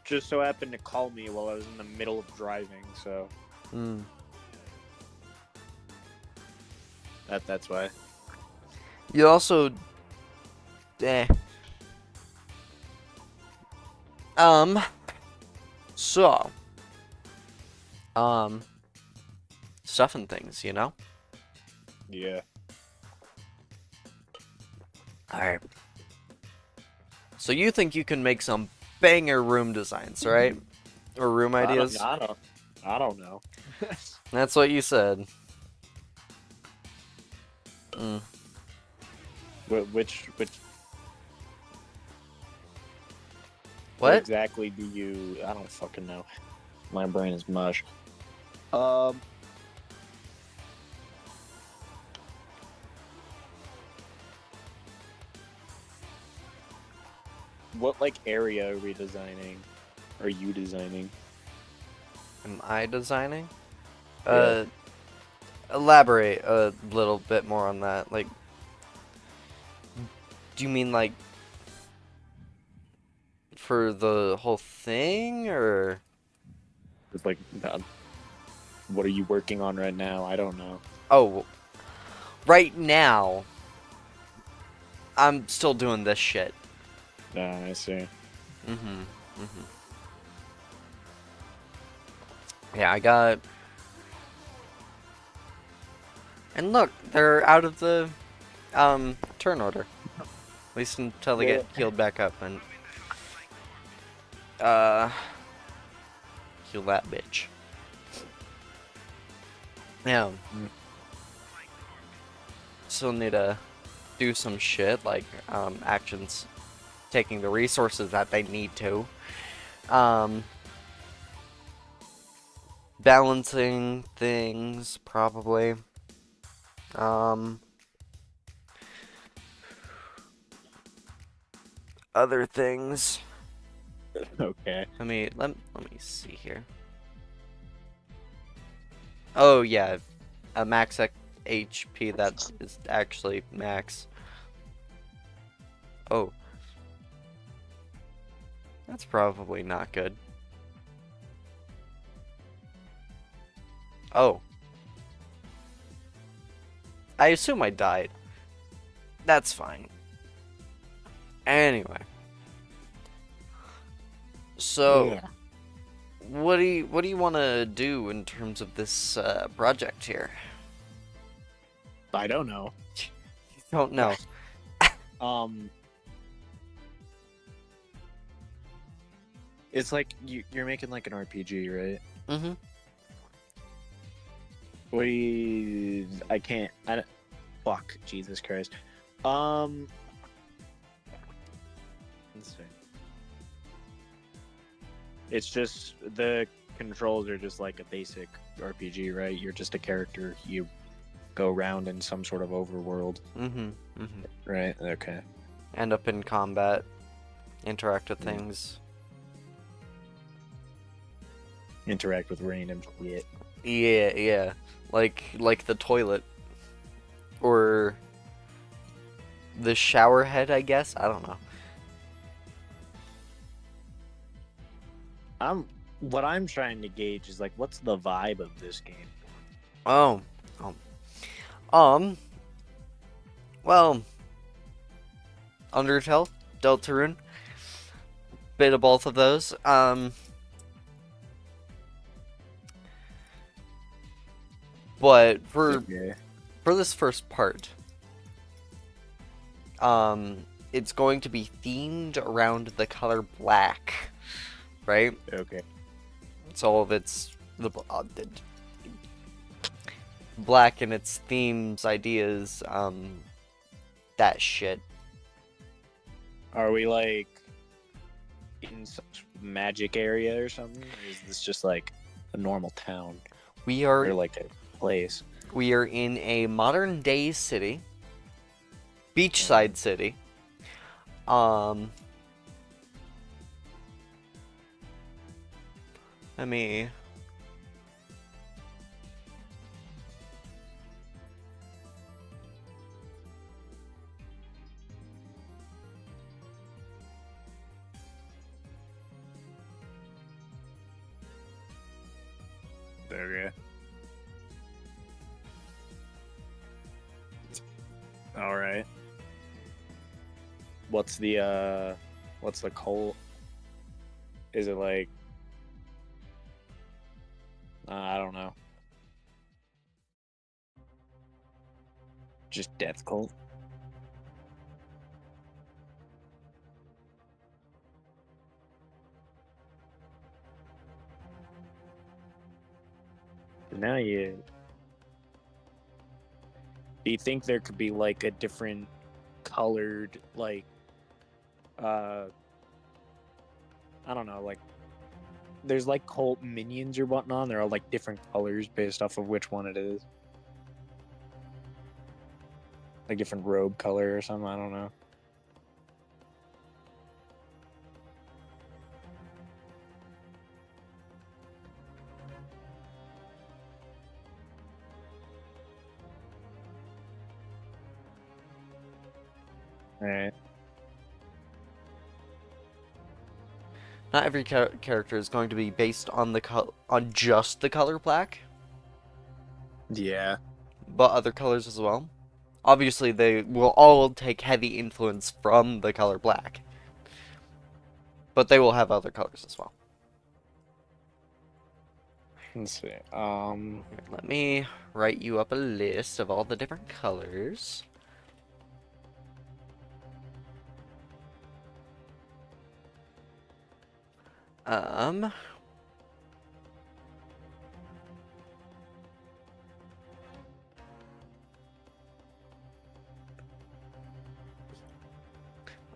just so happened to call me while I was in the middle of driving, so Hmm. that's why. You also, eh. So, um, stuff and things, you know? Yeah. Alright. So you think you can make some banger room designs, right? Or room ideas? I don't know. That's what you said. Mm. Which what What? exactly do you? I don't fucking know. My brain is mush. Um, what like area are we designing? Are you designing? Am I designing? Yeah. Uh, elaborate a little bit more on that. Like, do you mean like for the whole thing, or? It's like, what are you working on right now? I don't know. Oh, right now, I'm still doing this shit. I see. Mm-hmm. Mm-hmm. Yeah, I got. And look, they're out of the turn order. At least until they Yeah. get healed back up and uh heal that bitch. Yeah. Still need to do some shit like actions taking the resources that they need to. Um Balancing things probably. Um Other things. Okay. Let me see here. Oh yeah, a max HP that is actually max. Oh, that's probably not good. Oh, I assume I died. That's fine. Anyway, so Yeah. what do you want to do in terms of this project here? I don't know. Don't know. Um, it's like you're making like an RPG, right? Mm-hmm. I can't. I don't, fuck. Jesus Christ. Um. Let's see. It's just the controls are just like a basic RPG, right? You're just a character. You go around in some sort of overworld, Mm-hmm. Mm-hmm. right? Okay. End up in combat, interact with Yeah. things. Interact with random shit. Yeah, yeah. Like the toilet or the shower head, I guess. I don't know. What I'm trying to gauge is like, what's the vibe of this game? Oh, um, well, Undertale, Deltarune, bit of both of those. But Okay. for this first part, it's going to be themed around the color black, right? Okay. It's all of its black and its themes, ideas, that shit. Are we like in some magic area or something? Or is this just like a normal town We or are like a place? we are in a modern day city, beachside city. Um, Let me. Okay. All right. What's the cult? Is it like I don't know. Just death cult? Now you do you think there could be like a different colored like I don't know, like there's like cult minions or whatnot, they're all like different colors based off of which one it is. Like different robe color or something, I don't know. Alright. Not every character is going to be based on on just the color black, Yeah. but other colors as well. Obviously, they will all take heavy influence from the color black, but they will have other colors as well. Let's see. Let me write you up a list of all the different colors. Um,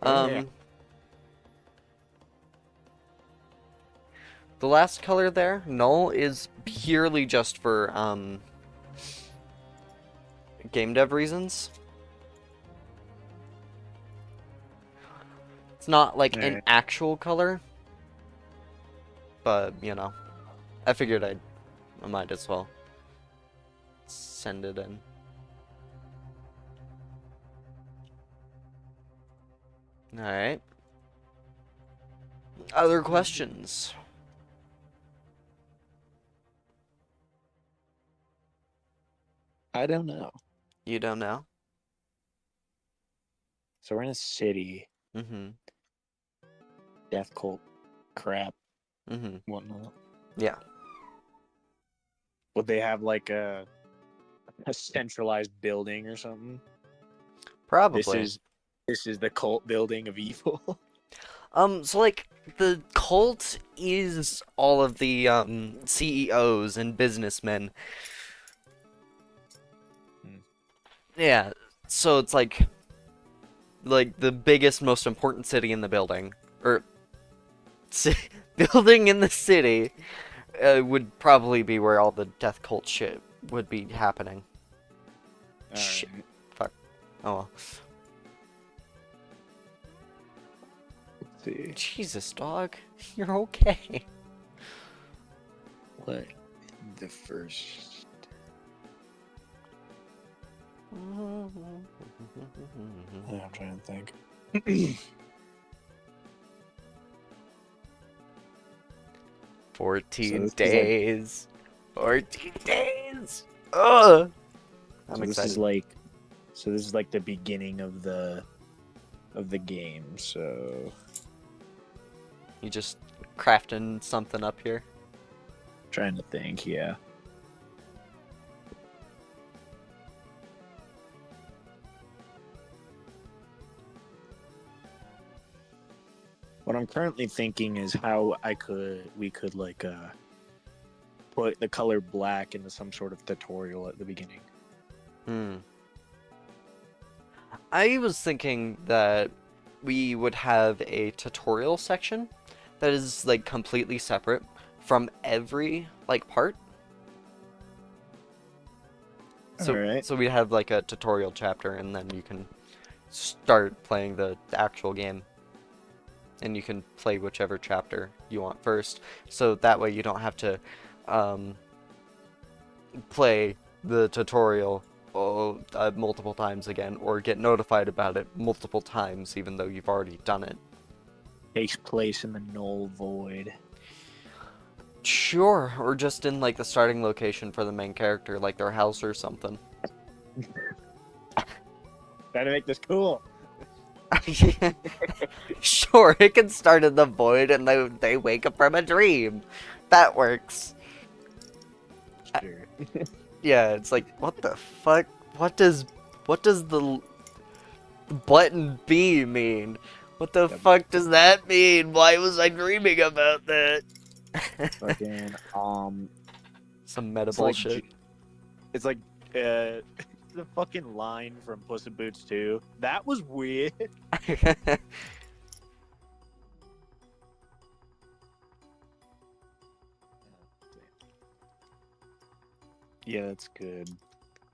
Yeah. The last color there, null, is purely just for game dev reasons. It's not like an Alright. actual color, but you know, I figured I might as well send it in. Alright. Other questions? I don't know. You don't know? So we're in a city, Mm-hmm. death cult crap, Mm-hmm. whatnot. Yeah. Would they have like a centralized building or something? Probably. This is the cult building of evil. So like the cult is all of the CEOs and businessmen. Yeah. So it's like the biggest, most important city in the building, or building in the city, would probably be where all the death cult shit would be happening. Shit. Alright. Fuck. Oh well. Let's see. Jesus, dog. You're okay. What the first I'm trying to think. 14 So days. 14 days. Ugh. I'm excited. This is like the beginning of the game, so You just crafting something up here? trying to think, yeah. What I'm currently thinking is how we could like put the color black into some sort of tutorial at the beginning. I was thinking that we would have a tutorial section that is like completely separate from every like part. So Alright. so we have like a tutorial chapter, and then you can start playing the actual game. And you can play whichever chapter you want first. So that way you don't have to play the tutorial multiple times again, or get notified about it multiple times even though you've already done it. Takes place in the null void. Sure, or just in like the starting location for the main character, like their house or something. Trying to make this cool. Sure, it can start in the void and they wake up from a dream. That works. Sure. Yeah, it's like, what the fuck? What does the button B mean? What the fuck does that mean? Why was I dreaming about that? Fucking Some meta it's like bullshit. it's like the fucking line from Puss in Boots 2. That was weird. Yeah, that's good.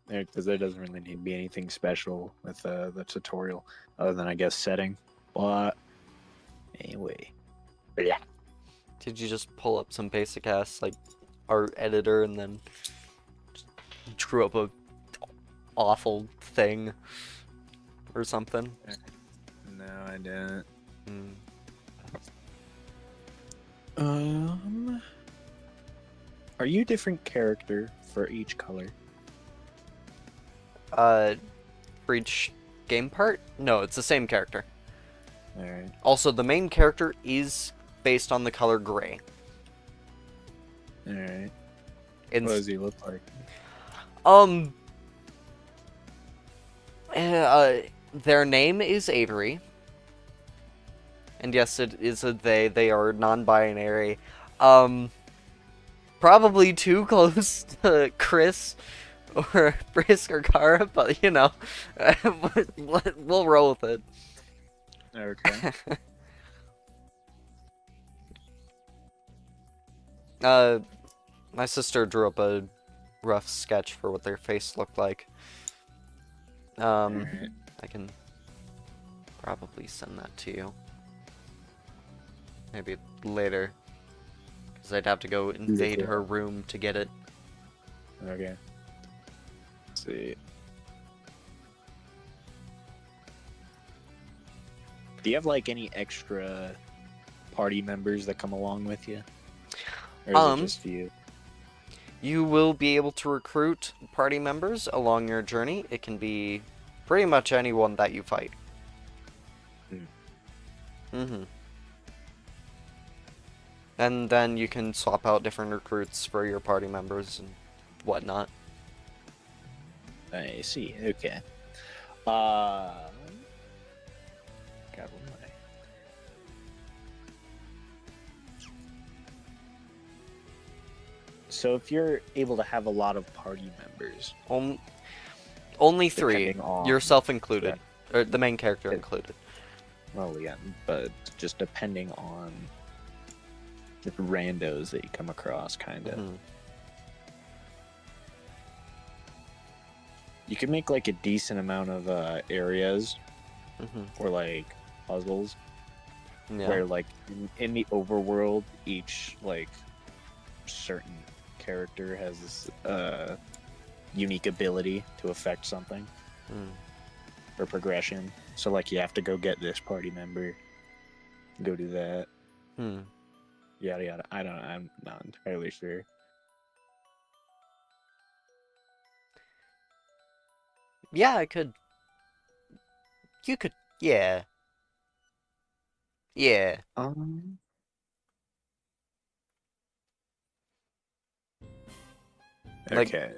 Because there doesn't really need to be anything special with the tutorial, other than I guess setting. But anyway, yeah. Did you just pull up some basic ass like art editor and then just drew up a awful thing or something? No, I didn't. Mm. Are you a different character for each color? For each game part? No, it's the same character. Alright. Also, the main character is based on the color gray. Alright. What What does he look like? Their name is Avery. And yes, it is a they. They are non-binary. Probably too close to Chris or Brisk or Kara, but you know, we'll roll with it. Okay. My sister drew up a rough sketch for what their face looked like. Alright. I can probably send that to you. Maybe later. Because I'd have to go invade her room to get it. Okay. Let's see. Do you have like any extra party members that come along with you? Or is it just you? You will be able to recruit party members along your journey. It can be pretty much anyone that you fight. And then you can swap out different recruits for your party members and whatnot. I see. Okay. God, what am I? So if you're able to have a lot of party members, Only 3, depending on- yourself included, or the main character included. well, yeah, but just depending on the randos that you come across, kind of. You can make like a decent amount of areas or like puzzles where like in the overworld, each like certain character has this unique ability to affect something or progression. So like you have to go get this party member, go do that. Yada yada. I'm not entirely sure. Yeah, I could. You could. Yeah. Yeah. Okay.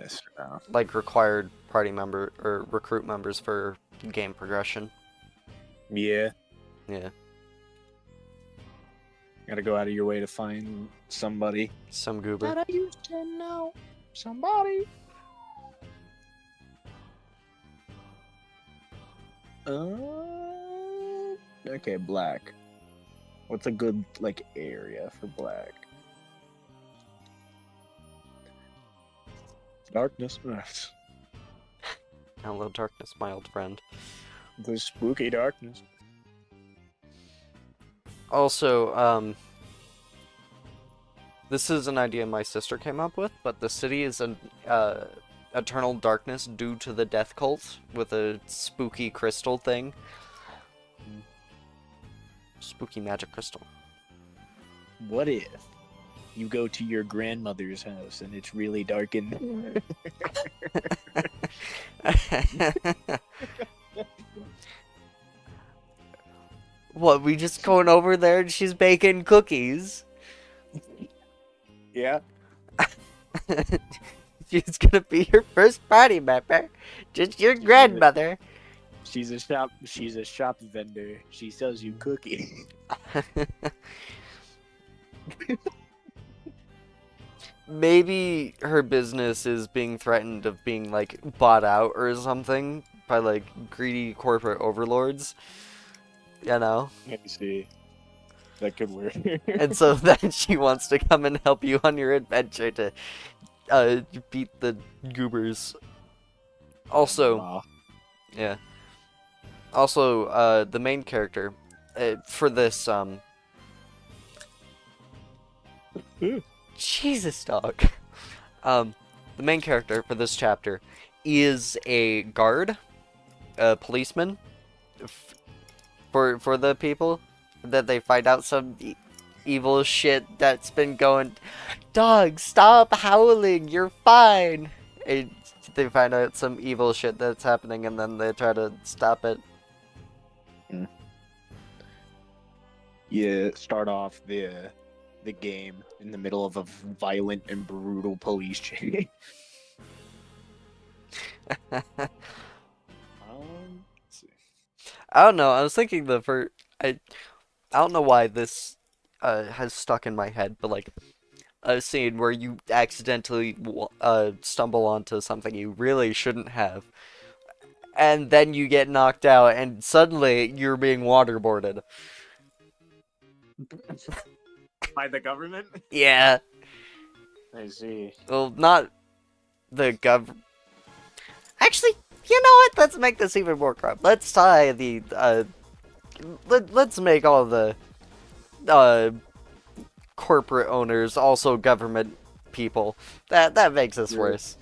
Like required party member or recruit members for game progression. Yeah. Yeah. Gotta go out of your way to find somebody. Some goober. That I used to know. Somebody. Okay, black. What's a good like area for black? Darkness. Hello, darkness, my old friend. The spooky darkness. Also, this is an idea my sister came up with, but the city is an eternal darkness due to the death cult with a spooky crystal thing. Spooky magic crystal. What if you go to your grandmother's house and it's really dark in What, we just going over there and she's baking cookies? Yeah. She's gonna be your first party member. Just your grandmother. She's a shop vendor. She sells you cookies. Maybe her business is being threatened of being, like, bought out or something by, like, greedy corporate overlords. You know? Let me see. That could work. And so then she wants to come and help you on your adventure to beat the goobers. Also, Aw. yeah. Also, the main character for this, Jesus, dog. The main character for this chapter is a guard, a policeman, for the people that they find out some evil shit that's been going. Dog, stop howling. You're fine. And they find out some evil shit that's happening, and then they try to stop it. You start off the game in the middle of a violent and brutal police chase. Let's see. I don't know. I was thinking I don't know why this has stuck in my head, but like a scene where you accidentally stumble onto something you really shouldn't have, and then you get knocked out, and suddenly you're being waterboarded. By the government? Yeah. I see. Well, not the Actually, you know what? Let's make this even more corrupt. Let's tie the let's make all the corporate owners also government people. That makes us worse.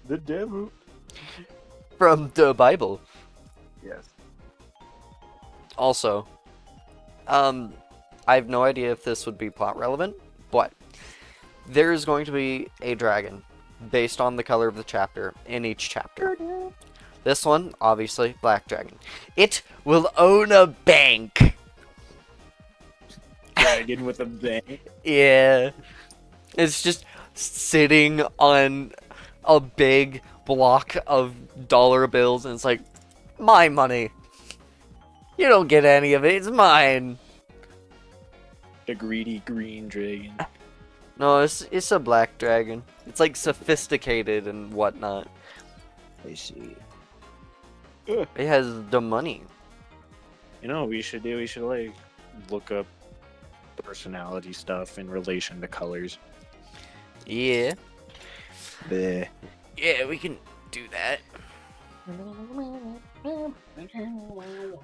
The devil. From the Bible. Yes. Also, I have no idea if this would be plot relevant, but there is going to be a dragon based on the color of the chapter in each chapter. This one, obviously, black dragon. It will own a bank. Dragon with a bang. Yeah. It's just sitting on a big block of dollar bills, and it's like, my money. You don't get any of it, it's mine. The greedy green dragon. No, it's a black dragon. It's like sophisticated and whatnot. I see. It has the money. You know what we should do? We should like look up personality stuff in relation to colors. Yeah. Bleh. Yeah, we can do that.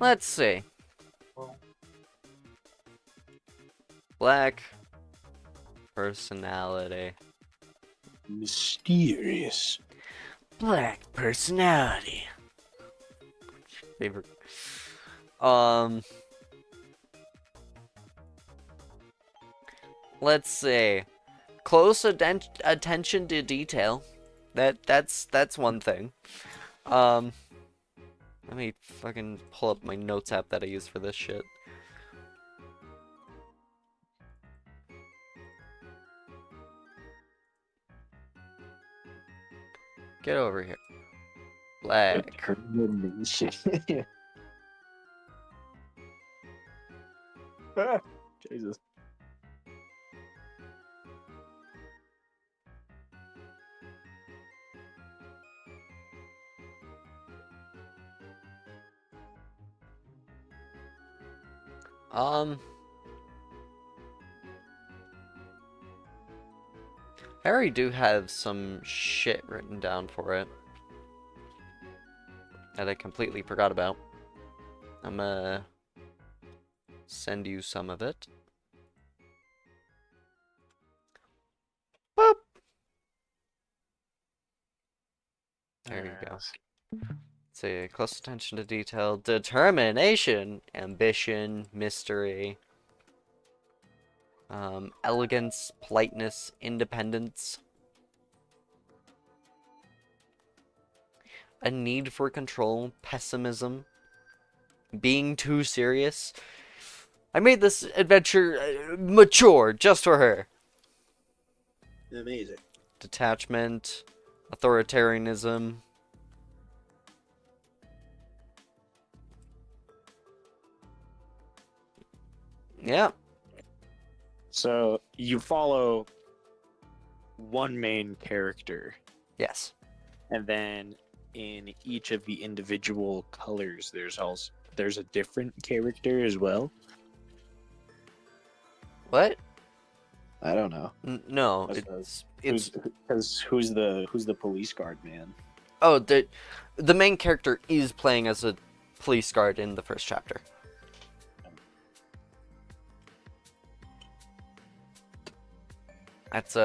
Let's see. Black personality. Mysterious. Black personality. Favorite. Let's see. Close attention to detail. That's one thing. Let me fucking pull up my notes app that I use for this shit. Get over here. Black. Jesus. I already do have some shit written down for it that I completely forgot about. I'm gonna send you some of it. Boop. There you go. See, close attention to detail, determination, ambition, mystery. Elegance, politeness, independence. A need for control, pessimism, being too serious. I made this adventure mature just for her. Amazing. Detachment, authoritarianism. Yeah. So you follow one main character, Yes. and then in each of the individual colors, there's a different character as well. What? I don't know. No, What's it's who's the police guard man? oh, the main character is playing as a police guard in the first chapter. That's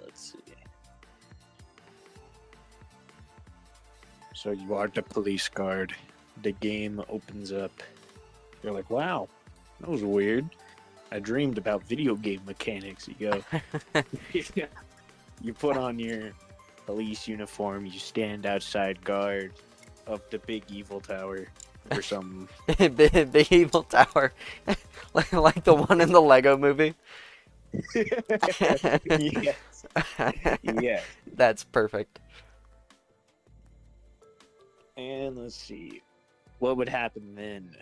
Let's see. So you are the police guard. The game opens up. You're like, wow, that was weird. I dreamed about video game mechanics. You go. You put on your police uniform. You stand outside guard of the big evil tower or something. the evil tower, like the one in the Lego movie. Yes. Yes. That's perfect. And let's see. What would happen then?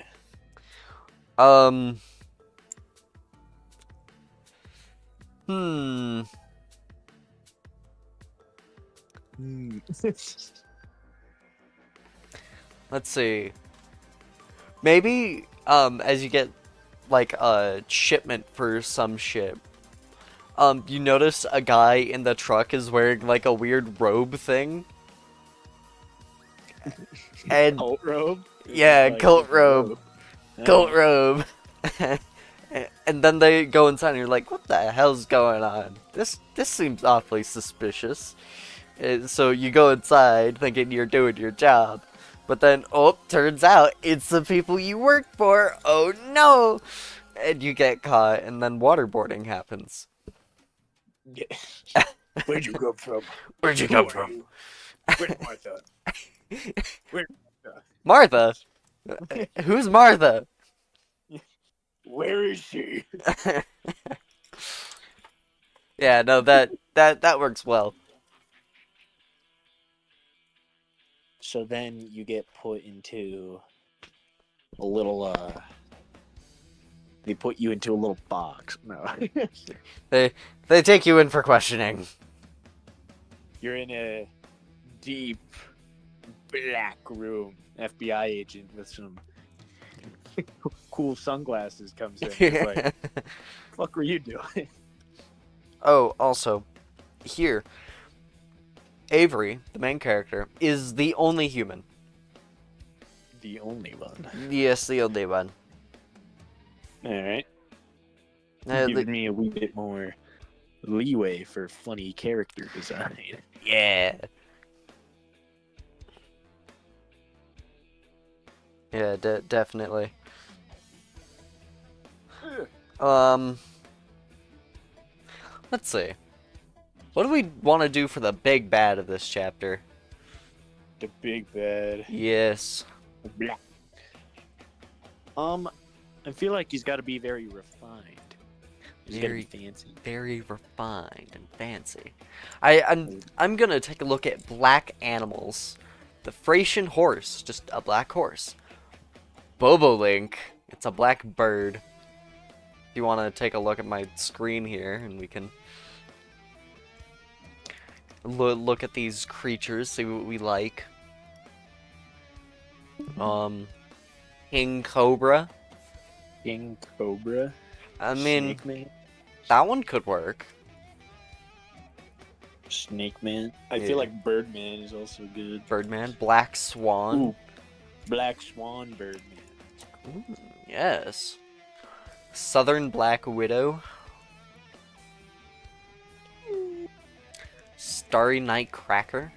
Hmm. Let's see. Maybe as you get like a shipment for some ship, you notice a guy in the truck is wearing like a weird robe thing. And Cult robe? yeah, Like, cult robe. Oh. Cult robe. And then they go inside and you're like, what the hell's going on? This seems awfully suspicious. So you go inside thinking you're doing your job. But then, oh, turns out it's the people you work for. Oh no! And you get caught, and then waterboarding happens. Yeah. Where'd you come from? Where'd you Who come are from? you? Where's Martha? Where's Martha? Who's Martha? Where is she? Yeah, no, that works well. So then you get put into a little, they put you into a little box. No. They take you in for questioning. You're in a deep black room. FBI agent with some cool sunglasses comes in. It's like, fuck were you doing? Oh, also, here, Avery, the main character, is the only human. The only one. Yes, the only one. Alright. Uh, Giving me a wee bit more leeway for funny character design. Yeah. Yeah, definitely. Let's see. What do we want to do for the big bad of this chapter? The big bad. Yes. Blah. I feel like he's got to be very refined. He's got to be fancy. Very refined and fancy. I'm gonna take a look at black animals. The Thracian horse, just a black horse. Bobolink, it's a black bird. If you want to take a look at my screen here, and we can look at these creatures, see what we like. King Cobra. King Cobra. I mean, Snake Man. that one could work. Snake Man. I Yeah. feel like Birdman is also good. Birdman, Black Swan. Ooh, Black Swan Birdman. Ooh, yes. Southern Black Widow. Starry Night Cracker.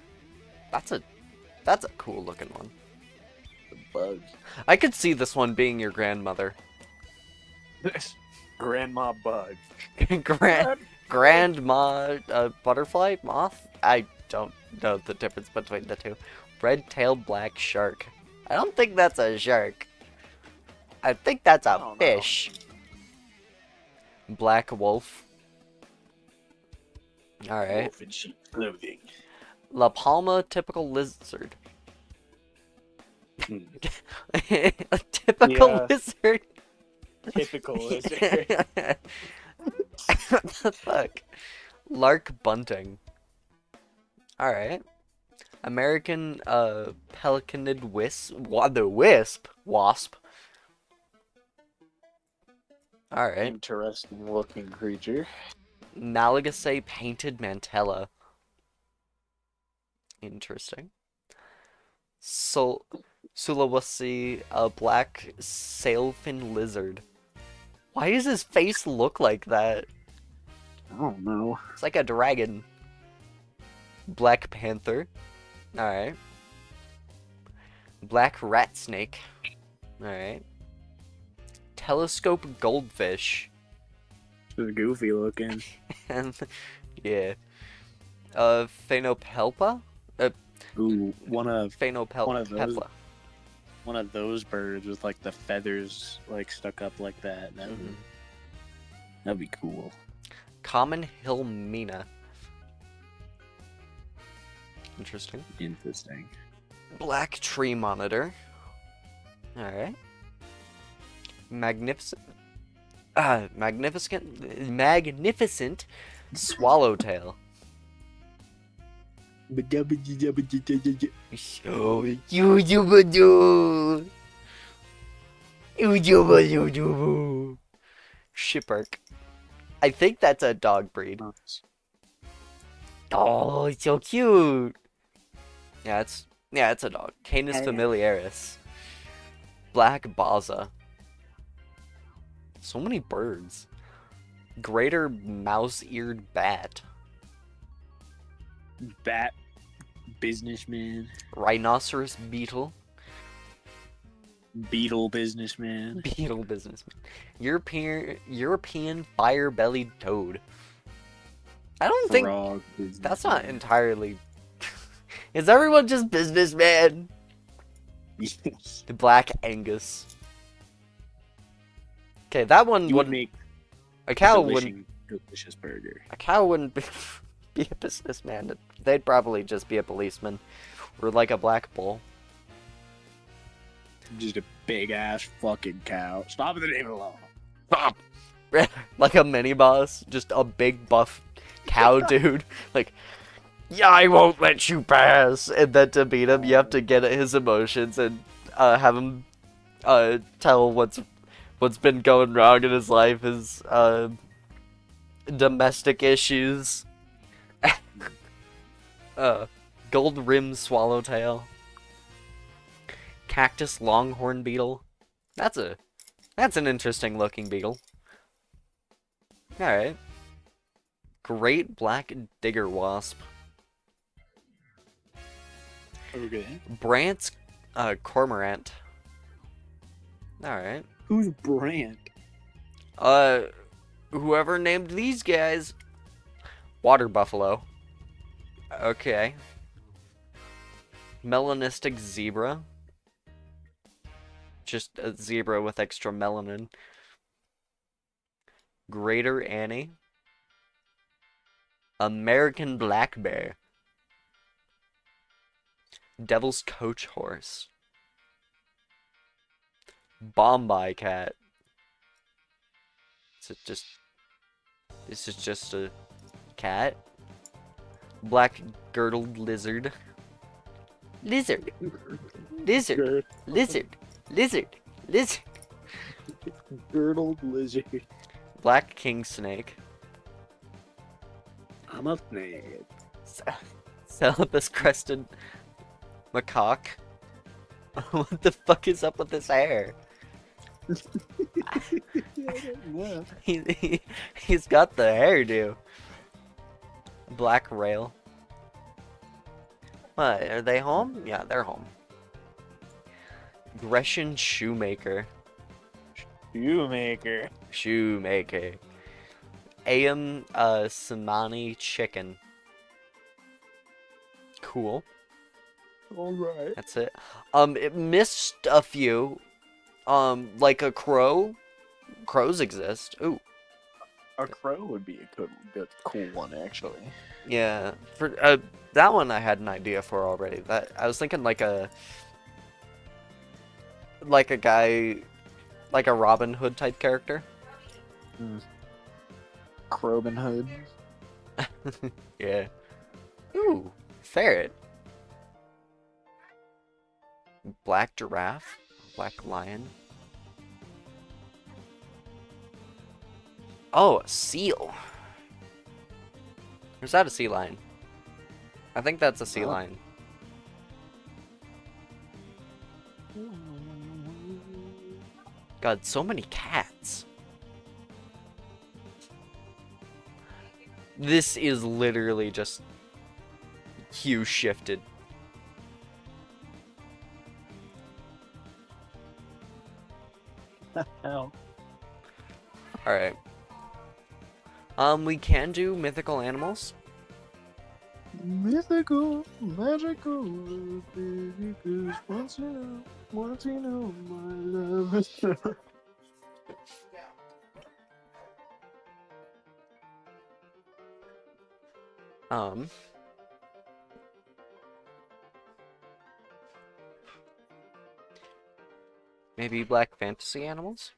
That's a cool looking one. The bug. I could see this one being your grandmother. Grandma bug. Grandma butterfly moth. I don't know the difference between the two. Red-tailed black shark. I don't think that's a shark. I think that's a fish. Black wolf. Alright. Wolf in sheep clothing. La Palma typical lizard. A typical lizard. Typical lizard. What the fuck? Lark bunting. Alright. American pelicanid wasp. Alright. Interesting looking creature. Malagasy painted mantella. Interesting. Sulawesi black sailfin lizard. Why does his face look like that? I don't know. It's like a dragon. Black panther. Alright. Black rat snake. Alright. Telescope goldfish. It's goofy looking. And yeah. Phainopelpa? Ooh, one of Phainopelpa. one of those birds with like the feathers like stuck up like that. That'd be cool. Common hill mina. Interesting. Interesting. Black tree monitor. Alright. Magnificent swallowtail. Shipwreck. I think that's a dog breed. Oh, it's so cute. Yeah, it's a dog. Canis familiaris. Black baza. So many birds. Greater mouse-eared bat. Bat businessman. Rhinoceros beetle. Beetle businessman. Beetle businessman. European fire-bellied toad. I don't think that's not entirely. Is everyone just businessman? The Black Angus. Okay, that one would make a cow wouldn't. Delicious burger. A cow wouldn't be a businessman. They'd probably just be a policeman, or like a black bull. Just a big ass fucking cow. Stop at the name of the law. Stop. Like a mini boss, just a big buff cow dude. Like, yeah, I won't let you pass. And then to beat him, you have to get at his emotions and have him tell what's been going wrong in his life, his domestic issues. Gold rim swallowtail. Cactus longhorn beetle. That's an interesting looking beetle. Alright. Great black digger wasp. Okay. Brant's cormorant. Alright. Who's Brant? Whoever named these guys. Water buffalo. Okay. Melanistic zebra. Just a zebra with extra melanin. Greater Annie. American black bear. Devil's coach horse. Bombay cat. This is just a cat. Black girdled lizard. Lizard. Lizard. Lizard. Lizard. Lizard. Girdled lizard. Black king snake. I'm a snake. Celibus crested macaque. What the fuck is up with his hair? He's got the hairdo. Black rail. What, are they home? Yeah, they're home. Grecian shoemaker. Shoemaker. Shoemaker. Ayam Samani chicken. Cool. Alright. That's it. It missed a few. Like a crow. Crows exist. Ooh. A crow would be a good cool one, actually. Yeah. For that one I had an idea for already. That I was thinking like a guy, like a Robin Hood type character. Robin Hood. Yeah. Ooh, ferret. Black giraffe. Black lion. Oh, a seal. Or is that a sea lion? I think that's a sea lion. God, so many cats. This is literally just hue shifted. Hell. Alright. We can do mythical animals. Mythical, magical, because once you know my love is true. Maybe black fantasy animals?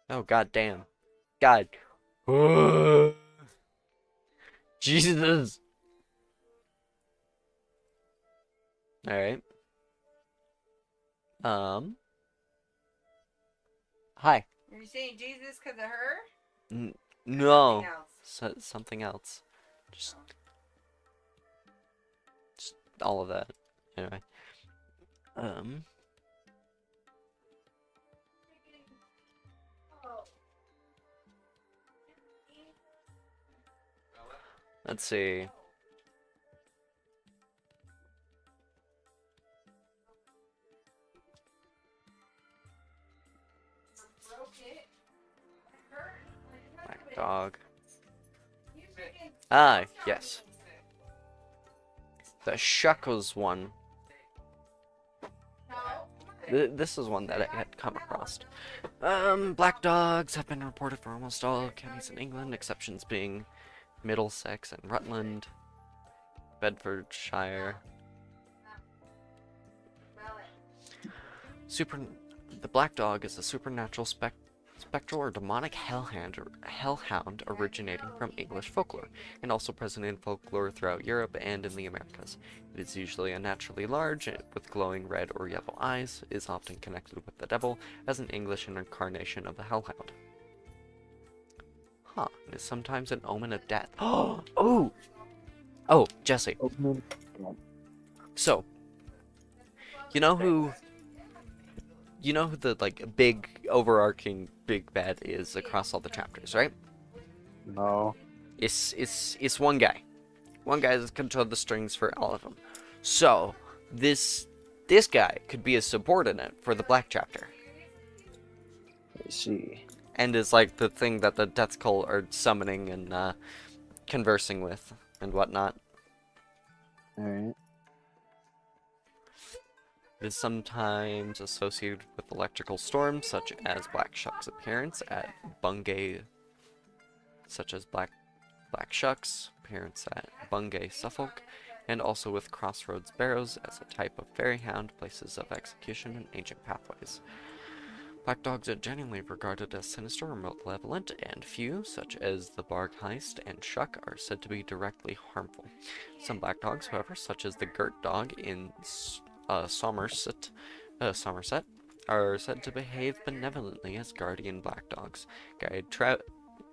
Oh, god damn. God. Jesus. Alright. Hi. Are you saying Jesus because of her? No. Something else? Something else. Just all of that. Anyway. Let's see. Black dog. Ah, yes. The Shuckles one. This is one that I had come across. Black dogs have been reported for almost all counties in England, exceptions being Middlesex and Rutland, Bedfordshire. The black dog is a supernatural spectral or demonic hellhound originating from English folklore, and also present in folklore throughout Europe and in the Americas. It is usually unnaturally large, with glowing red or yellow eyes, is often connected with the devil as an English incarnation of the hellhound. Huh, it is sometimes an omen of death. Oh! Oh, Jesse. So, you know who the, like, big, overarching big bad is across all the chapters, right? No. It's one guy. One guy that controls the strings for all of them. So, this guy could be a subordinate for the Black chapter. I see. And is like the thing that the Death Cult are summoning and conversing with and whatnot. Alright. It is sometimes associated with electrical storms, such as Black Shuck's appearance at Bungay, Black Shuck's appearance at Bungay, Suffolk, and also with Crossroads Barrows as a type of fairy hound, places of execution, and ancient pathways. Black dogs are genuinely regarded as sinister or malevolent, and few, such as the Barg Heist and Shuck, are said to be directly harmful. Some black dogs, however, such as the Gert dog in Somerset, are said to behave benevolently as guardian black dogs,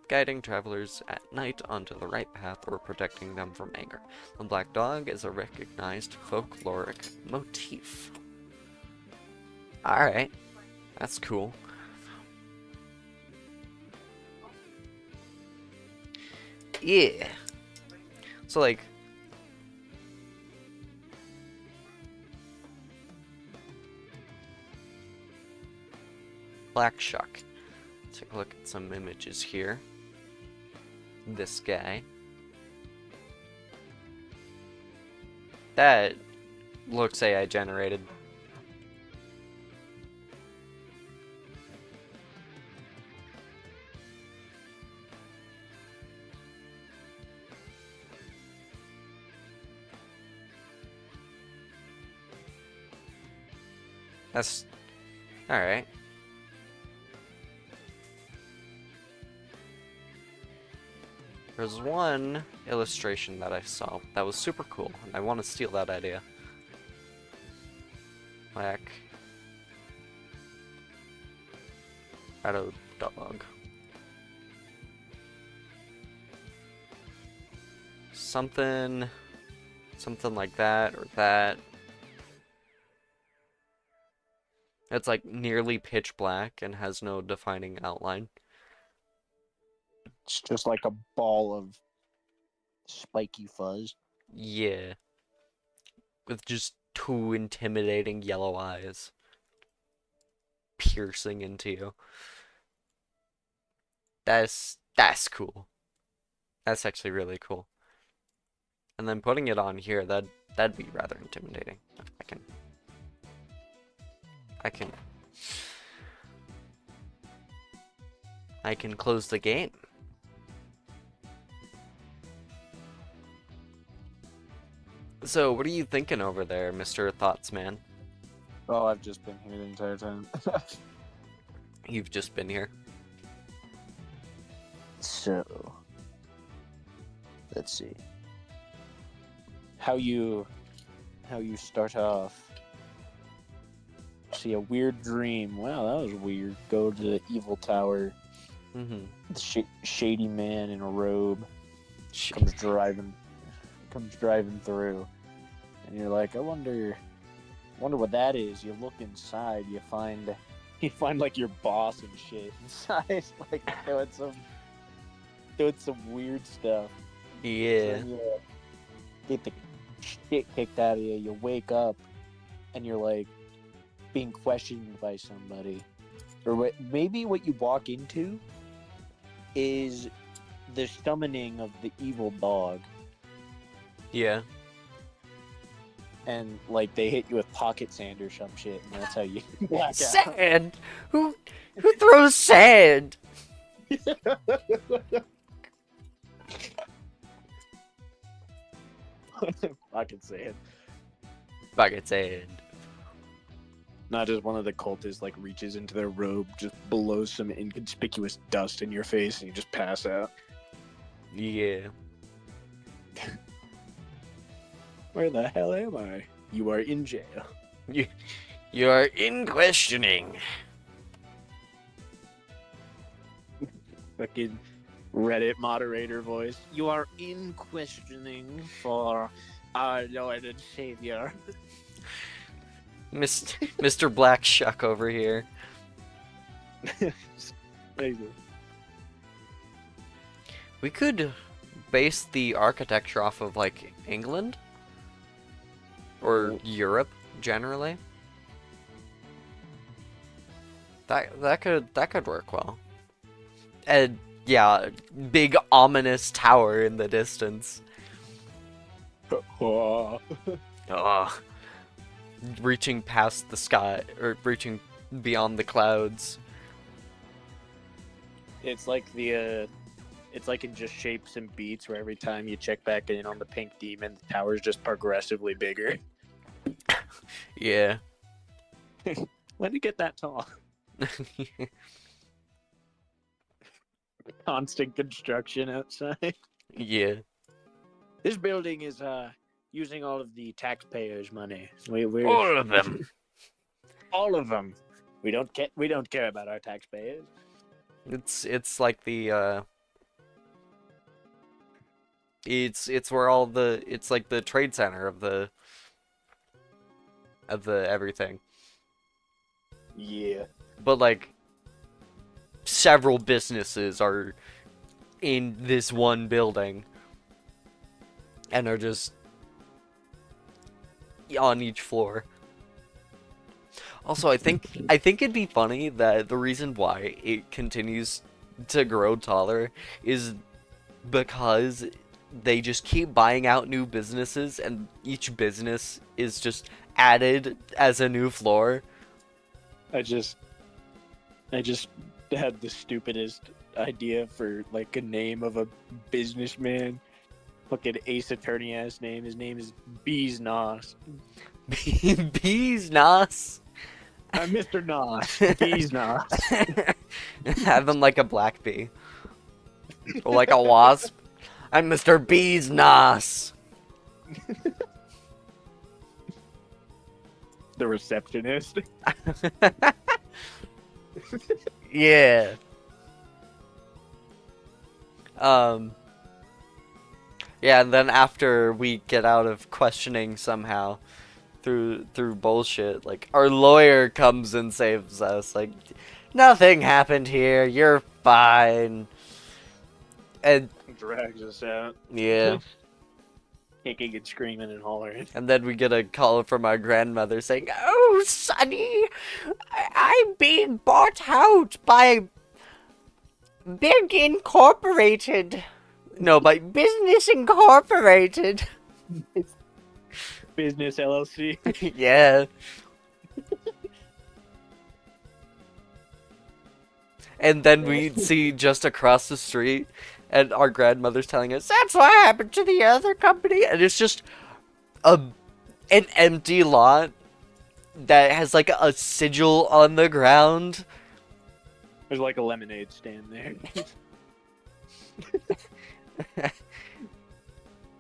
guiding travelers at night onto the right path or protecting them from anger. The black dog is a recognized folkloric motif. Alright, that's cool. Yeah. So like, Black Shuck. Take a look at some images here. This guy. That looks AI generated. That's alright. There's one illustration that I saw that was super cool, and I want to steal that idea. Black Shadow Dog. Something like that, or that. It's like nearly pitch black and has no defining outline. It's just like a ball of spiky fuzz. Yeah. With just two intimidating yellow eyes piercing into you. That's cool. That's actually really cool. And then putting it on here, that'd be rather intimidating. I can close the game. So, what are you thinking over there, Mr. Thoughts Man? Oh, I've just been here the entire time. You've just been here. So, let's see. How you start off. See a weird dream. Wow, that was weird. Go to the evil tower. Mm-hmm. The shady man in a robe comes driving through, and you're like, I wonder what that is. You look inside, you find like your boss and shit inside, like doing some weird stuff. Yeah. So you get the shit kicked out of you. You wake up, and you're like being questioned by somebody, or maybe what you walk into is the summoning of the evil dog. Yeah. And like they hit you with pocket sand or some shit, and that's how you black out. Sand. Who throws sand? Pocket sand. Bucket sand. Not just one of the cultists like reaches into their robe, just blows some inconspicuous dust in your face, and you just pass out. Yeah. Where the hell am I? You are in jail. You are in questioning. Fucking Reddit moderator voice. You are in questioning for our Lord and Savior. Mr. Black Shuck over here. We could base the architecture off of like England or Europe generally. That could work well. And yeah, big ominous tower in the distance. Reaching past the sky, or reaching beyond the clouds. It's like it's like in just shapes and beats, where every time you check back in on the pink demon, the tower's just progressively bigger. Yeah. When did it get that tall? Constant construction outside. Yeah. This building is using all of the taxpayers' money. All of them. All of them. We don't care about our taxpayers. It's like the it's where all the, it's like the trade center of the everything. Yeah. But like several businesses are in this one building and are just on each floor. Also, I think it'd be funny that the reason why it continues to grow taller is because they just keep buying out new businesses, and each business is just added as a new floor. I just had the stupidest idea for like a name of a businessman. Fucking Ace Attorney ass name. His name is Bees Nos. Bees Nos. I'm Mr. Nos. Bees Nos. Have him like a black bee. Or like a wasp. I'm Mr. Bees Nos. The receptionist. Yeah. Yeah, and then after we get out of questioning somehow through bullshit, like our lawyer comes and saves us. Like, nothing happened here. You're fine. And Drags us out. yeah. Kicking and screaming and hollering. And then we get a call from our grandmother saying, "Oh, Sonny, I'm being bought out by Big Incorporated. No, by Business Incorporated." Business LLC. Yeah. And then we see just across the street, and our grandmother's telling us, "That's what happened to the other company." And it's just an empty lot that has like a sigil on the ground. There's like a lemonade stand there.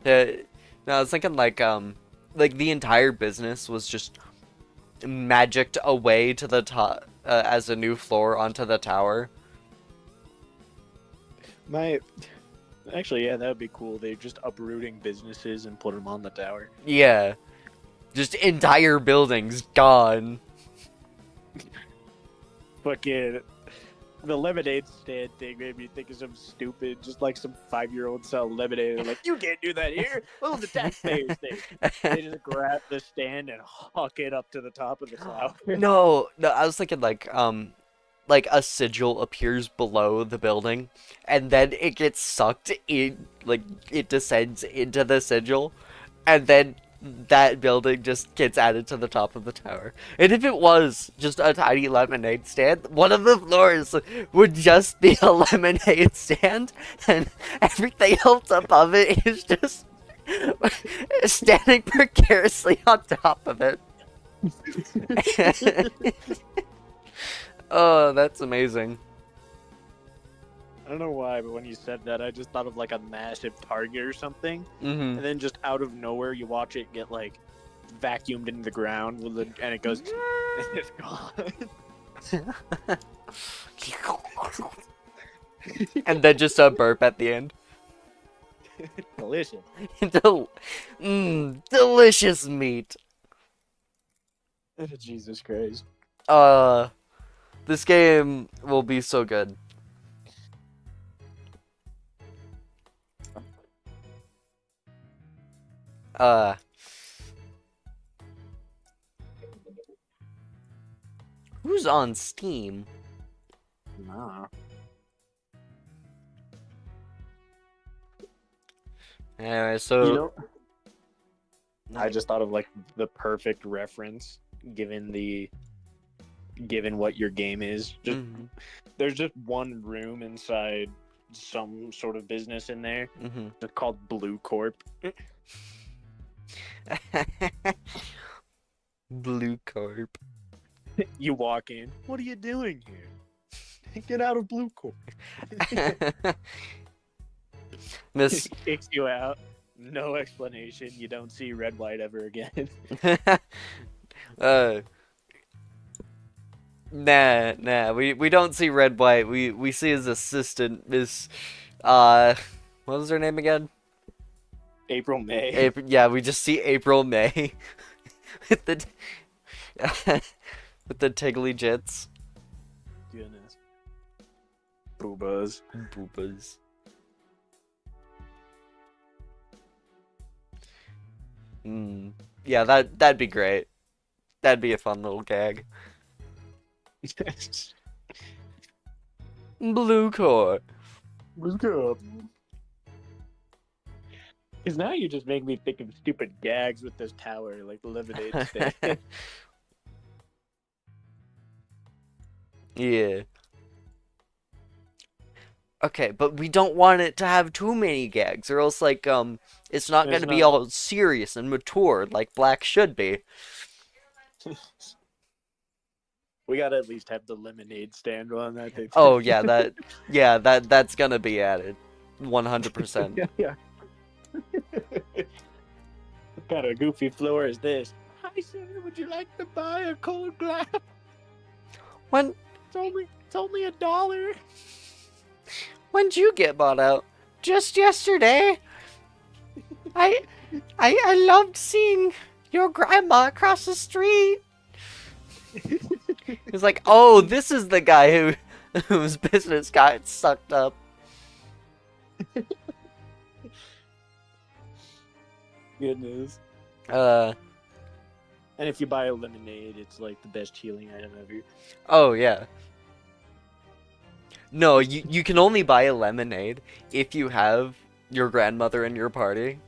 No, I was thinking like the entire business was just magicked away to the top as a new floor onto the tower. Actually, yeah, that would be cool. They're just uprooting businesses and put them on the tower. Yeah, just entire buildings gone. Fucking the lemonade stand thing made me think of some stupid, just like some 5-year-old sell lemonade. And like, you can't do that here. Oh, the taxpayers thing. They just grab the stand and huck it up to the top of the tower. No, I was thinking like a sigil appears below the building, and then it gets sucked in, like it descends into the sigil, and then that building just gets added to the top of the tower. And if it was just a tiny lemonade stand, one of the floors would just be a lemonade stand, and everything else above it is just standing precariously on top of it. Oh, that's amazing. I don't know why, but when you said that, I just thought of like a massive Target or something. Mm-hmm. And then just out of nowhere, you watch it get like vacuumed into the ground, and it goes, and it's gone. And then just a burp at the end. Delicious. Delicious meat. Jesus Christ. This game will be so good. Who's on Steam? Nah. Anyway, so I just thought of like the perfect reference given what your game is. Just there's just one room inside some sort of business in there. It's called Blue Corp. Blue Corp. You walk in. What are you doing here? Get out of Blue Corp. Miss Kicks you out. No explanation. You don't see red white ever again. Nah. We don't see red white. We see his assistant, Miss what was her name again? April May. Yeah, we just see April May with the with the tiggly jits. Goodness. Boobas. Yeah, that'd be great. That'd be a fun little gag. Blue core. What's up? Because now you just make me think of stupid gags with this tower, like the lemonade stand. Yeah. Okay, but we don't want it to have too many gags, or else, like, it's not It's gonna be not- all serious and mature like Black should be. We gotta at least have the lemonade stand on that thing. Oh, yeah, that's gonna be added. 100%. Yeah. What kind of goofy floor is this? Hi, sir. Would you like to buy a cold glass? When It's only $1. when'd you get bought out? Just yesterday. I loved seeing your grandma across the street. He's like, oh, this is the guy whose business got sucked up. Goodness. Uh, And if you buy a lemonade, it's like the best healing item ever. oh yeah. No, you can only buy a lemonade if you have your grandmother in your party.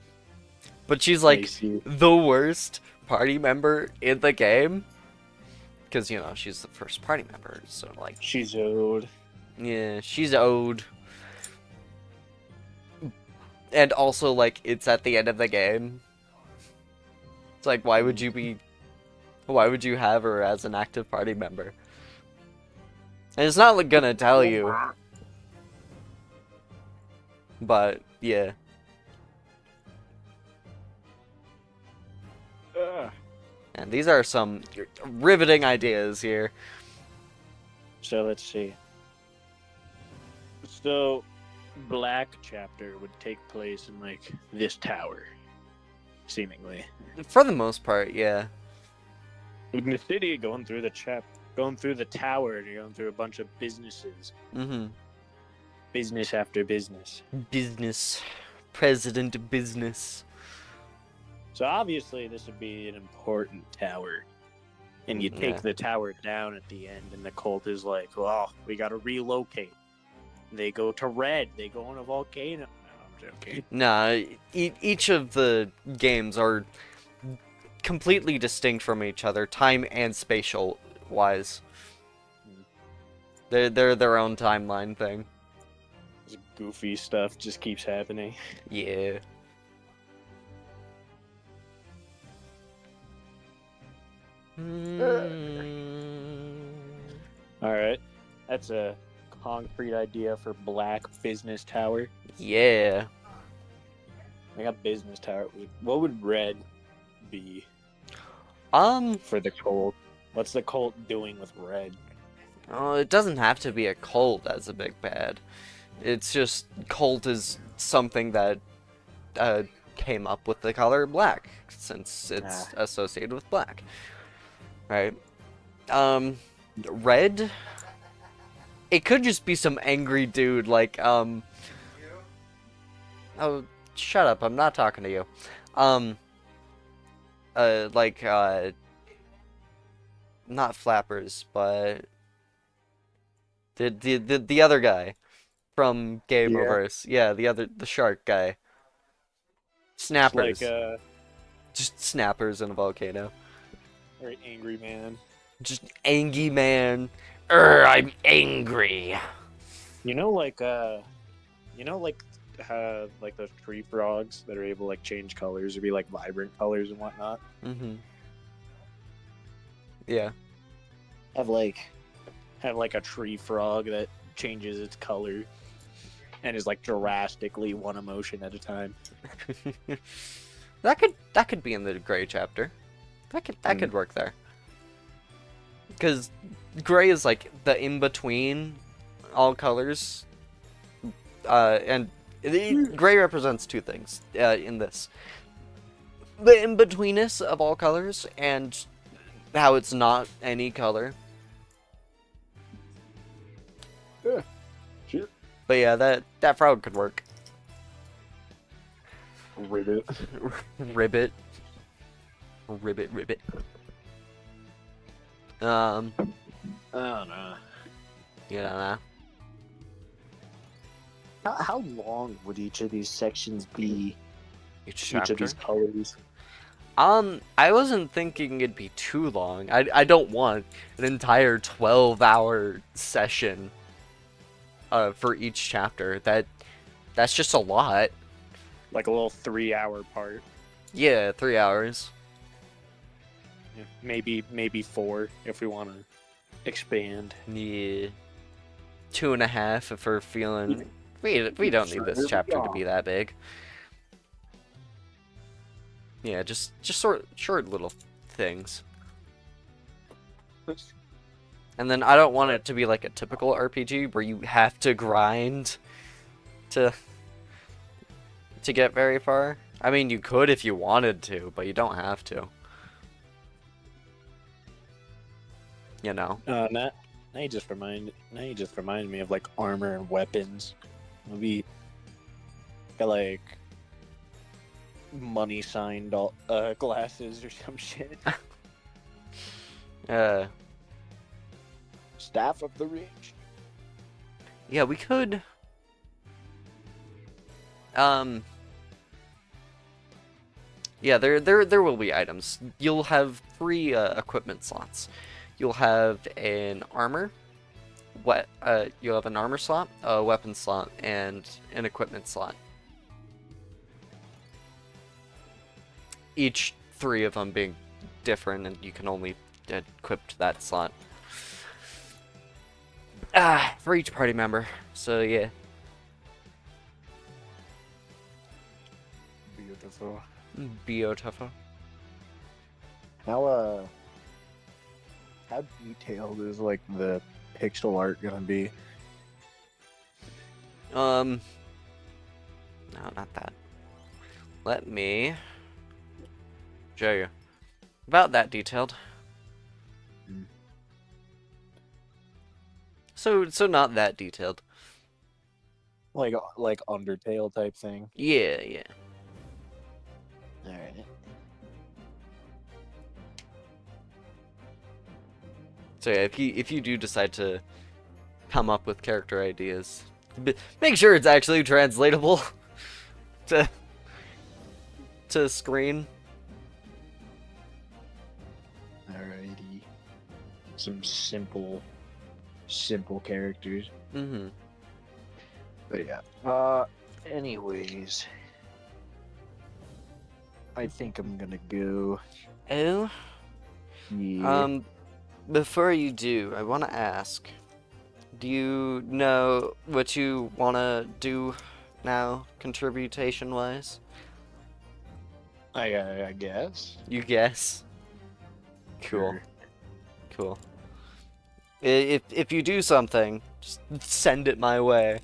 But she's like the worst party member in the game. Because, you know, she's the first party member, so like... She's old. Yeah, she's old. And also, like, it's at the end of the game. It's like, why would you have her as an active party member? And it's not, like, gonna tell you. But, yeah. And these are some riveting ideas here. So let's see. So, Black chapter would take place in like this tower, seemingly. For the most part, yeah. In the city, going through the tower, and you're going through a bunch of businesses. Mm-hmm. Business after business. Business. President business. So obviously, this would be an important tower. And you take Yeah. the tower down at the end, and the cult is like, well, we got to relocate. They go to Red. They go on a volcano. No, I'm joking. Nah, each of the games are completely distinct from each other, time and spatial wise. They're their own timeline thing. This goofy stuff just keeps happening. Yeah. All right. That's a concrete idea for Black business tower. Yeah. I got business tower. What would Red be for the cult? What's the cult doing with Red? Oh, it doesn't have to be a cult as a big bad. It's just cult is something that came up with the color black since it's associated with black. Right? Red? It could just be some angry dude like oh, shut up, I'm not talking to you. Not flappers, but the other guy from Gameoverse. Yeah, the shark guy. Snappers. Like Just snappers in a volcano. or angry man. Just angry man. I'm angry. Like those tree frogs that are able to like change colors or be like vibrant colors and whatnot. Mm-hmm. Yeah. Have like a tree frog that changes its color and is like drastically one emotion at a time. That could be in the gray chapter. That could work there. Because gray is like the in between all colors, and gray represents two things in this: the in betweenness of all colors and how it's not any color. Yeah, sure. But yeah, that frog could work. Ribbit. Ribbit. Ribbit, ribbit. I don't know. You don't know. How long would each of these sections be? Each Each chapter. of these colors. I wasn't thinking it'd be too long. I don't want an entire 12-hour session for each chapter. That's just a lot. Like a little 3-hour part. Yeah, 3 hours. Yeah, maybe 4 if we want to expand. Yeah. 2.5 if we're feeling we don't need this chapter to be that big. Yeah, just short little things. And then I don't want it to be like a typical RPG where you have to grind to get very far. I mean, you could if you wanted to, but you don't have to. You know. Now you just reminded me of like armor and weapons. Maybe got like money signed glasses or some shit. Staff of the rich. Yeah, we could. Yeah, there will be items. You'll have 3 equipment slots. You'll have an armor, you'll have an armor slot, a weapon slot, and an equipment slot. Each 3 of them being different, and you can only equip to that slot. For each party member. So yeah. Beautiful. Beautiful. How detailed is like the pixel art gonna be? No, not that. Let me show you. About that detailed. So not that detailed. Like Undertale type thing. Yeah, yeah. All right. So yeah, if you do decide to come up with character ideas, make sure it's actually translatable to screen. Alrighty. Some simple characters. Mm-hmm. But yeah. Anyways, I think I'm gonna go. Oh. Yeah. Before you do, I want to ask, do you know what you want to do now, contribution-wise? I guess. You guess? Cool. Sure. Cool. If you do something, just send it my way.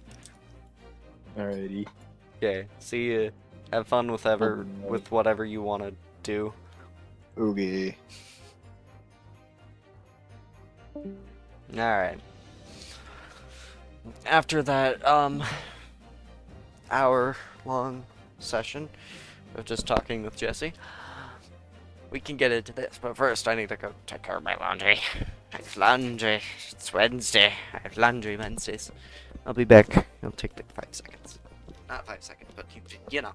Alrighty. Okay, see you. Have fun with whatever you want to do. Okay. Alright. After that, hour-long session of just talking with Jesse, we can get into this, but first I need to go take care of my laundry. I have laundry. It's Wednesday. I have laundry Wednesdays. I'll be back. It'll take like 5 seconds. Not 5 seconds, but you know.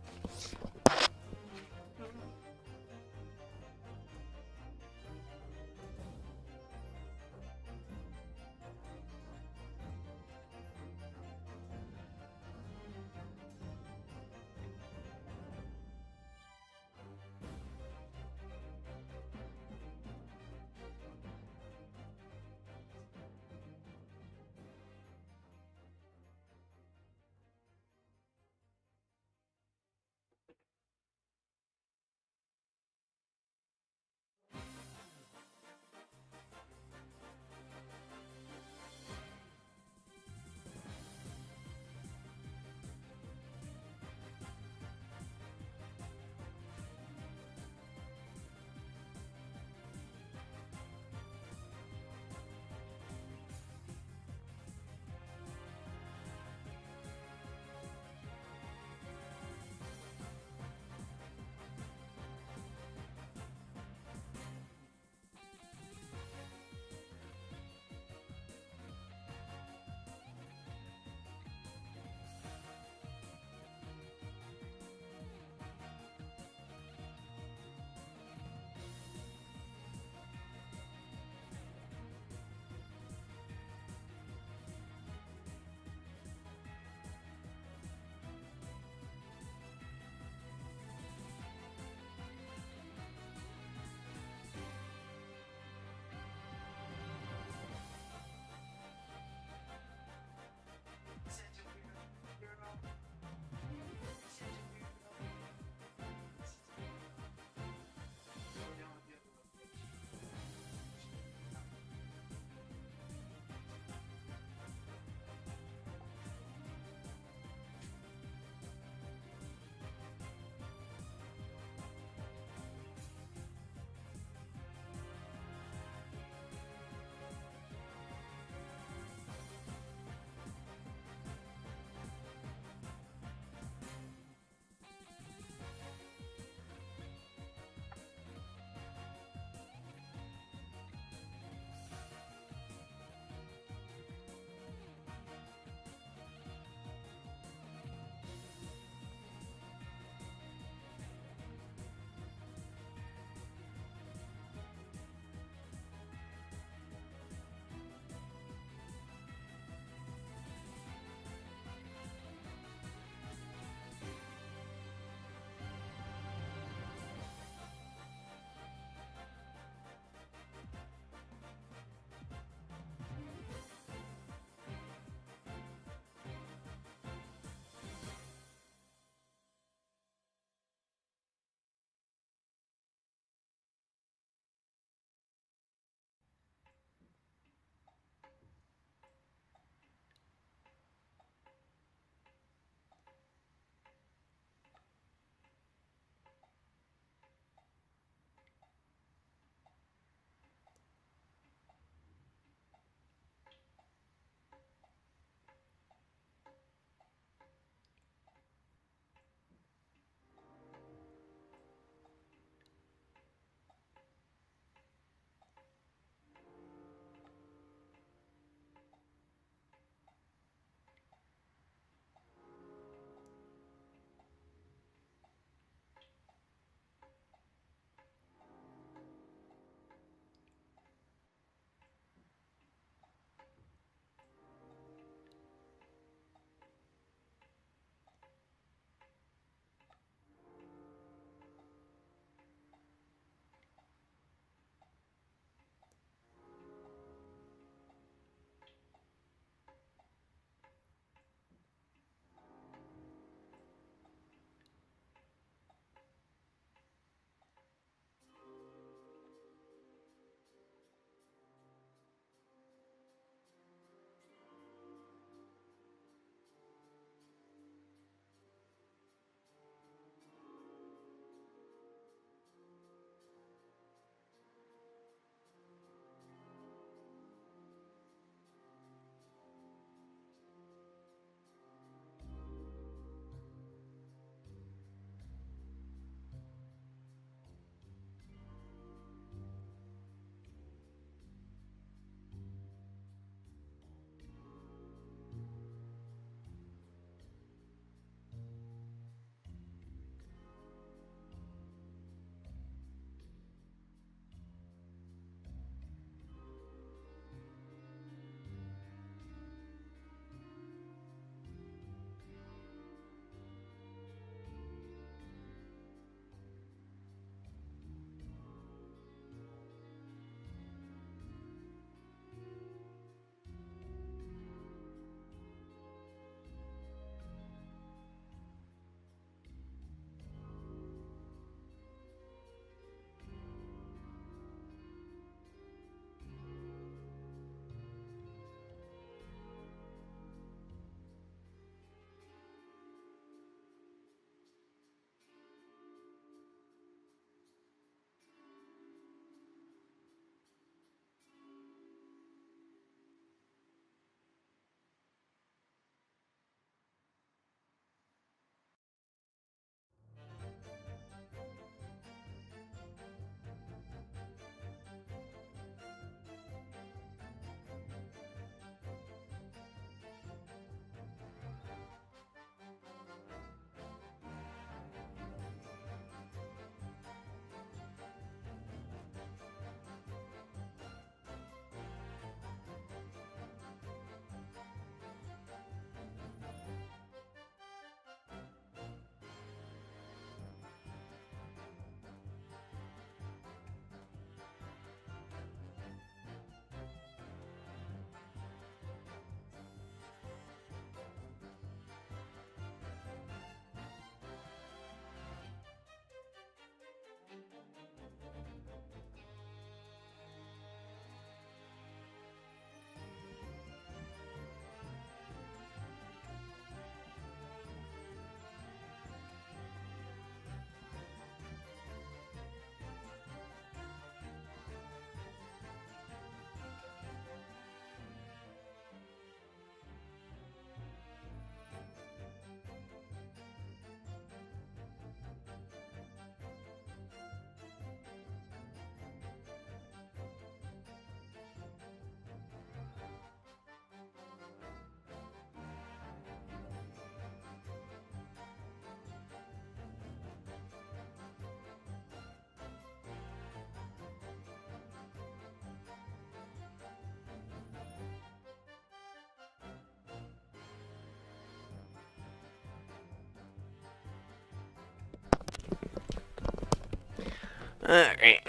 Alright.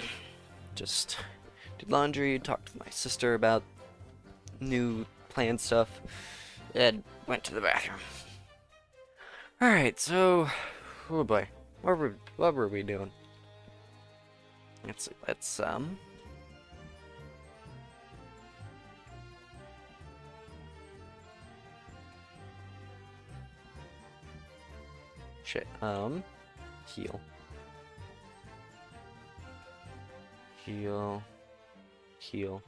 Just did laundry, talked to my sister about new plan stuff, and went to the bathroom. Alright, so oh boy. What were we doing? Let's shit. Heal. Heal. Heal.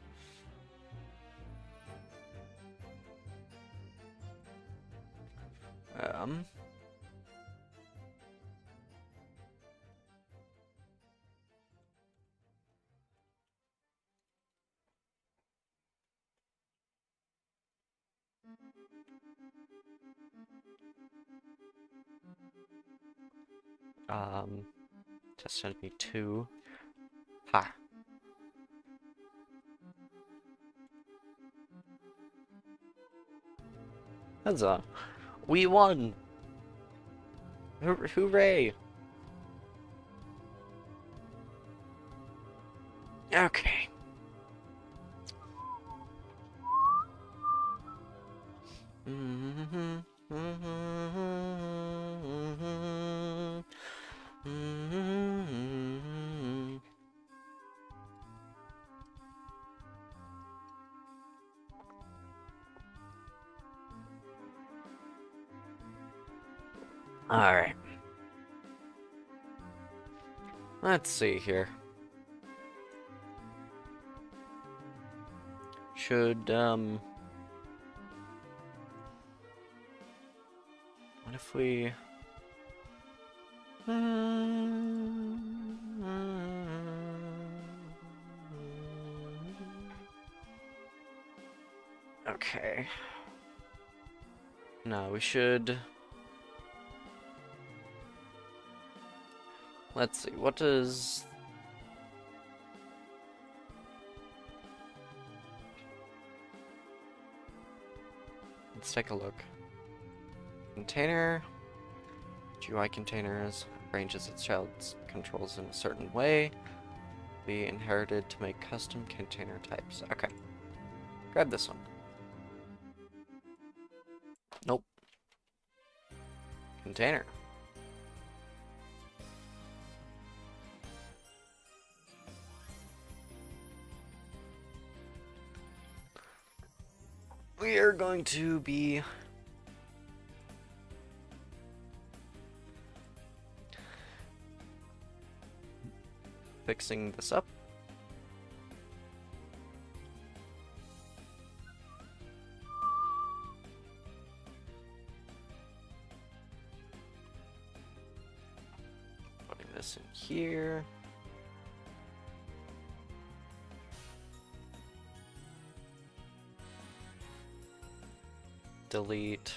Test enemy 2. Ha. Huzzah. We won! Hooray! Okay. Alright. Let's see here. Should, what if we... Okay. No, we should... Let's see, what does... Let's take a look. Container. GUI containers. Arranges its child's controls in a certain way. Be inherited to make custom container types. Okay. Grab this one. Nope. Container. We are going to be fixing this up. Putting this in here. Delete,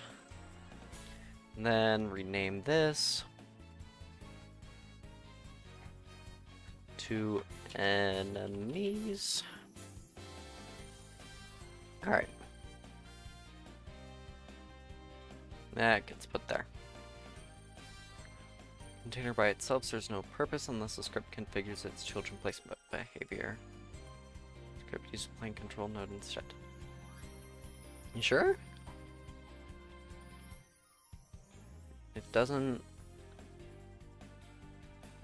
and then rename this to enemies. Alright. That gets put there. Container by itself serves no purpose unless the script configures its children placement behavior. Script uses plain control node instead. You sure? It doesn't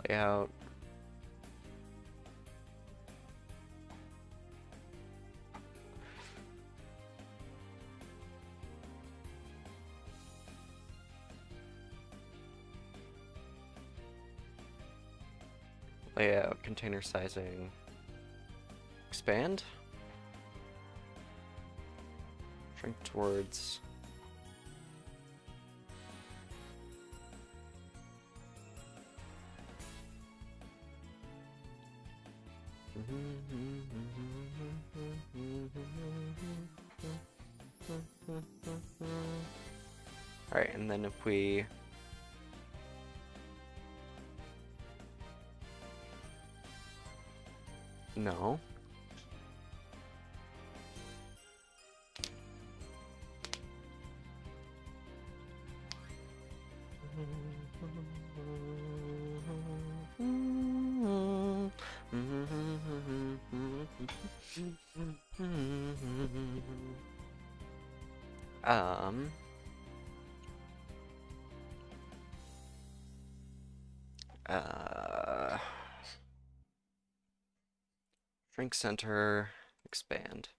lay out. Layout, container sizing, expand, shrink towards. Alright, and then if we no. Um. Uh. Shrink center, expand.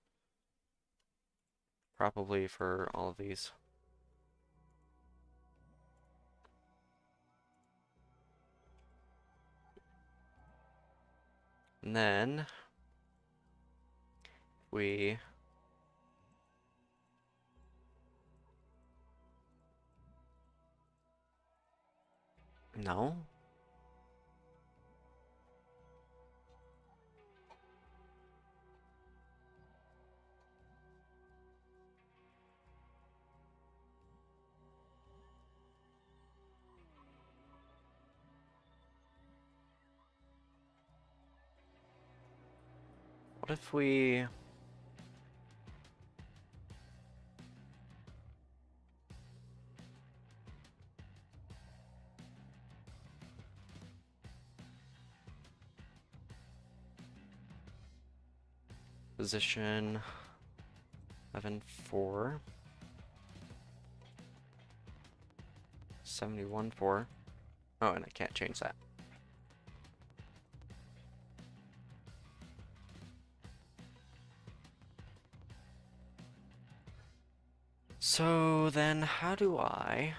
Probably for all of these. And then we no. What if we position 11, 4, 71, 4. Oh, and I can't change that. So then how do I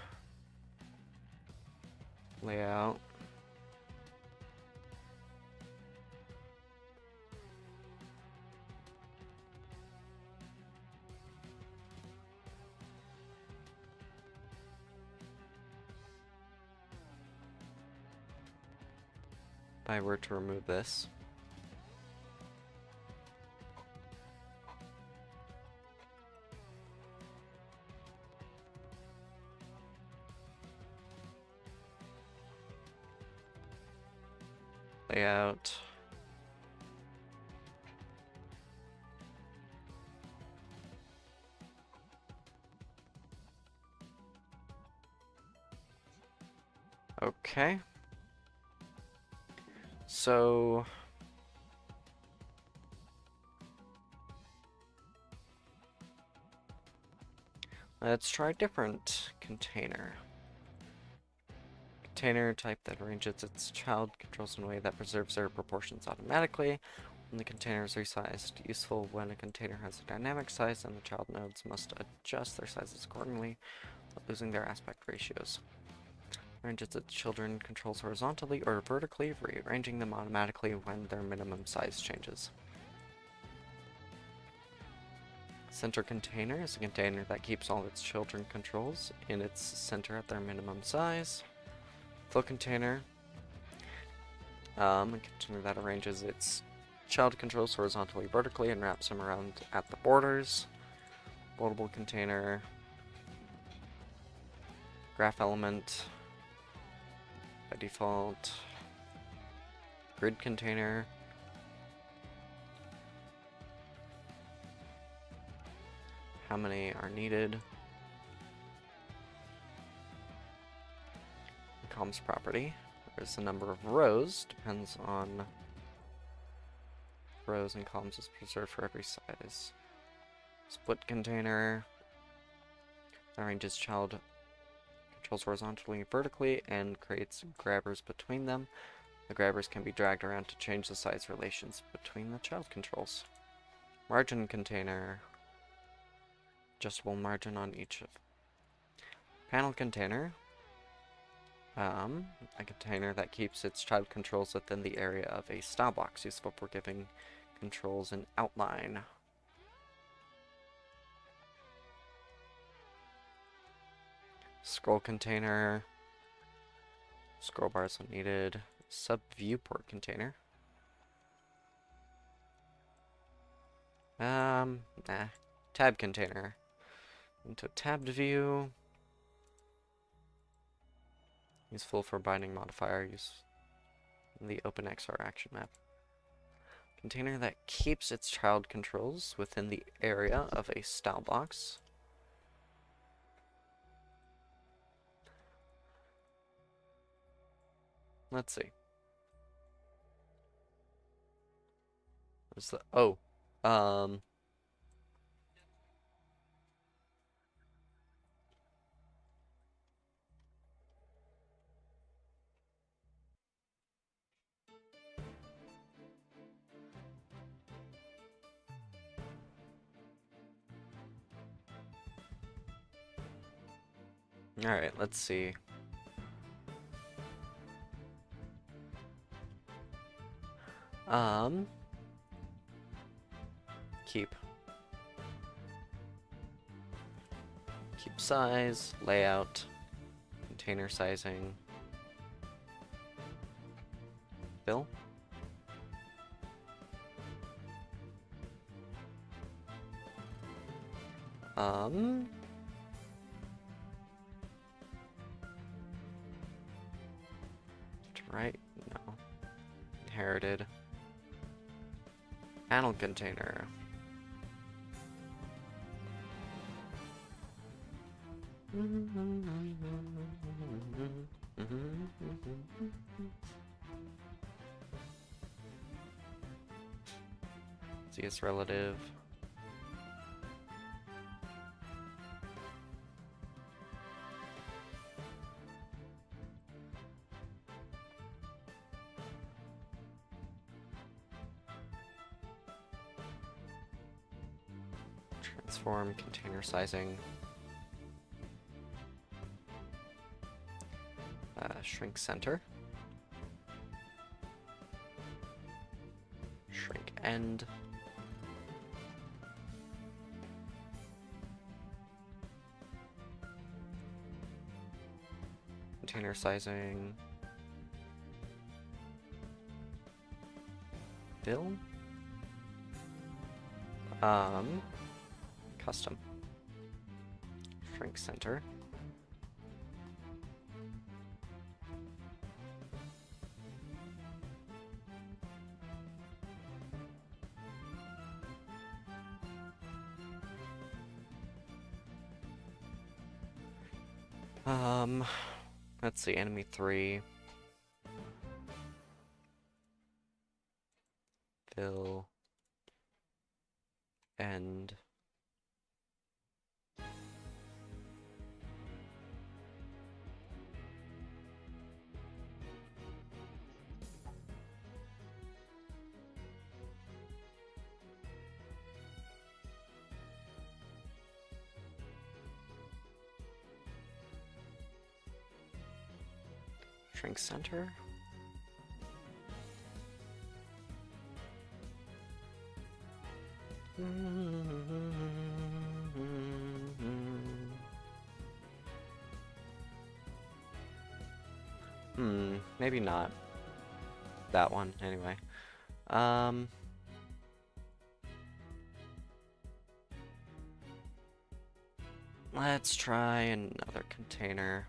lay out if I were to remove this? Layout. Okay. So let's try a different container. Container type that arranges its child controls in a way that preserves their proportions automatically when the container is resized. Useful when a container has a dynamic size and the child nodes must adjust their sizes accordingly without losing their aspect ratios. Arranges its children controls horizontally or vertically, rearranging them automatically when their minimum size changes. Center container is a container that keeps all its children controls in its center at their minimum size. Flow container, a container that arranges its child controls horizontally, vertically, and wraps them around at the borders. Loadable container, graph element, by default, grid container, how many are needed, comms property, there's the number of rows, depends on rows and columns is preserved for every size. Split container, arranges child controls horizontally and vertically and creates grabbers between them. The grabbers can be dragged around to change the size relations between the child controls. Margin container, adjustable margin on each of. Panel container, a container that keeps its child controls within the area of a style box, useful for giving controls an outline. Scroll container, scroll bars when needed. Sub viewport container. Tab container. Into tabbed view. Useful for binding modifier use in the OpenXR action map. Container that keeps its child controls within the area of a style box. Let's see. Where's the Um, all right, let's see. Keep. Keep size, layout, container sizing. Fill. Right? No. Inherited. Panel container. See its relative. Transform container sizing. Shrink center. Shrink end. Container sizing. Fill. Custom. Shrink center. Let's see, enemy 3. Fill. End. Shrink center. Maybe not. That one, anyway. Let's try another container.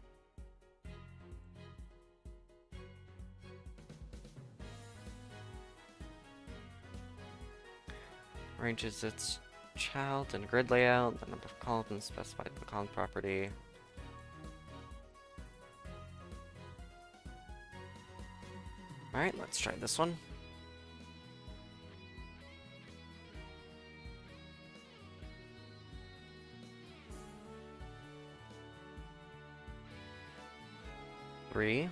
Arranges its child and grid layout, the number of columns specified in the column property. Alright, let's try this one. Three.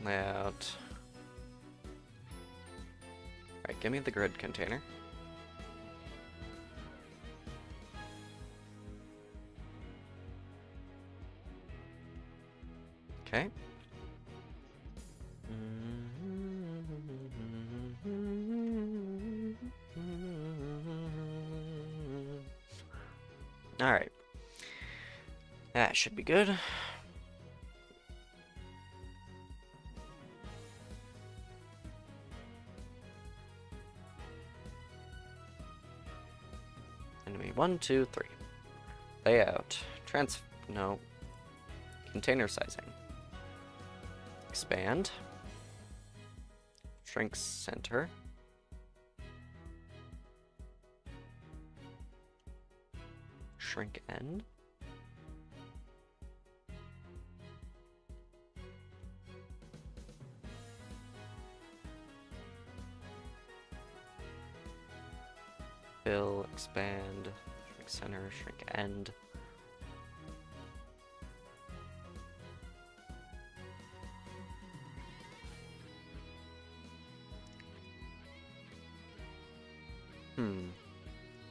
Layout. Alright, give me the grid container. Okay. Alright. That should be good. Enemy 1, 2, 3. Layout. No. Container sizing. Expand. Shrink center. Shrink end. Fill, expand, shrink center, shrink end.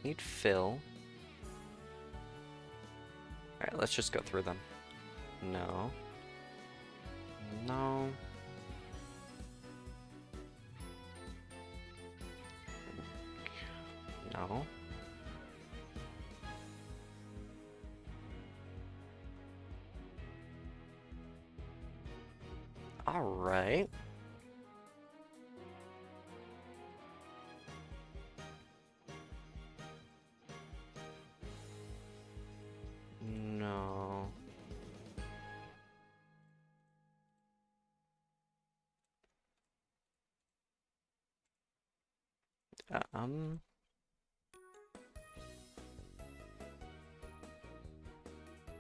Need fill. Alright, let's just go through them. No. No. No. Alright. No.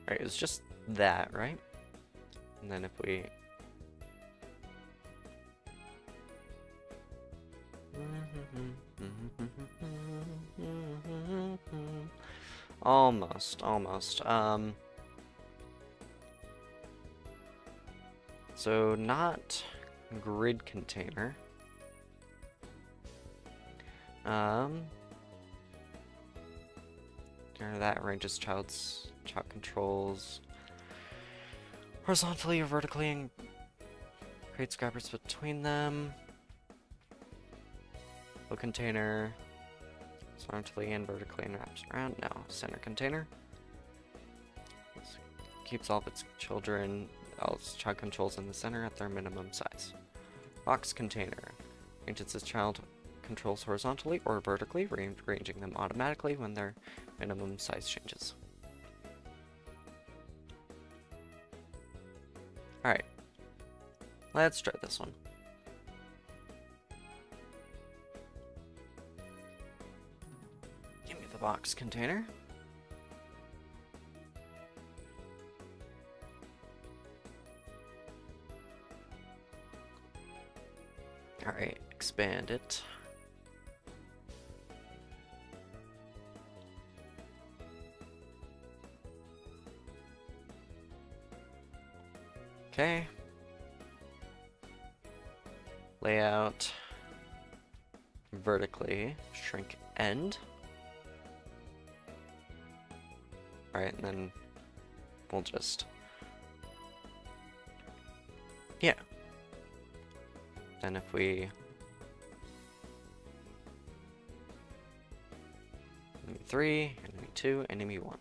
Alright, it's just that, right? And then if we... Almost, almost. So not grid container. That ranges child controls horizontally or vertically and creates grabbers between them. Low container horizontally and vertically and wraps around. No, center container. This keeps all of its children, all its child controls in the center at their minimum size. Box container ranges its child controls horizontally or vertically, ranging them automatically when their minimum size changes. Alright, let's try this one. Give me the box container. Alright, expand it. Okay. Layout. Vertically. Shrink end. Alright, and then we'll just... Yeah. Then if we... Enemy 3, enemy 2, enemy 1.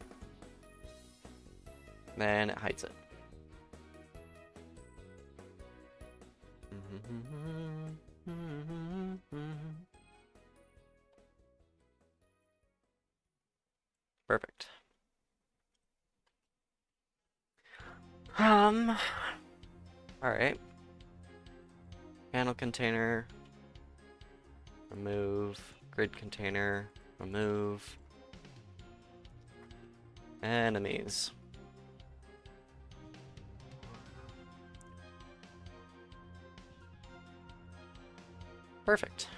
Then it hides it. Perfect. Alright. Panel container. Remove. Grid container. Remove. Enemies. Perfect.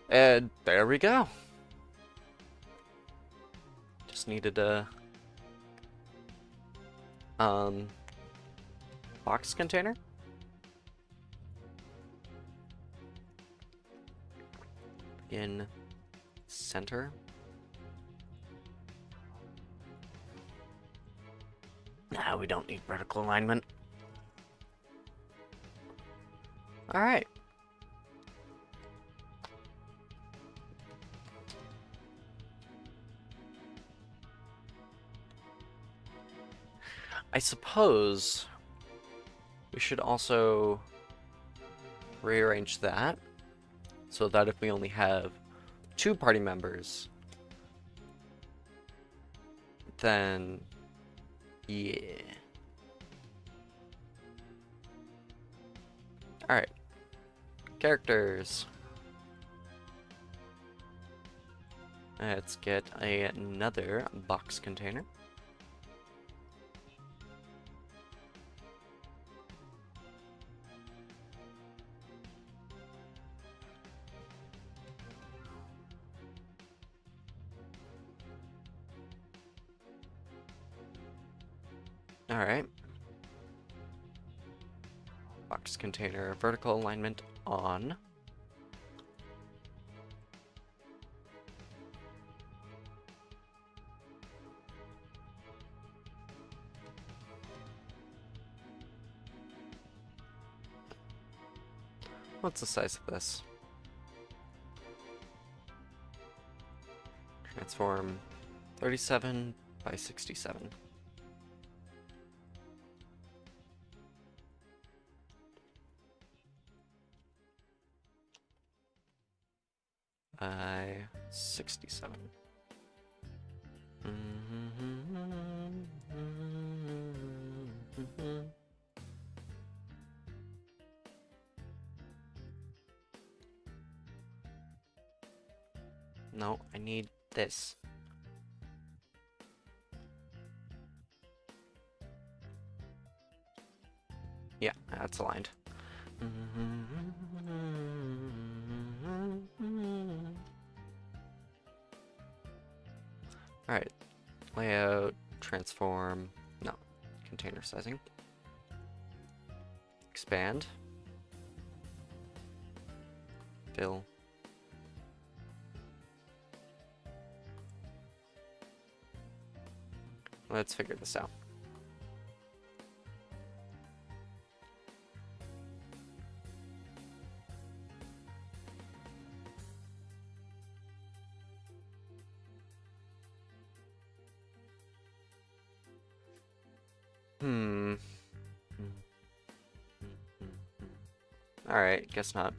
And there we go. Just needed a box container. In center. Nah, we don't need vertical alignment. All right. I suppose we should also rearrange that so that if we only have 2 party members, then yeah. Alright. Characters. Let's get another box container. Alright. Box container, vertical alignment on. What's the size of this? Transform 37 by 67. By 67. No, I need this. Yeah, that's aligned. Alright. Layout, transform, no, container sizing. Expand. Fill. Let's figure this out. Alright, guess not.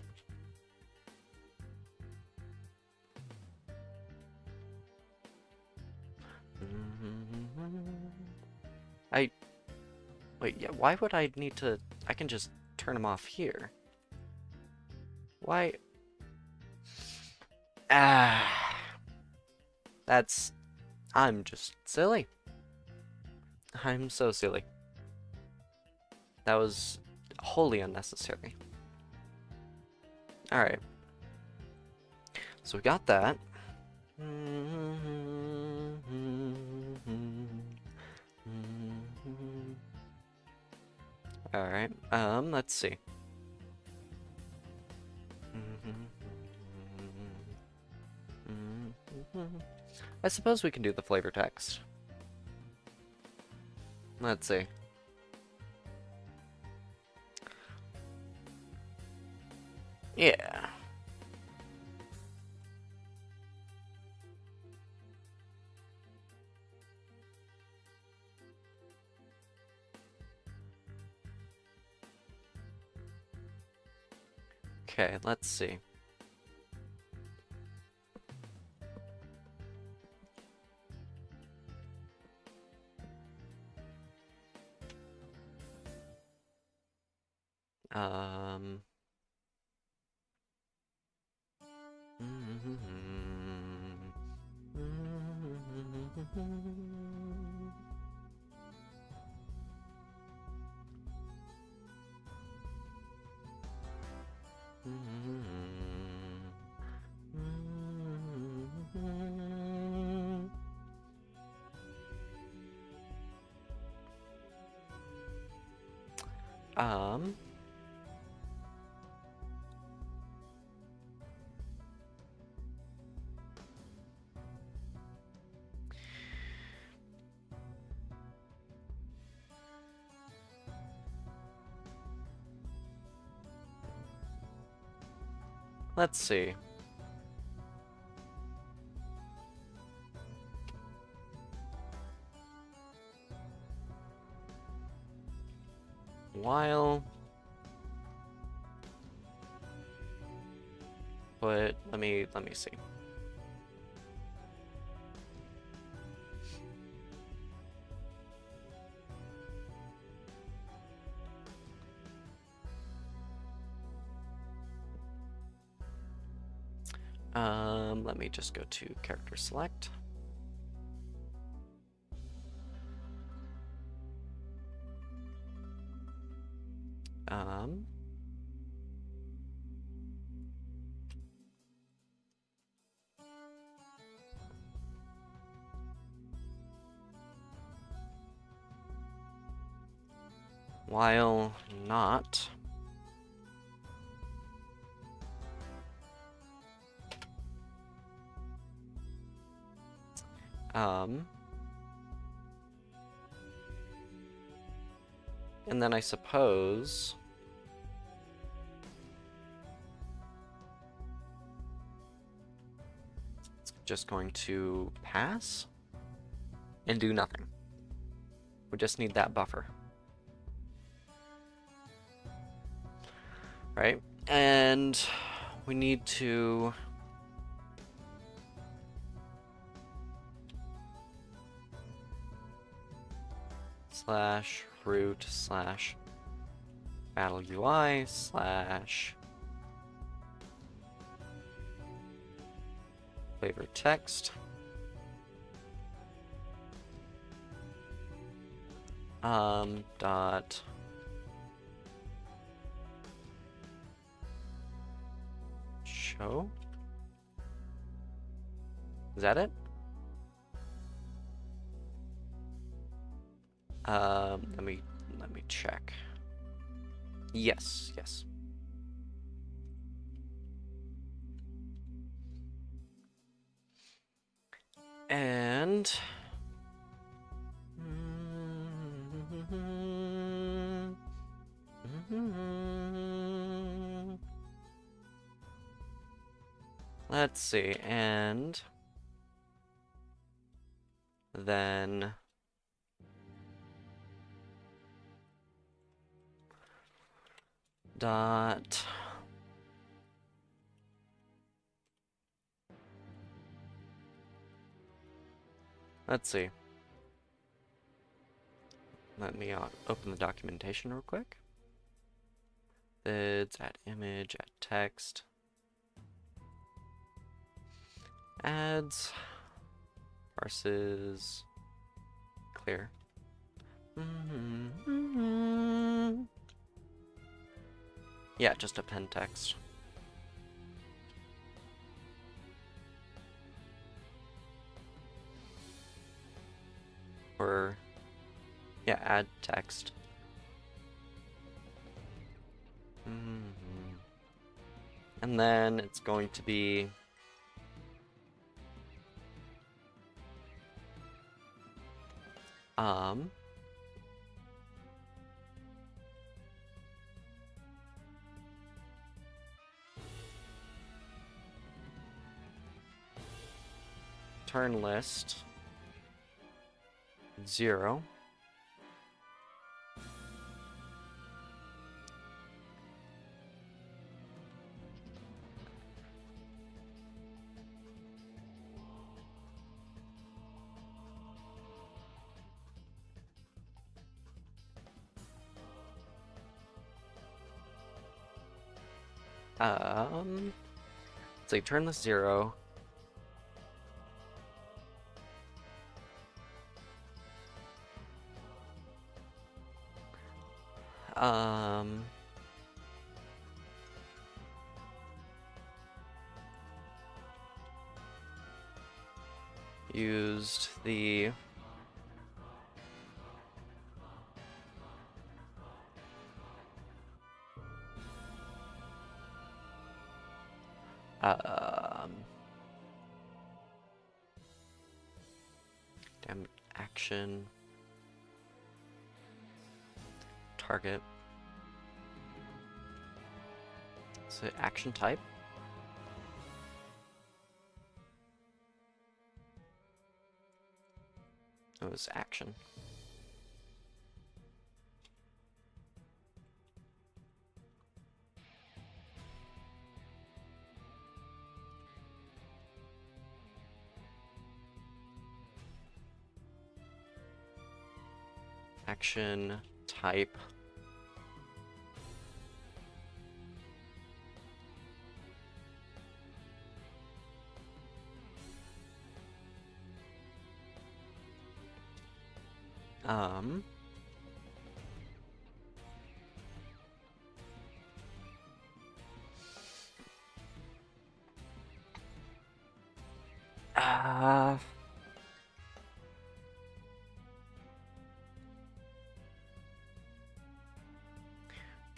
Wait, yeah, why would I need to... I can just turn them off here. Why? Ah. That's... I'm just silly. I'm so silly. That was wholly unnecessary. Alright. So we got that. Alright, let's see. I suppose we can do the flavor text. Let's see. Yeah. Okay, let's see. Let's see. While... But let me see. Let me just go to character select. while not and then I suppose it's just going to pass and do nothing. We just need that buffer. Right? And we need to slash root slash battle UI slash flavor text dot show. Is that it? Let me check. Yes, yes. And let's see, and then dot let's see. Let me open the documentation real quick. Vids, add image, add text. Adds, parses, clear. Yeah, just append text. Or, yeah, add text. And then it's going to be turn list 0. So you turn list 0. Used the damn action target. So action type. It was action. Action type.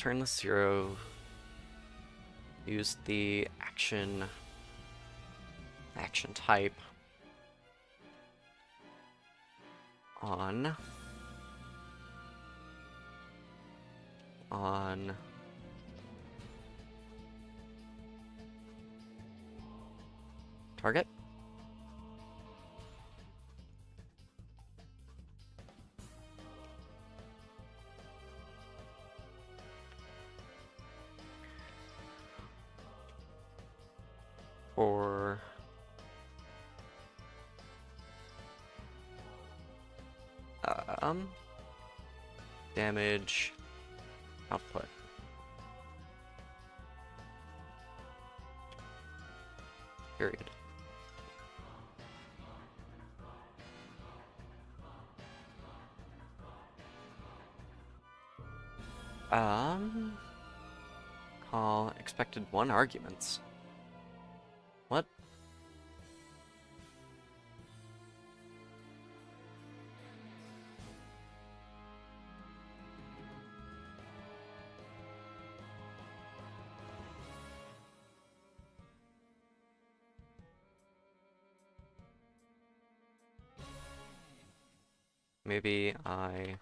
turn the 0. Use the action type on target. For damage output. Period. Call expected 1 arguments. What? Maybe I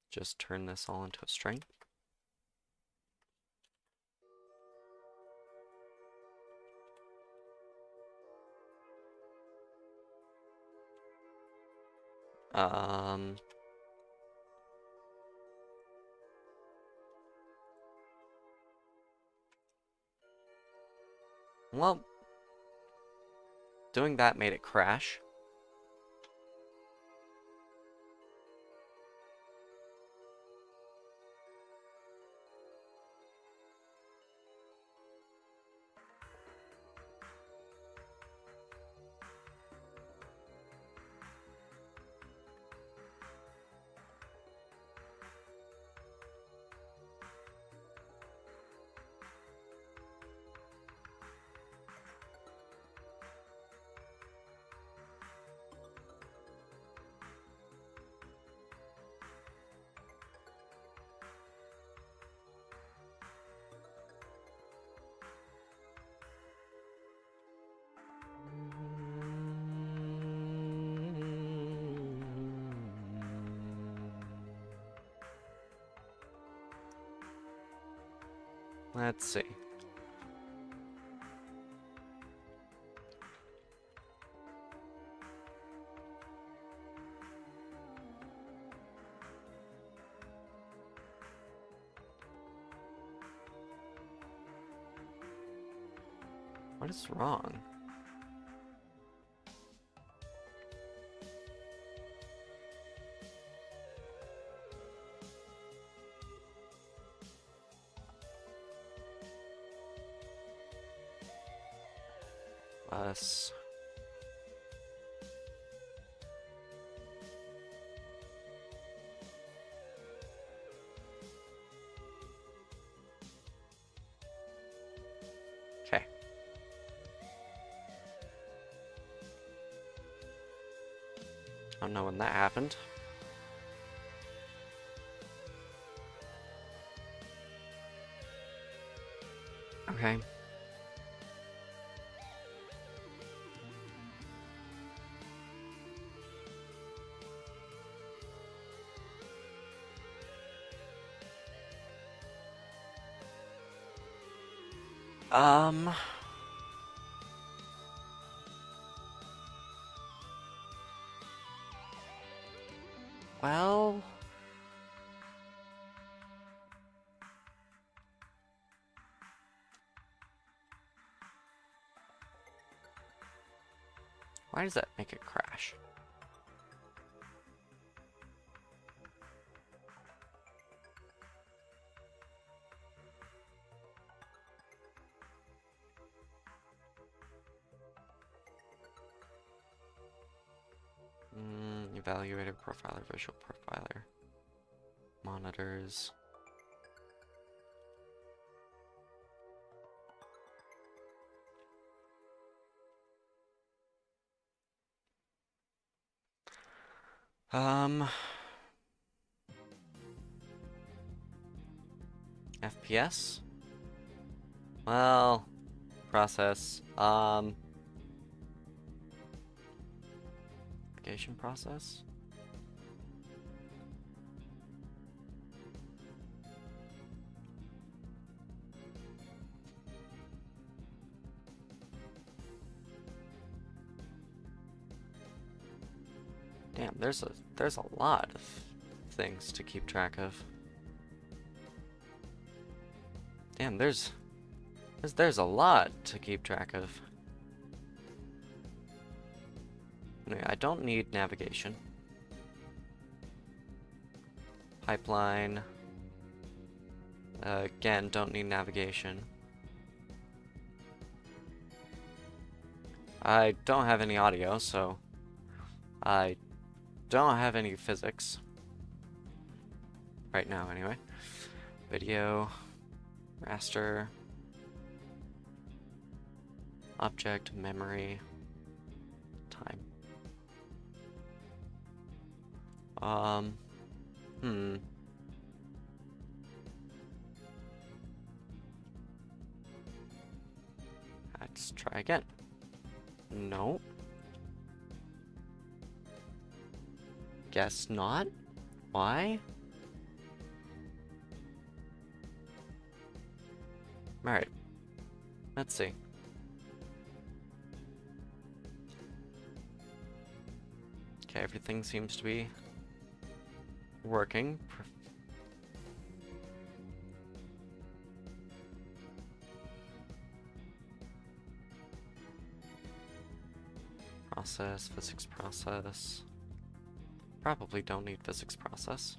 just turn this all into a string. Well, doing that made it crash. Let's see. What is wrong? Us. Okay. I don't know when that happened. Okay. Well, why does that make it crash? Evaluator, profiler, visual profiler, monitors. FPS? Well, process. Navigation process? Damn, there's a lot of things to keep track of. Damn, there's a lot to keep track of. Anyway, I don't need navigation. Pipeline. Again, don't need navigation. I don't have any audio, so I don't have any physics. Right now, anyway. Video. Raster. Object, memory, time. Let's try again. No. Guess not. Why? Alright. Let's see. Okay, everything seems to be working. Process, physics process. Probably don't need physics process.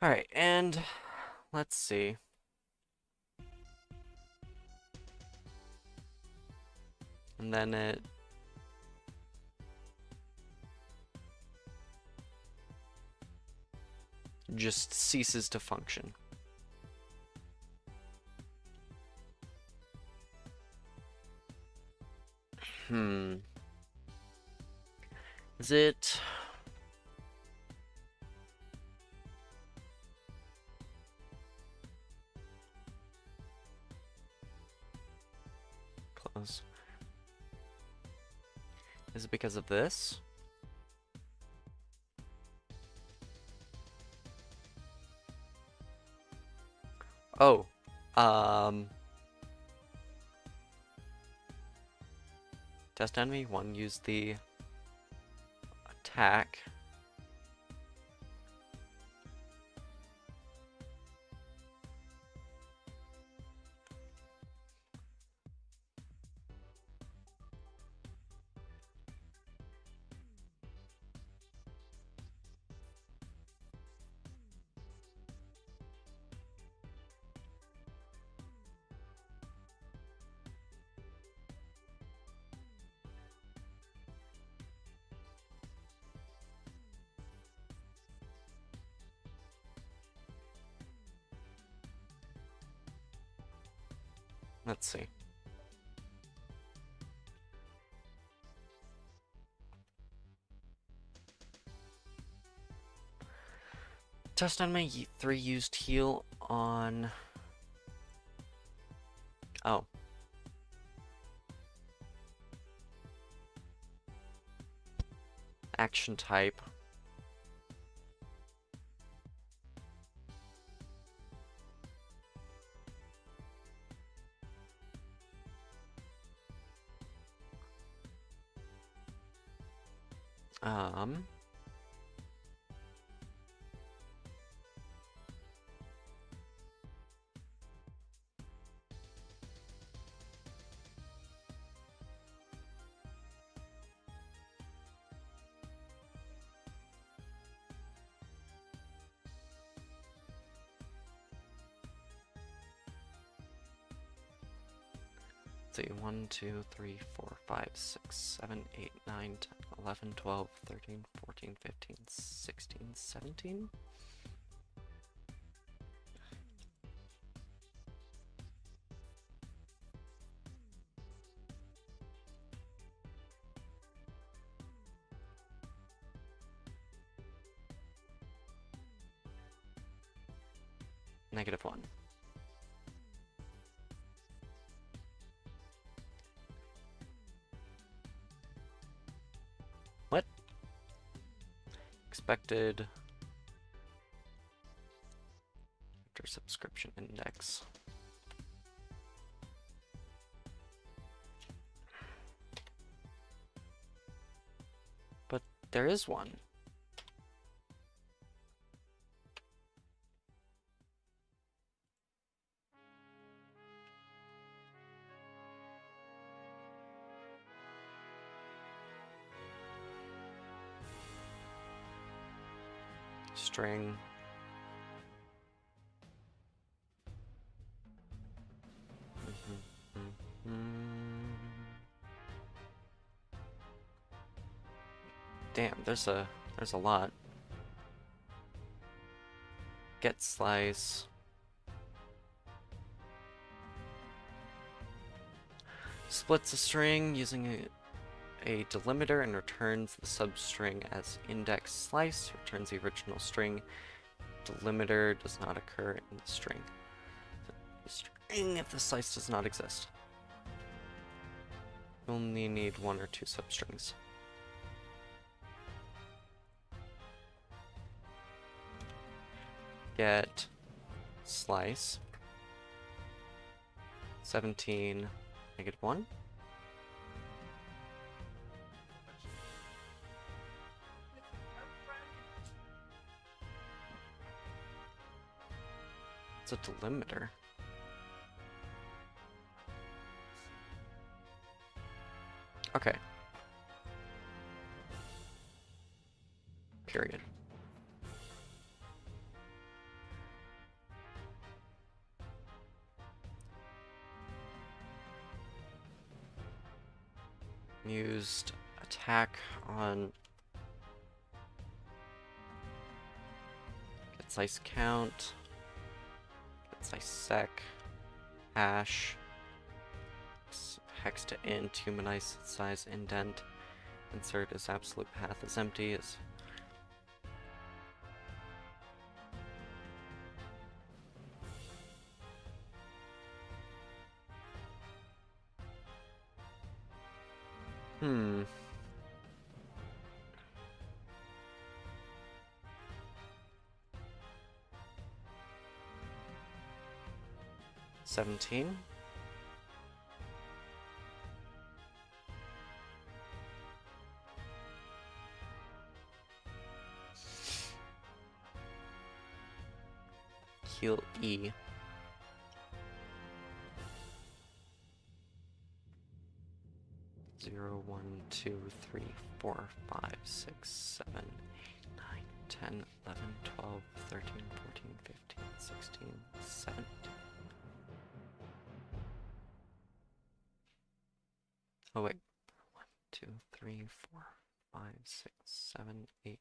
Alright, and let's see. And then it just ceases to function. Is it... Close. Is it because of this? Oh, test enemy, one use the attack. Let's see. Test enemy 3 used heal on... Oh. Action type. Let's see, 1, 2, 3, 4, 5, 6, 7, 8, 9, 10, 11, 12, 13, 14, 15, 16, 17? -1. What? Expected after subscription index. But there is one. String. Damn, there's a lot. Get slice. Splits a string using a delimiter and returns the substring as index slice. Returns the original string. Delimiter does not occur in the string. The string if the slice does not exist. You only need 1 or 2 substrings. Get slice 17 -1. It's a delimiter. Okay. Period. Used attack on get slice count, get slice sec, hash, hex to int, humanize size indent, insert as absolute path is empty is Hmm. $17. Heal E. Zero, 1, 2, 3, 4, 5, 6, 7, 8, 9, 10, 11, 12, 13, 14, 15, 16, 17. Oh wait. 1, 2, 3, 4, 5, 6, 7, 8,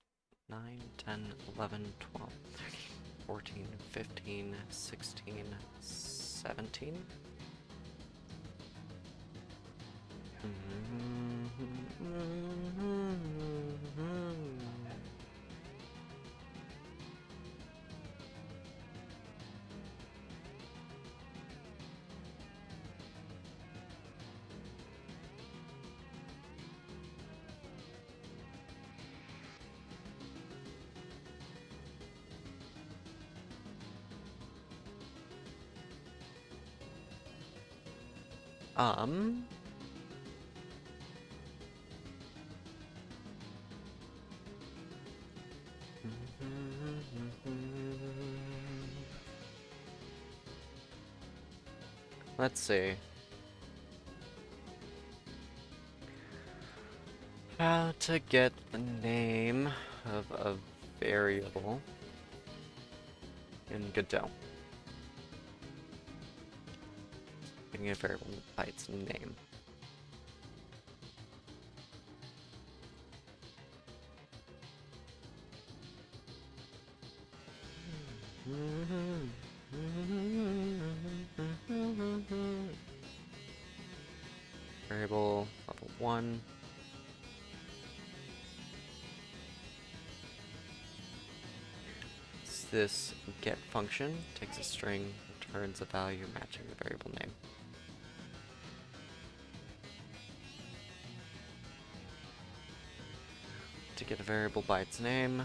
9, 10, 11, 12, 13, 14, 15, 16, 17. Let's see. How to get the name of a variable in Godot. Getting a variable by its name. Variable level 1. this get function takes a string, returns a value matching the variable name. To get a variable by its name.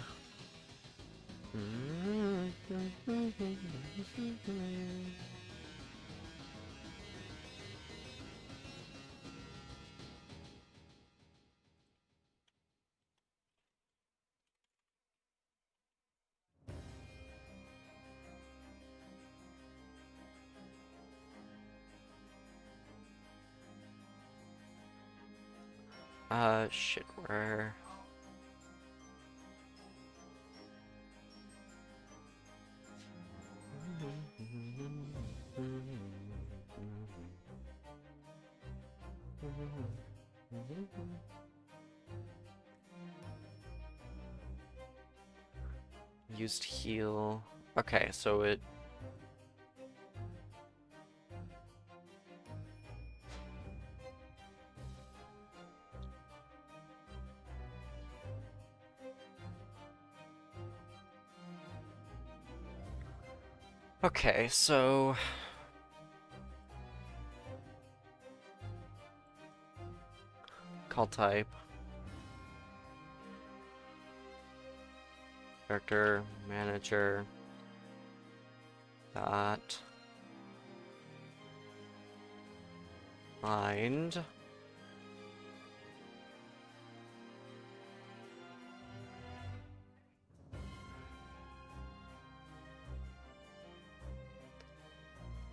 Shit, where... Used heal. Okay, so it... Okay, so... Call type. Character, manager. Dot. Find.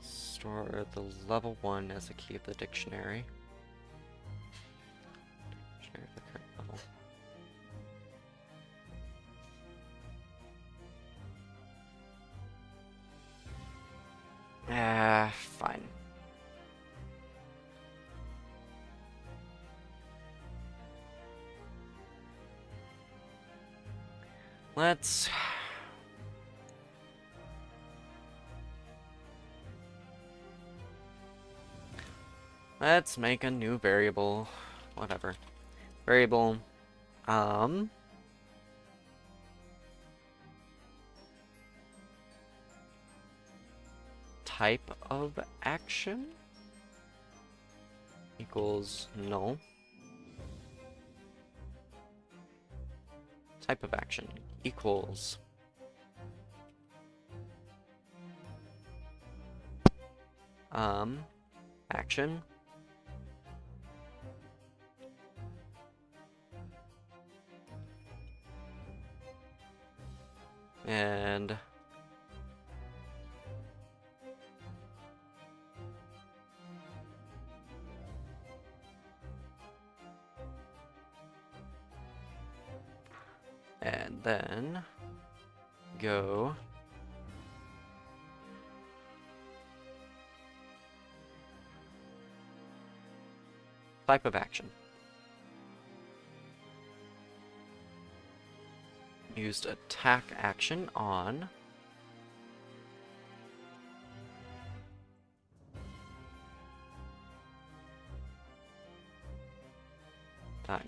Store the level 1 as a key of the dictionary. Dictionary of the current level. Fine. Let's make a new variable. Whatever. Variable. Type of action equals null. Type of action equals action and then go type of action. Used attack action on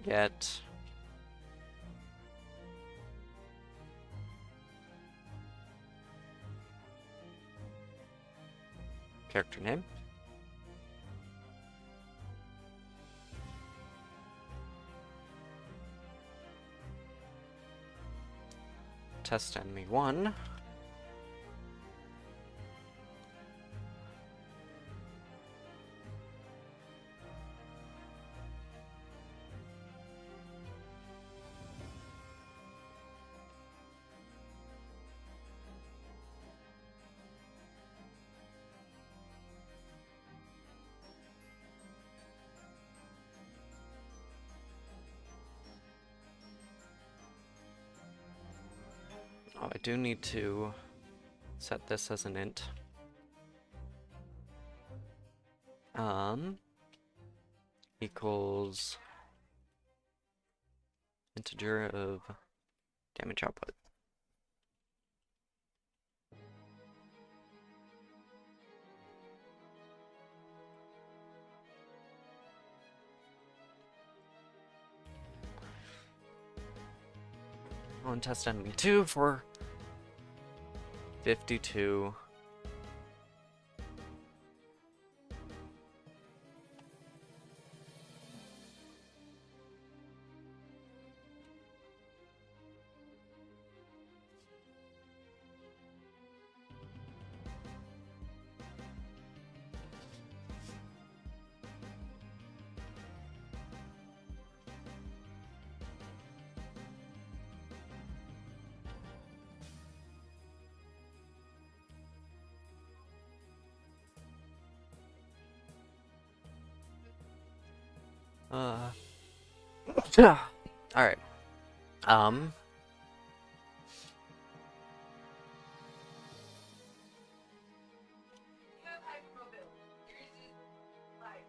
.get character name. Test enemy 1. Oh, I do need to set this as an int. Equals integer of damage output. On test enemy 2 for 52. All right. You have hypermobility. Yours is like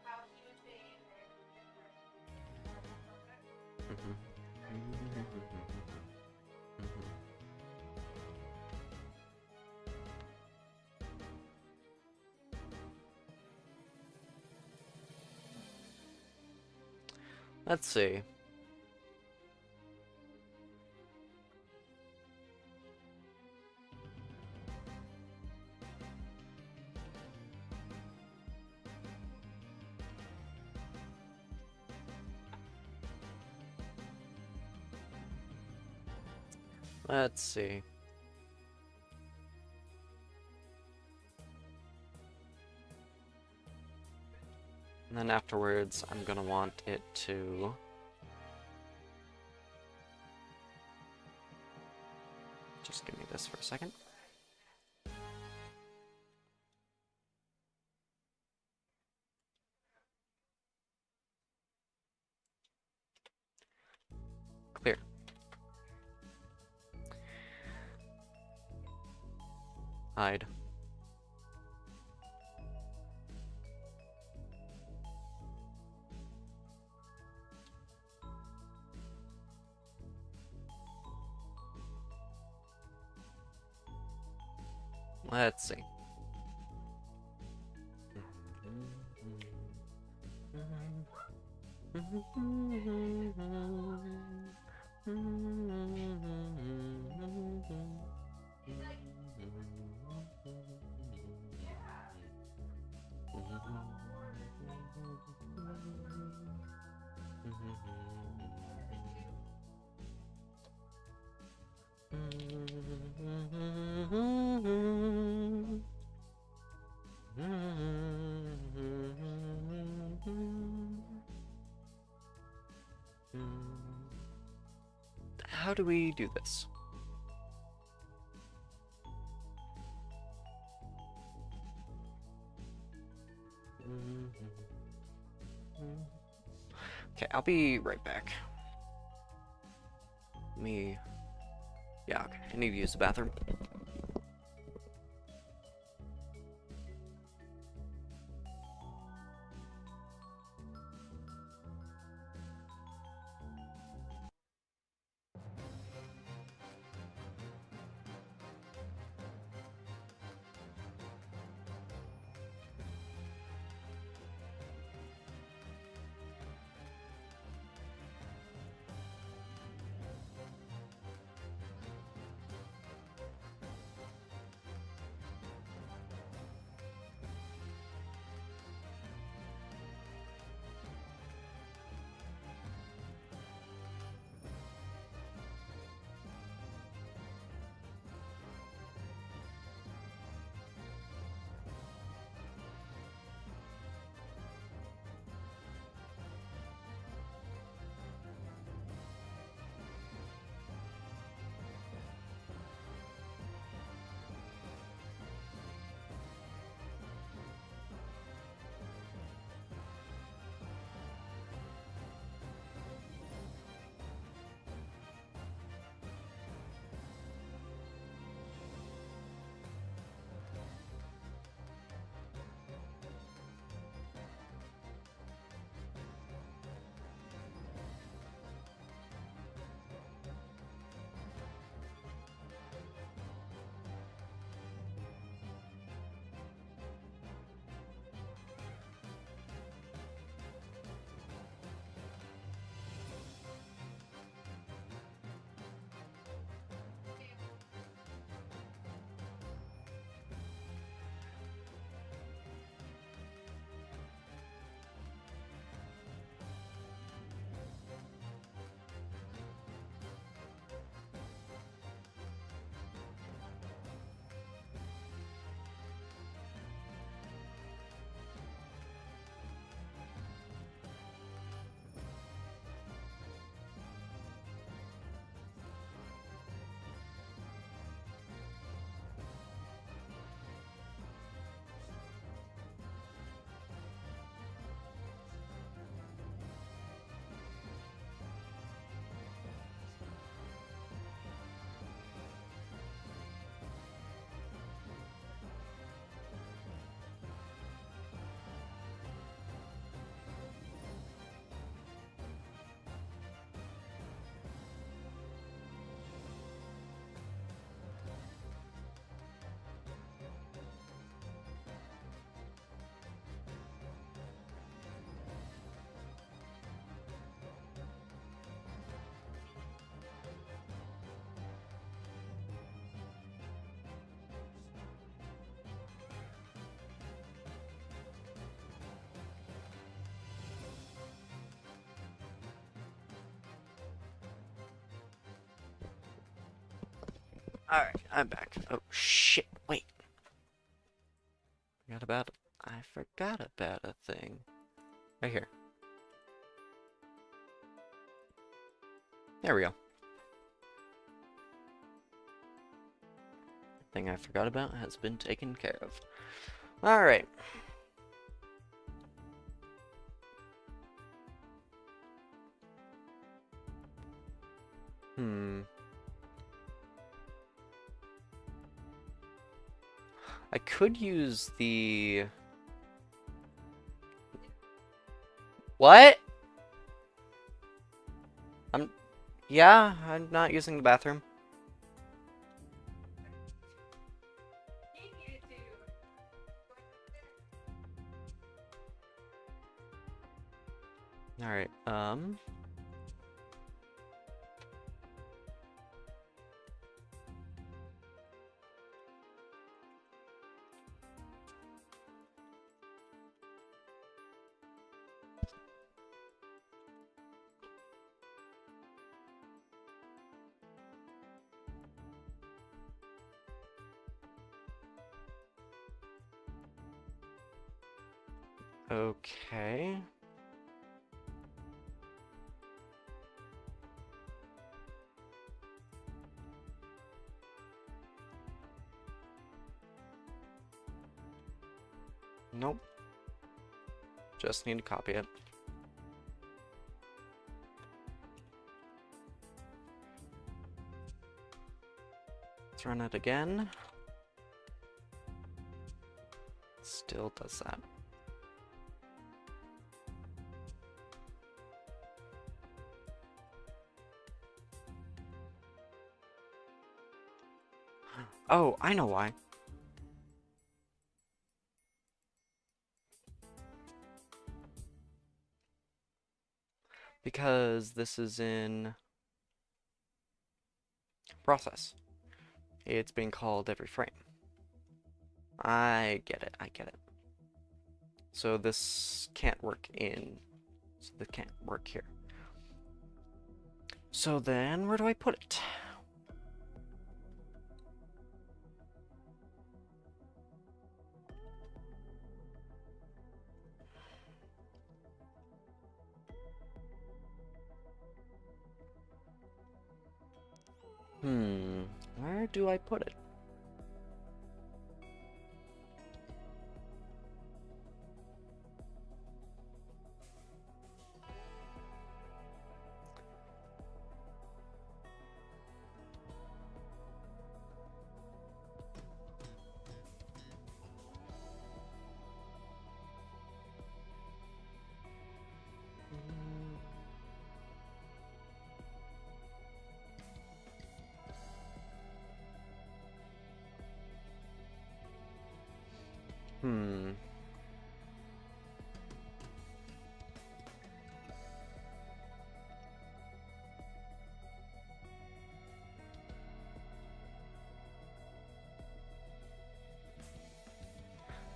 how human being Let's see. Let's see. And then afterwards, I'm gonna want it to... Just give me this for a second. Clear. Hide. Let's see. How do we do this? Okay, I'll be right back. Yeah, okay. I need to use the bathroom. Alright, I'm back. Oh, shit. Wait. I forgot about a thing. Right here. There we go. Thing I forgot about has been taken care of. Alright. I could use the... What? Yeah, I'm not using the bathroom. He needed to. Alright, okay. Nope. Just need to copy it. Let's run it again. Still does that. Oh, I know why. Because this is in process. It's being called every frame. I get it, I get it. So this can't work in, so this can't work here. So then, where do I put it? Where do I put it?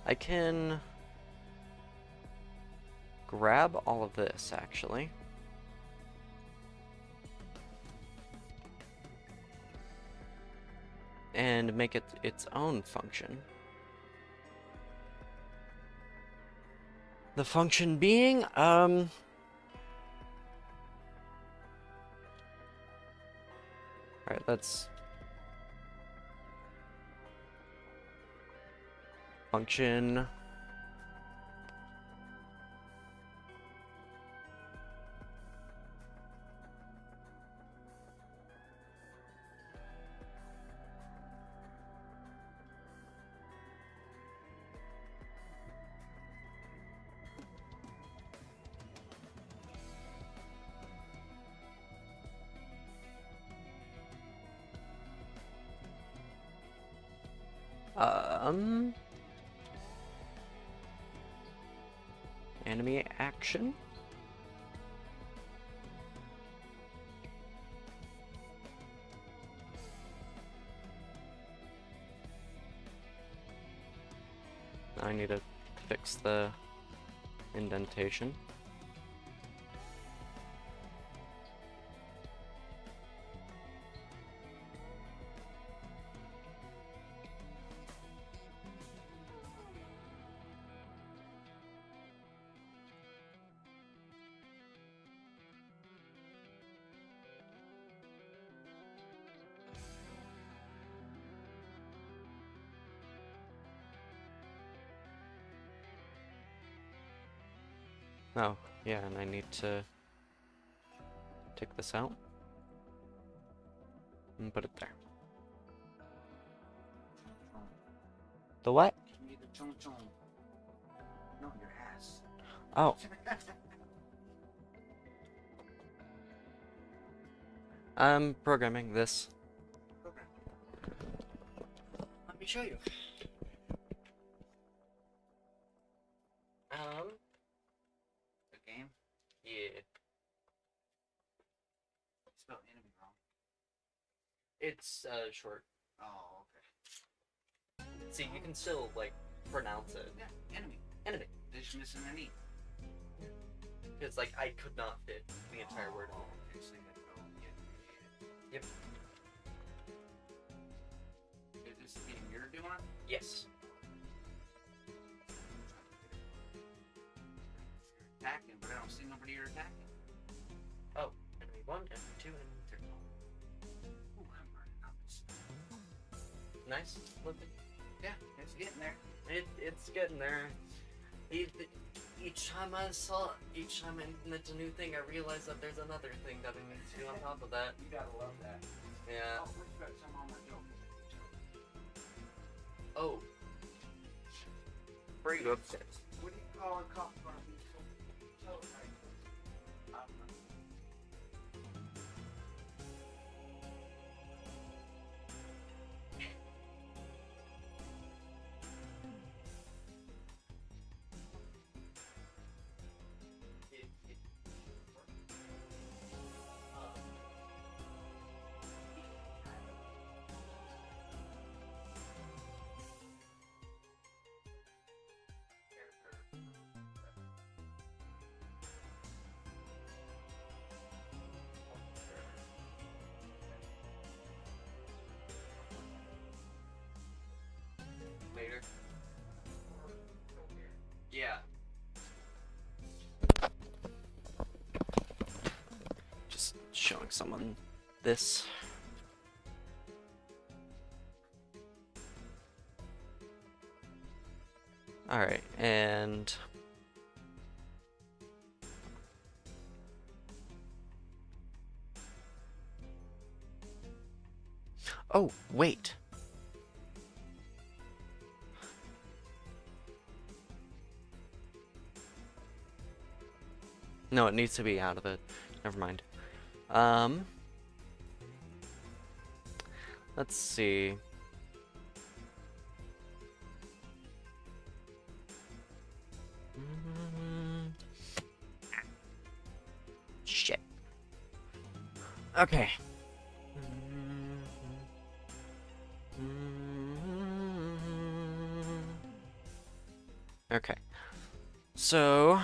I can grab all of this, actually. And make it its own function. The function being, alright, let's function enemy action. Now I need to fix the indentation. Oh, yeah, and I need to take this out and put it there. The what? No, your ass. Oh, I'm programming this. Program. Let me show you. The game? Yeah. You spelled enemy wrong. It's, short. Oh, okay. See, you can still, like, pronounce it. Yeah, enemy. Enemy. They're just missing an E. Because, like, I could not fit the entire word. Oh, okay, so you had to go get creative. Yep. Is this the game you're doing? Yes. You're attacking, but I don't see nobody you're attacking. Oh, enemy 1, enemy 2, enemy 3. Ooh, I'm burning up. Nice. Looking. Yeah, it's getting there. It's getting there. Each time I invent a new thing, I realize that there's another thing that I need to do on top of that. You gotta love that. Yeah. Oh, we've got some on my joke. Oh. Where are you upstairs? What do you call a cop car? So right. Later. Yeah. Just showing someone this. Alright, and oh, wait. No, it needs to be out of it. Never mind. Let's see. Shit. Okay. Okay. So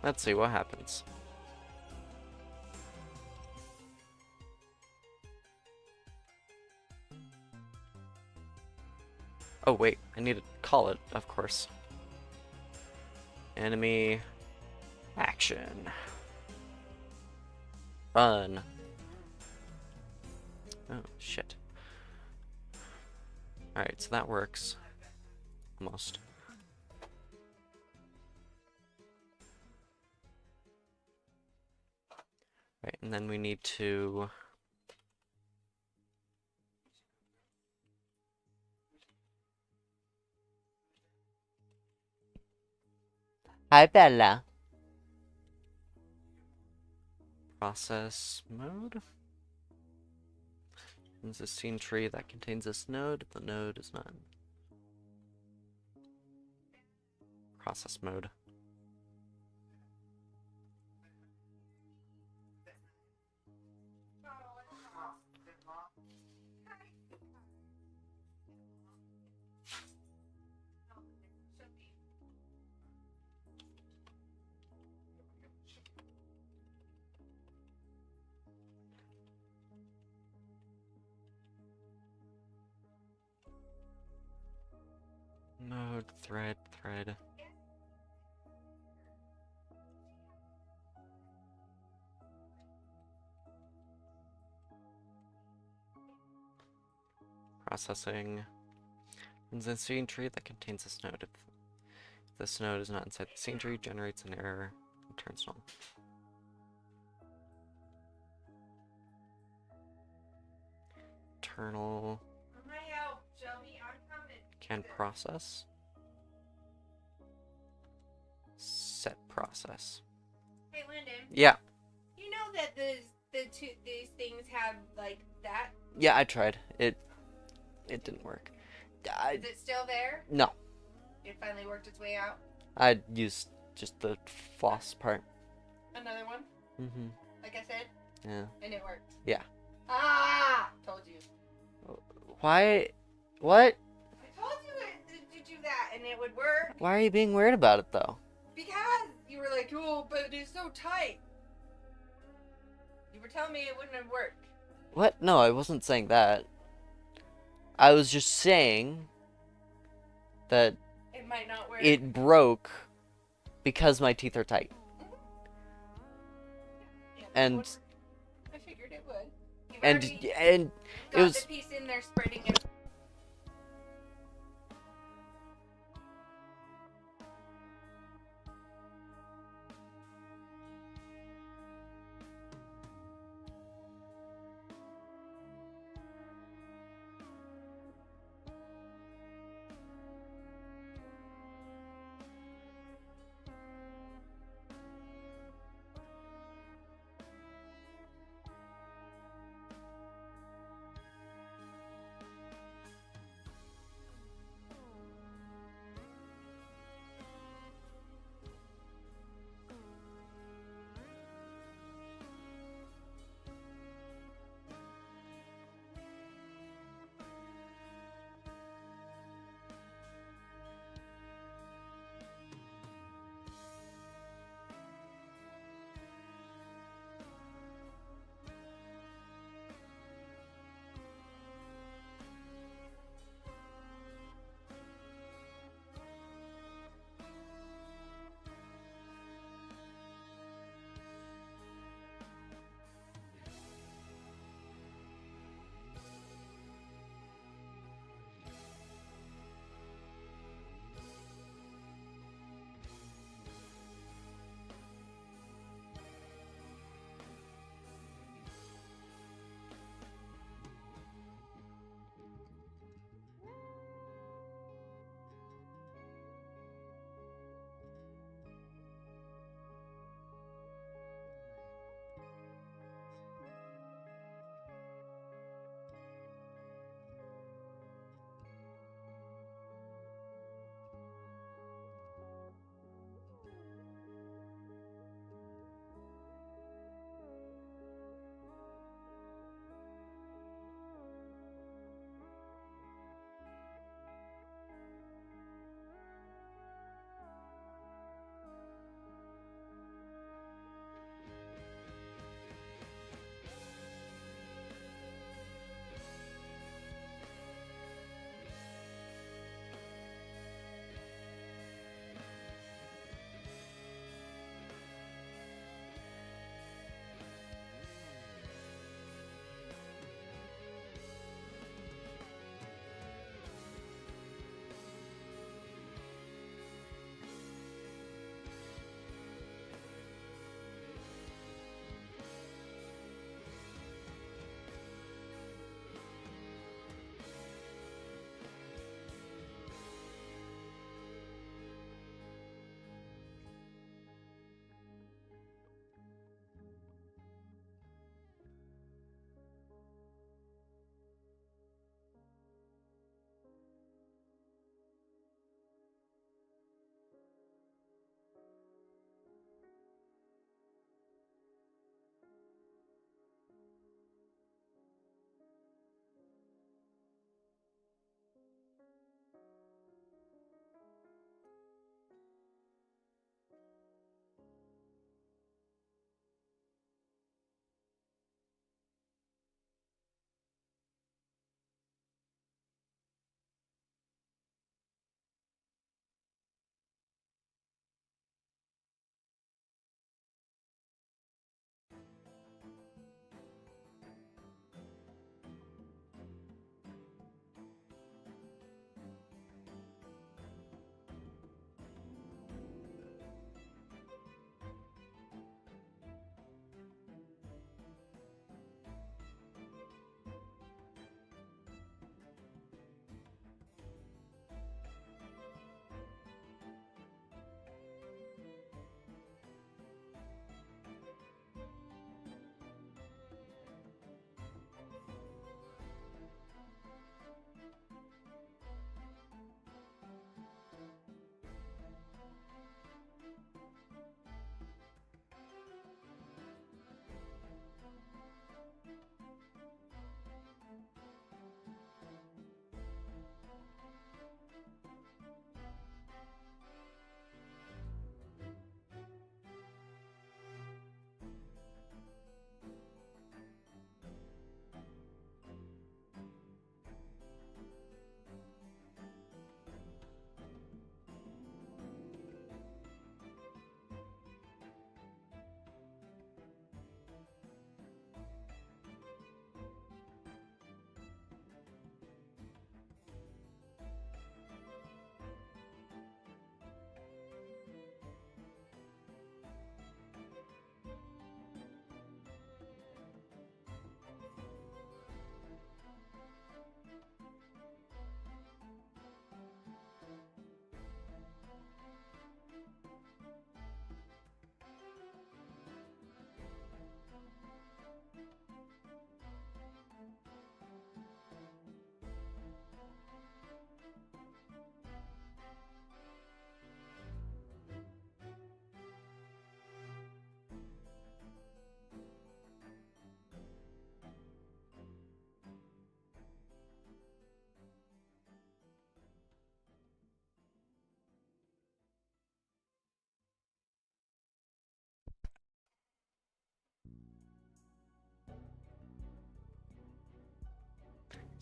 let's see what happens. Oh wait, I need to call it, of course. Enemy action. Run. Oh shit. Alright, so that works. Almost. Right, and then we need to... Hi, Bella. Process mode. This is a scene tree that contains this node. The node is not in process mode. Mode, thread. Processing. The scene tree that contains this node. If this node is not inside the scene tree, generates an error and turns null. Internal For my help, Shelby, I'm coming. can process. Set process. Hey, Lyndon, Yeah, you know that these things have like that? yeah, I tried. It didn't work. Is it still there? No, It finally worked its way out. I used just the floss part. Another one, Mm-hmm. like I said, Yeah. and it worked. Yeah. Ah! Told you. Why? What? I told you to do that, and it would work. Why are you being weird about it though? Because you were like, oh, but it's so tight. You were telling me it wouldn't have worked. What? No, I wasn't saying that. I was just saying that It might not work. it broke because my teeth are tight. Yeah, and- it would- I figured it would. You've And already it got was the piece in there spreading it.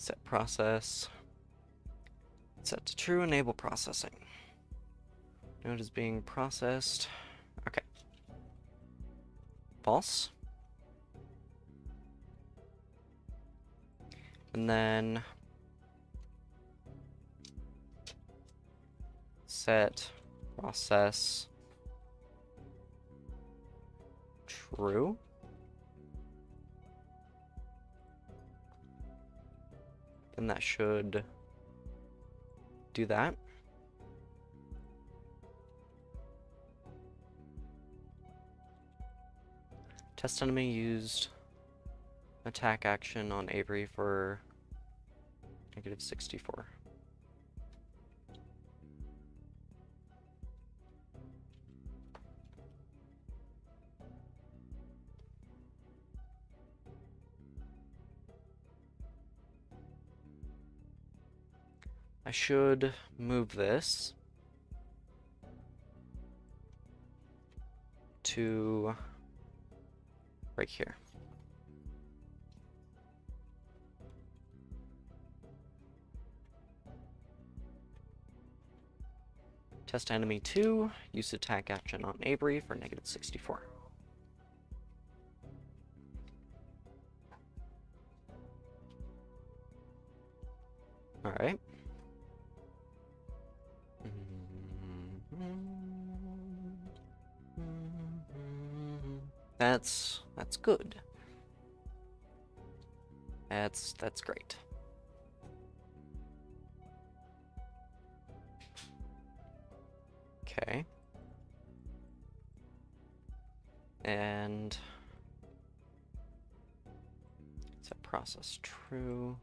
Set process. Set to true, enable processing. Node is being processed. Okay. False. And then set process true. Then that should do that. Test enemy used attack action on Avery for -64. I should move this to right here. Test enemy 2, use attack action on Avery for -64. Alright. That's good. That's great. Okay. And set process true.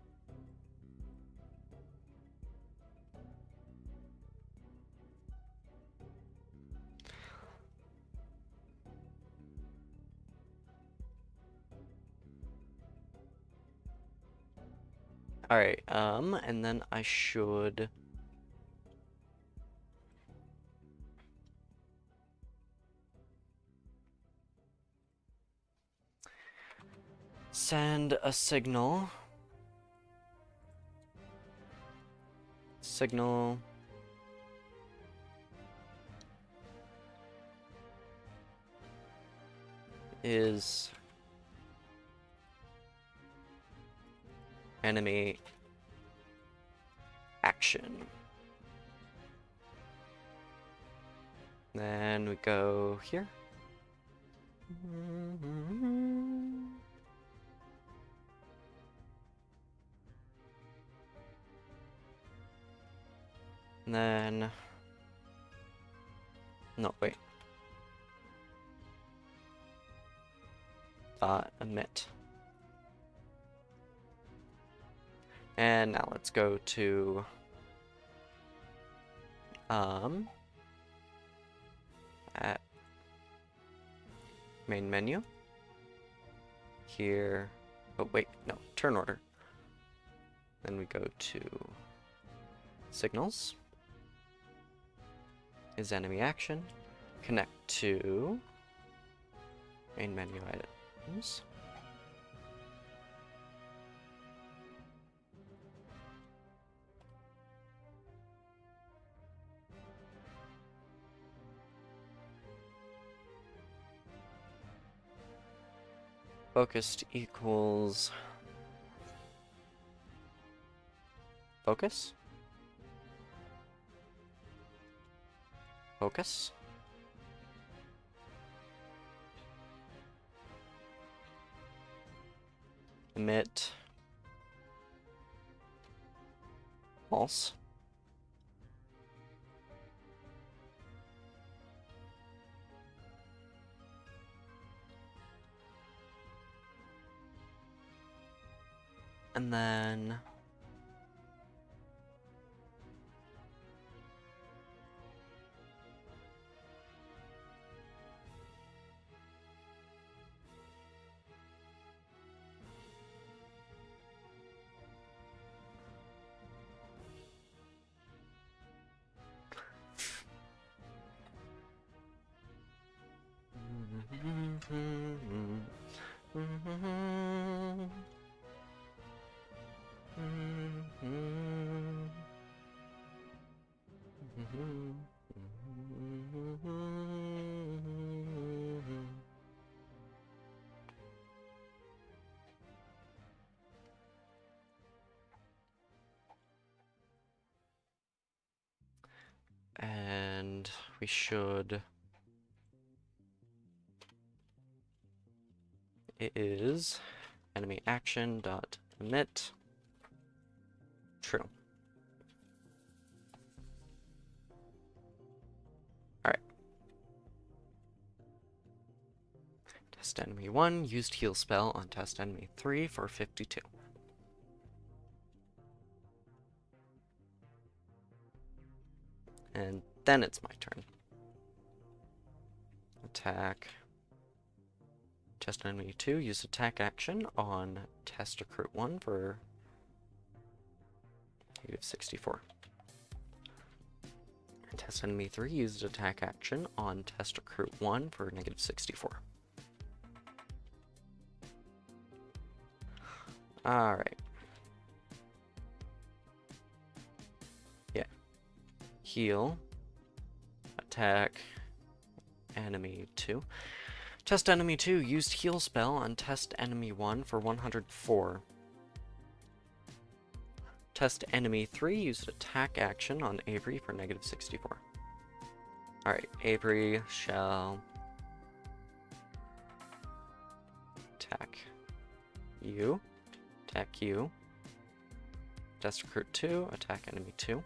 Alright, and then I should send a signal. Signal is enemy action. Then we go here. And then no, wait. Emit. And now let's go to at main menu. Here, oh wait, no, turn order. Then we go to signals. Is enemy action. Connect to main menu items. Focused equals focus. Focus. Emit. False. And then And we should... It is enemy action dot emit true. Alright. Test enemy 1 used heal spell on test enemy 3 for 52. And then it's my turn. Attack. Test enemy 2, use attack action on test recruit 1 for -64. Test enemy 3, used attack action on test recruit 1 for -64. Alright. Yeah. Heal. Attack enemy 2. Test enemy 2 used heal spell on test enemy 1 for 104. Test enemy 3 used attack action on Avery for -64. Alright, Avery shall attack you. Attack you. Test recruit 2, attack enemy 2.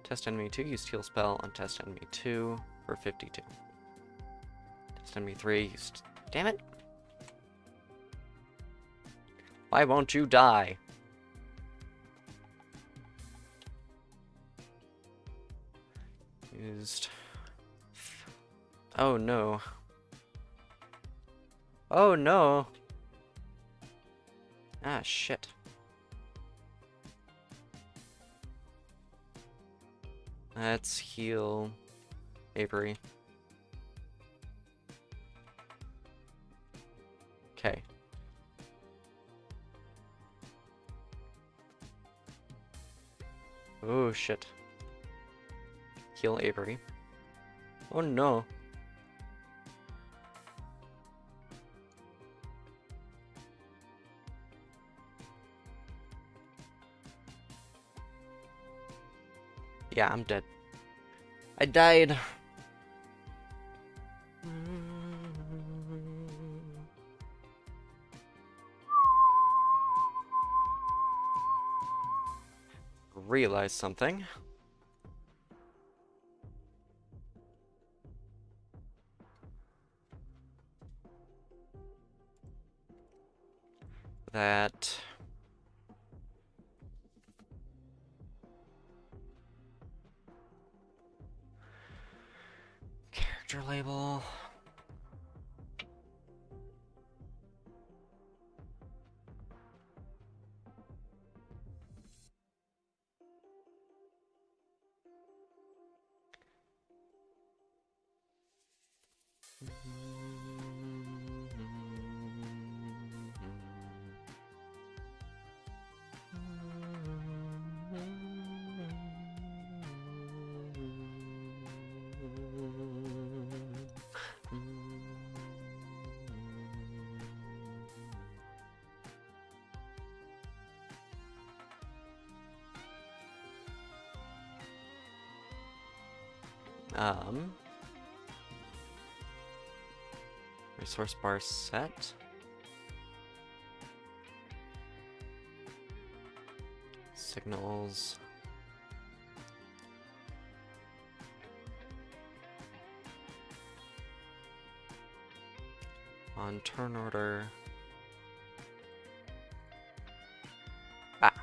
Test enemy 2 used heal spell on test enemy 2 for 52. Test enemy 3 used... Damn it! Why won't you die? Used... Oh no. Oh no! Ah, shit. Let's heal Avery. Okay. Oh shit. Heal Avery. Oh no. Yeah, I'm dead. I died. Realize something. That character label. Resource bar set. Signals. On turn order. Ah.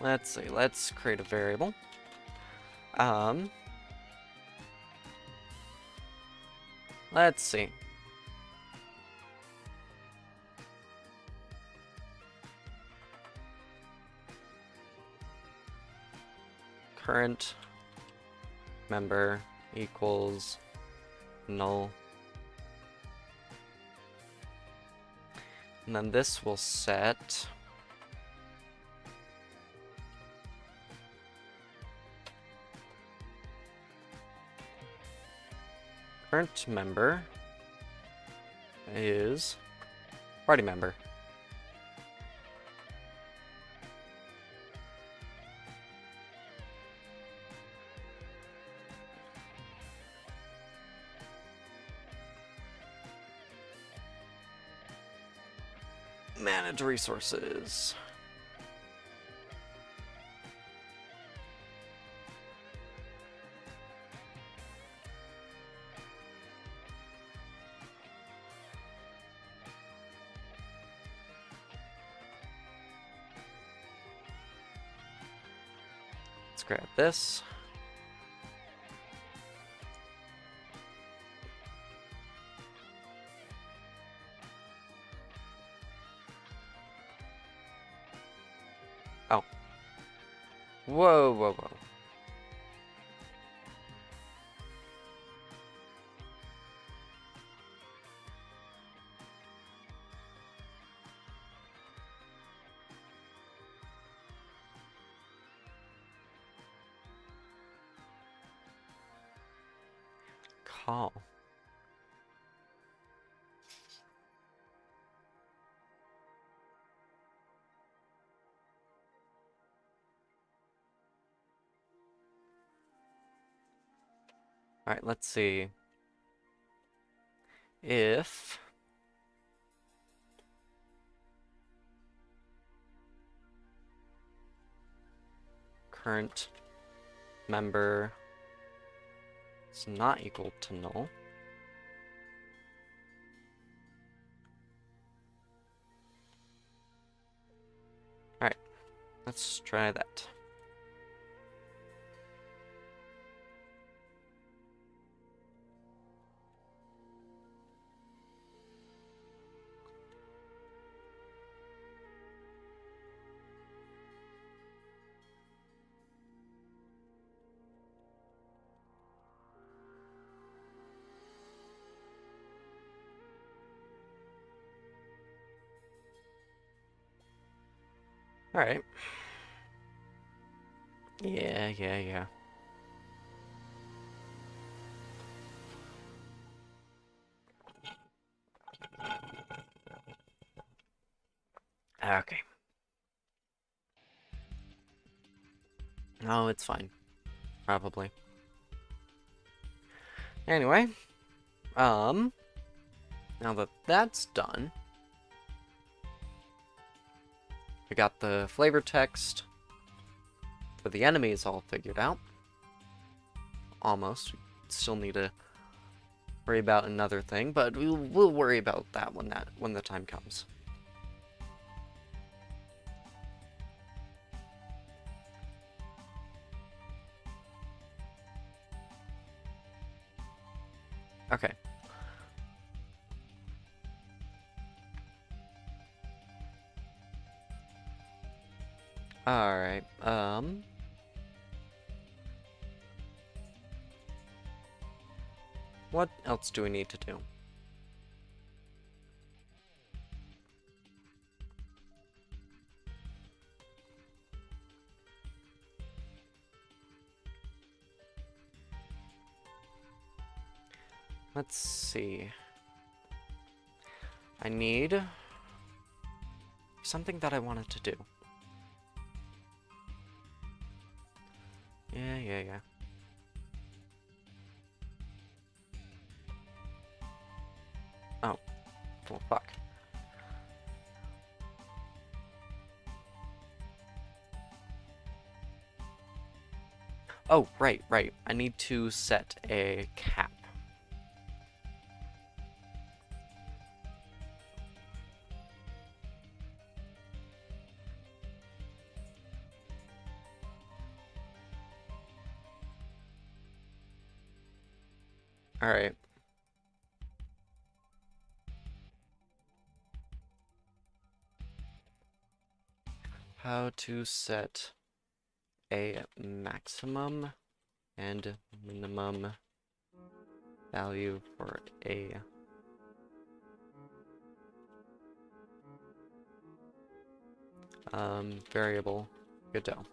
Let's see, let's create a variable. Let's see. Current member equals null. And then this will set current member is party member. Manage resources. Let's grab this. Oh. Whoa, whoa, whoa. Call. All right, let's see. If current member is not equal to null, alright, let's try that. Alright. Yeah. Okay. No, it's fine. Probably. Anyway, now that that's done, we got the flavor text for the enemies all figured out. Almost. We still need to worry about another thing, but we'll worry about that when the time comes. Okay. Alright, what else do we need to do? Let's see. I need something that I wanted to do. Yeah. Oh. Well, fuck. Oh, right. I need to set a cap. Alright. how to set a maximum and minimum value for a variable Godot.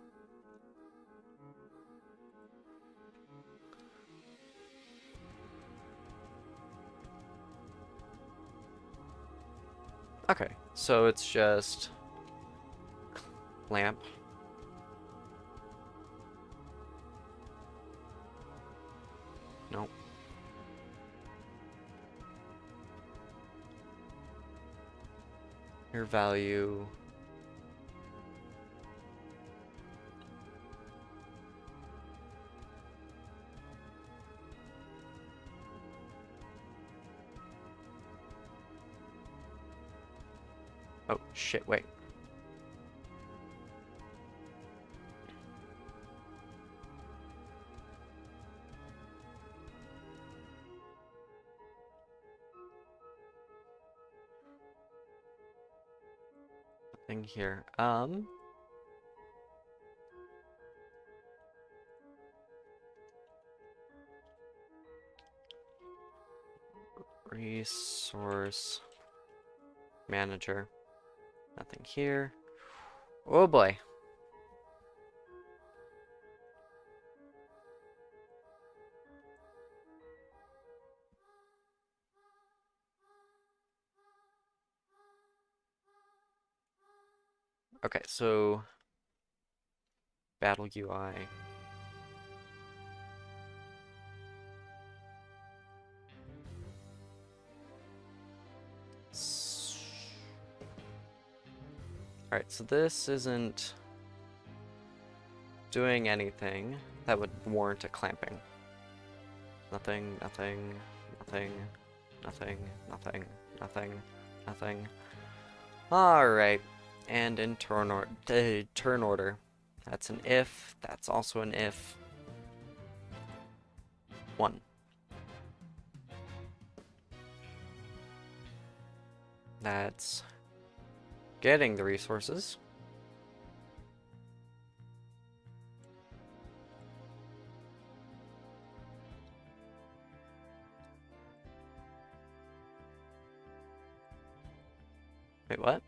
Okay, so it's just lamp. Nope. Your value. Oh, shit, wait. Nothing here. Resource manager. Nothing here. Oh boy. Okay, so battle UI. Alright, so this isn't doing anything that would warrant a clamping. Nothing, nothing, nothing, nothing, nothing, nothing, nothing. Alright, and in turn order. That's an if, that's also an if. 1. That's getting the resources. Wait, what?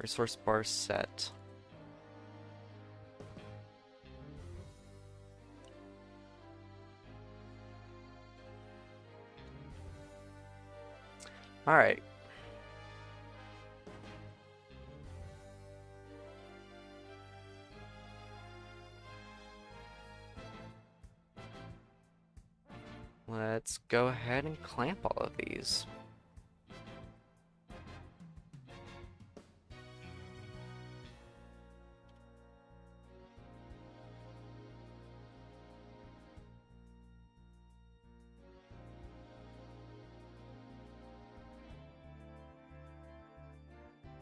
Resource bar set. All right. Let's go ahead and clamp all of these.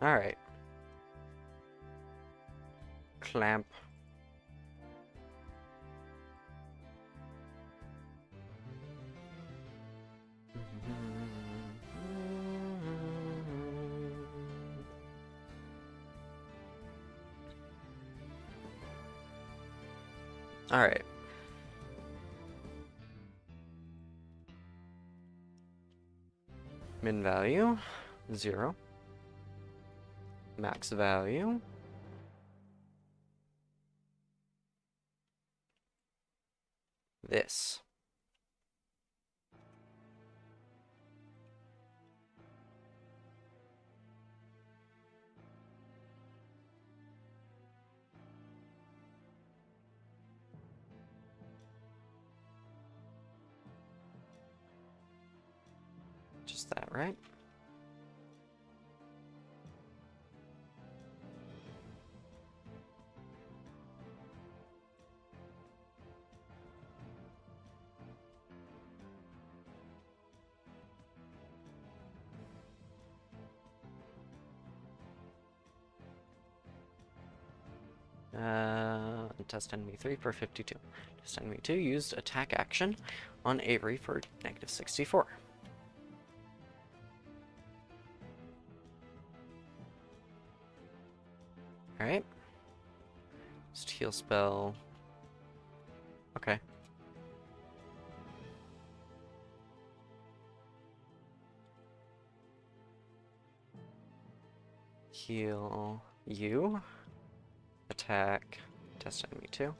All right. Clamp. All right. Min value, 0. Max value. This. Just that, right? Test enemy 3 for 52. Test enemy 2 used attack action on Avery for negative 64. Alright. Just heal spell. Okay. Heal you. Attack. Test enemy 2.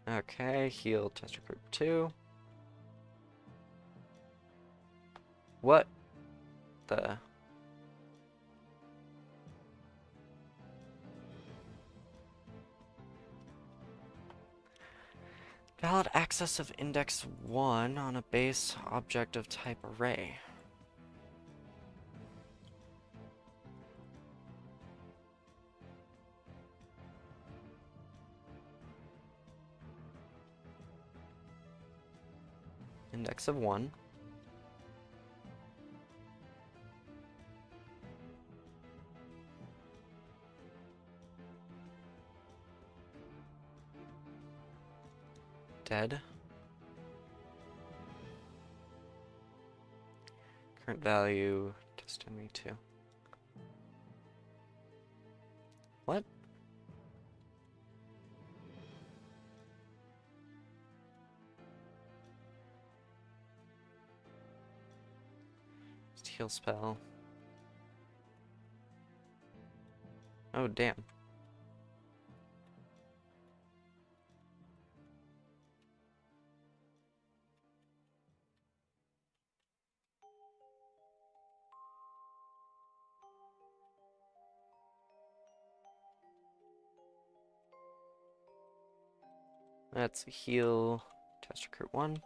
Okay, heal tester group 2. What the? Valid access of index 1 on a base object of type array. Index of 1. Dead. Current value, test enemy 2. What? Just heal spell. Oh, damn. Let's heal test recruit 1.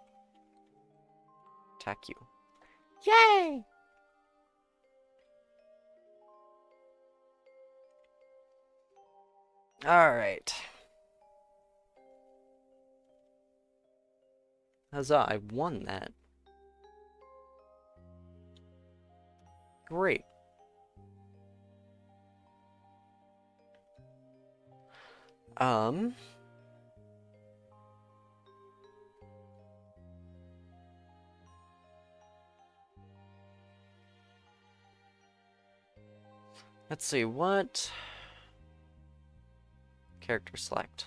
Attack you. Yay! Alright. Huzzah, I won that. Great. Let's see, what character select?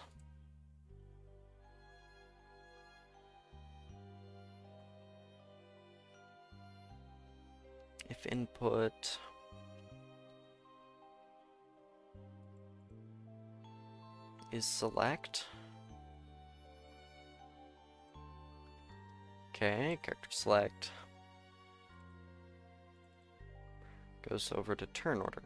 If input is select. Okay, character select goes over to turn order.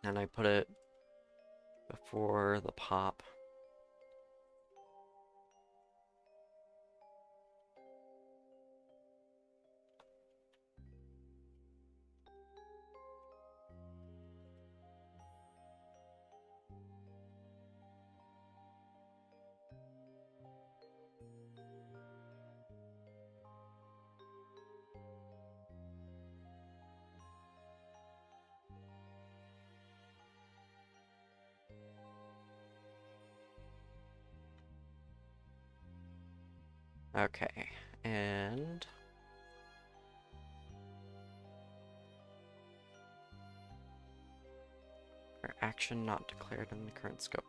And I put it before the pop. Okay, and our action not declared in the current scope.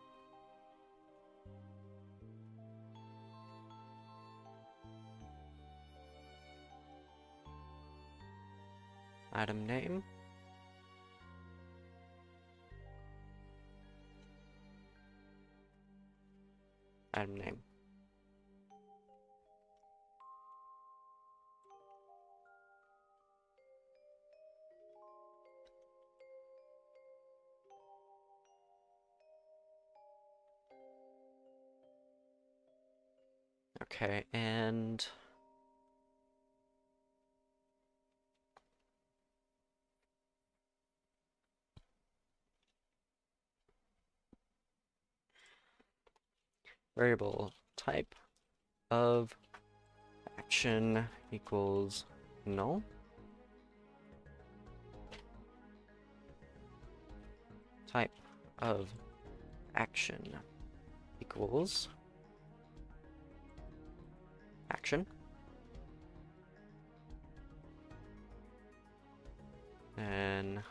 Item name. Item name. Okay, and variable type of action equals null. Type of action equals action. And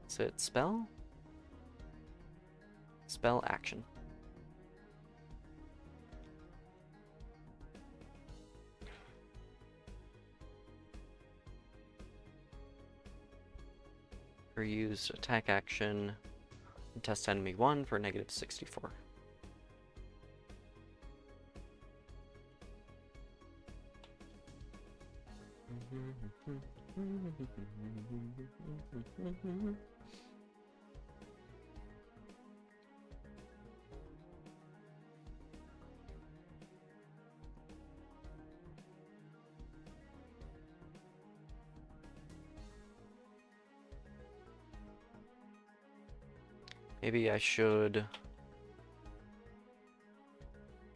is it spell? Spell action. Or use attack action and test enemy 1 for -64. Maybe I should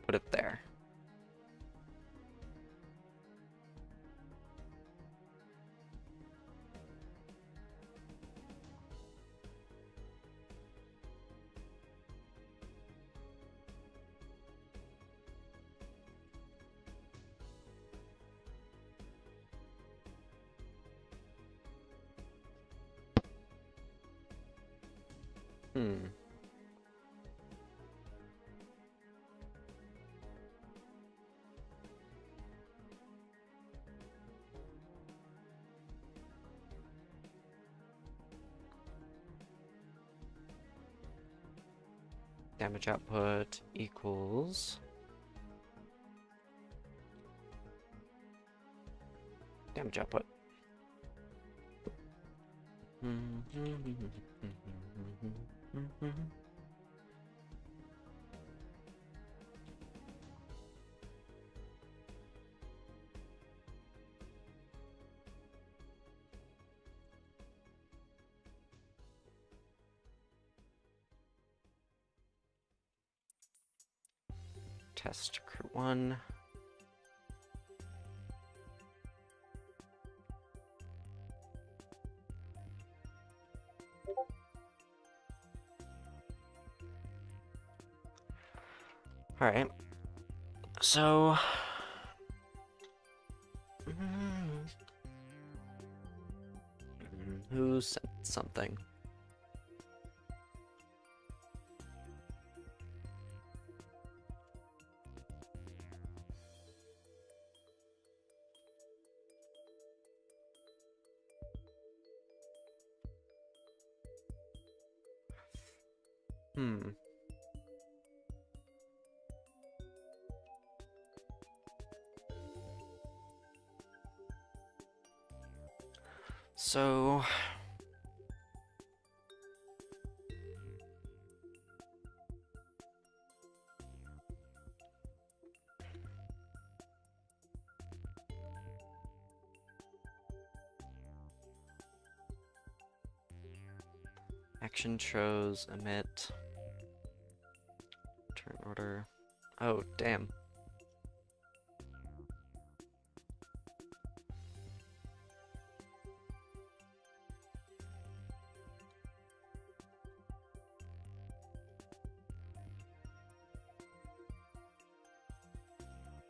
put it there. Damage output equals damage output. Test crew 1. Alright. So who sent something? So action chose emit turn order. Oh, damn.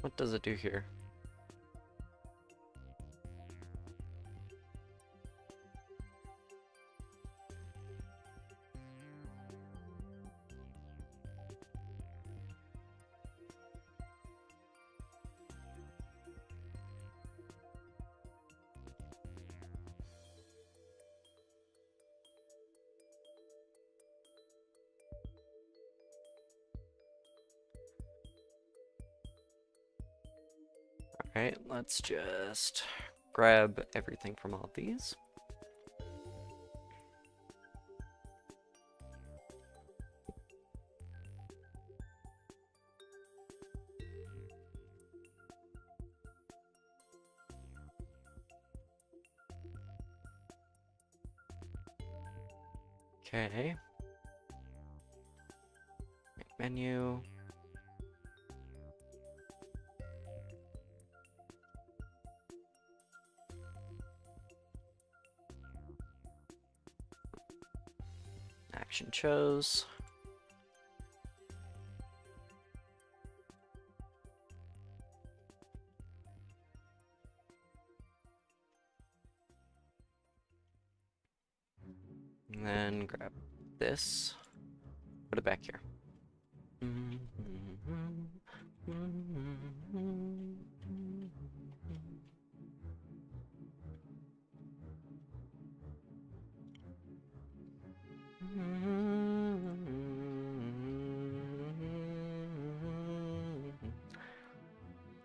What does it do here? Alright, let's just grab everything from all of these. Okay. Menu. Action chose. And then grab this. Put it back here.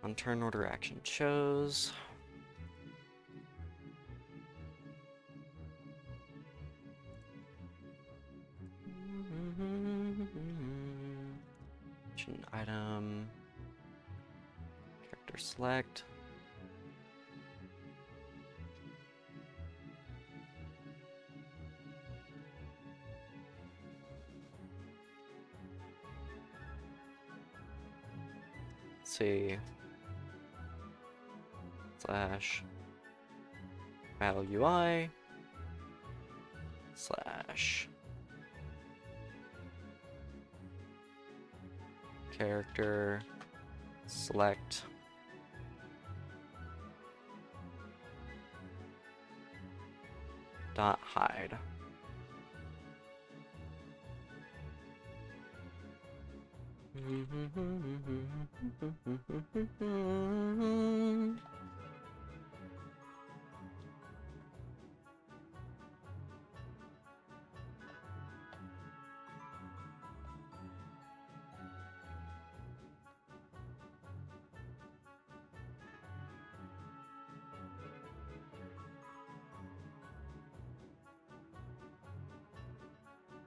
On turn order action chose. Action item. Character select. Let's see. Slash battle UI slash character select dot hide.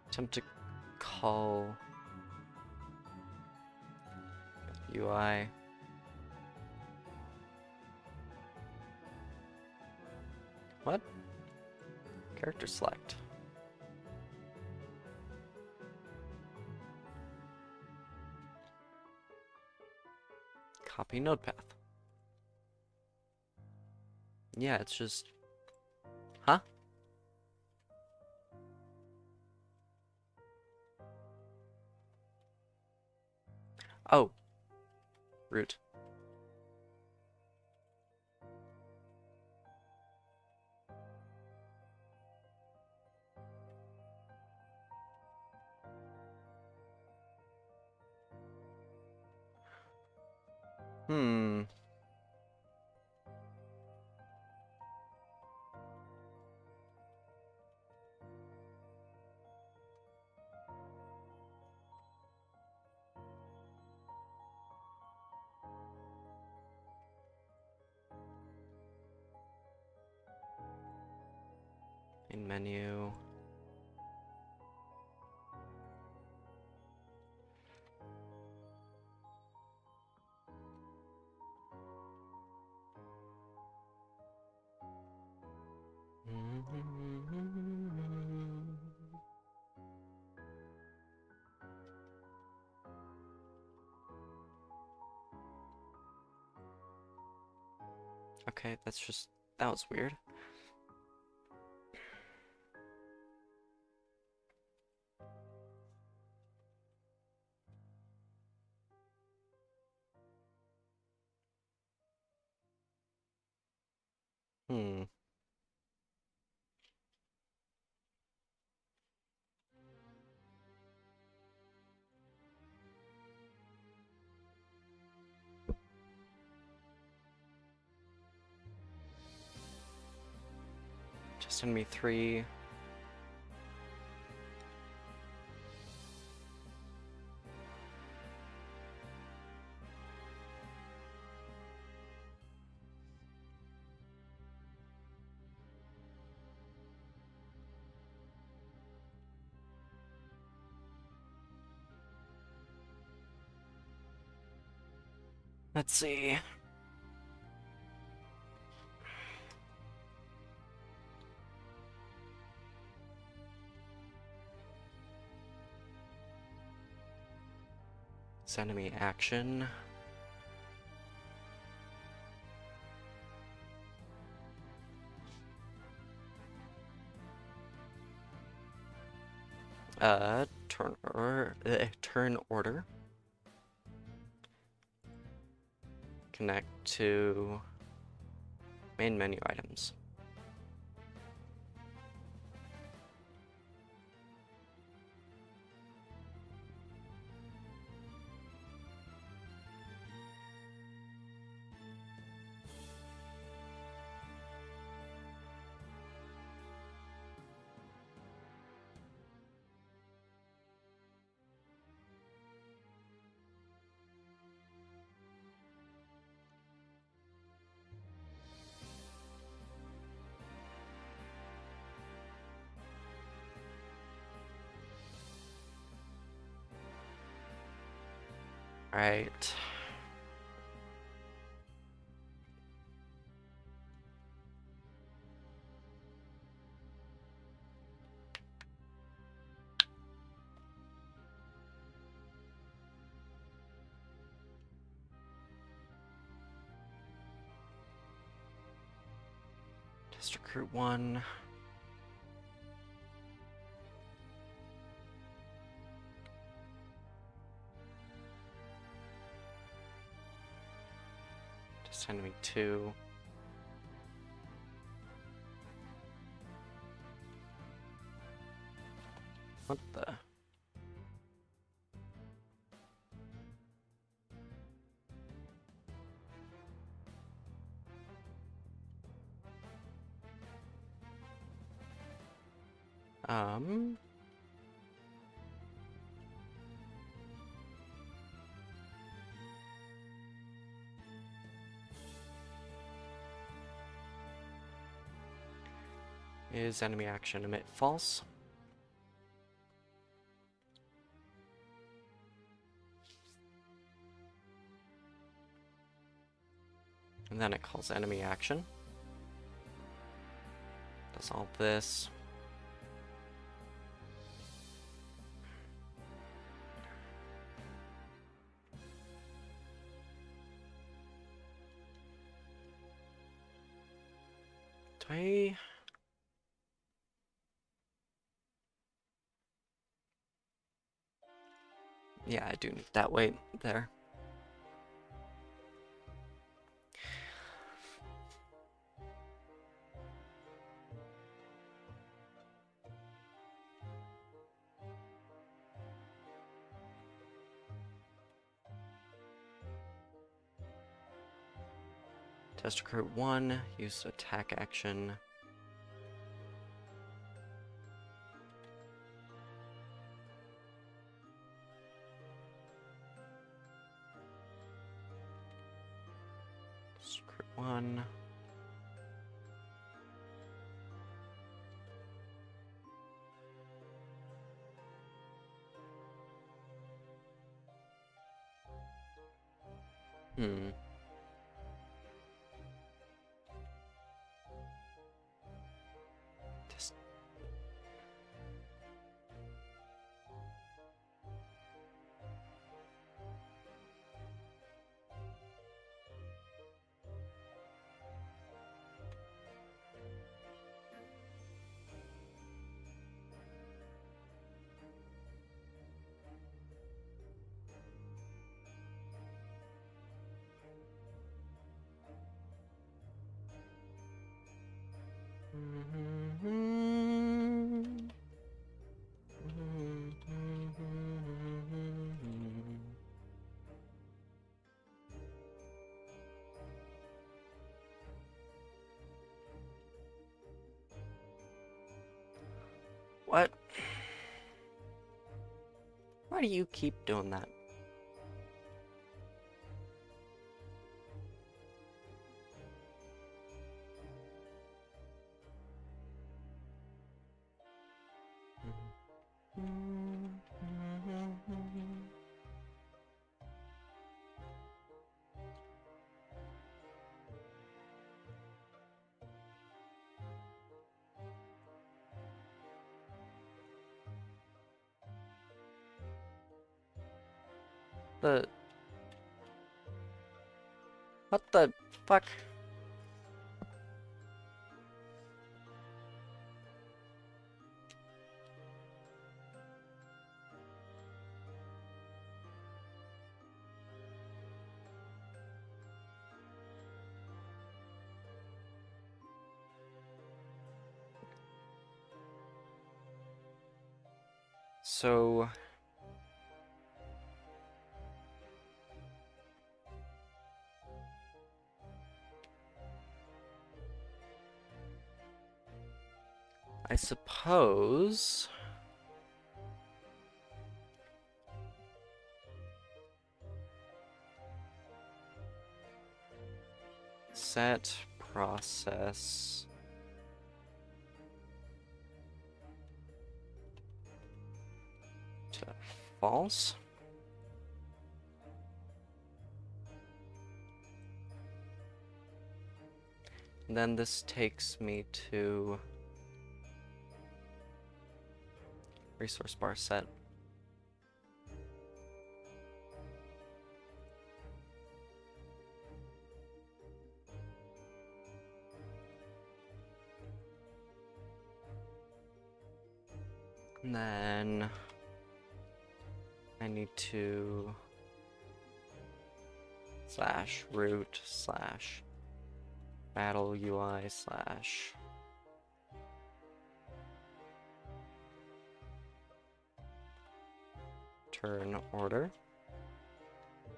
Attempt to call UI. What? Character select. Copy node path. Yeah, it's just... Huh? Oh. Root. Hmm. In menu. Okay, that's just... That was weird. Hmm. Just send me 3. Let's see. It's enemy action. Turn order. Connect to main menu items. Right. Test recruit 1. Test enemy 2. What the? Um. Is enemy action emit false? And then it calls enemy action. Does all this. Do I... Yeah, I do need that weight there. Test recruit 1, use attack action. Test recruit 1. Test. What? Why do you keep doing that? The... What the fuck? So... I suppose... Set process to false. And then this takes me to resource bar set. And then I need to /root/battle UI/ turn order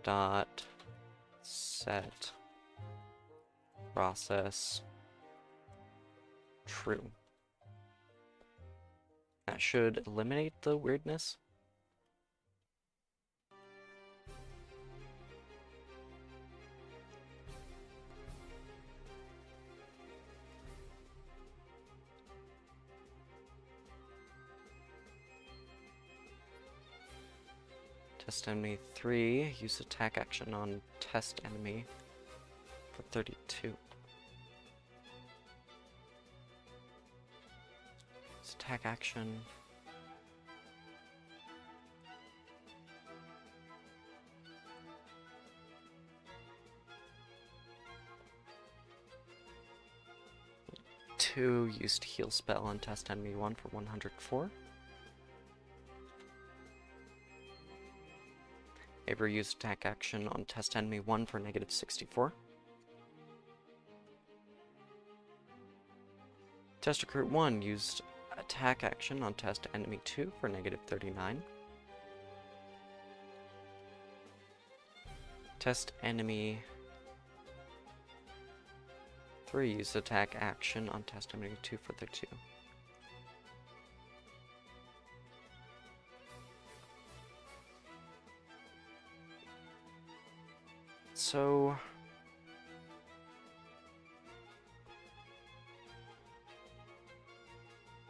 dot set process true. That should eliminate the weirdness. Test enemy 3, use attack action on test enemy for 32. Use attack action. Two, used heal spell on test enemy 1 for 104. Ever used attack action on test enemy 1 for -64. Test recruit 1 used attack action on test enemy 2 for -39. Test enemy 3 used attack action on test enemy 2 for 32. So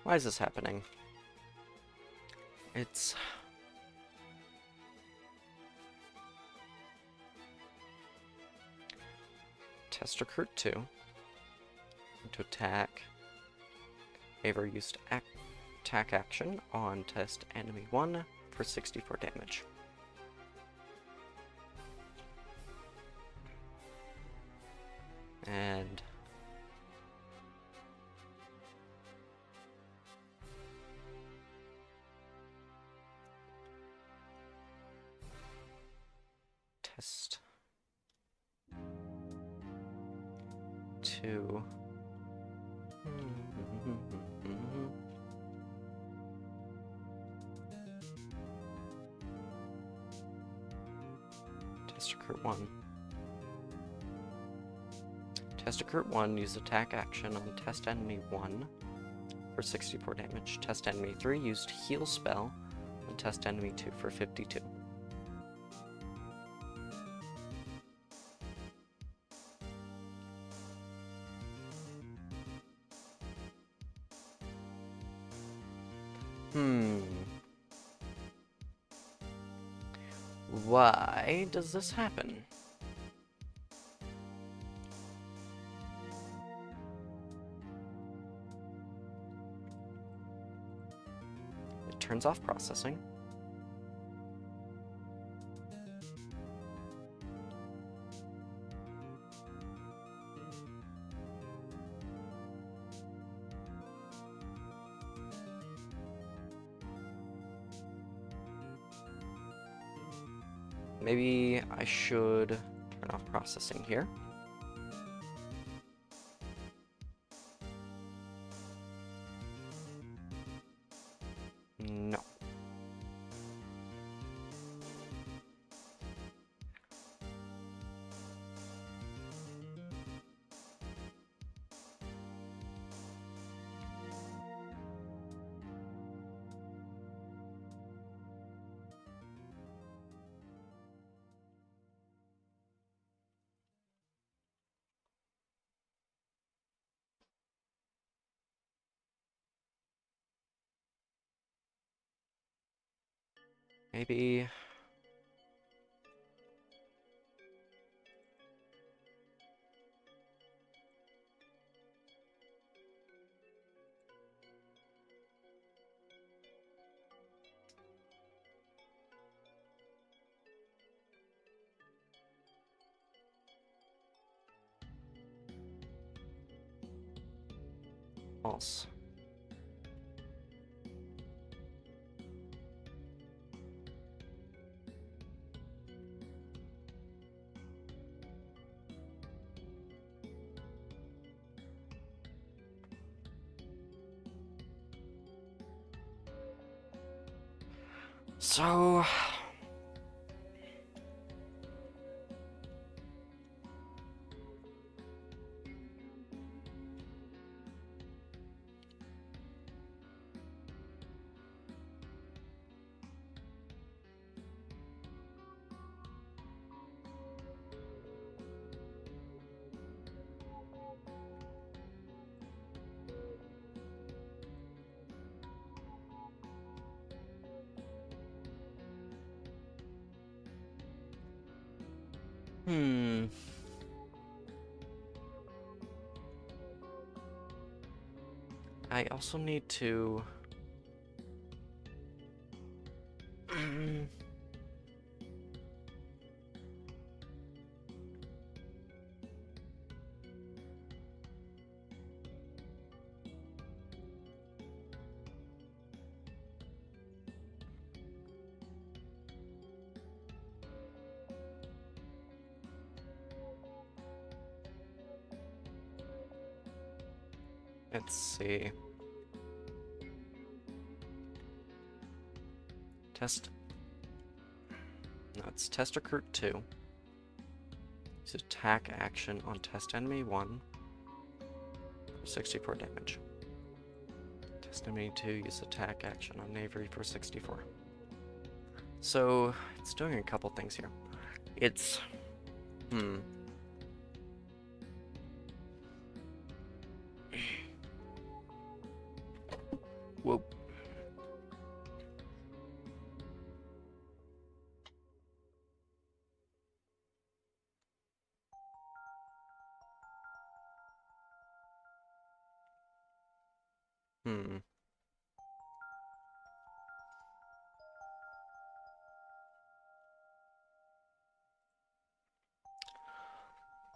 why is this happening? It's test recruit 2 to attack. Ever used attack action on test enemy 1 for 64 damage. And test 2. Test recruit 1. Test recruit 1 used attack action on test enemy 1 for 64 damage. Test enemy 3 used heal spell on test enemy 2 for 52. Why does this happen? It turns off processing. Maybe I should turn off processing here. No. Maybe... false. So... Hmm. I also need to... Let's see. Test. No, it's test recruit 2. Use attack action on test enemy 1 for 64 damage. Test enemy 2, use attack action on Avery for 64. So, it's doing a couple things here. It's... Whoa.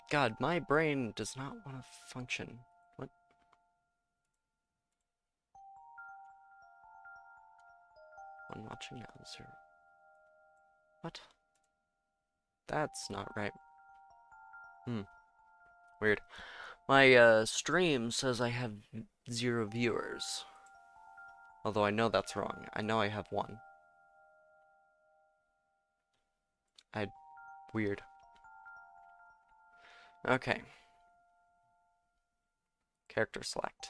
God, my brain does not want to function. What? One watching now, 0. What? That's not right. Weird. My stream says I have 0 viewers. Although I know that's wrong. I know I have 1. Weird. Okay. Character select.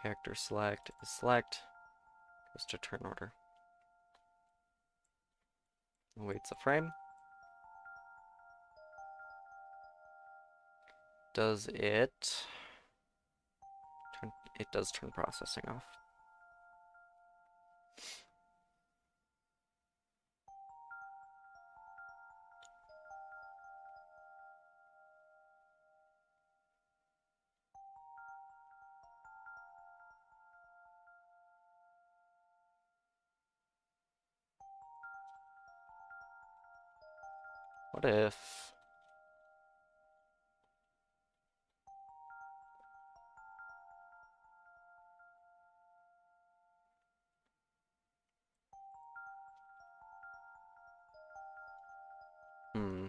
Character select is select. Goes to turn order. Waits a frame. Does it... It does turn processing off. What if... Hmm.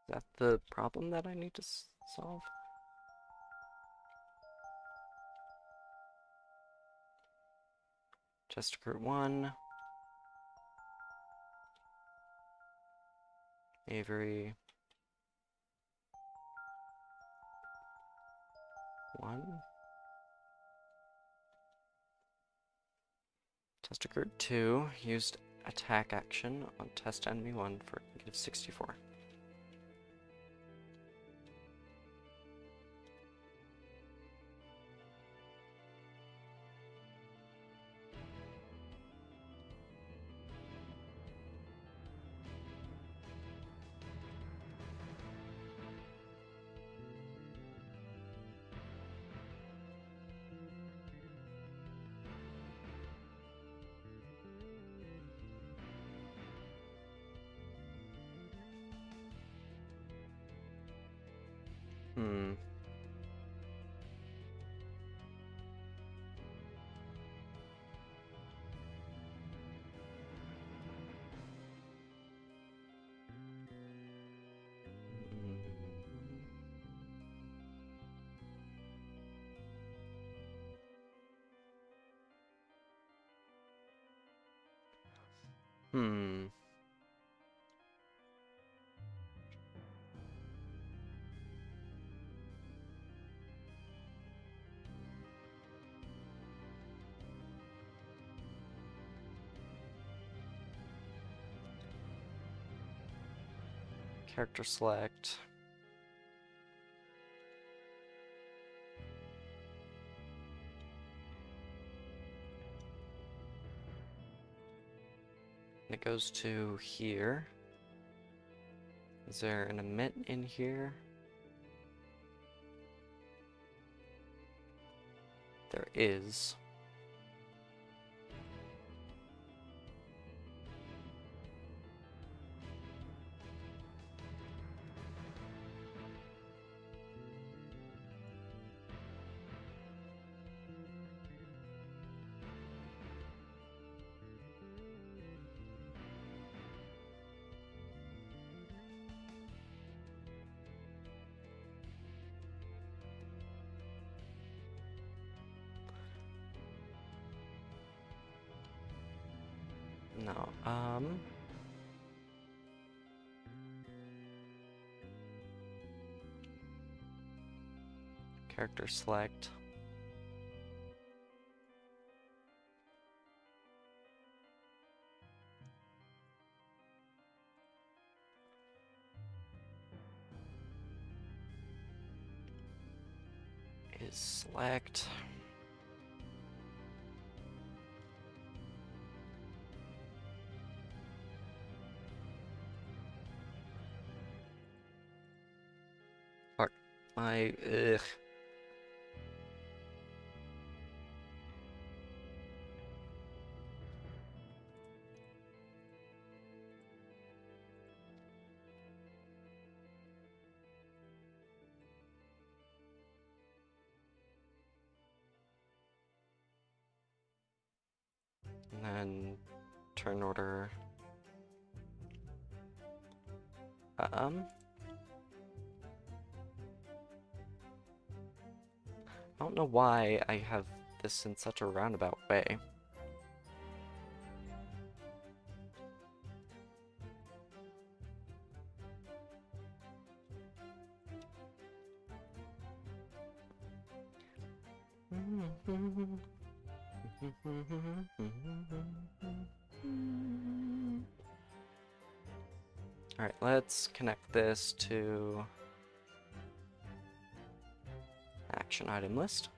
Is that the problem that I need to solve? Chest recruit 1. Avery. 1. Test recruit 2 used attack action on test enemy 1 for -64. Hmm. Hmm. Character select. And it goes to here. Is there an emit in here? There is. No, character select. Is select. Fuck. Ugh. And then turn order. I don't know why I have this in such a roundabout way. Alright, let's connect this to action item list.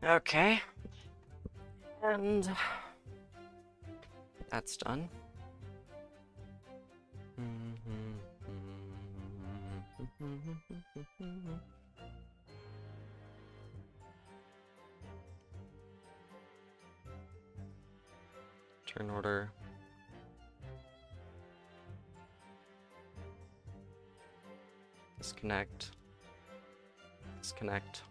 Okay. And that's done. Turn order. Disconnect. Disconnect.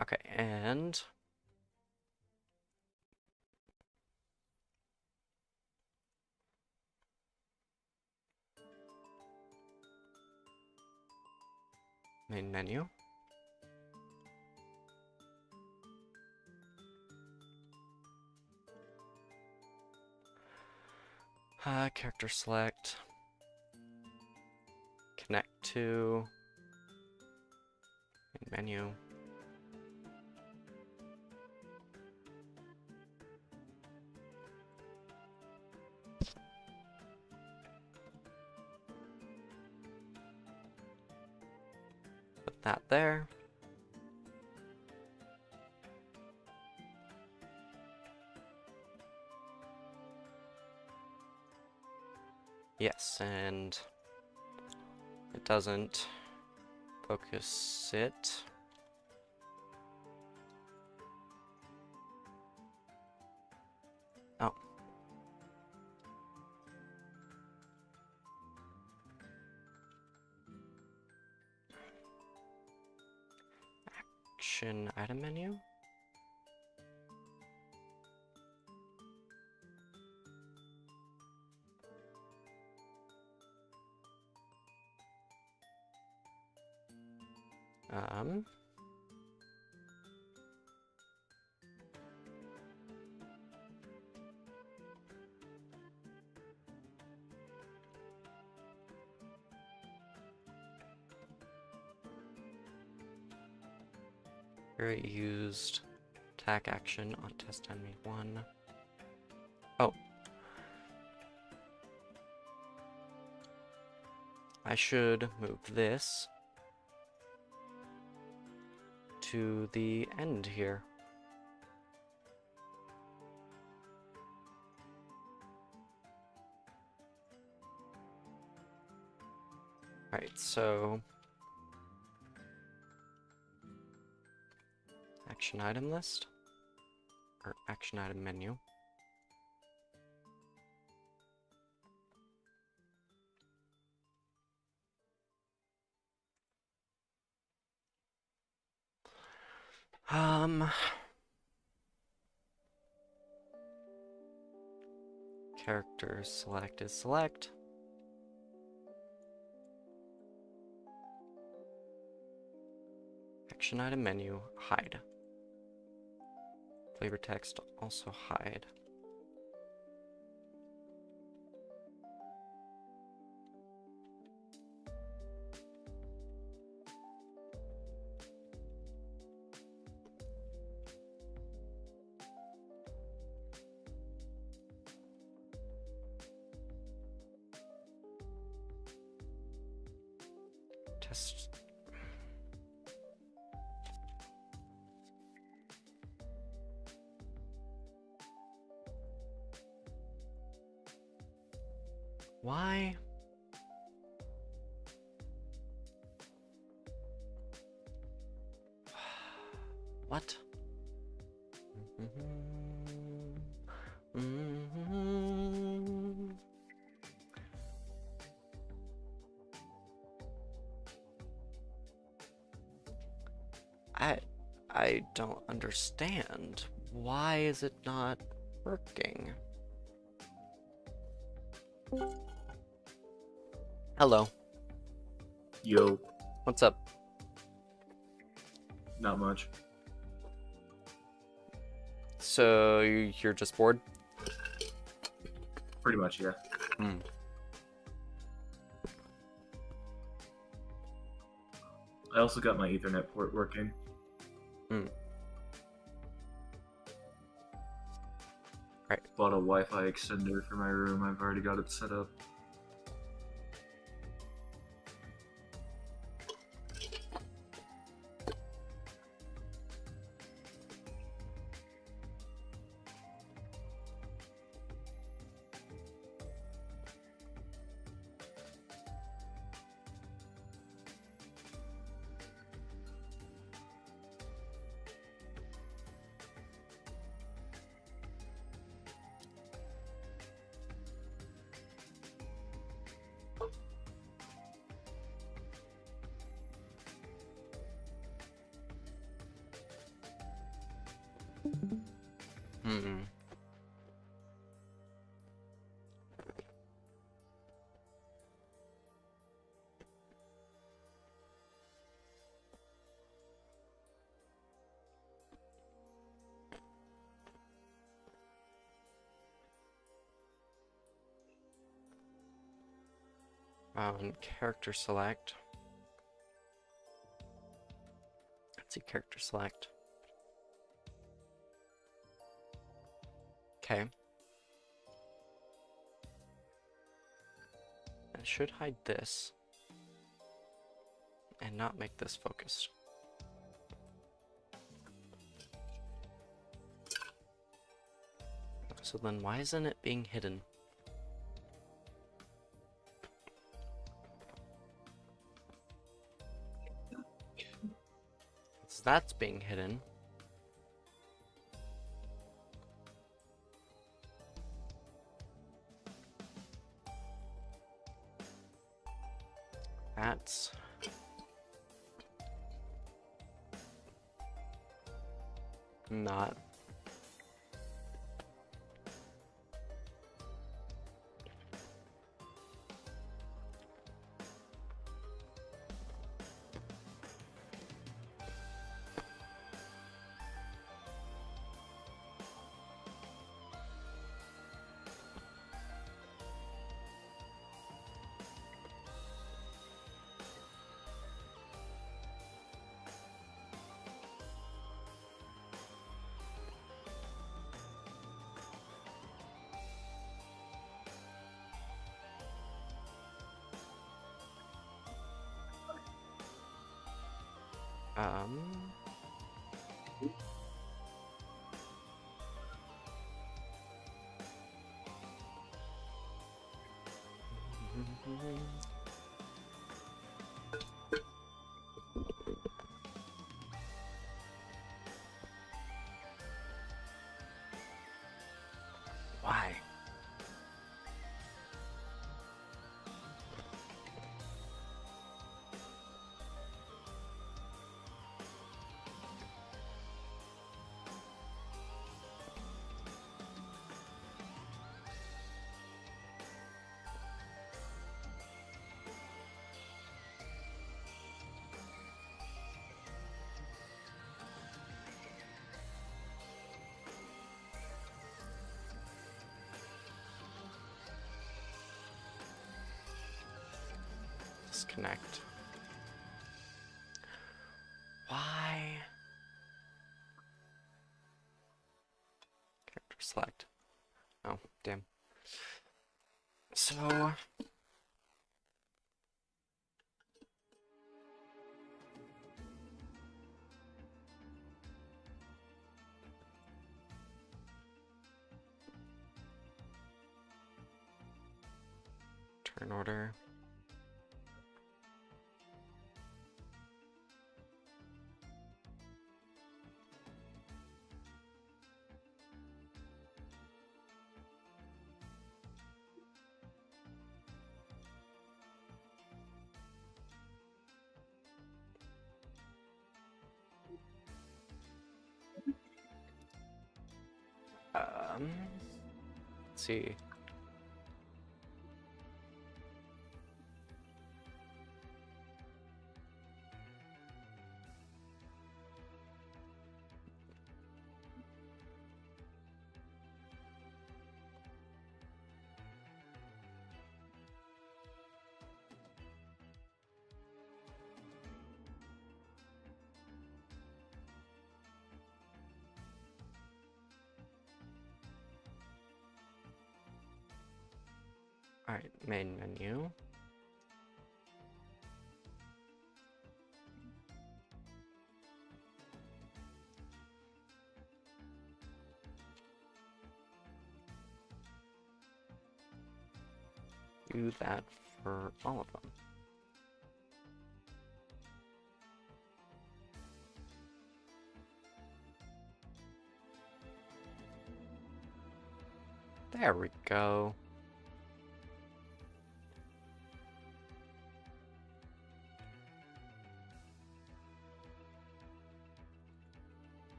Okay, and main menu. Character select. Connect to main menu. Put that there. Yes, and it doesn't focus it. Oh. Action item menu. Here it used attack action on test enemy 1. Oh. I should move this to the end here. Alright, so action item list, or action item menu. Character select is select. Action item menu, hide. Flavor text, also hide. Test. Why? What? I don't understand. Why is it not working? Hello. Yo, What's up? not much. So you're just bored? Pretty much, yeah. I also got my Ethernet port working. bought a Wi-Fi extender for my room. I've already got it set up. Hmm. And character select. Let's see, character select. Okay. I should hide this and not make this focused. So then why isn't it being hidden? So that's being hidden. That's not. Um. Why? Disconnect. Why? Character select. Oh, damn. So. Turn order. Let's see. Alright, main menu. Do that for all of them. There we go.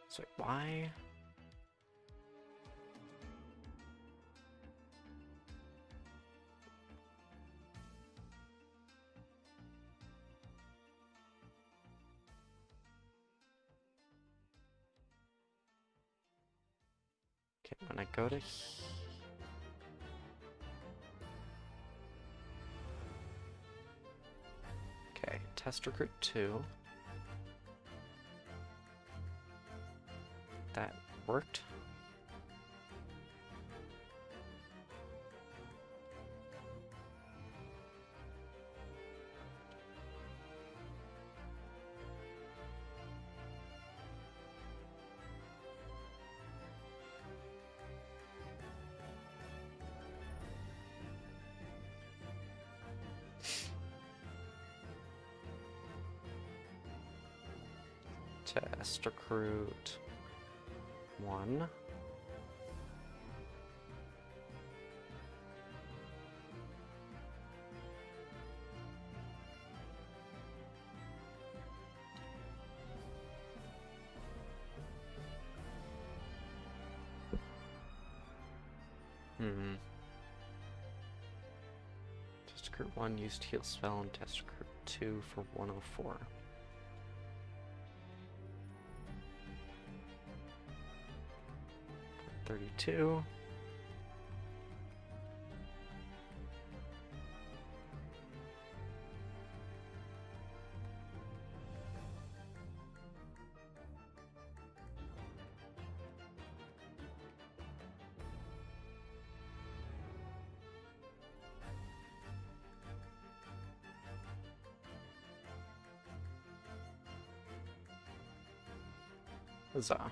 So why? Okay, when I go to okay, test recruit 2. That worked. Test recruit 1. Test recruit 1 used heal spell and test recruit 2 for 104. $32. Huzzah.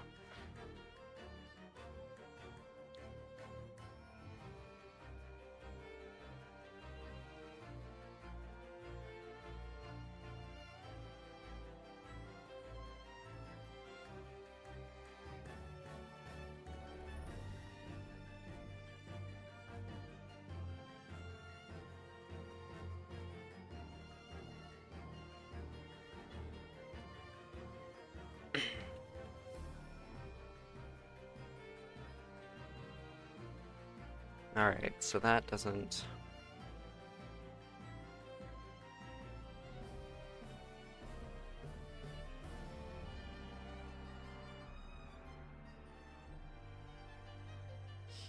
Alright, so that doesn't...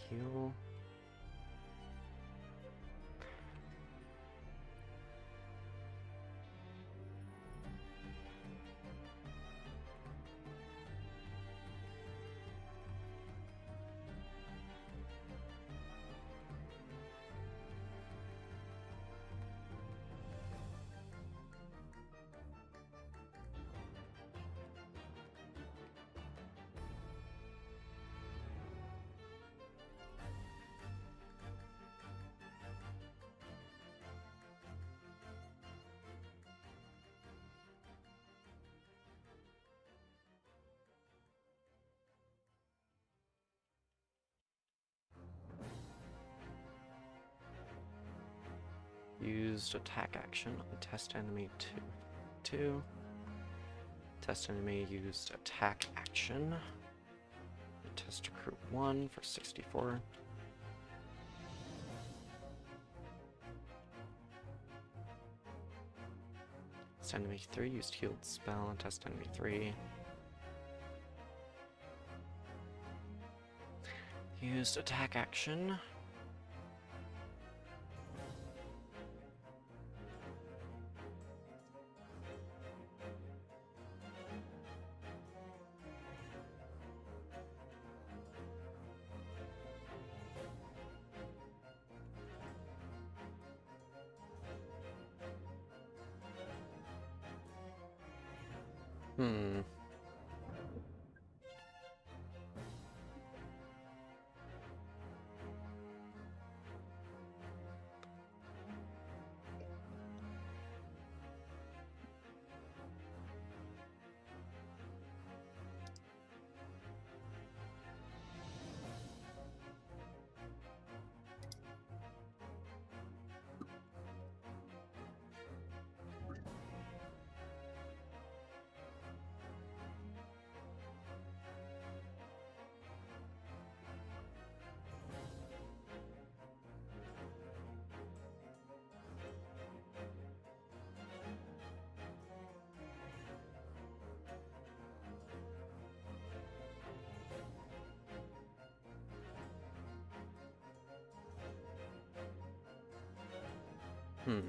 heal... Used attack action on test enemy 2. Test enemy used attack action. Test recruit 1 for 64. Test enemy 3 used healed spell on test enemy 3. Used attack action. Hmm. Hmm.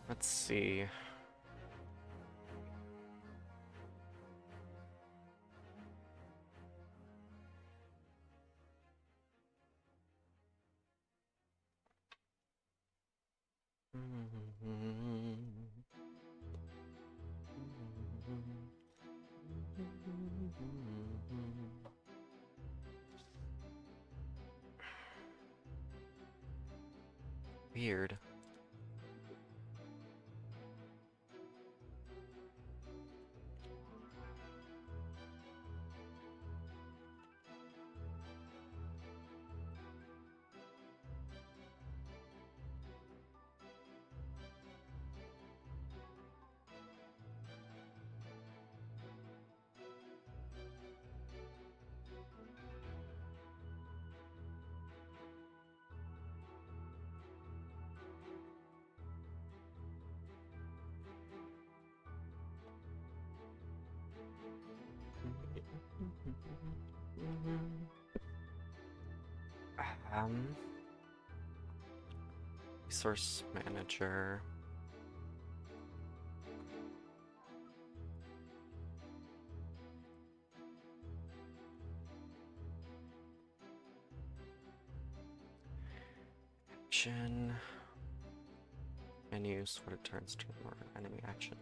Let's see. Weird. Um, Resource manager. Action. Menu sort of turns to more enemy action.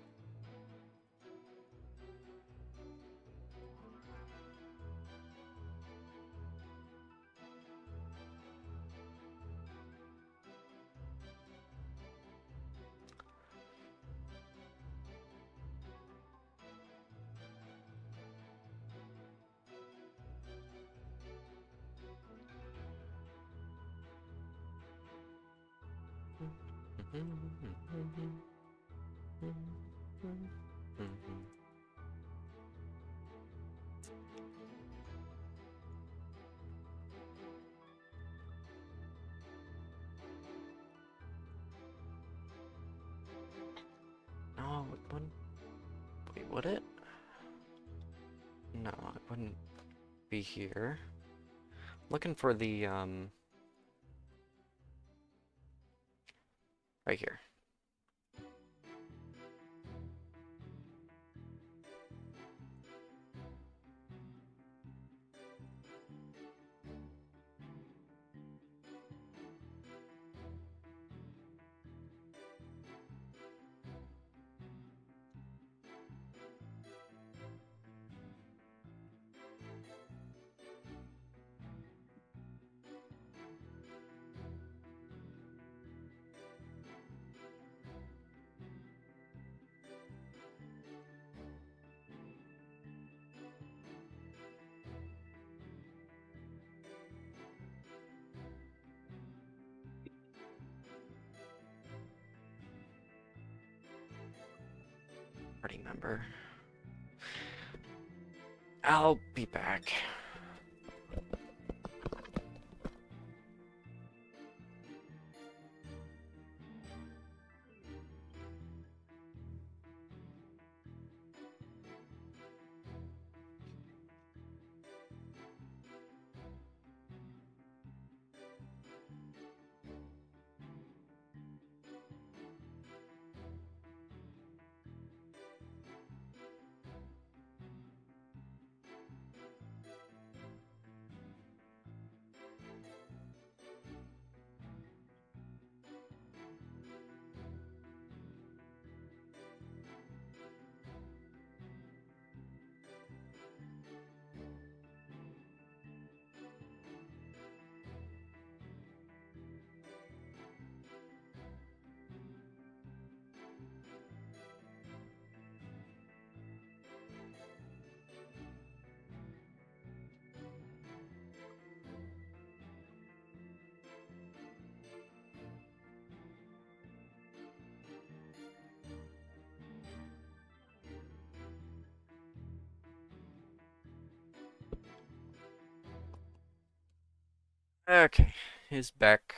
No, it wouldn't. Wait, would it? No, it wouldn't be here. Looking for the, right here. Party member. I'll be back. Okay, he's back.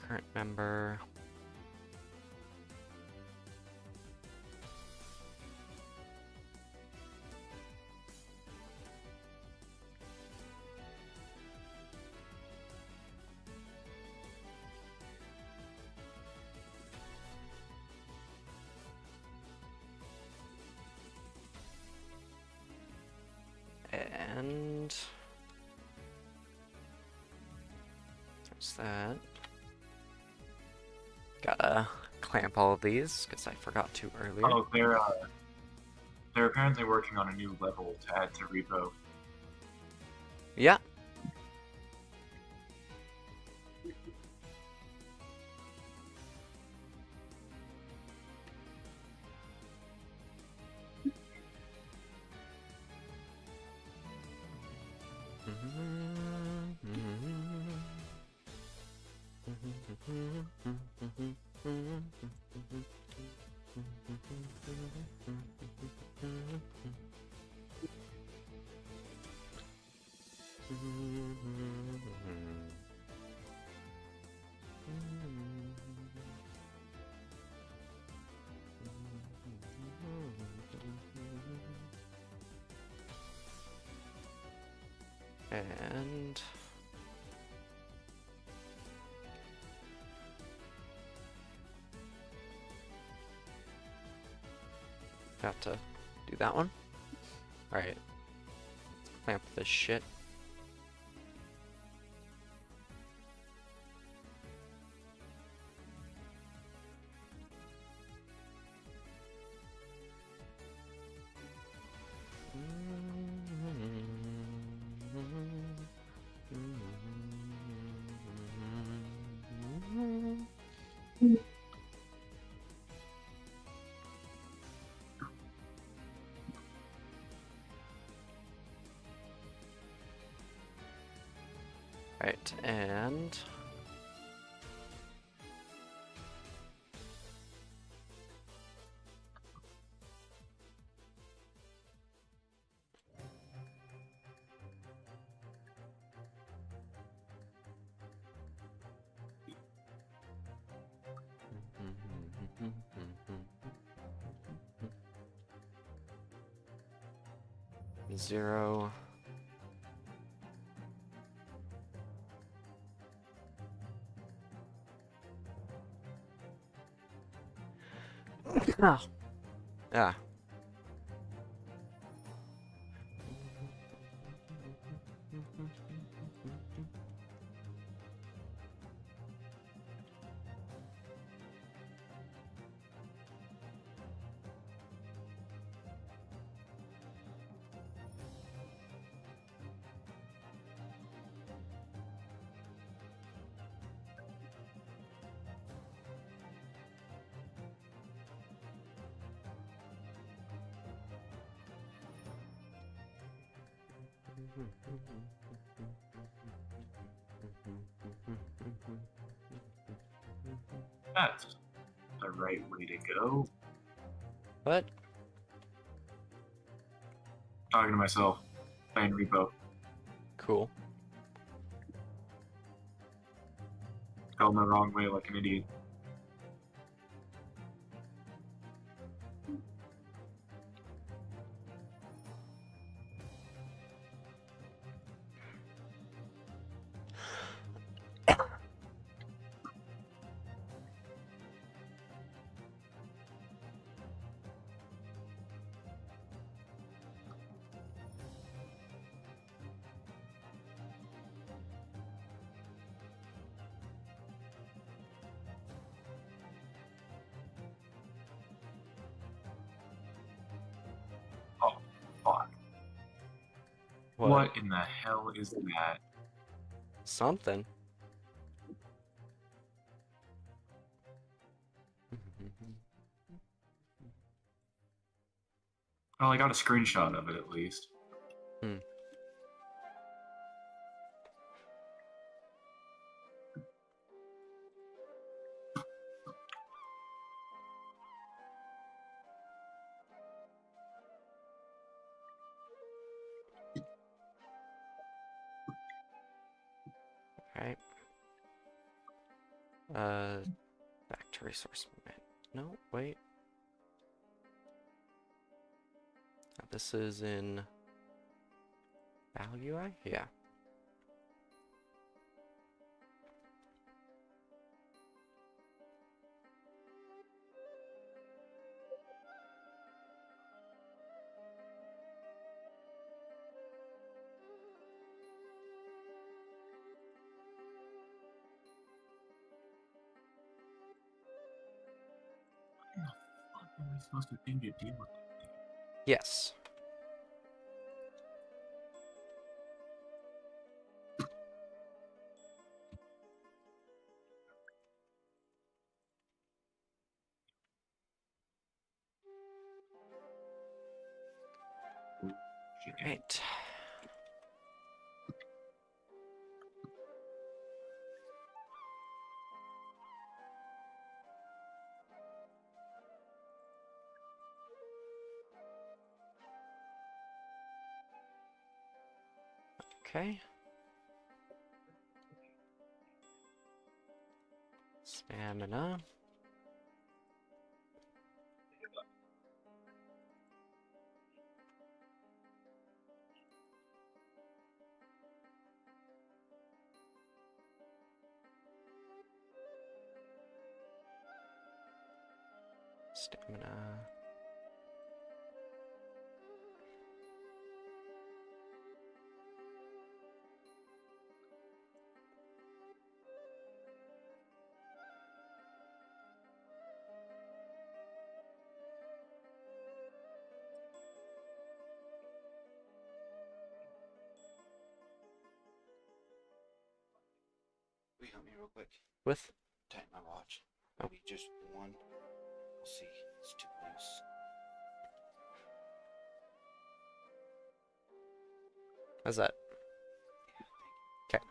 Current member. And there's that. Gotta clamp all of these because I forgot to earlier. Oh, they're apparently working on a new level to add to repo. Yeah. And have to do that one. All right, clamp this shit. Right, and zero. Ah. Yeah. That's the right way to go. What? Talking to myself. Playing repo. Cool. Going the wrong way like an idiot. Oh, fuck. What in the hell is that? Something. Well, I got a screenshot of it at least. Alright. Back to resource movement. No, wait. This is in value eye? Yeah. What are we supposed to think to deal with it? Yes. Right. Okay. Stamina. Stamina. Will you help me real quick? With? Tighten my watch. Maybe just one. We'll see. It's too loose. How's that? Okay.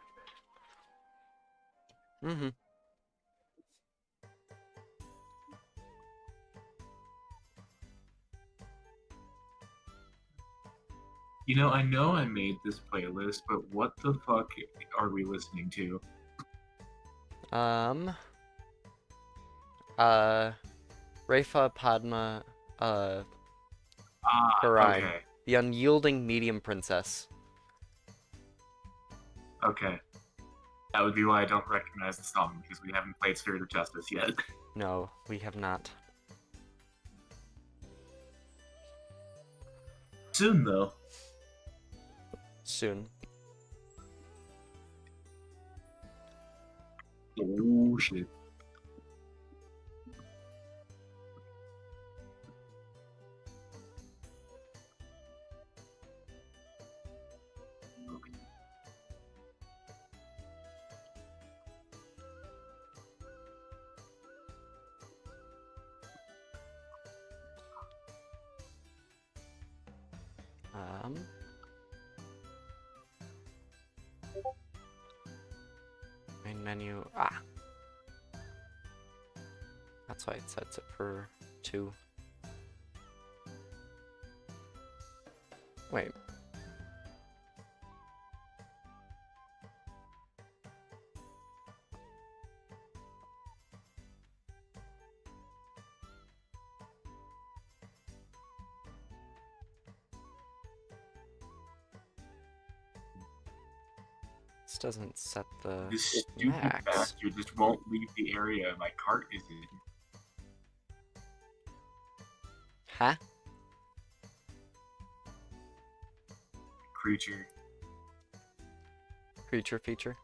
Mm-hmm. You know I made this playlist, but what the fuck are we listening to? Rafa Padma, Ah, Karine. okay. The Unyielding Medium Princess. Okay. That would be why I don't recognize the song, because we haven't played Spirit of Justice yet. No, we have not. Soon, though. Soon. Oh, shit. Main menu. Ah. That's why it sets it for 2. Wait. This doesn't set the This stupid max. bastard just won't leave the area my cart is in. Huh? Creature. Creature feature.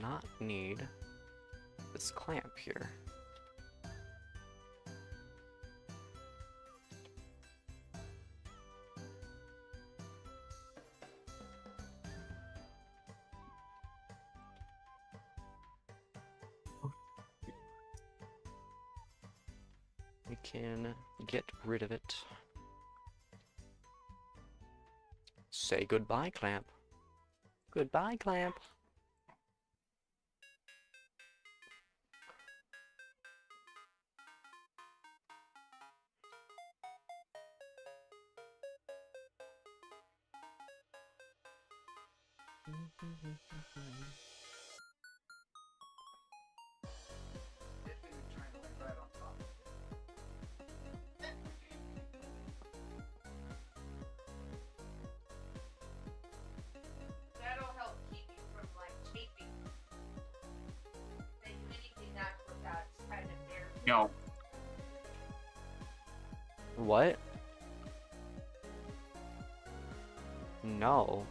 not need this clamp here. We can get rid of it. Say goodbye, clamp. Goodbye, clamp. That'll help keep you from like chafing. And if anything, that's what that's kind of there. No. What? No.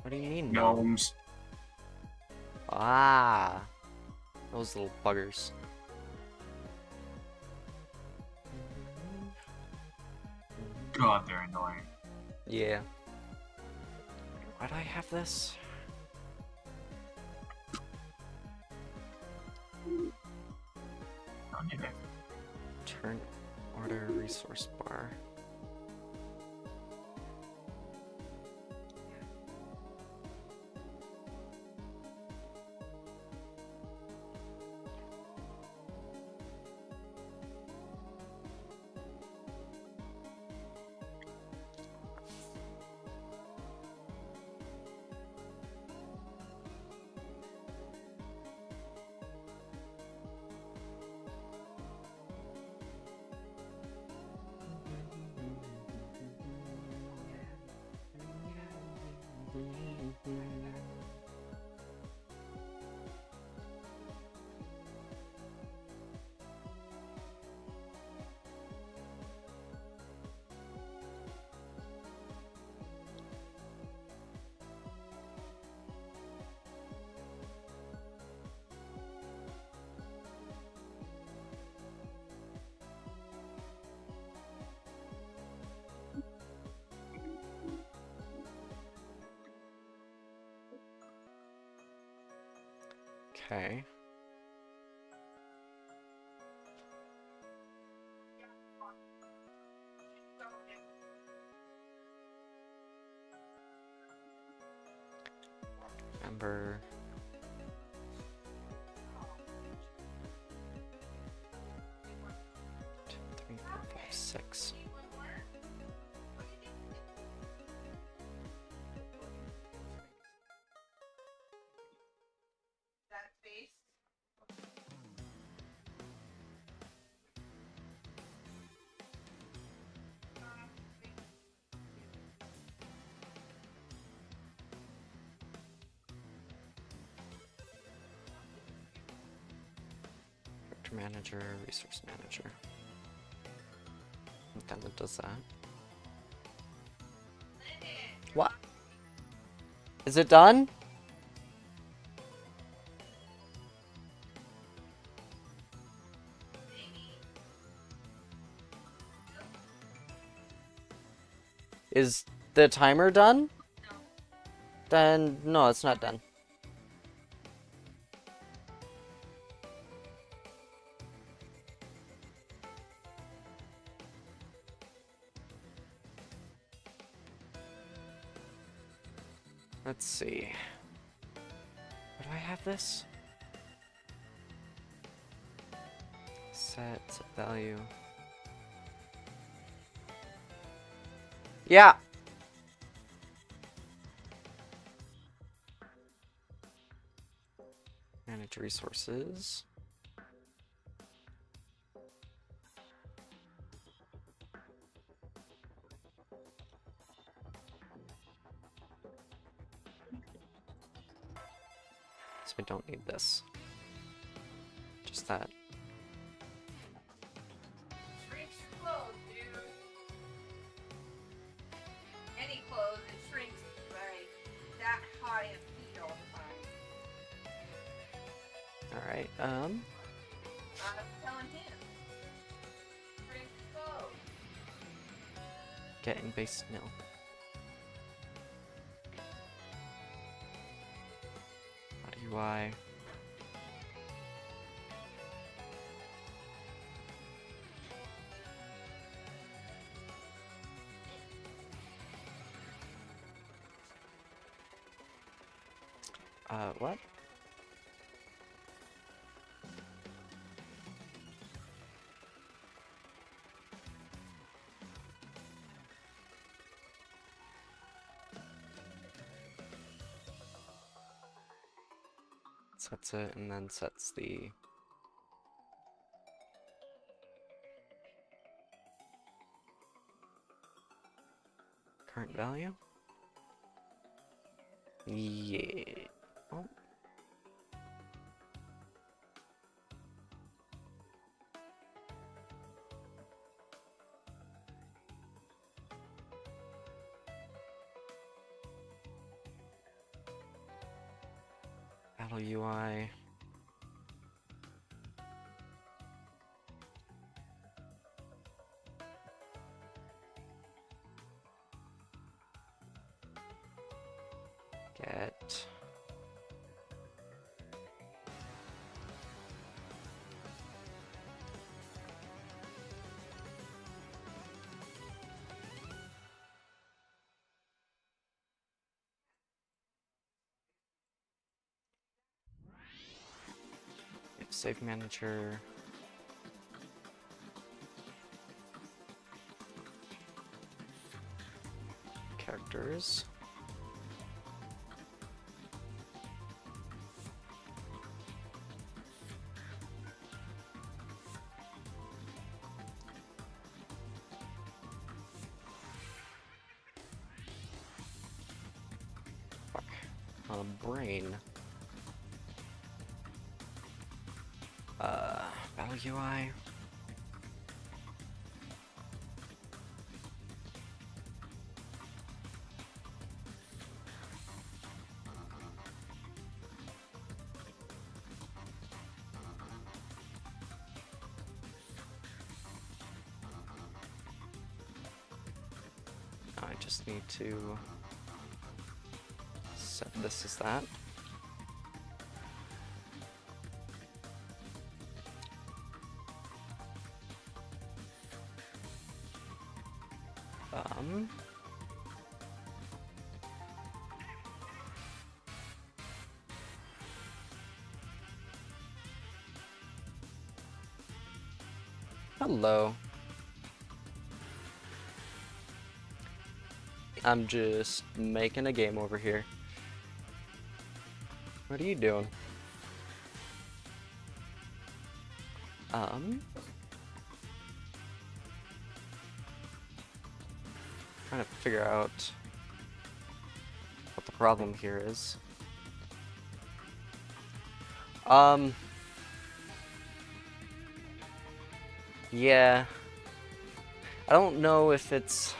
What do you mean, no? Gnomes. Ah, those little buggers. God, they're annoying. Yeah. Why do I have this? Don't need it. Turn order resource bar. Okay. Number 2, 3, 4, 5, 6. That face. Character manager, resource manager. And then it does that. What? Is it done? Is the timer done? No. Then, no, it's not done. Let's see. Where do I have this? Set value. Yeah. Manage resources. So I don't need this. Just that. Shrinks your clothes, dude. Any clothes, it shrinks like that high of heat all the time. Okay, I was telling him. Drink slow. getting base nil. UI. What? Sets it and then sets the current value. Yeah. Oh. Battle UI. Get. If save manager. Characters. Fuck. Brain. Battle UI. I just need to set this as that. Hello. I'm just making a game over here. What are you doing? Trying to figure out what the problem here is. Yeah. I don't know if it's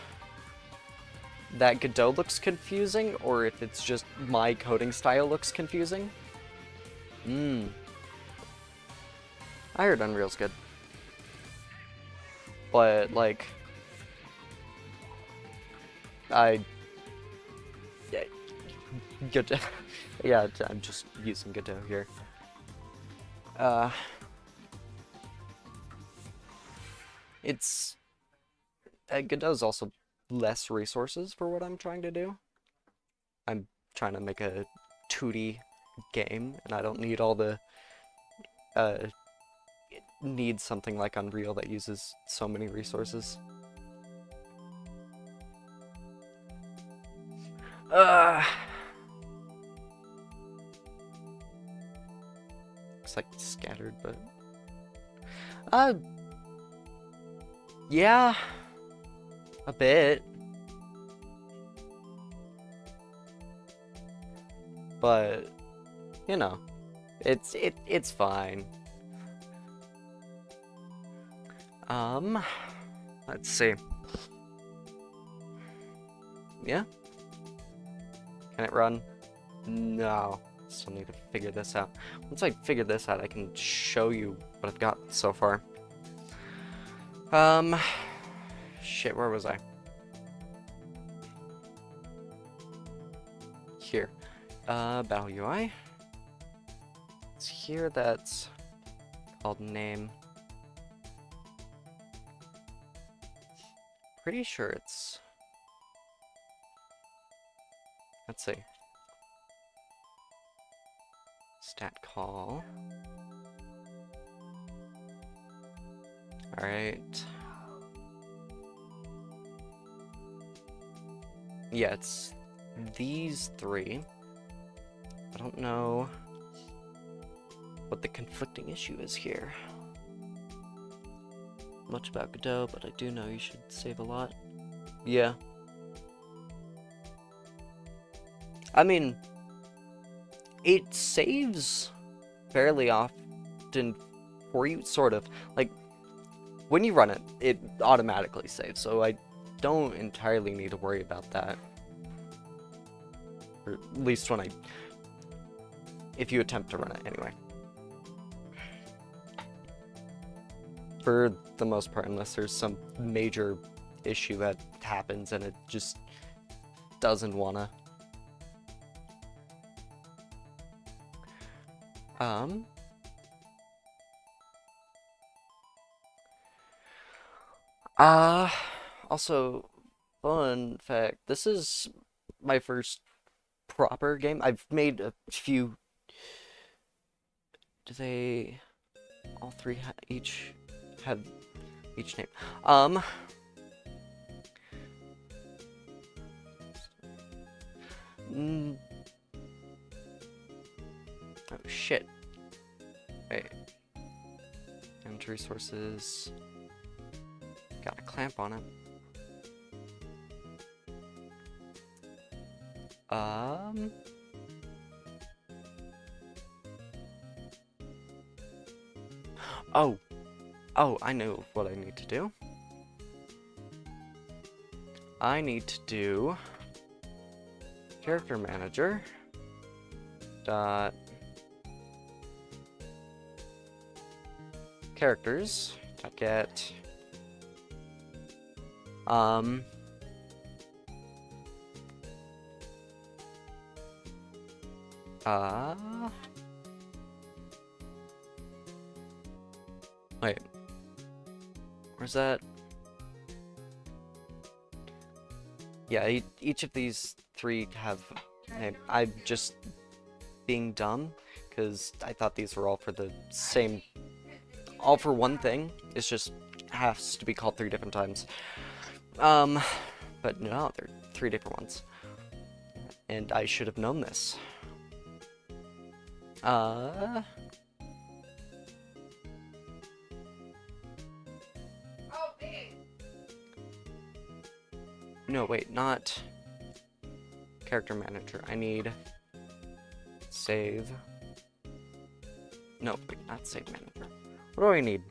that Godot looks confusing or if it's just my coding style looks confusing. I heard Unreal's good. But, like, Godot. Yeah, I'm just using Godot here. It's Godot's also less resources for what I'm trying to do. I'm trying to make a 2D game, and I don't need all the it needs something like Unreal that uses so many resources. Looks like it's scattered, but yeah, a bit. But you know, it's fine. Let's see. Yeah? Can it run? No. Still need to figure this out. Once I figure this out, I can show you what I've got so far. Shit, where was I? Here. Battle UI. It's here that's called name. Pretty sure it's... Let's see. Stat call. Alright. Yeah, it's these three. I don't know what the conflicting issue is here. Much about Godot, but I do know you should save a lot. Yeah. I mean, it saves fairly often for you, sort of. Like, when you run it, it automatically saves, so I don't entirely need to worry about that. Or at least when if you attempt to run it, anyway. For the most part, unless there's some major issue that happens and it just doesn't wanna. Also, fun fact, this is my first proper game. I've made a few. Do they all three each have each name? Oh shit. Wait. And resources. Got a clamp on it. Oh, I know what I need to do. I need to do character manager dot characters dot get wait, where's that? Yeah, each of these three have. I'm just being dumb because I thought these were all for the same, all for one thing. It's just has to be called 3 different times. But no, they're 3 different ones, and I should have known this. Oh, babe. No, wait, not character manager. I need save. No, wait, not save manager. What do I need?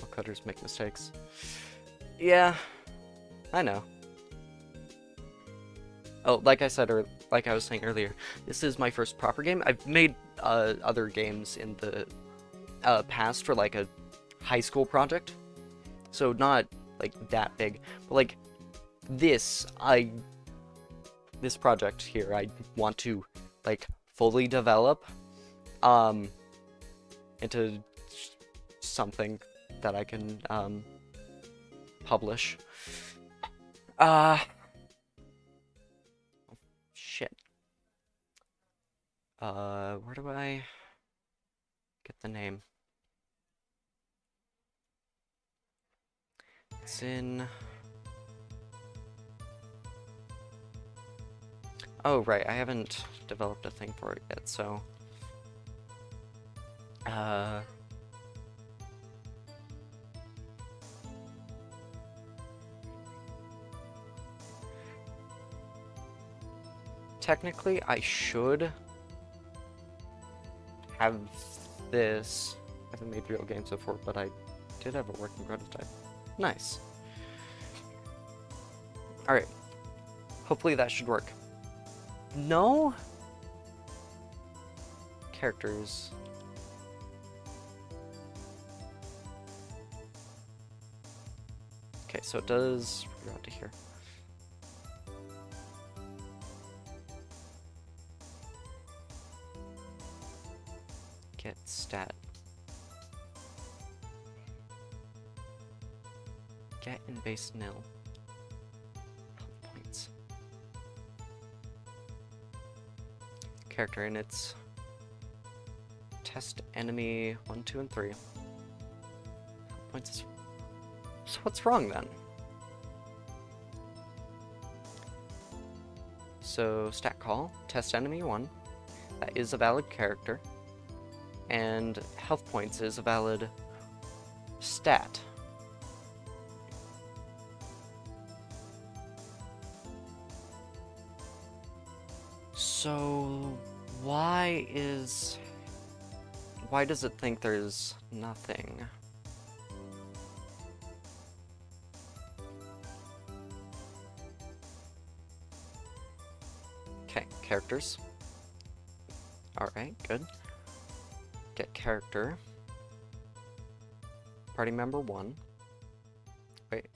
All cutters make mistakes. Yeah, I know. Oh, like I said, or like I was saying earlier, this is my first proper game. I've made other games in the past for like a high school project, so not like that big, but like this project here, I want to like fully develop into something that I can publish. Shit. Where do I get the name? It's in... Oh, right, I haven't developed a thing for it yet, so... Technically, I should have this haven't made real games before, but I did have a working prototype. Nice. Alright. Hopefully that should work. No? Characters. Okay, so it does route to here. Get stat. Get in base nil. Points. Character, and it's test enemy 1, 2, and 3. Points. So what's wrong then? So stat call, test enemy 1. That is a valid character. And health points is a valid stat. So why does it think there's nothing? Okay, characters. Alright, good. Get character. Party member 1. Wait.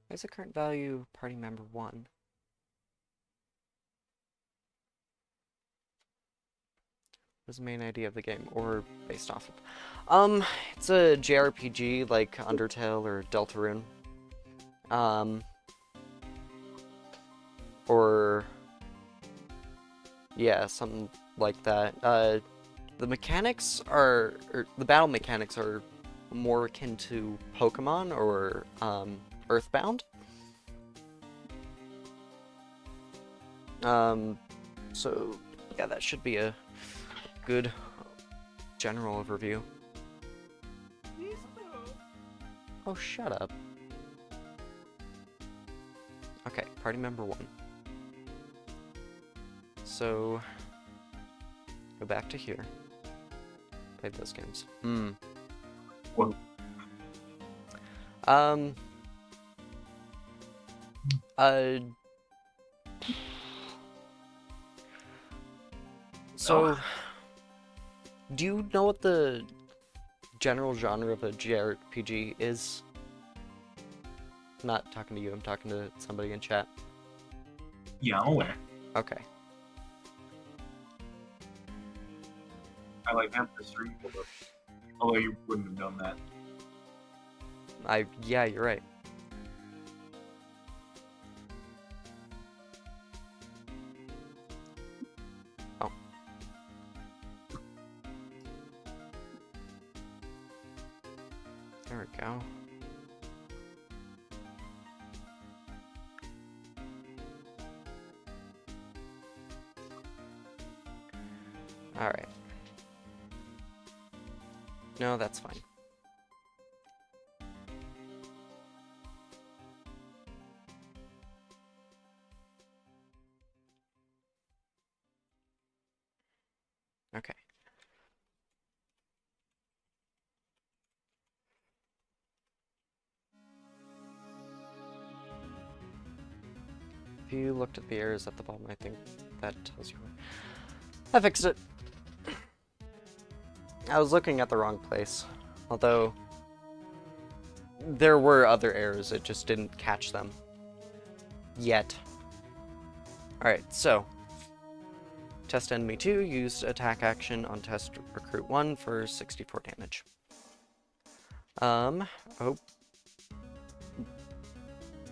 Why is the current value party member 1? What's the main idea of the game, or based off of? It's a JRPG like Undertale or Deltarune. Or yeah, something like that. The mechanics are, or the battle mechanics are more akin to Pokemon or Earthbound. So yeah, that should be a good general overview. Oh, shut up. Okay, party member 1. So, go back to here. Play those games. What? So, do you know what the general genre of a JRPG is? I'm not talking to you, I'm talking to somebody in chat. Yeah, I'm aware. Okay. I like have the stream pulled up. Although you wouldn't have done that. Yeah, you're right. Oh. There we go. Alright. No, that's fine. Okay. If you looked at the errors at the bottom, I think that tells you. I fixed it. I was looking at the wrong place. Although, there were other errors, it just didn't catch them. Yet. Alright, so. Test enemy 2 used attack action on test recruit 1 for 64 damage. Oh.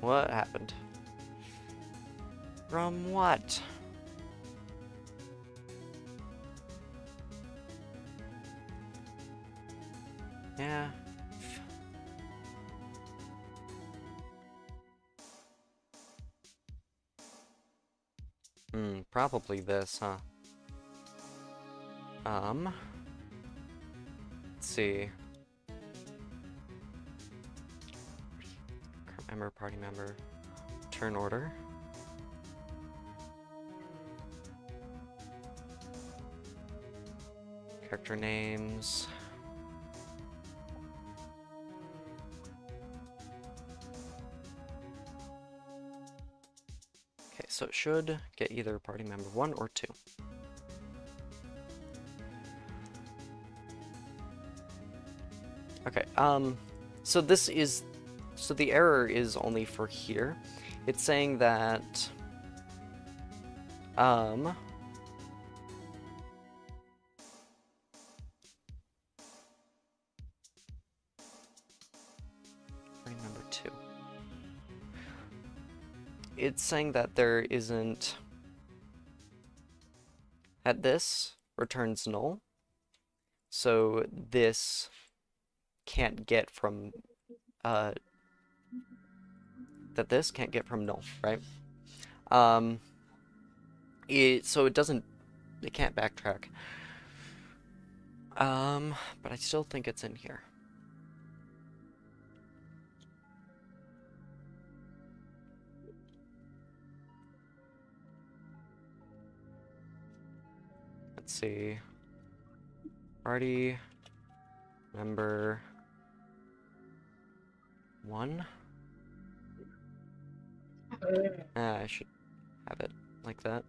What happened? From what? Yeah. Probably this, huh? Let's see. Current member, party member, turn order. Character names. So it should get either party member 1 or 2. Okay, so this is, so the error is only for here. It's saying that, party member 2. It's saying that there isn't, that this returns null, so this can't get from, that this can't get from null, right? So it doesn't, it can't backtrack. But I still think it's in here. Let's see. Party member 1. I should have it like that.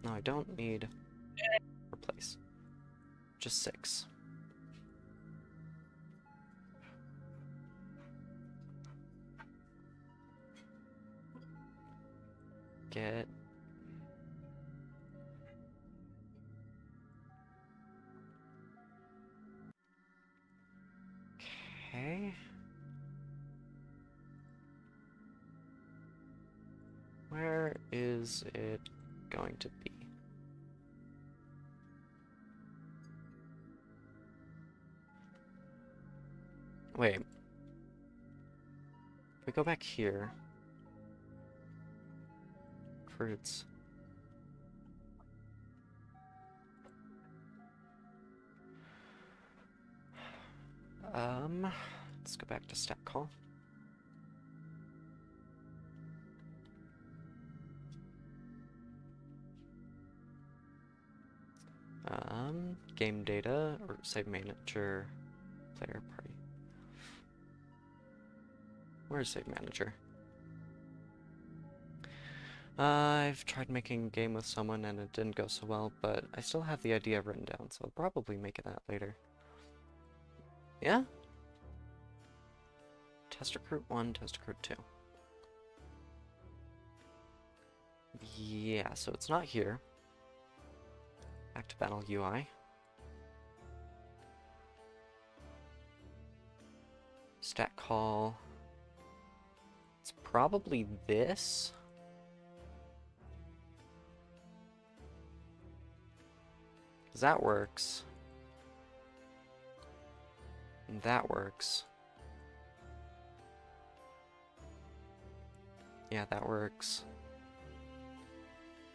No, I don't need replace. Just 6. Get okay. Where is it going to be? Wait. If we go back here. Fruits. Let's go back to stat call. Game data or save manager, player party. Where's save manager? I've tried making a game with someone and it didn't go so well, but I still have the idea written down, so I'll probably make that later. Yeah? Test recruit 1, test recruit 2. Yeah, so it's not here. Back to battle UI. Stat call. It's probably this. Because that works. And that works. Yeah, that works.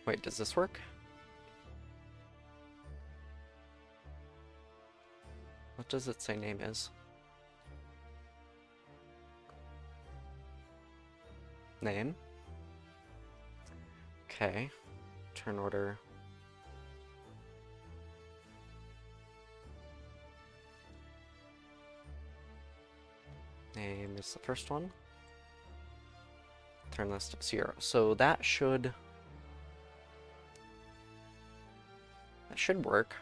Wait, does this work? What does it say name is? Name. Okay. Turn order. Name is the first one. Turn list 0. So that should work.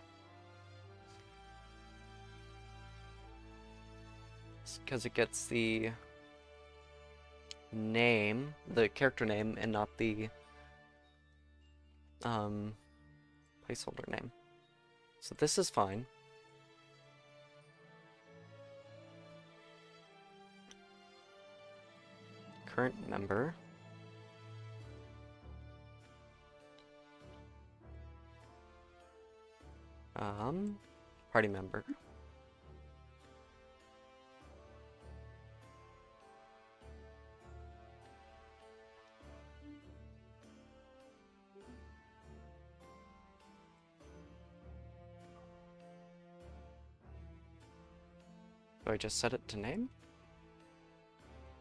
Because it gets the name, the character name, and not the placeholder name. So this is fine. Current member. Party member. Do I just set it to name?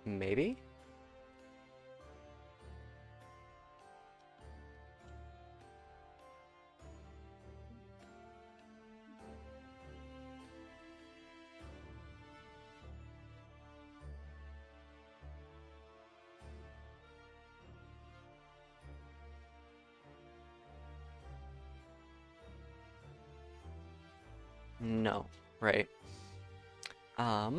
Maybe? No, right. I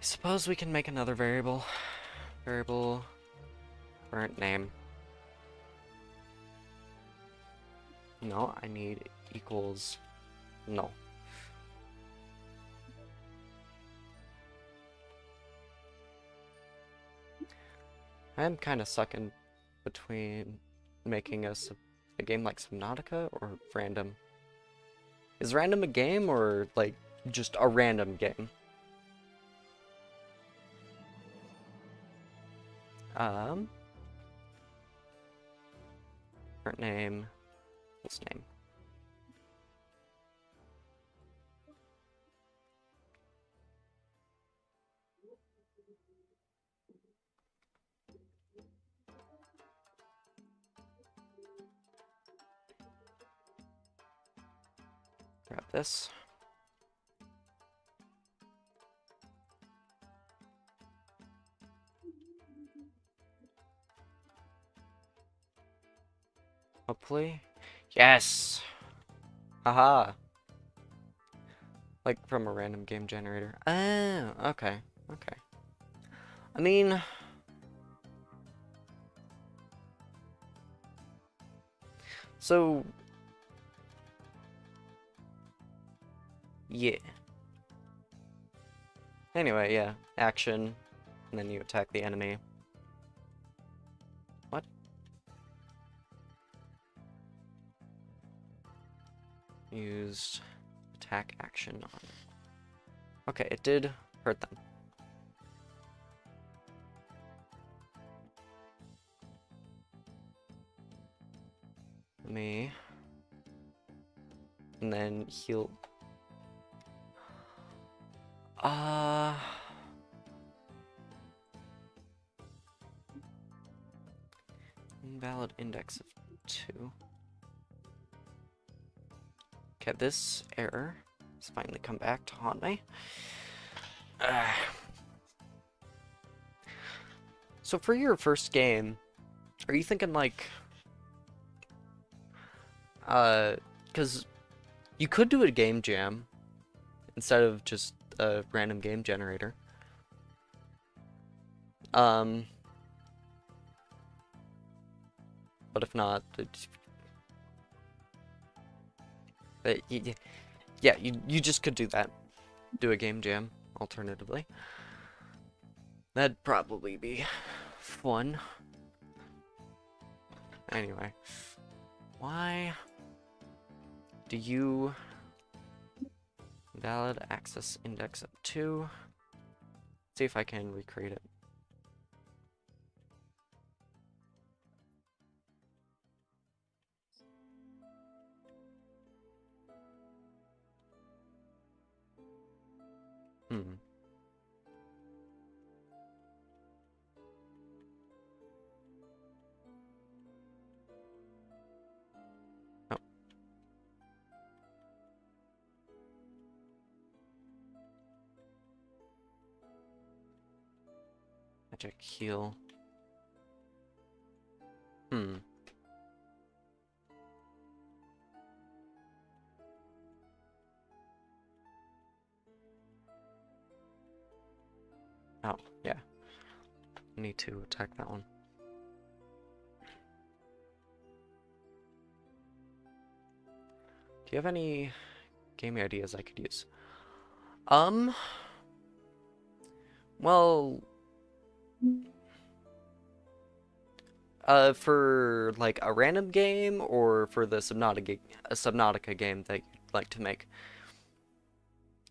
suppose we can make another variable. Variable current name. No, I need equals no. I'm kind of sucking between making a game like Subnautica or random. Is random a game or like just a random game? Current name, this name. Grab this. Hopefully. Yes! Haha! Like from a random game generator. Oh, okay. Okay. I mean... So... Yeah. Anyway, yeah. Action. And then you attack the enemy. What? Used attack action on. Okay, it did hurt them. Me. And then heal. Invalid index of 2. Okay, this error has finally come back to haunt me. So for your first game, are you thinking like... because you could do a game jam instead of just a random game generator. But if not, yeah, you just could do that. Do a game jam, alternatively. That'd probably be fun. Anyway, why do you valid access index of 2? See if I can recreate it. Oh. Magic heal. Oh, yeah. I need to attack that one. Do you have any game ideas I could use? Well, for like a random game or for the Subnautica game that you'd like to make?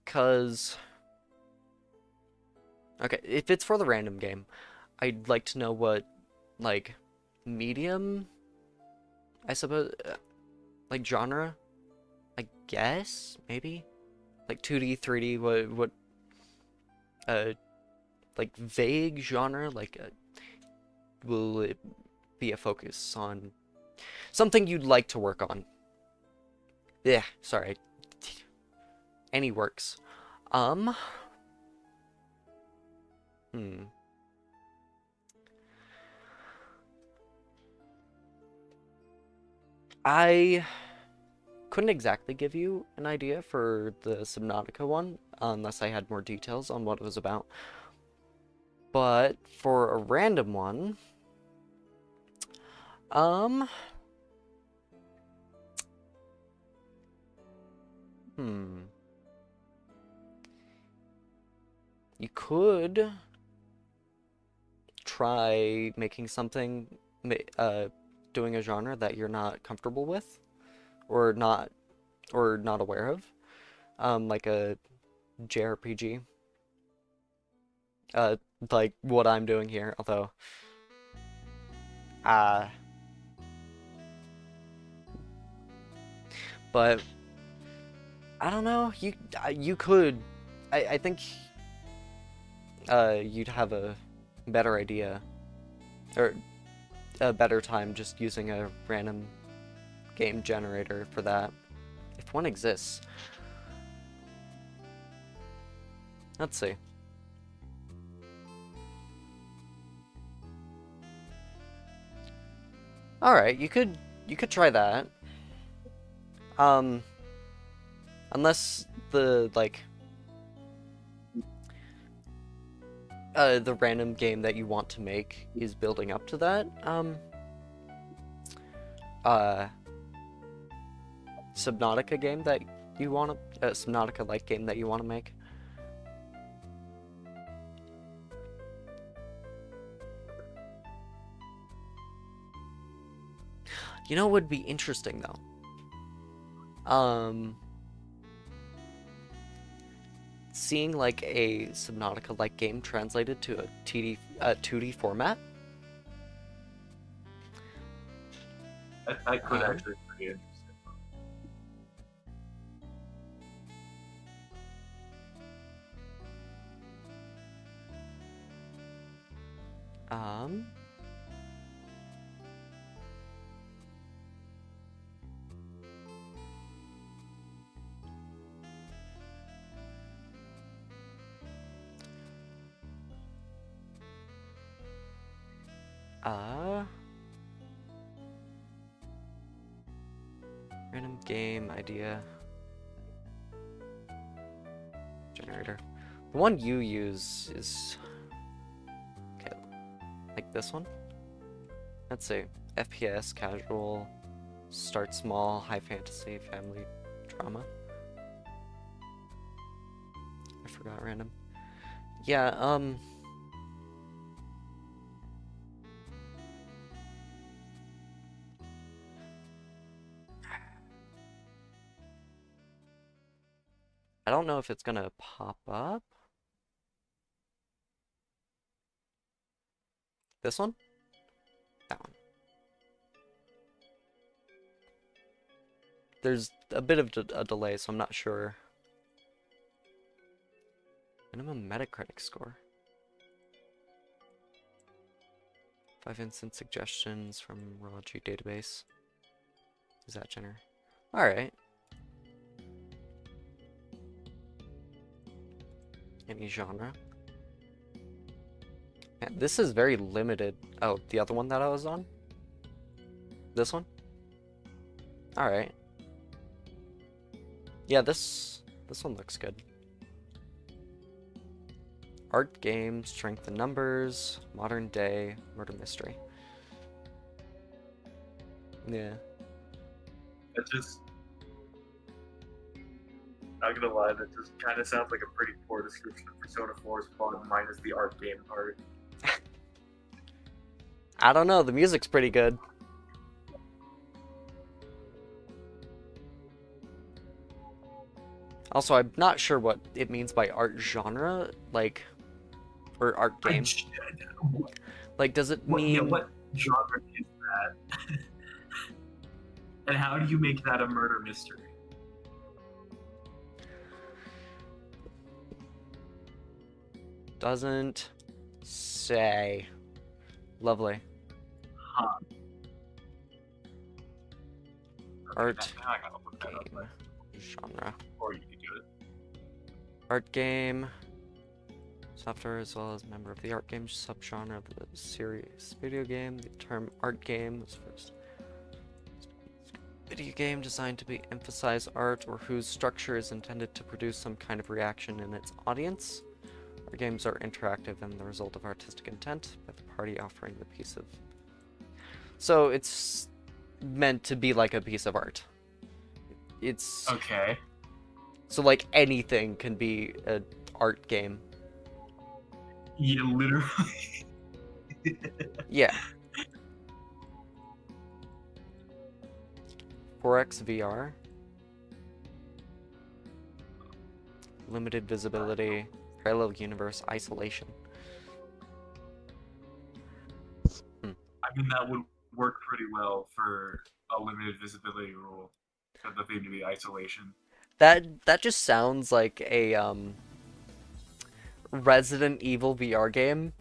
'Cause okay, if it's for the random game, I'd like to know what like medium, I suppose, like genre, I guess, maybe like 2D, 3D, what like vague genre, like will it be a focus on something you'd like to work on? Yeah, sorry. Any works. I couldn't exactly give you an idea for the Subnautica one, unless I had more details on what it was about. But for a random one, um, you could try making something, doing a genre that you're not comfortable with, or not aware of, like a JRPG, like what I'm doing here. Although, uh, but I don't know. You could, I think, you'd have a better idea, or a better time just using a random game generator for that, if one exists. Let's see. All right, you could try that. Unless the the random game that you want to make is building up to that. Subnautica game that you want to, Subnautica-like game that you want to make. You know what would be interesting though? Seeing like a Subnautica-like game translated to a 2D format. I could actually be pretty interesting. Um. Random game idea generator. The one you use is okay, like this one. Let's see. FPS, casual, start small, high fantasy, family drama. I forgot random. Yeah, I don't know if it's gonna pop up. This one? That one. There's a bit of a delay, so I'm not sure. Minimum Metacritic score. 5 instant suggestions from Raw-G database. Is that generator? Alright. Any genre? Man, this is very limited. Oh, the other one that I was on? This one? Alright. Yeah, this one looks good. Art game, strength in numbers, modern day, murder mystery. Yeah. It just, not gonna lie, that just kind of sounds like a pretty poor description of Persona 4's plot minus the art game part. I don't know, the music's pretty good. Also, I'm not sure what it means by art genre, like, or art game. Like, does it mean... Yeah, what genre is that? And how do you make that a murder mystery? Doesn't say. Lovely. Huh. Art Now I gotta look that up, game but- genre. or you could do it. Art game software, as well as member of the art game subgenre of the series video game. The term art game was first Video game designed to be emphasize art or whose structure is intended to produce some kind of reaction in its audience. Our games are interactive and the result of artistic intent, by the party offering the piece of... So it's meant to be like a piece of art. It's... Okay. So like anything can be an art game. Yeah, literally. Yeah. 4X VR. Limited visibility. Parallel universe isolation. I mean, that would work pretty well for a limited visibility rule. For the theme to be isolation. That just sounds like a Resident Evil VR game.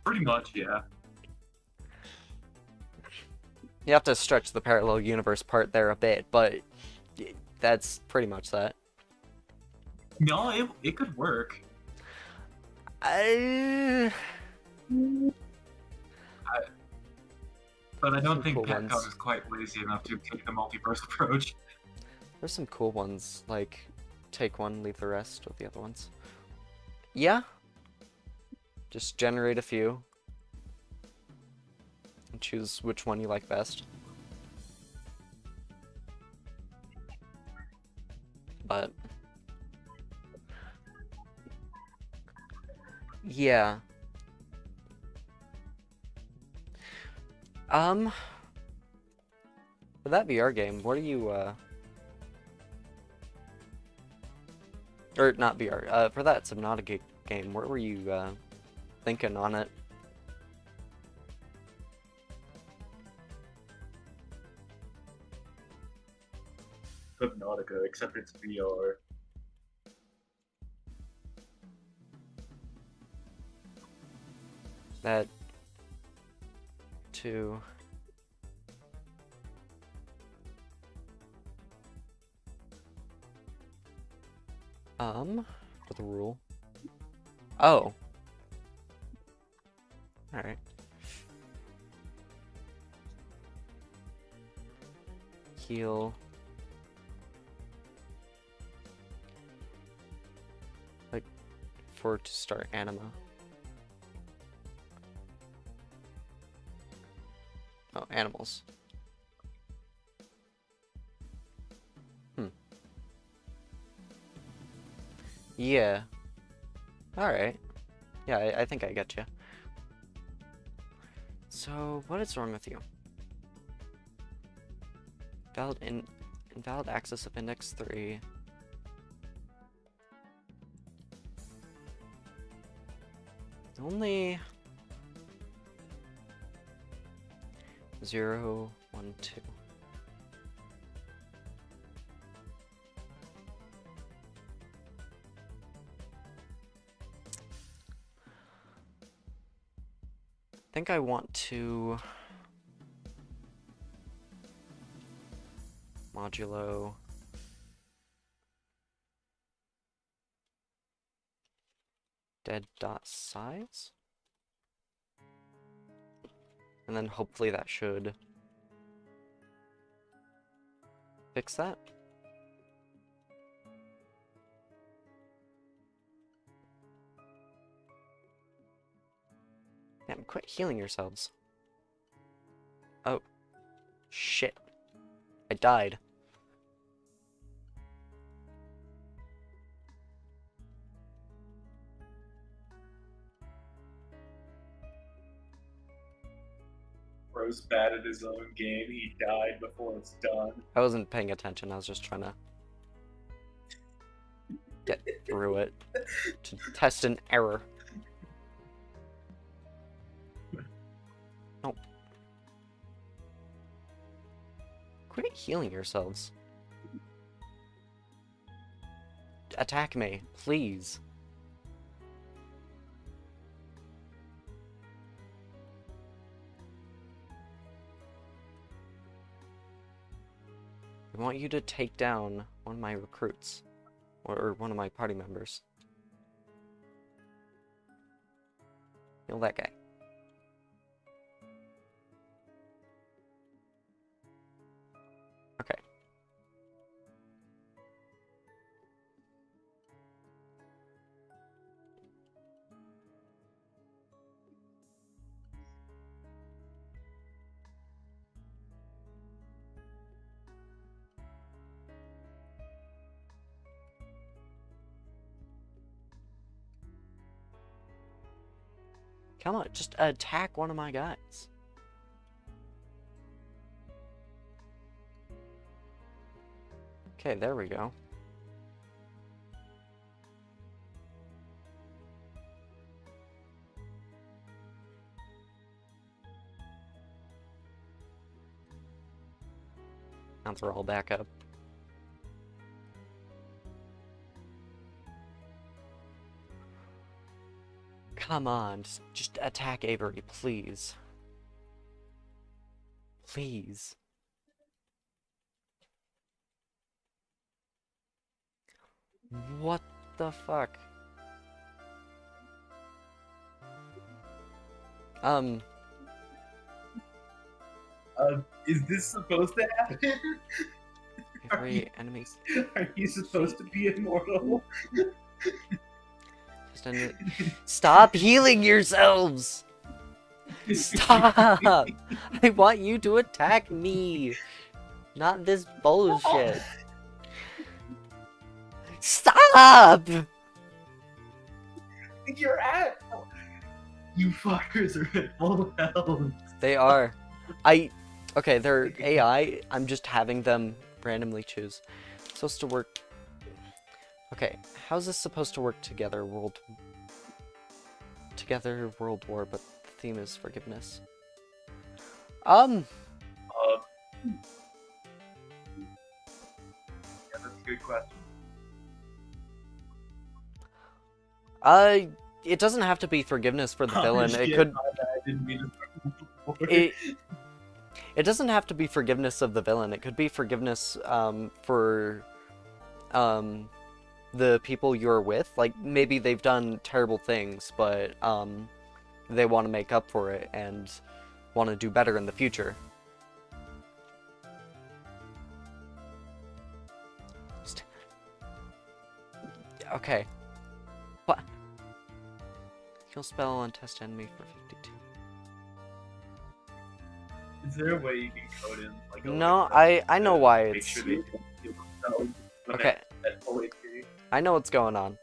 Pretty much, yeah. You have to stretch the parallel universe part there a bit, but that's pretty much that. No, it could work. But I don't Some think cool Capcom ones. is quite lazy enough to take the multiverse approach. There's some cool ones, like take one, leave the rest with the other ones. Yeah. Just generate a few. And choose which one you like best. But... yeah. For that VR game, what are you, or not VR, for that Subnautica game, what were you, thinking on it? Subnautica, except it's VR. That... to... for the rule. Oh. Alright. Heal. Like, for to start anima. Oh, animals. Yeah. Alright. Yeah, I think I get you. So, what is wrong with you? Invalid access of index 3. Only 0, 1, 2. I think I want to modulo dead dot size, and then hopefully that should fix that. Damn, quit healing yourselves. Oh. Shit. I died. Bro's bad at his own game. He died before it's done. I wasn't paying attention. I was just trying to get through it to test an error. No. Quit healing yourselves. Attack me, please. I want you to take down one of my recruits. Or one of my party members. Kill that guy. Okay. Come on, just attack one of my guys. Okay, there we go. Now they're all back up. Come on, just attack Avery, please. Please. What the fuck? Is this supposed to happen? Avery, enemies. Are you supposed to be immortal? Just end it. Stop healing yourselves! Stop! I want you to attack me! Not this bullshit. Stop! You're at. You fuckers are at full health. They are. Okay, they're AI. I'm just having them randomly choose. It's supposed to work. Okay, how's this supposed to work together? World War, but the theme is forgiveness. Yeah, that's a good question. It doesn't have to be forgiveness for the villain. Shit, It could. my bad, I didn't mean to. It doesn't have to be forgiveness of the villain. It could be forgiveness for the people you're with. Like maybe they've done terrible things, but they want to make up for it and want to do better in the future. Okay. What? Kill spell on test enemy for 52. Is there a way you can code in like a No, line I know to why make it's... sure they don't heal themselves when Okay, at full HP? I know what's going on.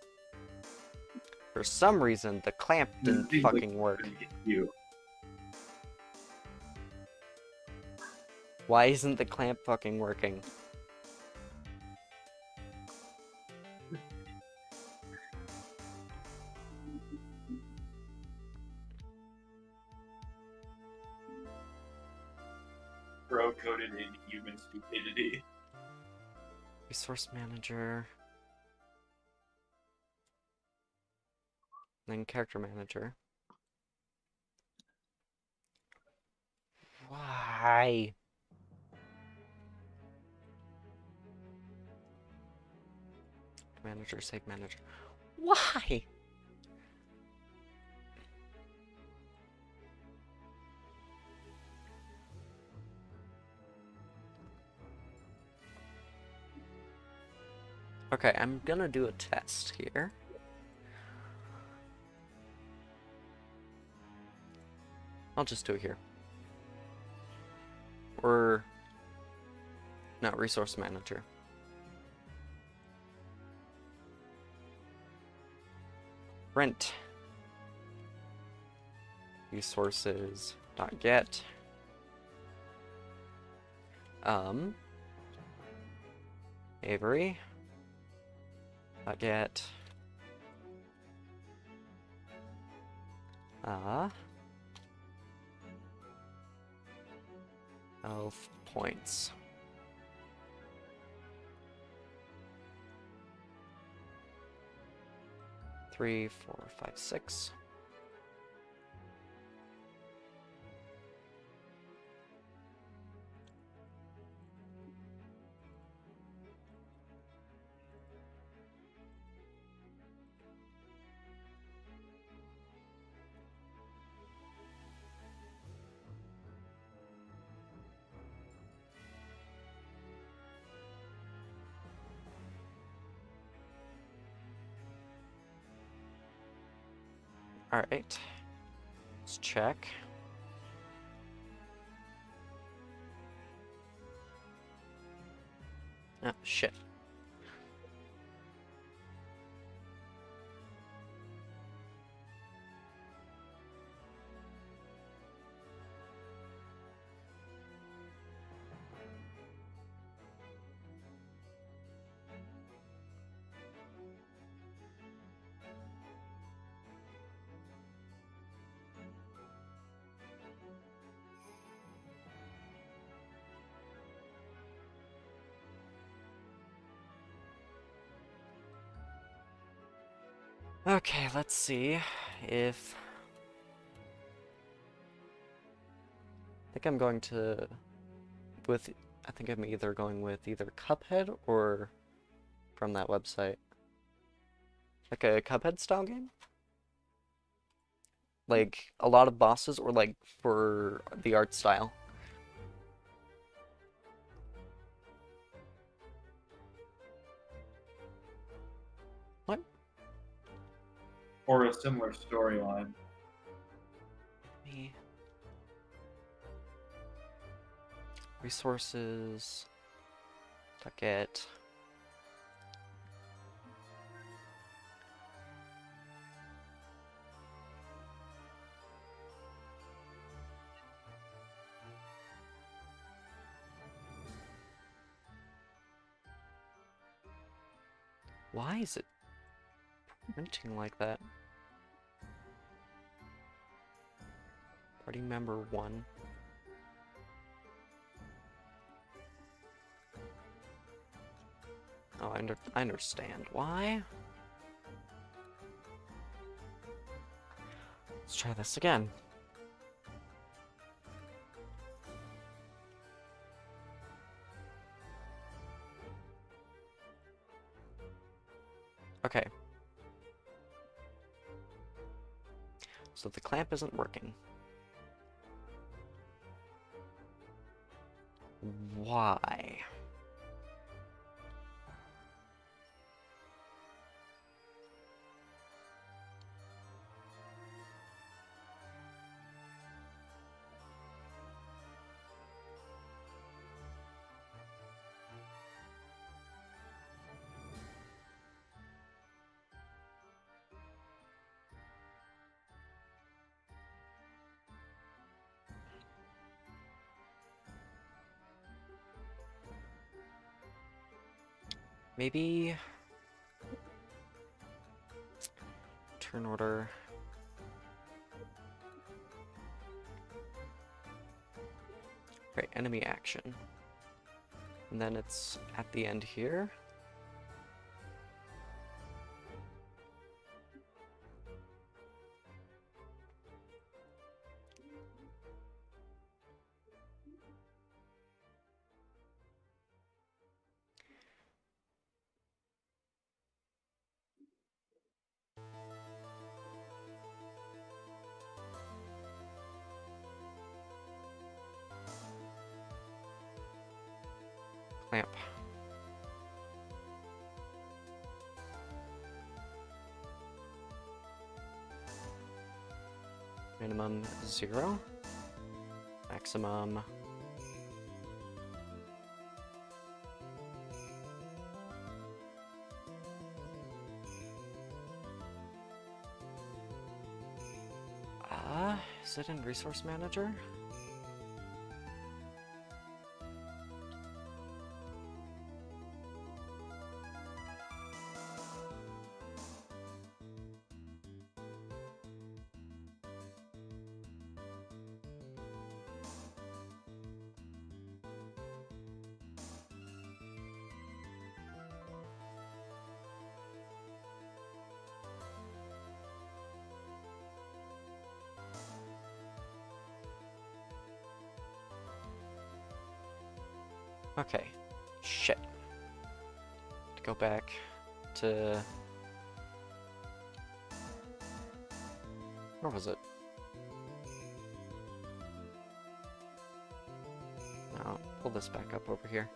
For some reason, the clamp didn't seems like fucking work. Gonna get you. Why isn't the clamp fucking working? Bro coded in human stupidity. Resource manager. Then character manager. Why? Manager, save manager. Why? Okay, I'm gonna do a test here. I'll just do it here. Or... no, resource manager. Rent. Resources. Dot get. Avery. Dot get. Of points. Three, 4, 5, 6. Alright. Let's check. Oh, shit. Okay, let's see if... I think I'm going to... I think I'm either going with either Cuphead or from that website. Like a Cuphead style game? Like a lot of bosses or like for the art style? What? Or a similar storyline. Me. Resources. Bucket. Why is it printing like that? Party member 1. Oh, I understand. Why? Let's try this again. Okay. So the clamp isn't working. Why? Maybe turn order. Right, enemy action. And then it's at the end here. Clamp. Minimum 0. Maximum. Is it in Resource Manager? Okay. Shit. To go back to... Where was it? I'll pull this back up over here.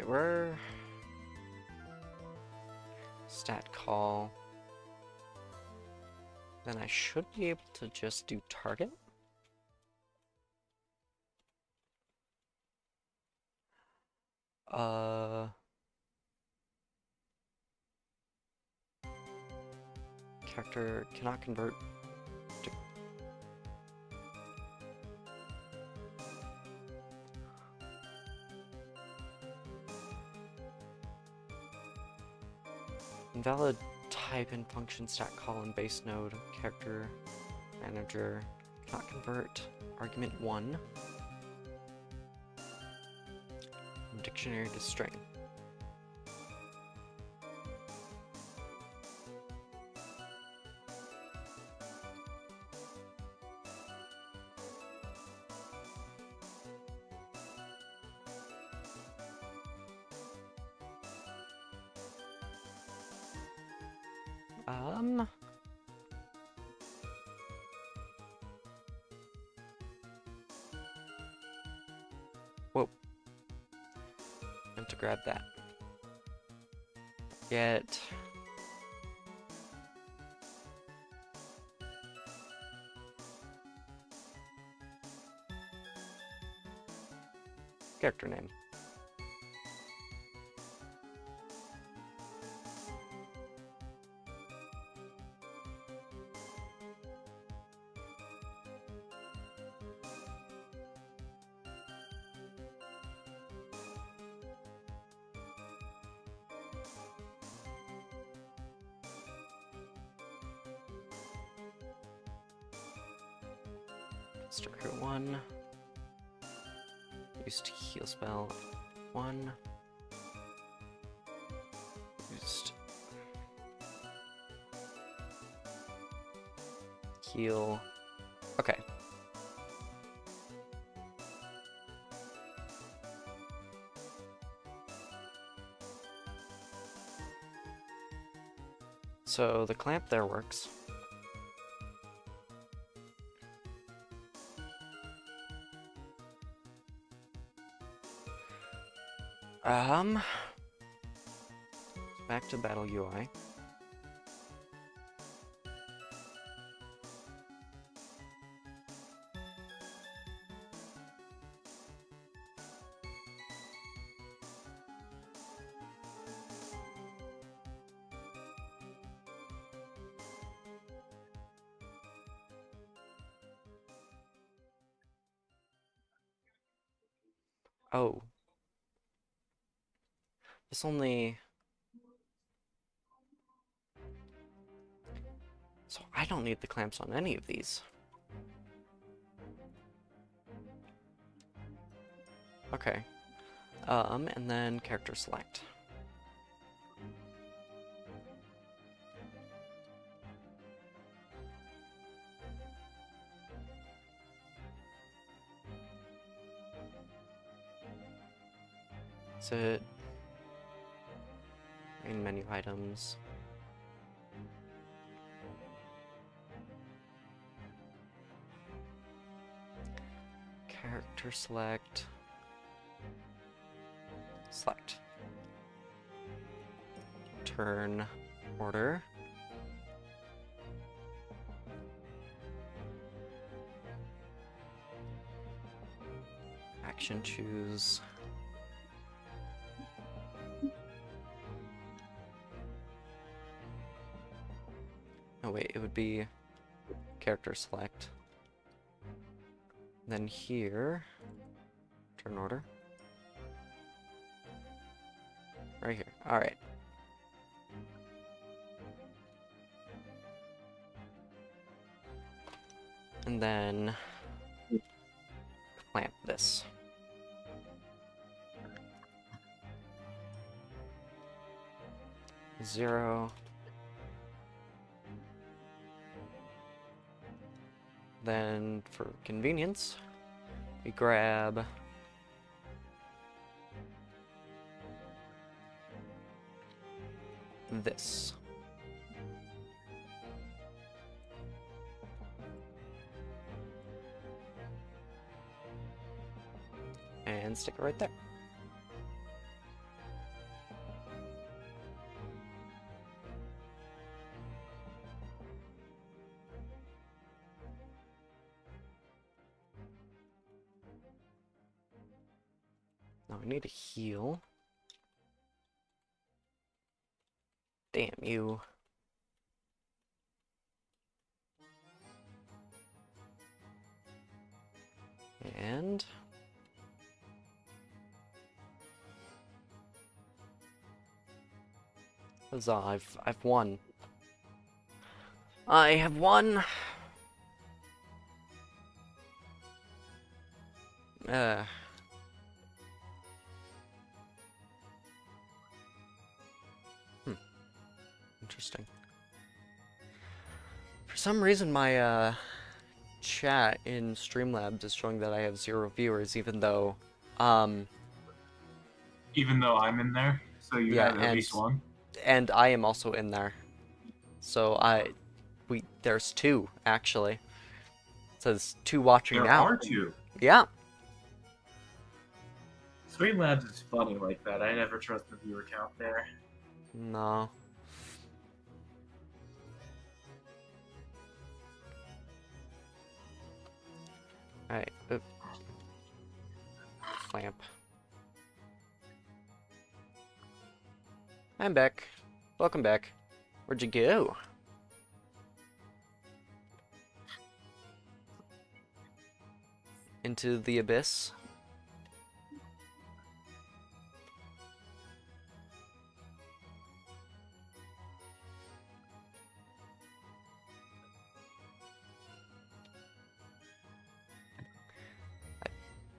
Wait, where? Stat call. Then I should be able to just do target. Character cannot convert to... Invalid type and function stat call in base node. Character manager cannot convert argument 1 from dictionary to string. Whoa. Meant to grab that. Get... character name. Striker 1. Used heal spell 1. Used heal. Okay. So the clamp there works. Back to battle UI. Oh. This only... So I don't need the clamps on any of these. Okay. And then character select. Sit. Main menu items. Character select. Select. Turn order. Action choose. Oh wait, it would be character select. Then here, turn order. Right here. All right. And then clamp this. Zero. Then, for convenience, we grab this. And stick it right there. we need to heal. Damn you. And huzzah, I've won. I have won. Interesting. For some reason, my chat in Streamlabs is showing that I have 0 viewers, even though Even though I'm in there, so you Yeah, have at least one. and I am also in there. So there's 2 actually. It says 2 watching There now. are 2. Yeah. Streamlabs is funny like that. I never trust the viewer count there. No. Alright. Clamp. I'm back. Welcome back. Where'd you go? Into the abyss?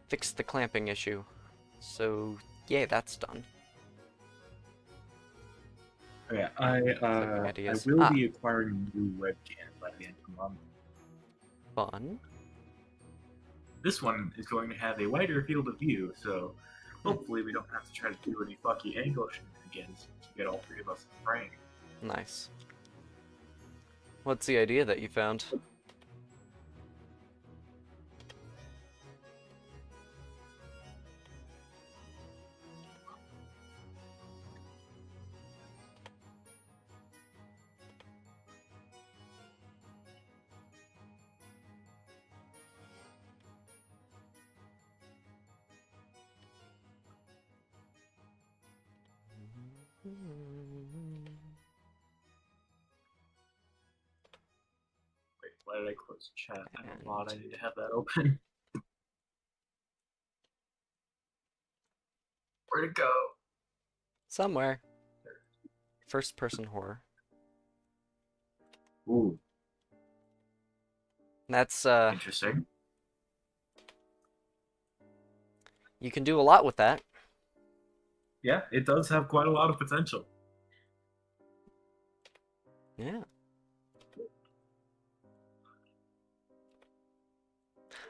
Fixed the clamping issue. So, yeah, that's done. Okay, I ideas. will be acquiring a new webcam by the end of the month. Fun. This one is going to have a wider field of view, so hopefully we don't have to try to do any fucky angle shenanigans to get all 3 of us in frame. Nice. What's the idea that you found? Wait, why did I close chat? I don't know. I need to have that open. Where'd it go? Somewhere. First person horror. Ooh, That's, interesting. you can do a lot with that. Yeah, it does have quite a lot of potential. Yeah.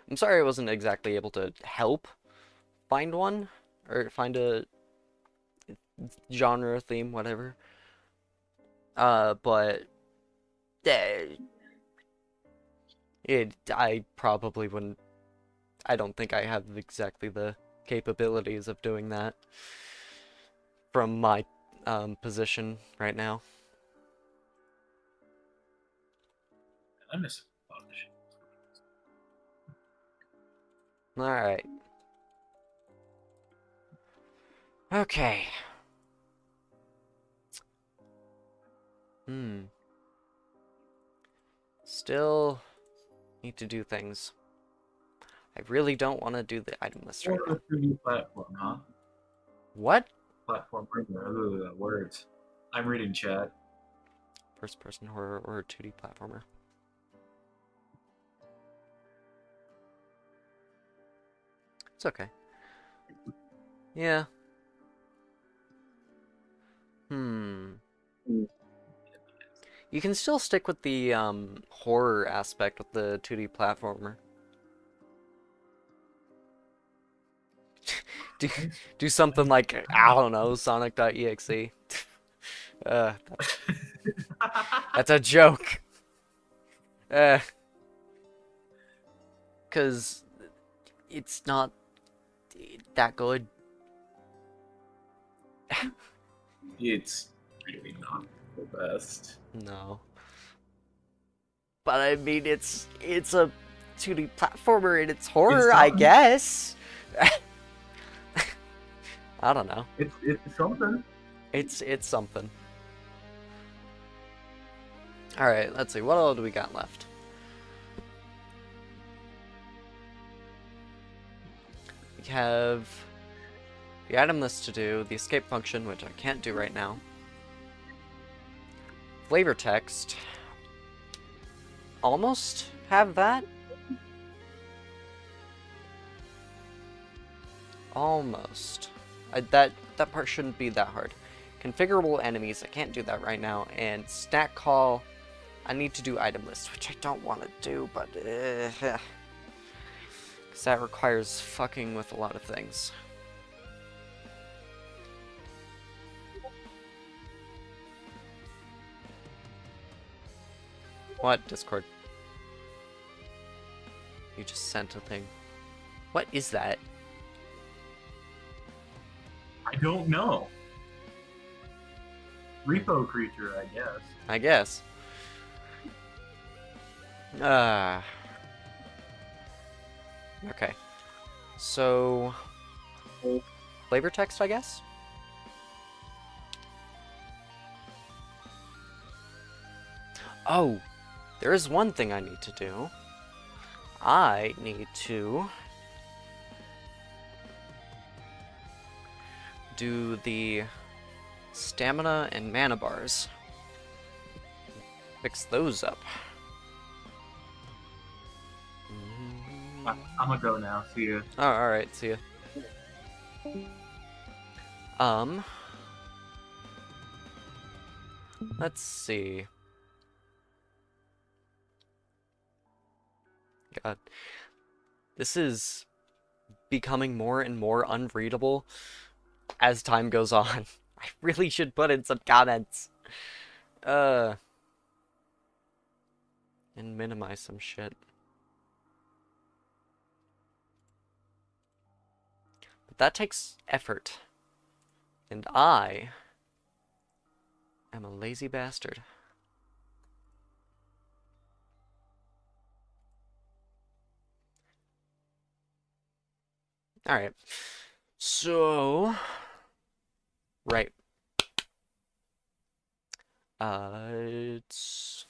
I'm sorry I wasn't exactly able to help find one, or find a genre, theme, whatever. But I probably wouldn't. I don't think I have exactly the capabilities of doing that from my position right now. I miss Punch. Alright. Okay. Still need to do things. I really don't want to do the item list right Or now. a 3D platform, huh? What? Platform words. I'm reading chat. First person horror or a 2D platformer? It's okay. Yeah. You can still stick with the horror aspect with the 2D platformer. do something like, I don't know, Sonic.exe. That's a joke. Cause it's not that good. It's really not the best. No. But I mean, it's a 2D platformer and it's horror, I guess. I don't know. It's something. It's something. Alright, let's see. What all do we got left? We have the item list to do, the escape function, which I can't do right now. Flavor text. Almost have that. Almost. That part shouldn't be that hard. Configurable enemies, I can't do that right now. And snack call, I need to do item list, which I don't want to do, but because that requires fucking with a lot of things. What, Discord? You just sent a thing. What is that? I don't know. Repo creature, I guess. I guess. Okay. So, flavor text, I guess? Oh, there is one thing I need to do. I need to do the stamina and mana bars. Fix those up. I'm gonna go now. See ya. Oh, alright, see ya. Let's see. God. This is becoming more and more unreadable as time goes on. I really should put in some comments. And minimize some shit. But that takes effort. And I am a lazy bastard. Alright. So... Right. It's...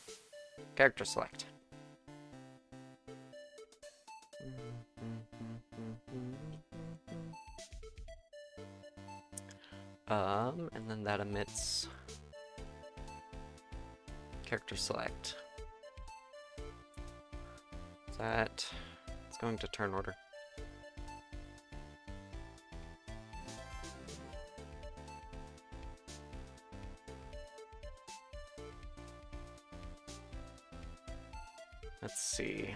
Character select. And then that emits... Character select. That... It's going to turn order. Let's see.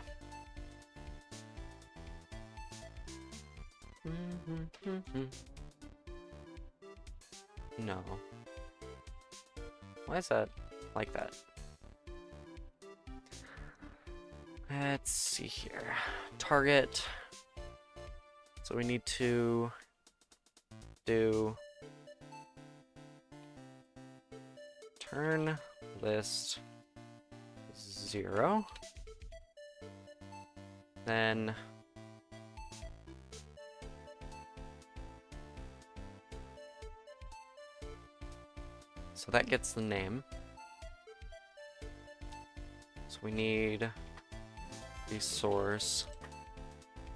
No. Why is that like that? Let's see here. Target. So we need to do turn list 0. Then so that gets the name. So we need resource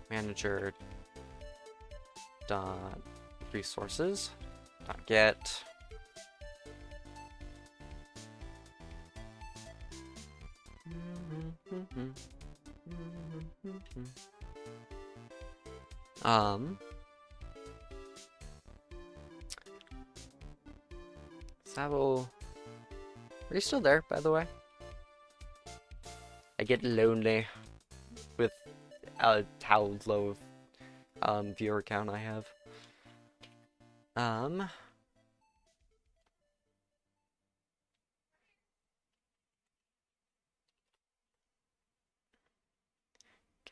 manager dot resources dot get Sabo, are you still there, by the way? I get lonely with how low of viewer count I have.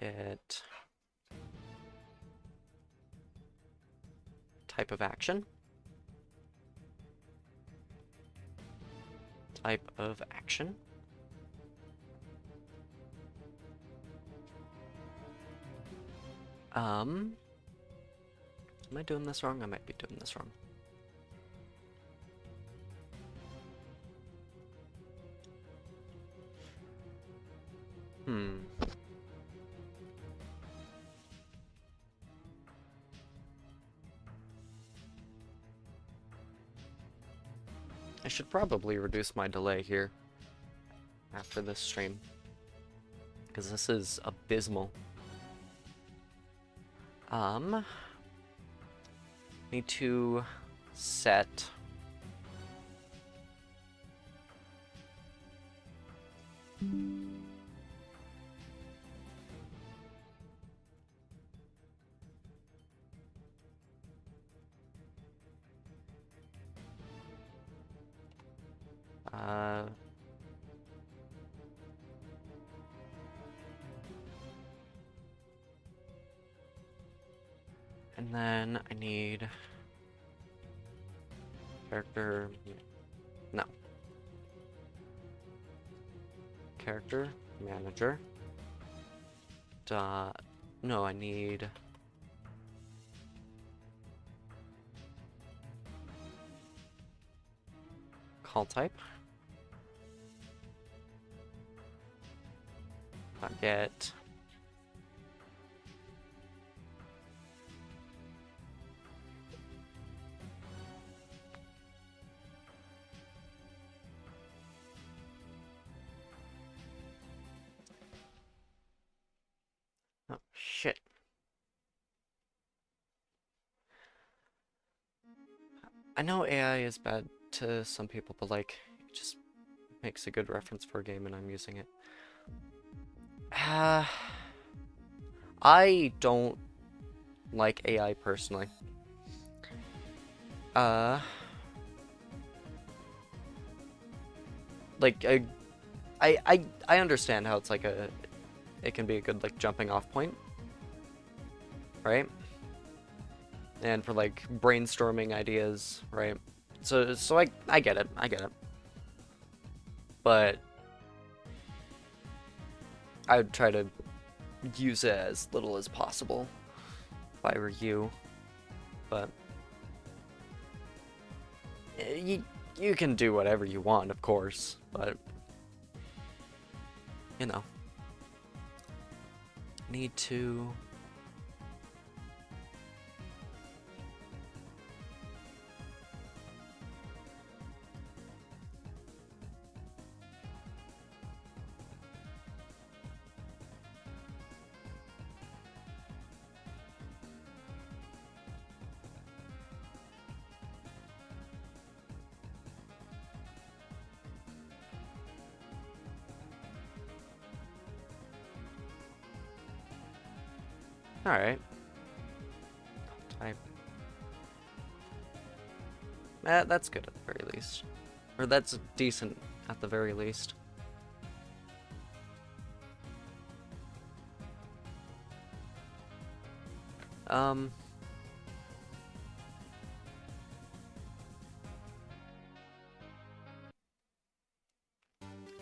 Get type of action. Type of action. Am I doing this wrong? I might be doing this wrong. I should probably reduce my delay here after this stream, because this is abysmal. Need to set and then I need character, no, character manager, no, I need call type, get oh shit. I know AI is bad to some people, but like it just makes a good reference for a game and I'm using it. I don't like AI personally. Like I understand how it's like it can be a good like jumping off point, right? And for like brainstorming ideas, right? So I get it. But I would try to use it as little as possible if I were you. But you can do whatever you want, of course, but you know, need to alright. Type. That's good at the very least. Or that's decent at the very least.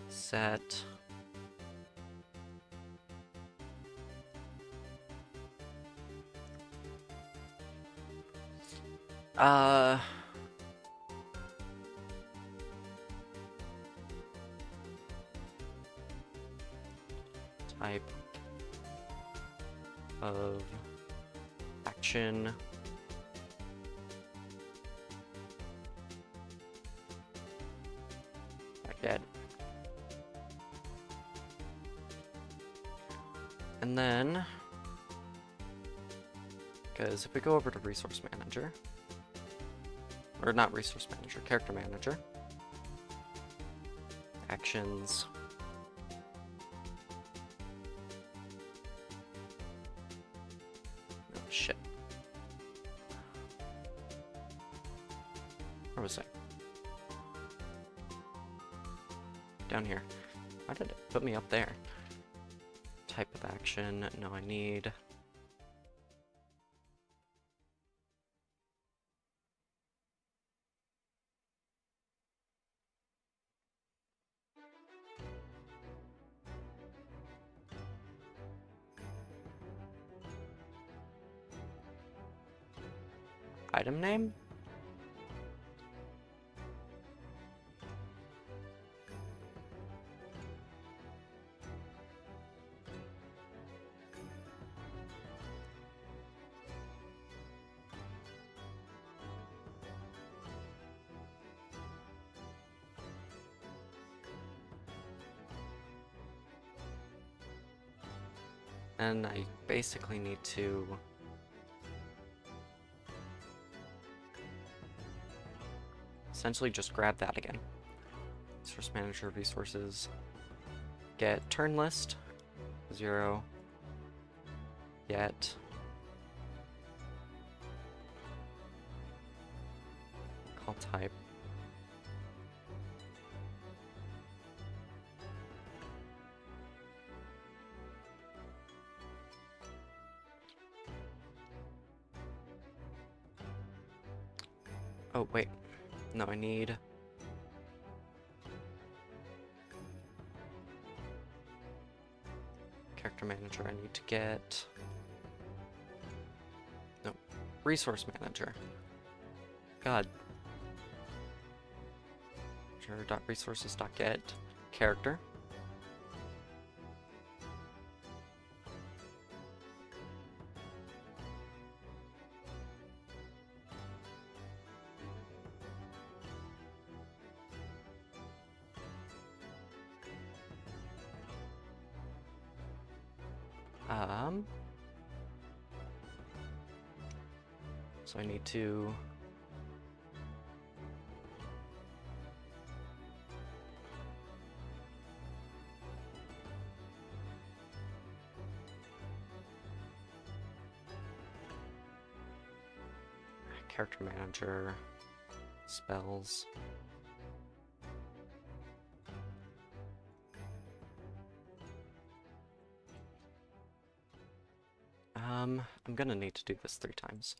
Set type of action like that. And then, because if we go over to resource manager, or not resource manager, character manager, actions, oh shit, where was I? Down here. Why did it put me up there? Type of action, no, I need item name? And I basically need to essentially just grab that again. Resource manager, resources, get turn list, 0, get, call type, oh wait, no, I need character manager. I need to get no resource manager. God. Resources.get character. So I need to character manager, spells. I'm gonna need to do this 3 times.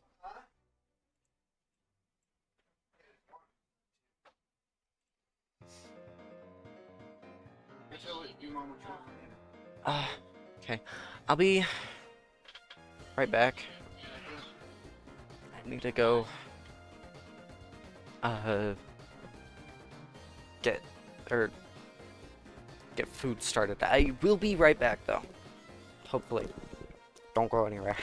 Okay. I'll be right back. I need to go get food started. I will be right back though. Hopefully. Don't go anywhere.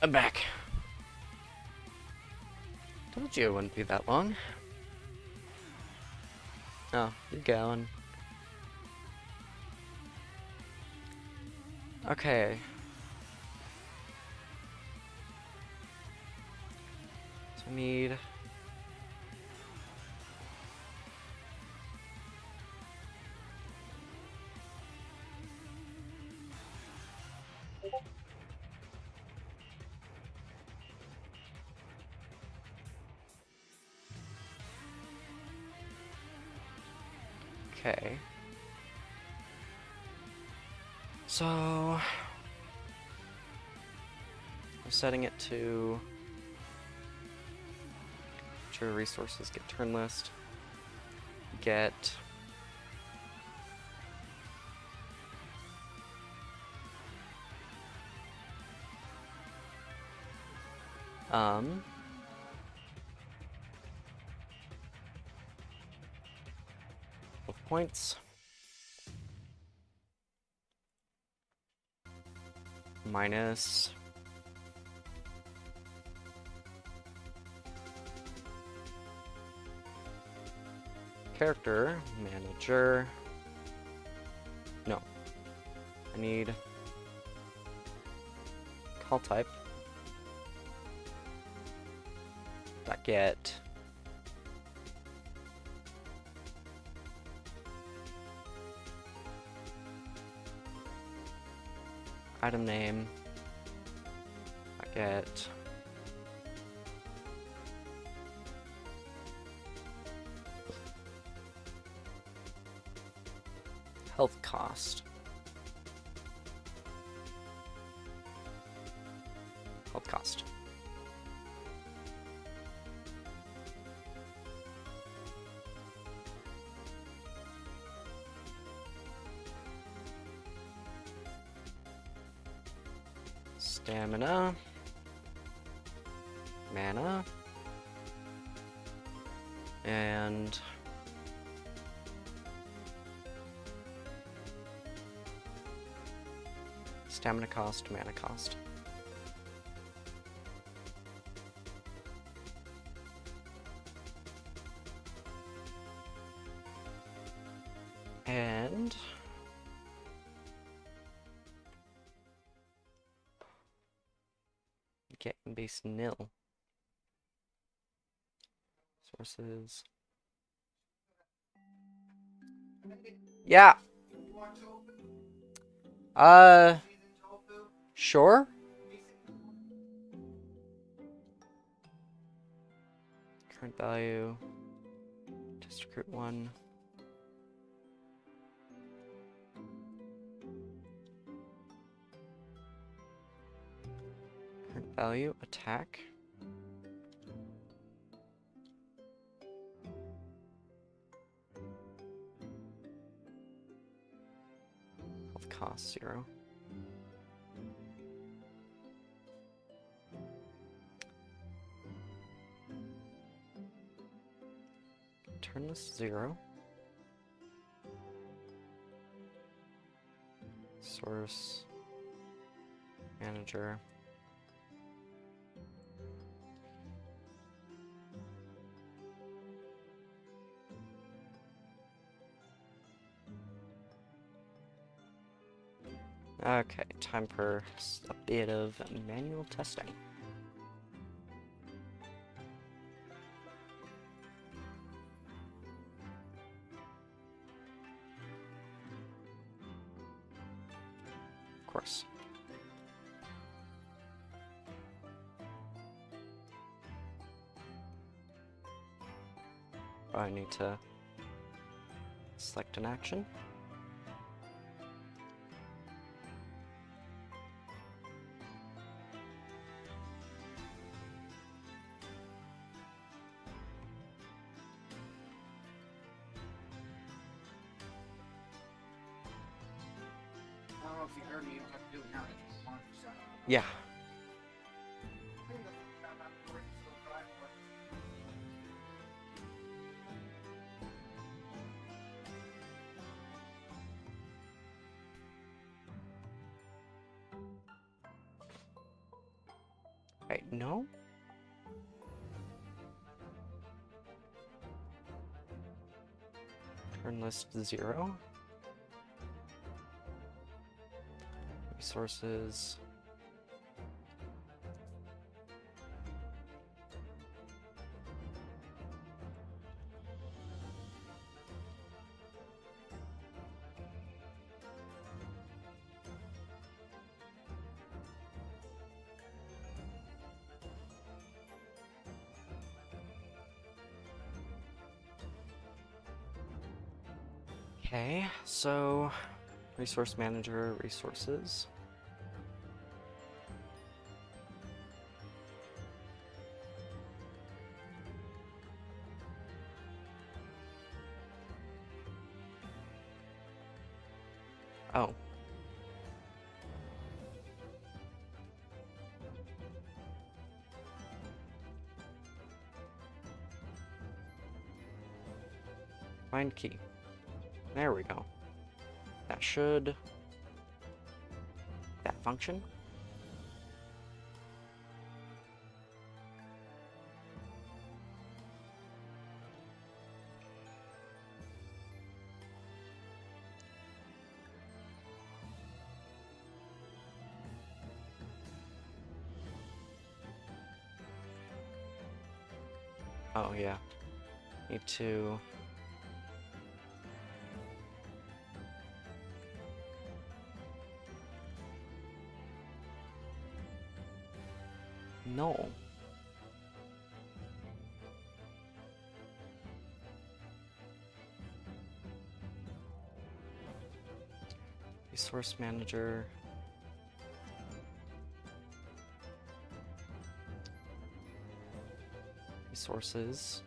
I'm back. Told you it wouldn't be that long. Oh, you're going. Okay. So I need... Okay. So... I'm setting it to... True resources, get turn list. Get... Points. Minus... Character, manager... No. I need... Call type. Dot get... Item name. I get health cost. Health cost. Stamina, mana, and stamina cost, mana cost. And get base nil. Sources. Yeah. Sure. Current value. Test recruit 1. Current value, attack. Health cost 0. Turn this 0. Source. Manager. Okay, time for a bit of manual testing. Of course. I need to select an action. I don't know if you heard me, you don't have to do it now. It's 100%. Yeah. Wait, no? Turn list 0. Resources. Okay, so resource manager, resources. Oh. Find key. There we go. That should... that function? Oh yeah. Need to... No. Resource manager. Resources.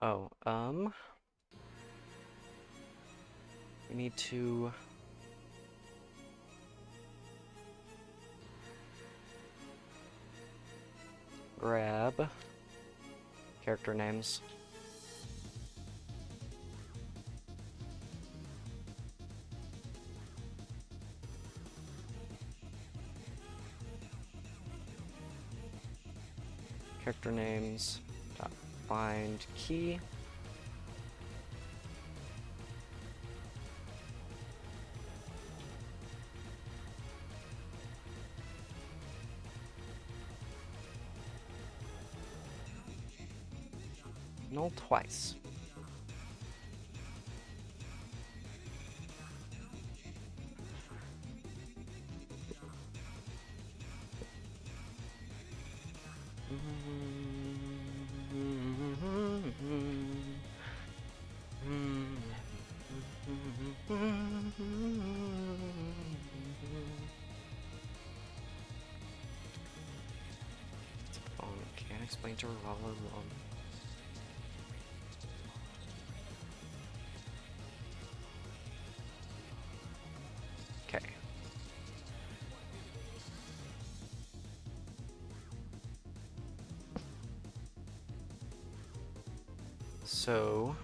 Oh, we need to grab character names. Character names. Dot find key. Null twice. Can't explain to her all alone. Okay. So,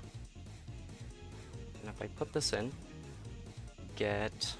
and if I put this in, get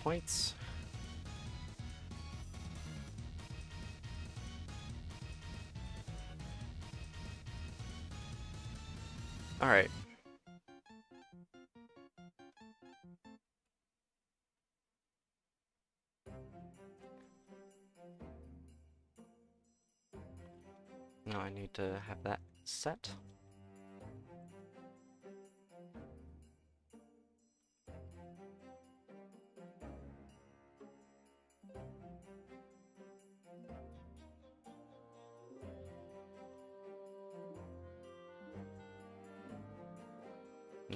points. All right. Now I need to have that set.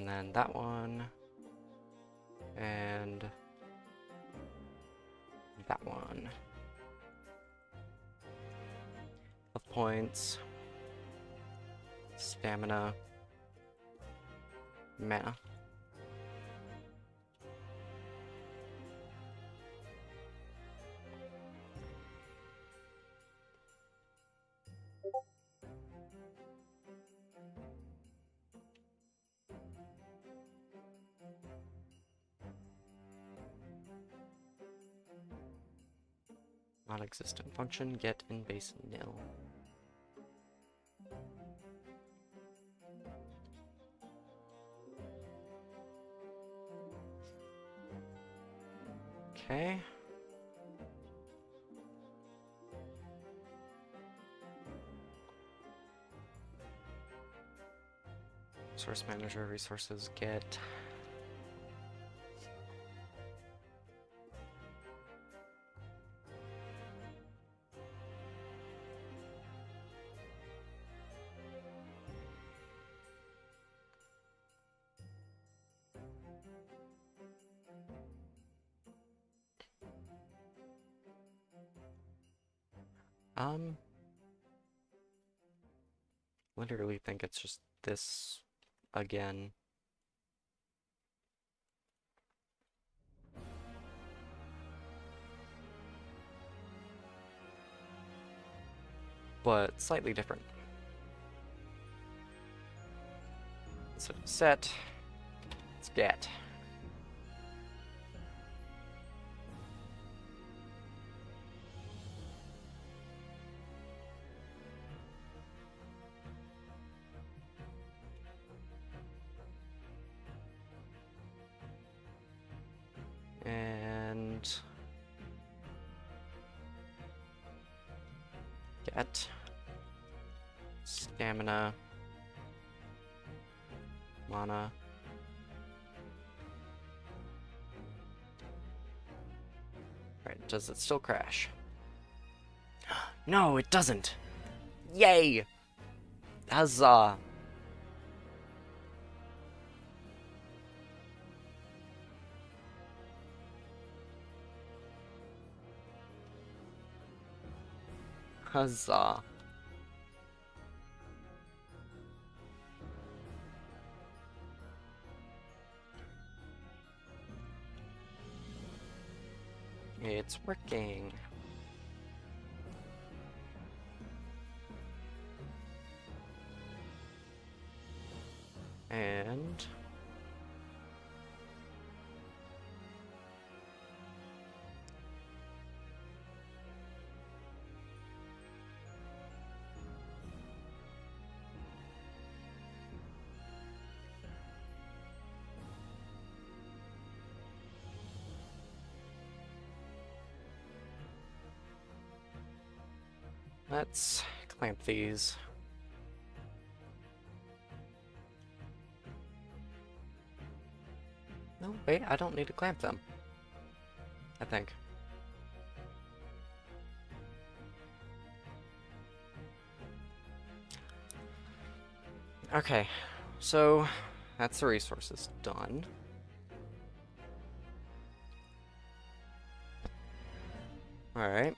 And then that one. And that one. Health points. Stamina. Mana. Non-existent function, get in base nil. Okay. Source manager, resources, get. Literally think it's just this again. But slightly different. So set, it's get. And get stamina, mana, right, does it still crash? No, it doesn't. Yay! Huzzah! Huzzah. It's working. And let's clamp these. No, wait, I don't need to clamp them. I think. Okay, so that's the resources done. Alright.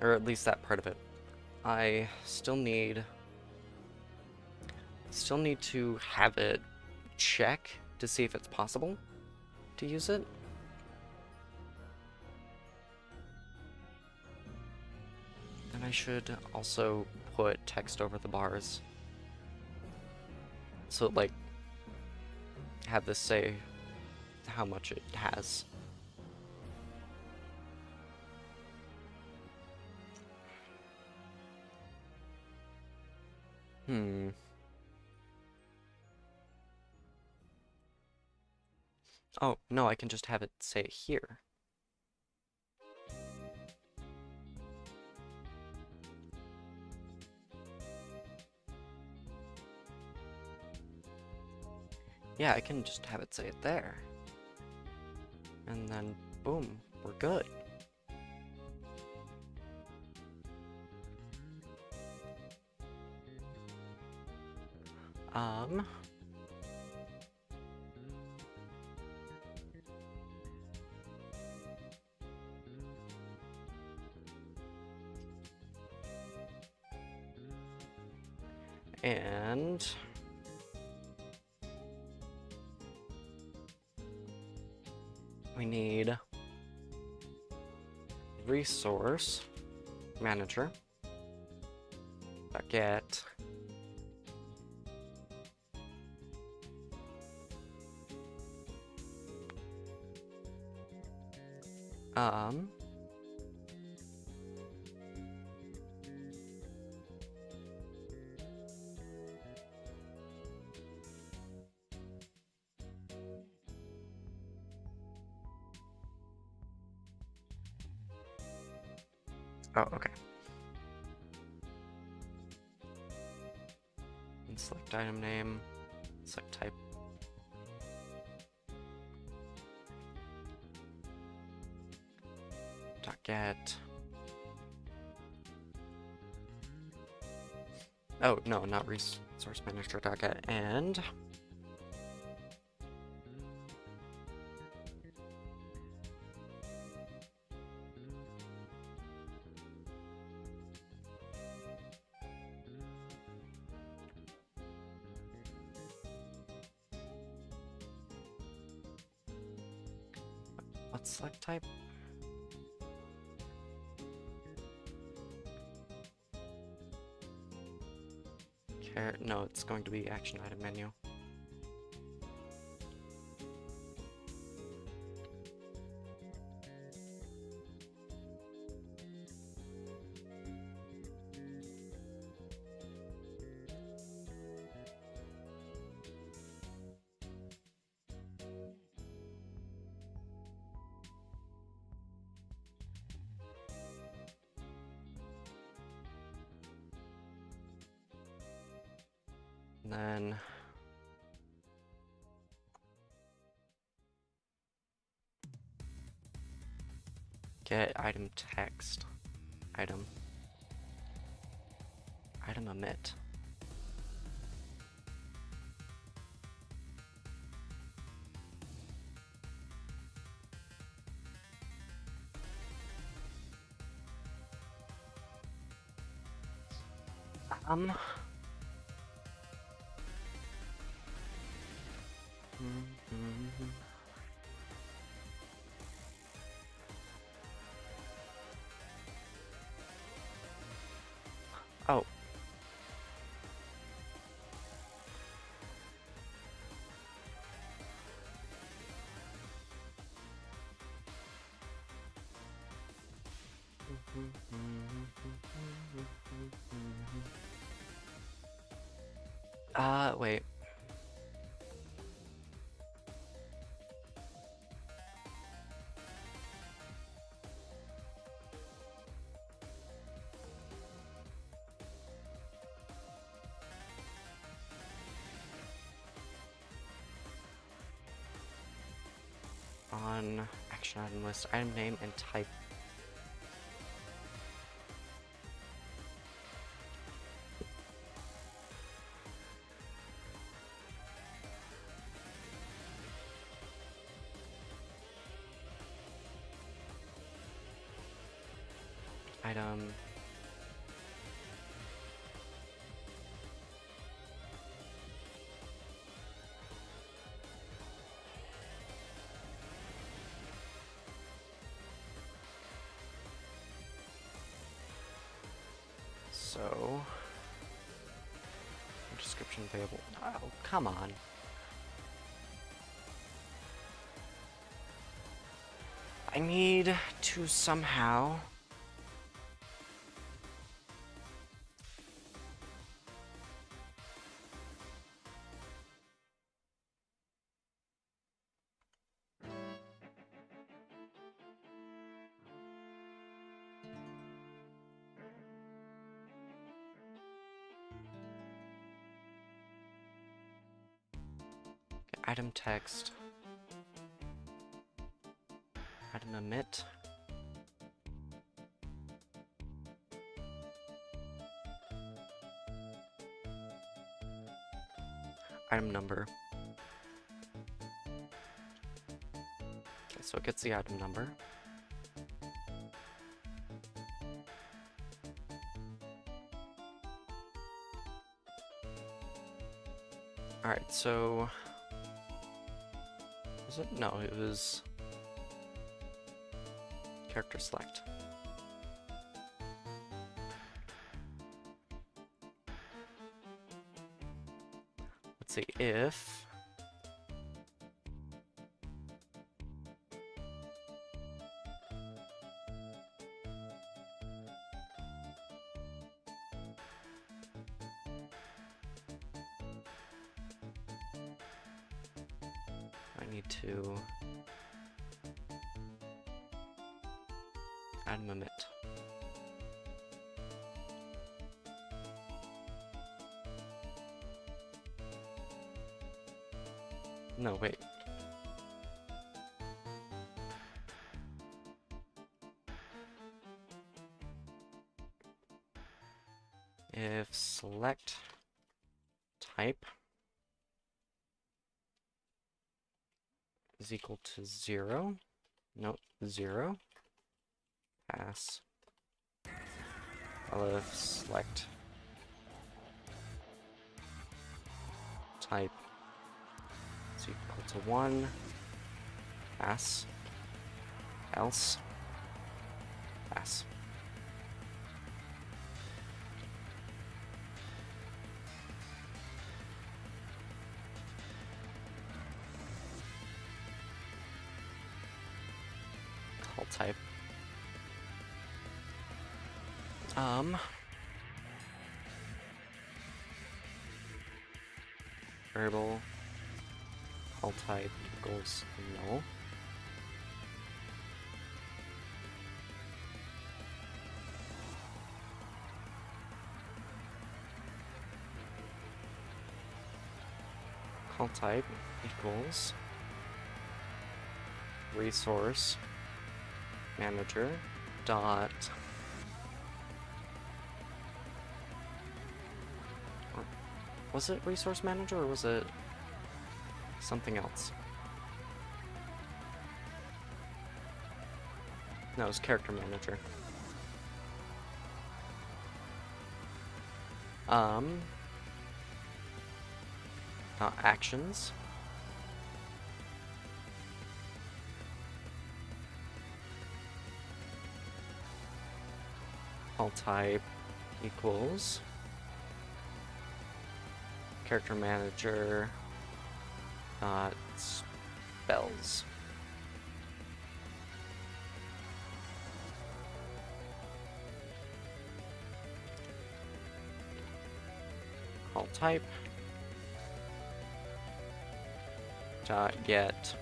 Or at least that part of it. I still need to have it check to see if it's possible to use it. And I should also put text over the bars. So like have this say how much it has. Oh, no, I can just have it say it here. Yeah, I can just have it say it there. And then, boom, we're good. Um. And we need resource manager. Get um. Oh, okay. And select item name, select type. Get. Oh, no, not resource manager. Get and. Let's select type. No, it's going to be action item menu. And then get item text. Item emit. Oh. Wait. On action item list, item name and type. Item. So, description available. Oh, come on. I need to somehow item text, item emit, item number. Okay, so it gets the item number. Alright, so... Was it? No, it was... Character select. Let's see, if... I need to add Mimit. No, wait. If select type is equal to 0, nope, 0, pass. I'll if select type is equal to 1, pass, else, pass. Call type. Variable call type equals null. Call type equals resource manager dot was it resource manager or was it something else? No, it was character manager. Actions. Call type equals character manager dot spells. Call type dot get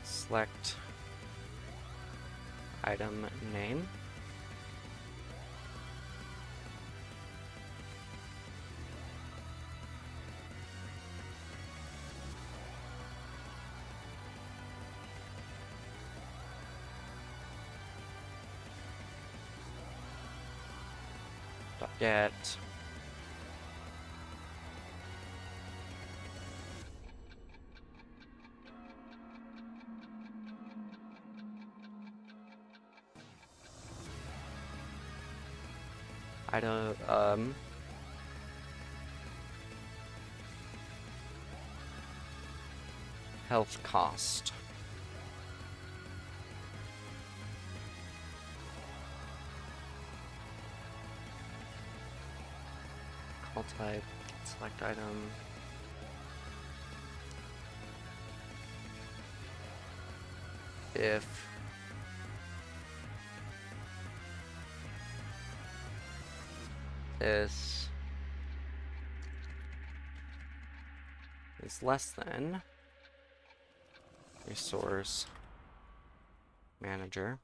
select item name. Dot get item health cost. Call type, select item. If this is less than resource manager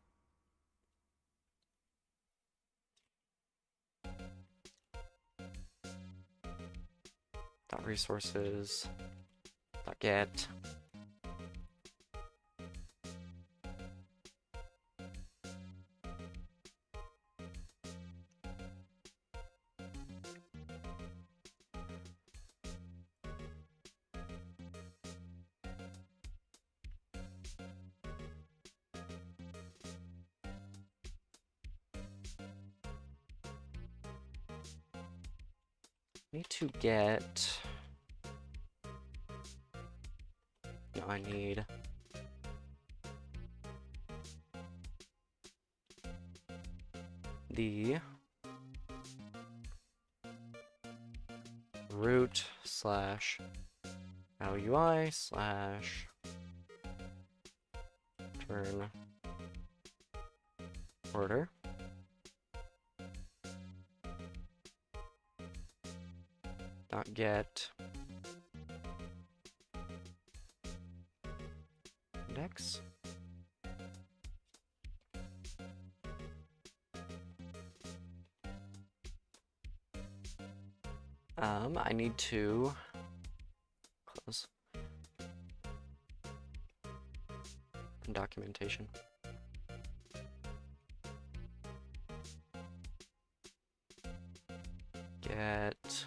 dot resources dot get Need to get... No, I need... the root slash LUI slash turn order. Dot get index. I need to close documentation. Get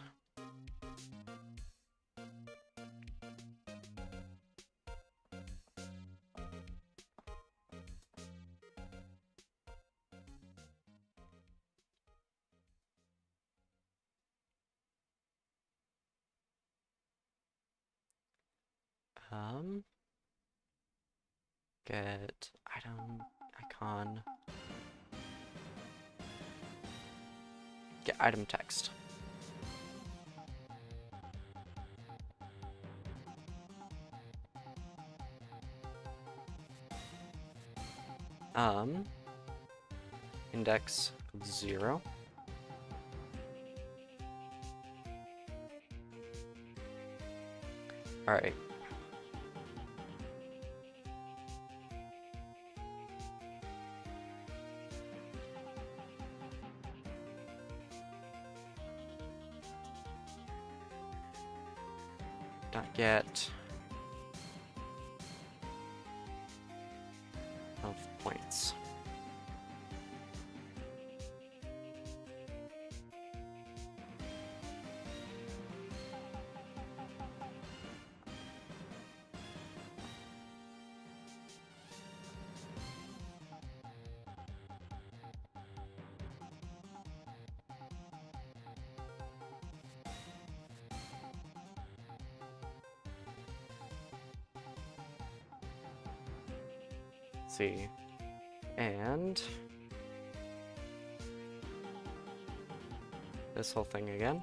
get item icon, get item text. Index of 0. All right. Dot get of points. See, and this whole thing again.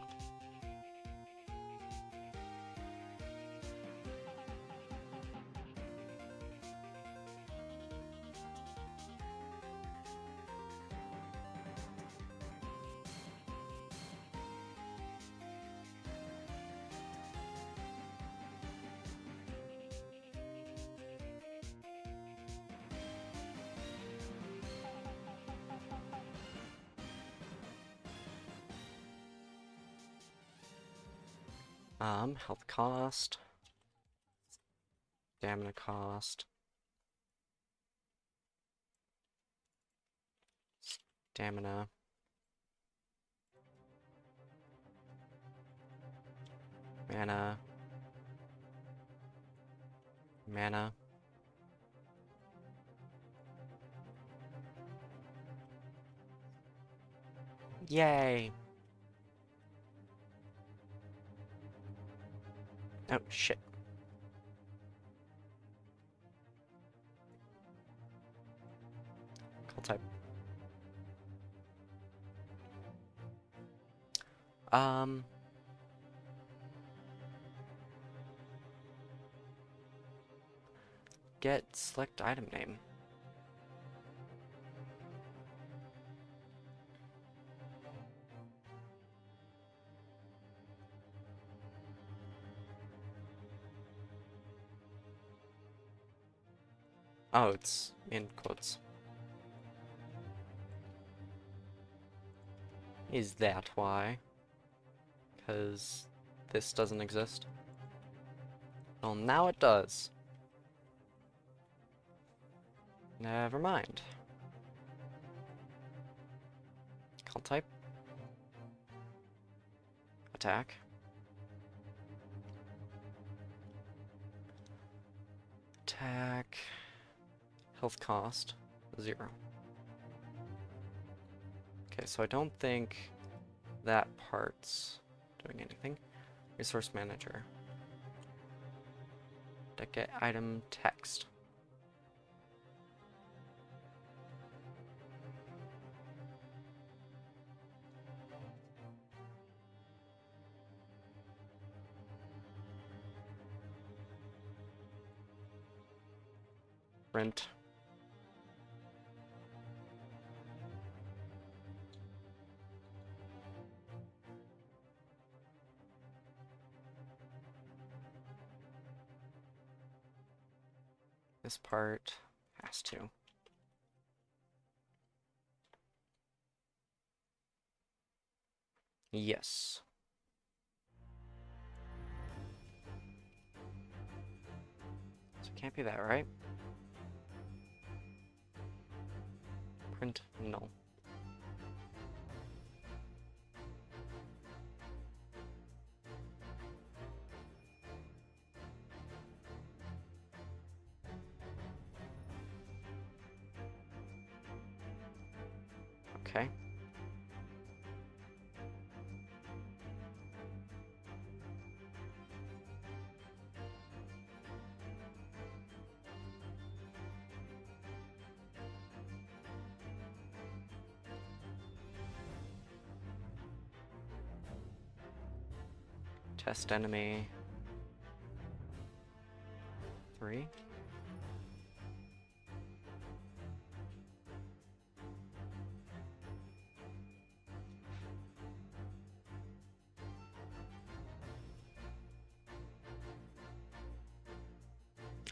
Health cost, stamina cost, stamina, mana, mana, yay! Oh, shit. Call type. Get select item name. Oh, it's in quotes. Is that why? Because this doesn't exist? Well, now it does. Never mind. Call type. Attack. Attack. Health cost, 0. Okay, so I don't think that part's doing anything. Resource manager. Get item text. Print. This part has to. Yes. So it can't be that, right? Print null. Okay. Test enemy 3.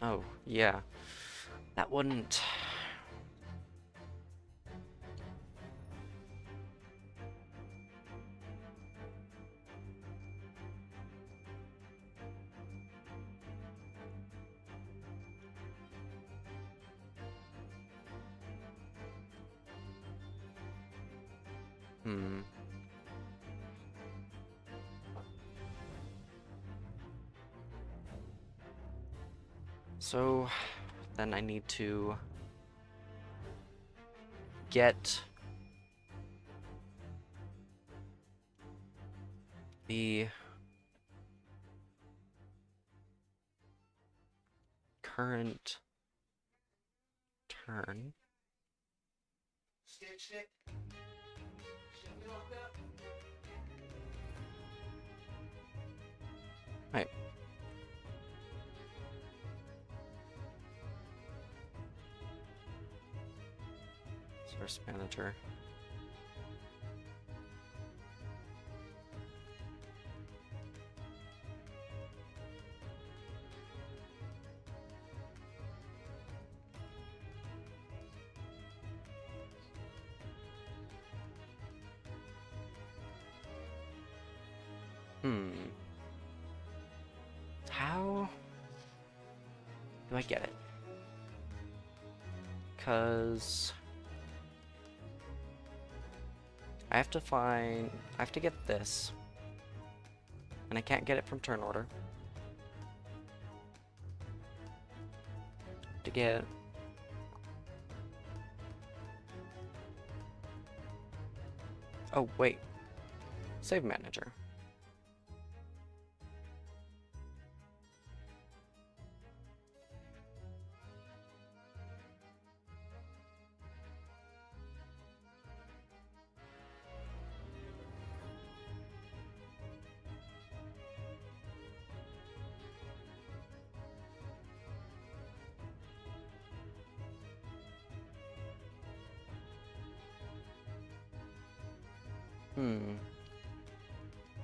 Oh, yeah. That wouldn't... Hmm. So, then I need to get the current turn. Stitch it. Should we look up? Right. Source manager. How do I get it? Because I have to get this, and I can't get it from turn order. To get oh wait, save manager.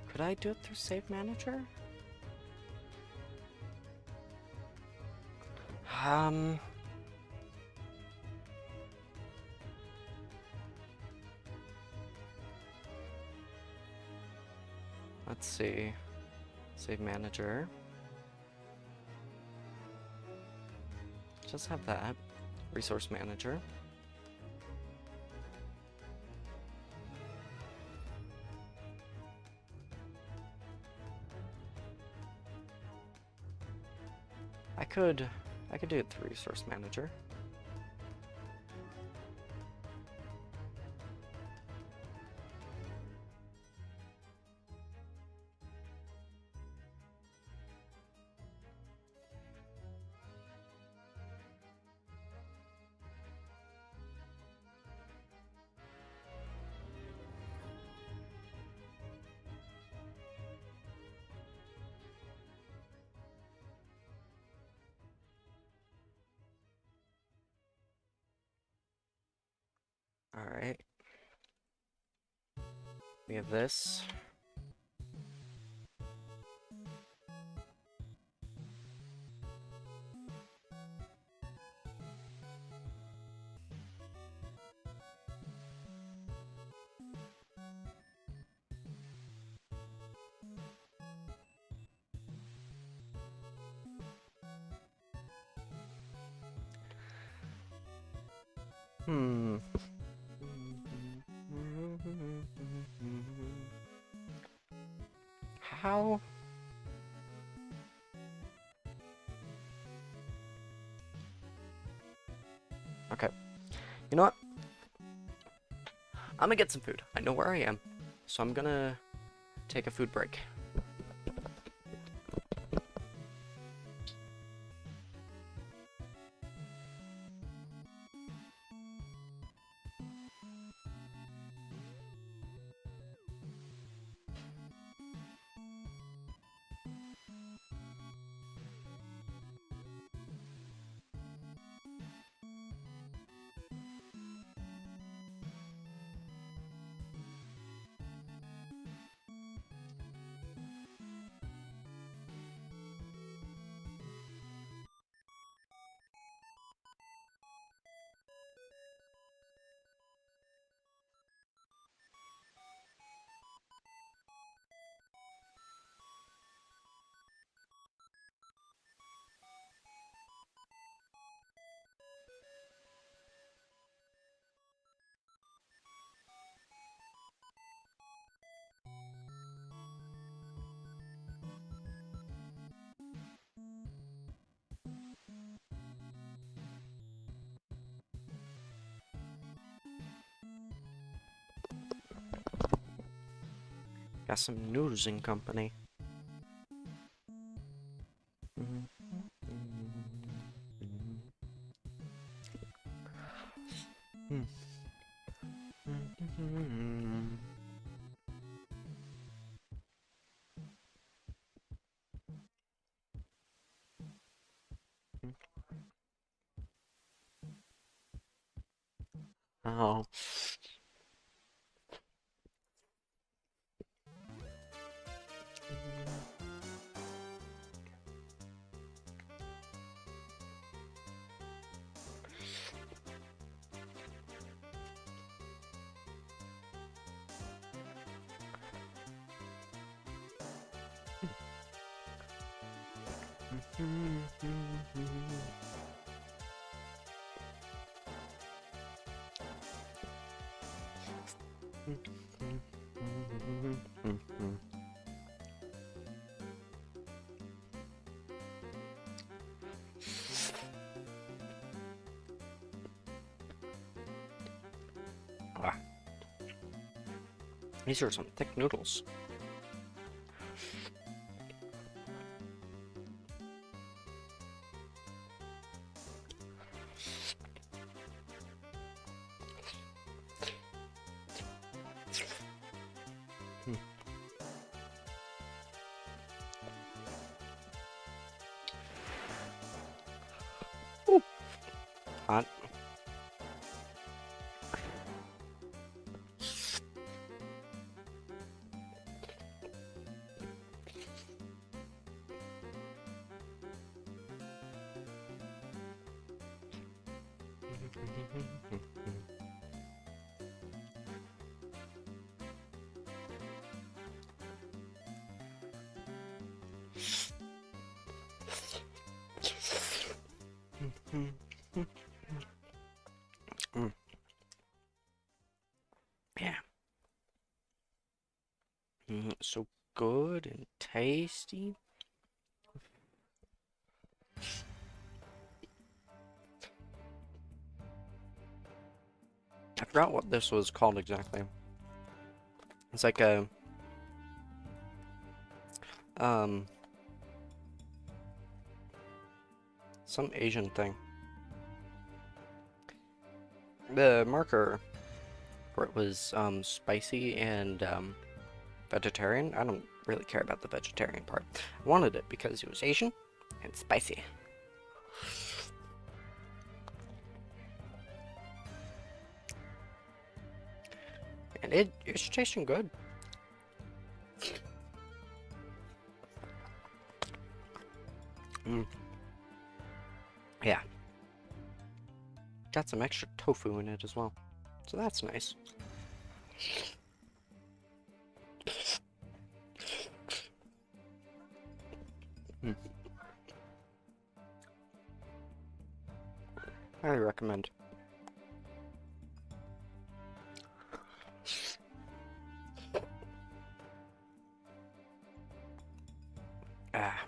Could I do it through save manager? Let's see. Save manager. Just have that. Resource manager. I could do it through resource manager. We have this. Hmm. How? Okay. You know what? I'm gonna get some food. I know where I am. So I'm gonna take a food break. Got some noodles in company. Oh. Ah. These are some thick noodles. Ooh. Hot. Yeah. So good and tasty. I forgot what this was called exactly. It's like a some Asian thing. The marker for it was spicy and vegetarian. I don't really care about the vegetarian part. I wanted it because it was Asian and spicy. And it's tasting good. Yeah. Got some extra tofu in it as well. So that's nice. Highly recommend. Ah.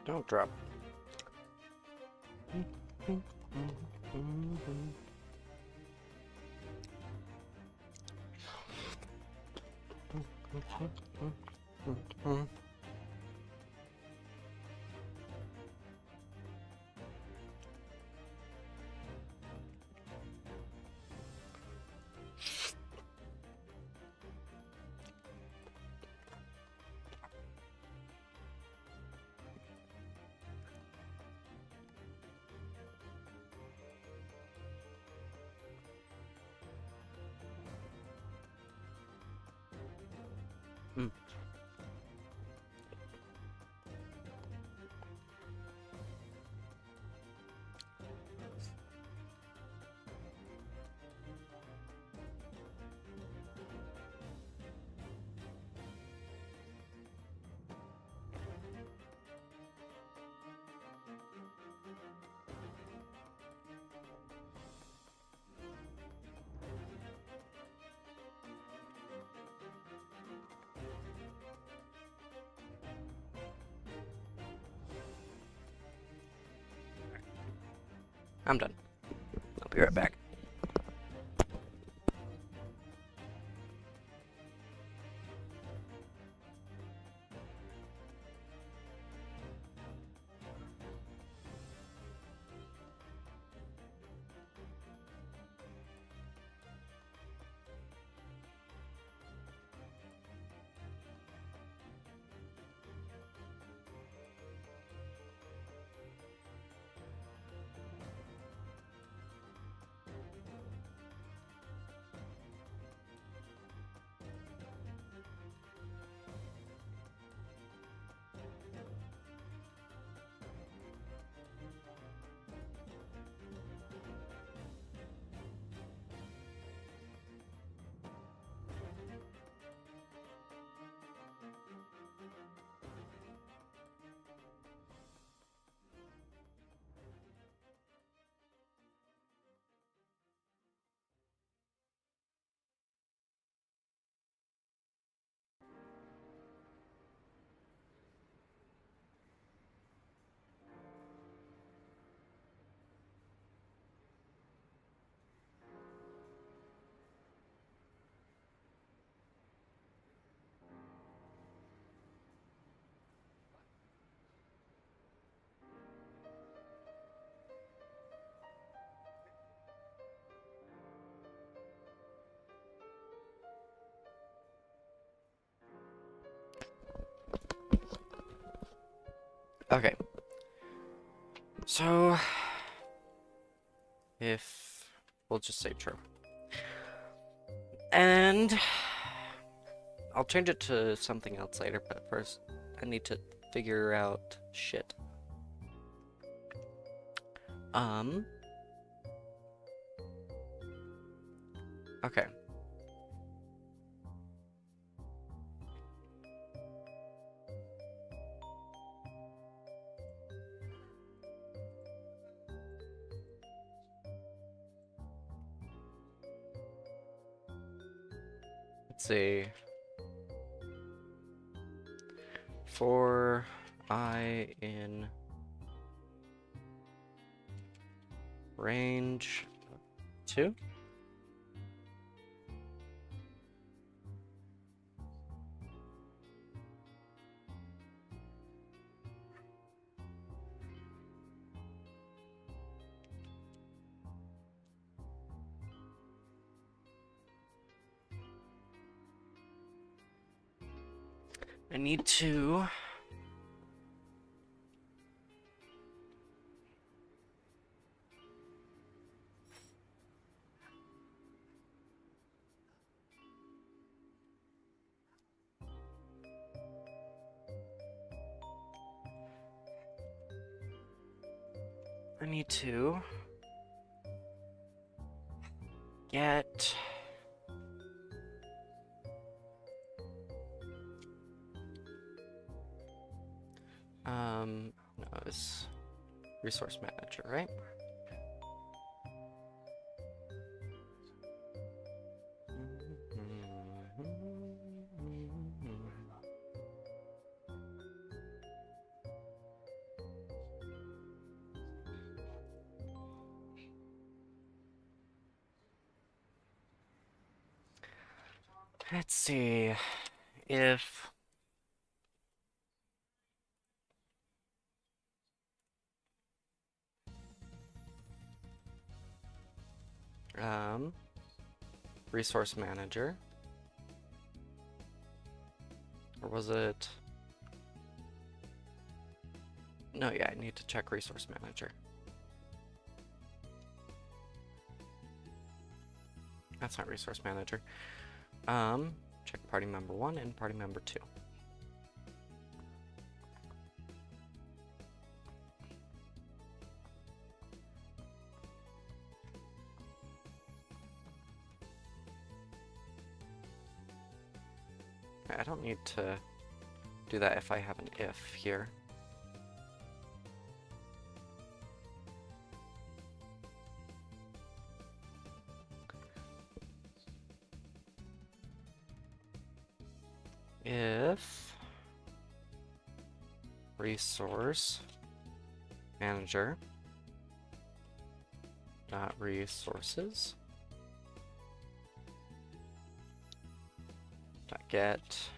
Don't drop. I'm done. I'll be right back. Okay. So, if we'll just say true. And I'll change it to something else later, but first I need to figure out shit. Okay. Let's see. For I in range 2? I need to get no, it's resource manager, right? Let's see if resource manager, or was it? No, yeah, I need to check resource manager. That's not resource manager. Check party member 1 and party member 2. I don't need to do that if I have an if here. If resource manager dot resources dot get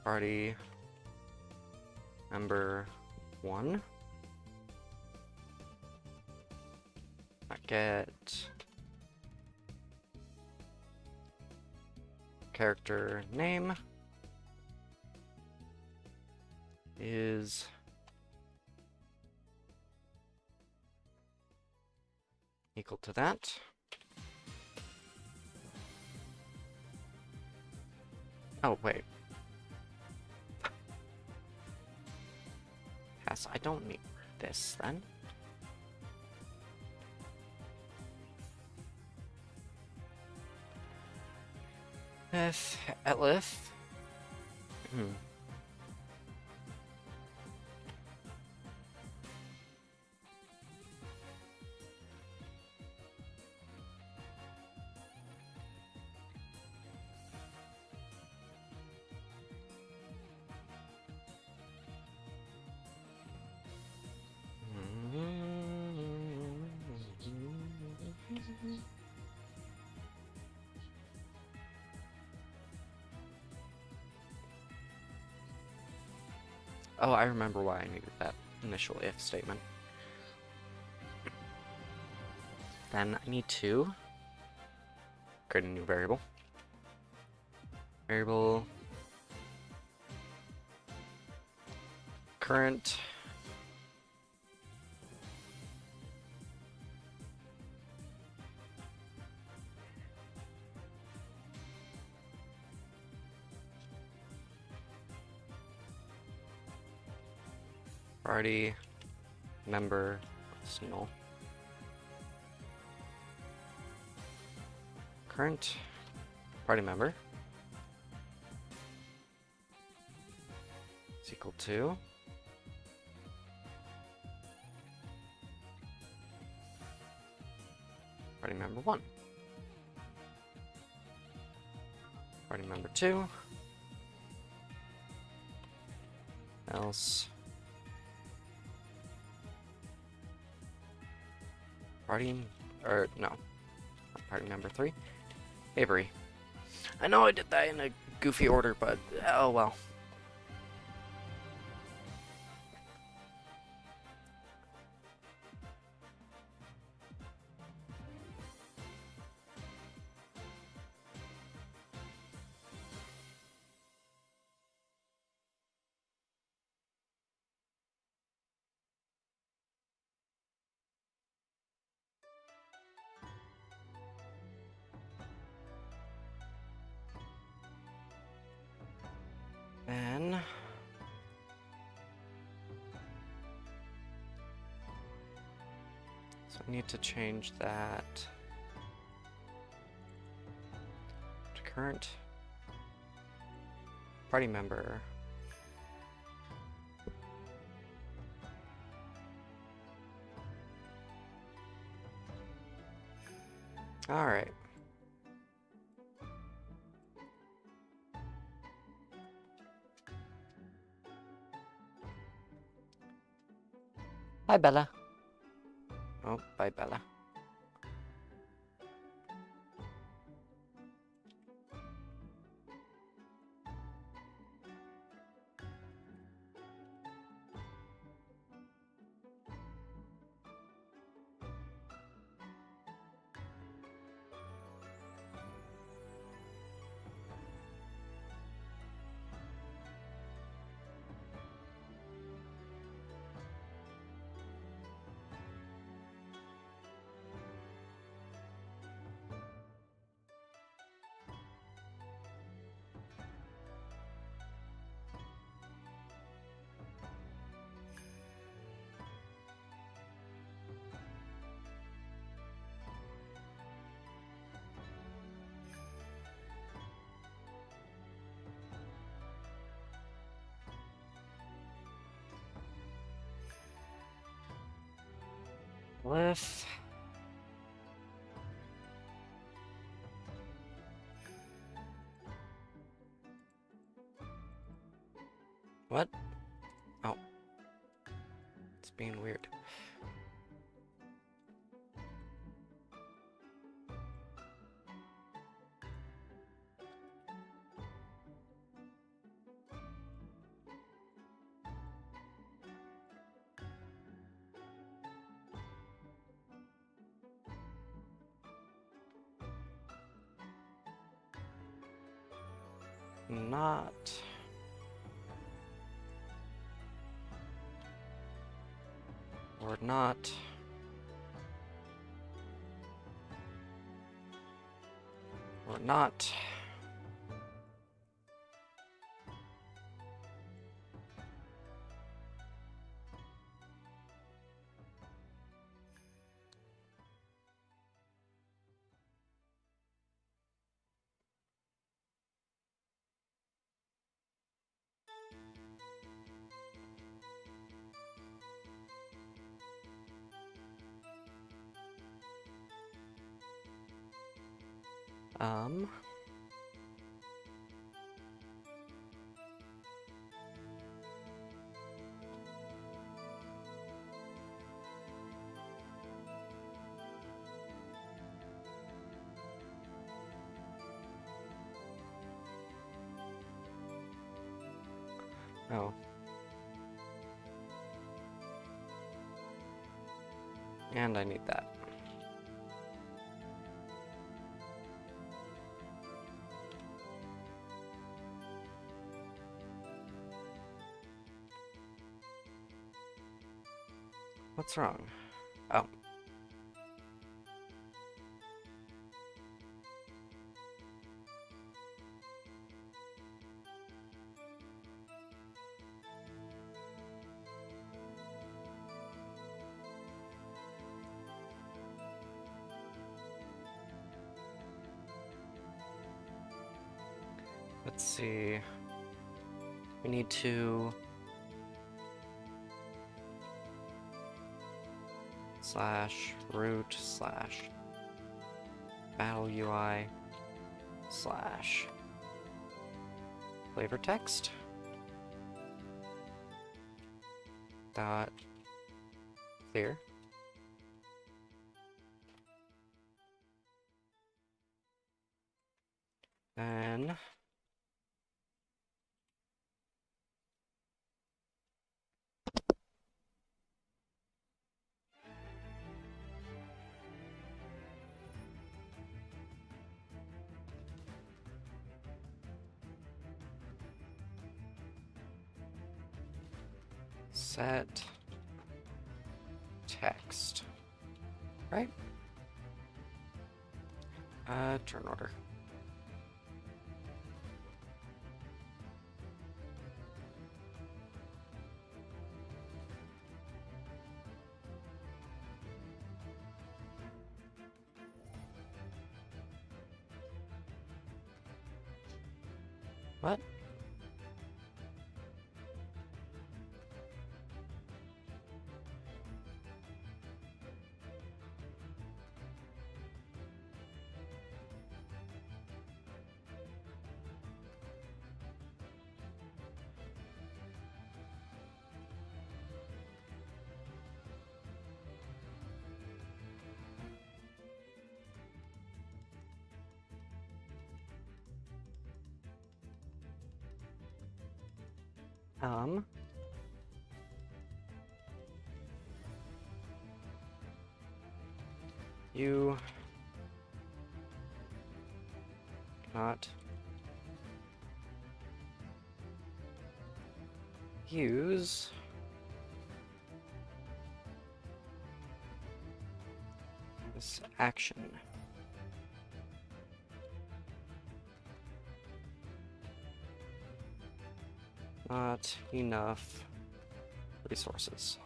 party member 1 get character name is equal to that. Oh, wait. Yes, I don't need this then. If elif Oh, I remember why I needed that initial if statement. Then I need to create a new variable. Variable current Party member null. Current party member is equal to party member 1. Party member 2. Else. Party, or no, not party member 3. Avery. I know I did that in a goofy order, but oh well. Then so I need to change that to current party member. All right. Bye, Bella. Oh, bye, Bella. Left. What? Oh. It's being weird. Not. Or not. Or not. Um. Oh. And I need that. What's wrong? Oh. Let's see. We need to /root/ battle UI / flavor text dot clear. Then set text, right? Turn order. What? You cannot use this action. Not enough resources.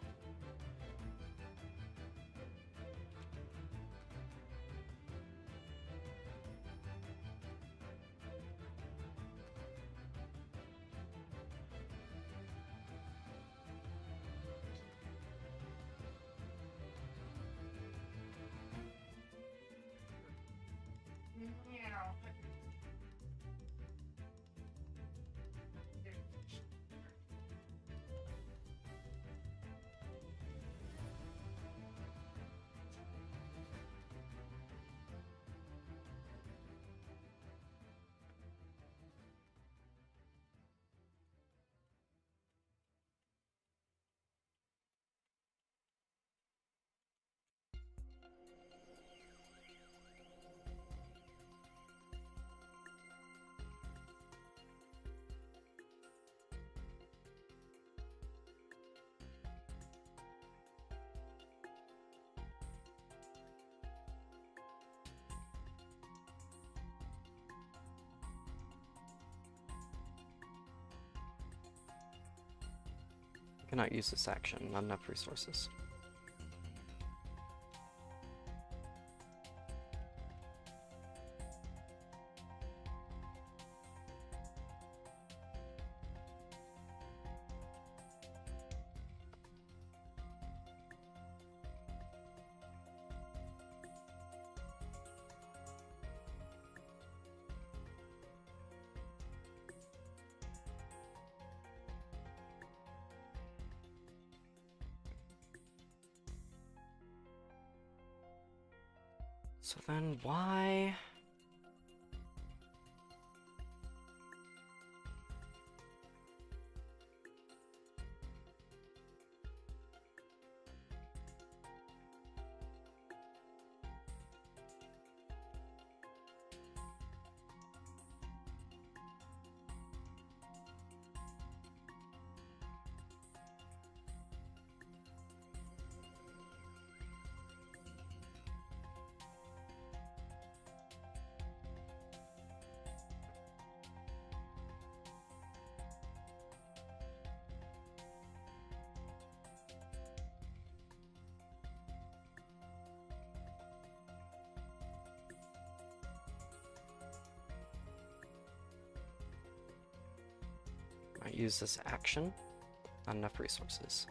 Cannot use this action, not enough resources. So then why? Cannot use this action. Not enough resources.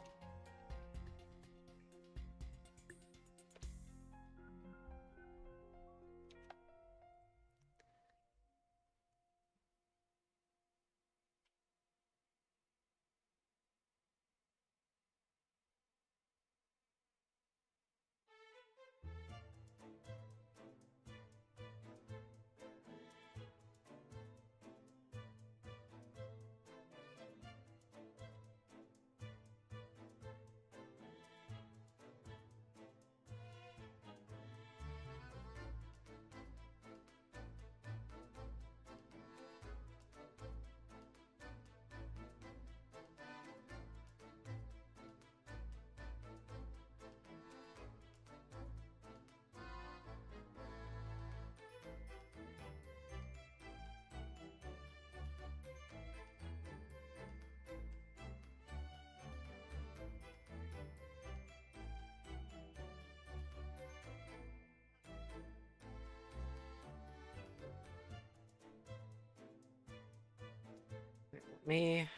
Me.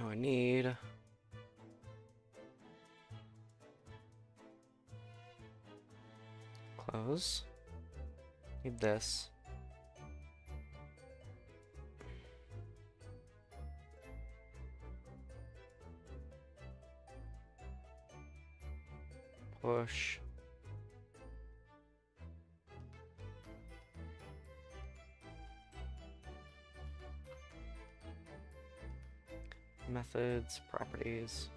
No, I need. Close. Need this. Push. Methods, properties.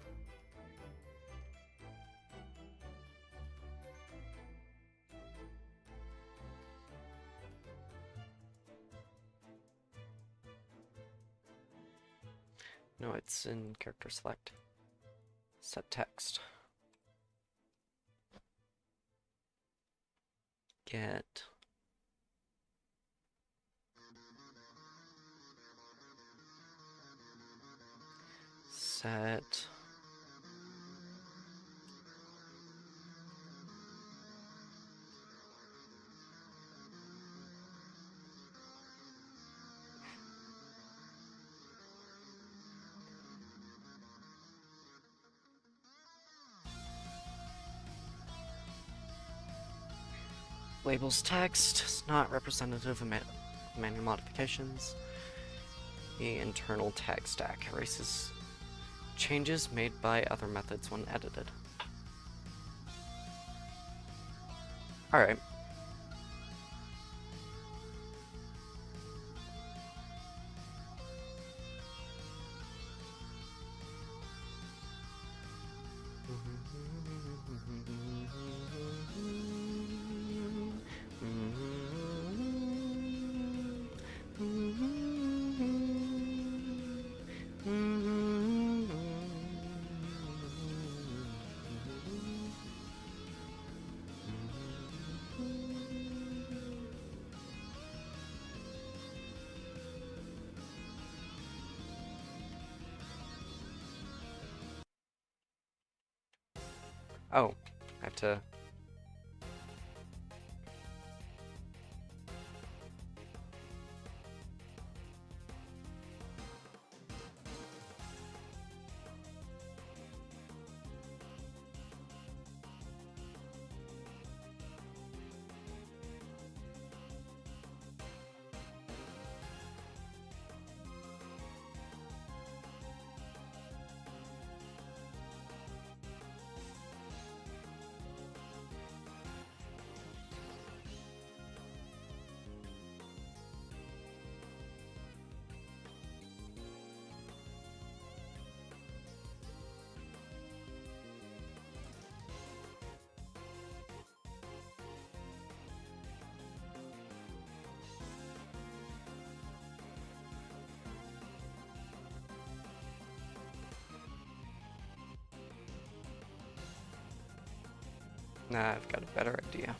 No, it's in character select. Set text. Get. Set. Labels text is not representative of manual modifications. The internal tag stack erases changes made by other methods when edited. Alright. Oh, I have to... Nah, I've got a better idea.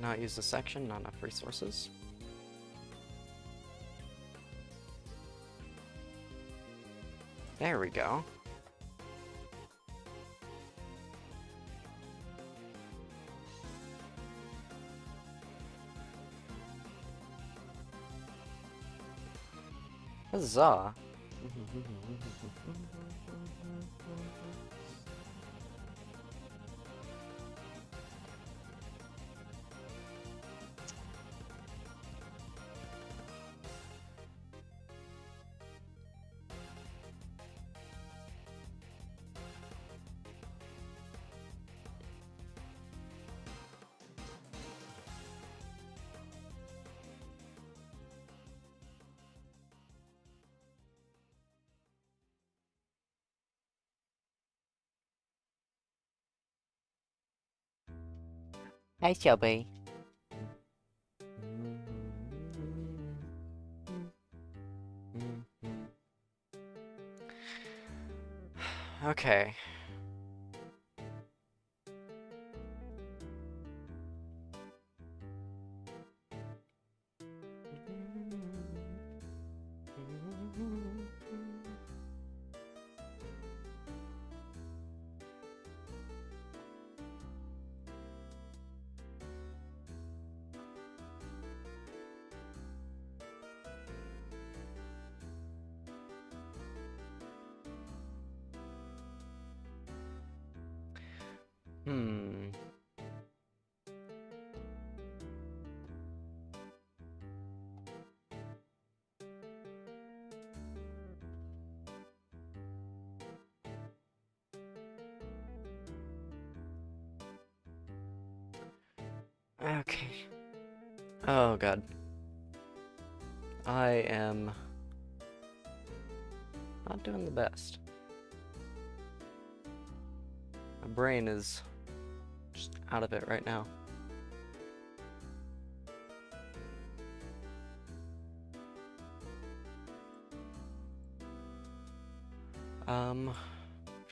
Not use the section, not enough resources. There we go. Huzzah! Hi, Shelby. Okay. Hmm. Okay. Oh god. I am not doing the best. My brain is just out of it right now.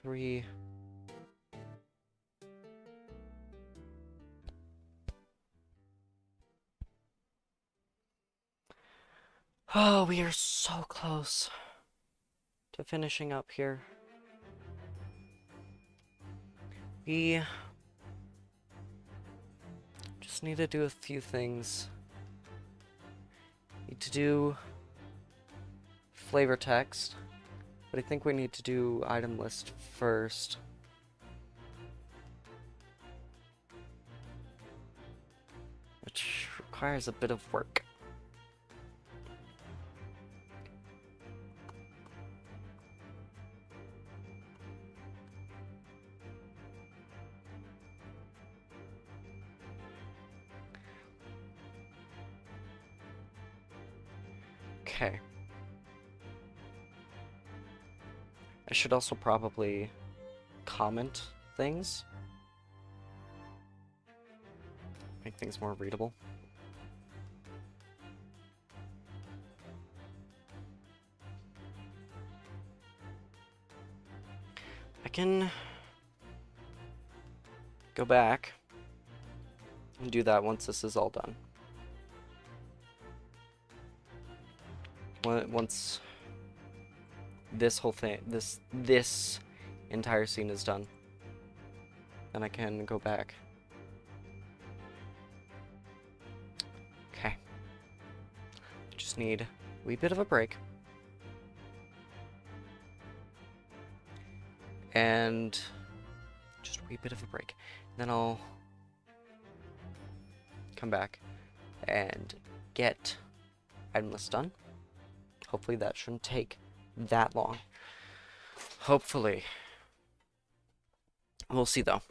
Three. Oh, we are so close to finishing up here. We just need to do a few things. Need to do flavor text, but I think we need to do item list first. Which requires a bit of work. Okay. I should also probably comment things. Make things more readable. I can go back and do that once this is all done. Once this whole thing, this entire scene is done, then I can go back. Okay. Just need a wee bit of a break. And just a wee bit of a break. Then I'll come back and get item list done. Hopefully that shouldn't take that long. Hopefully. We'll see though.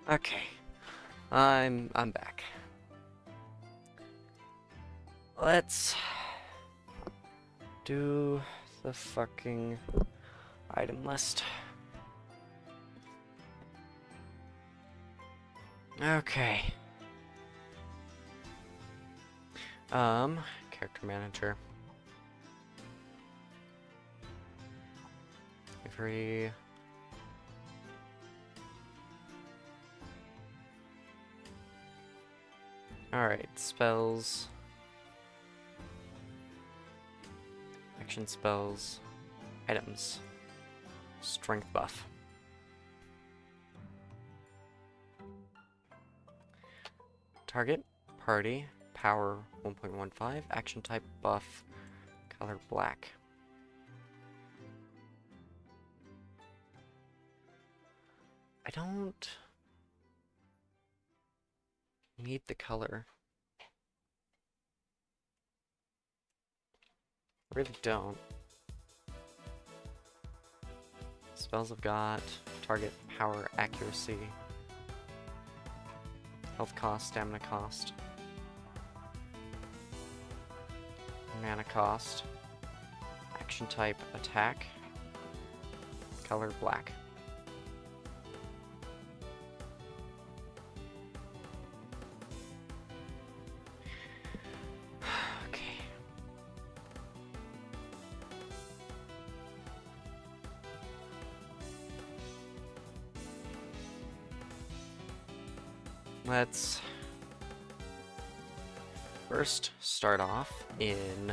Okay. I'm back. Let's do the fucking item list. Okay. Character manager. Every Alright, spells. Action spells. Items. Strength buff. Target, party, power 1.15, action type buff, color black. I don't need the color. Really don't. Spells I've got, target, power, accuracy, health cost, stamina cost, mana cost, action type, attack, color black. Okay. Let's first start off in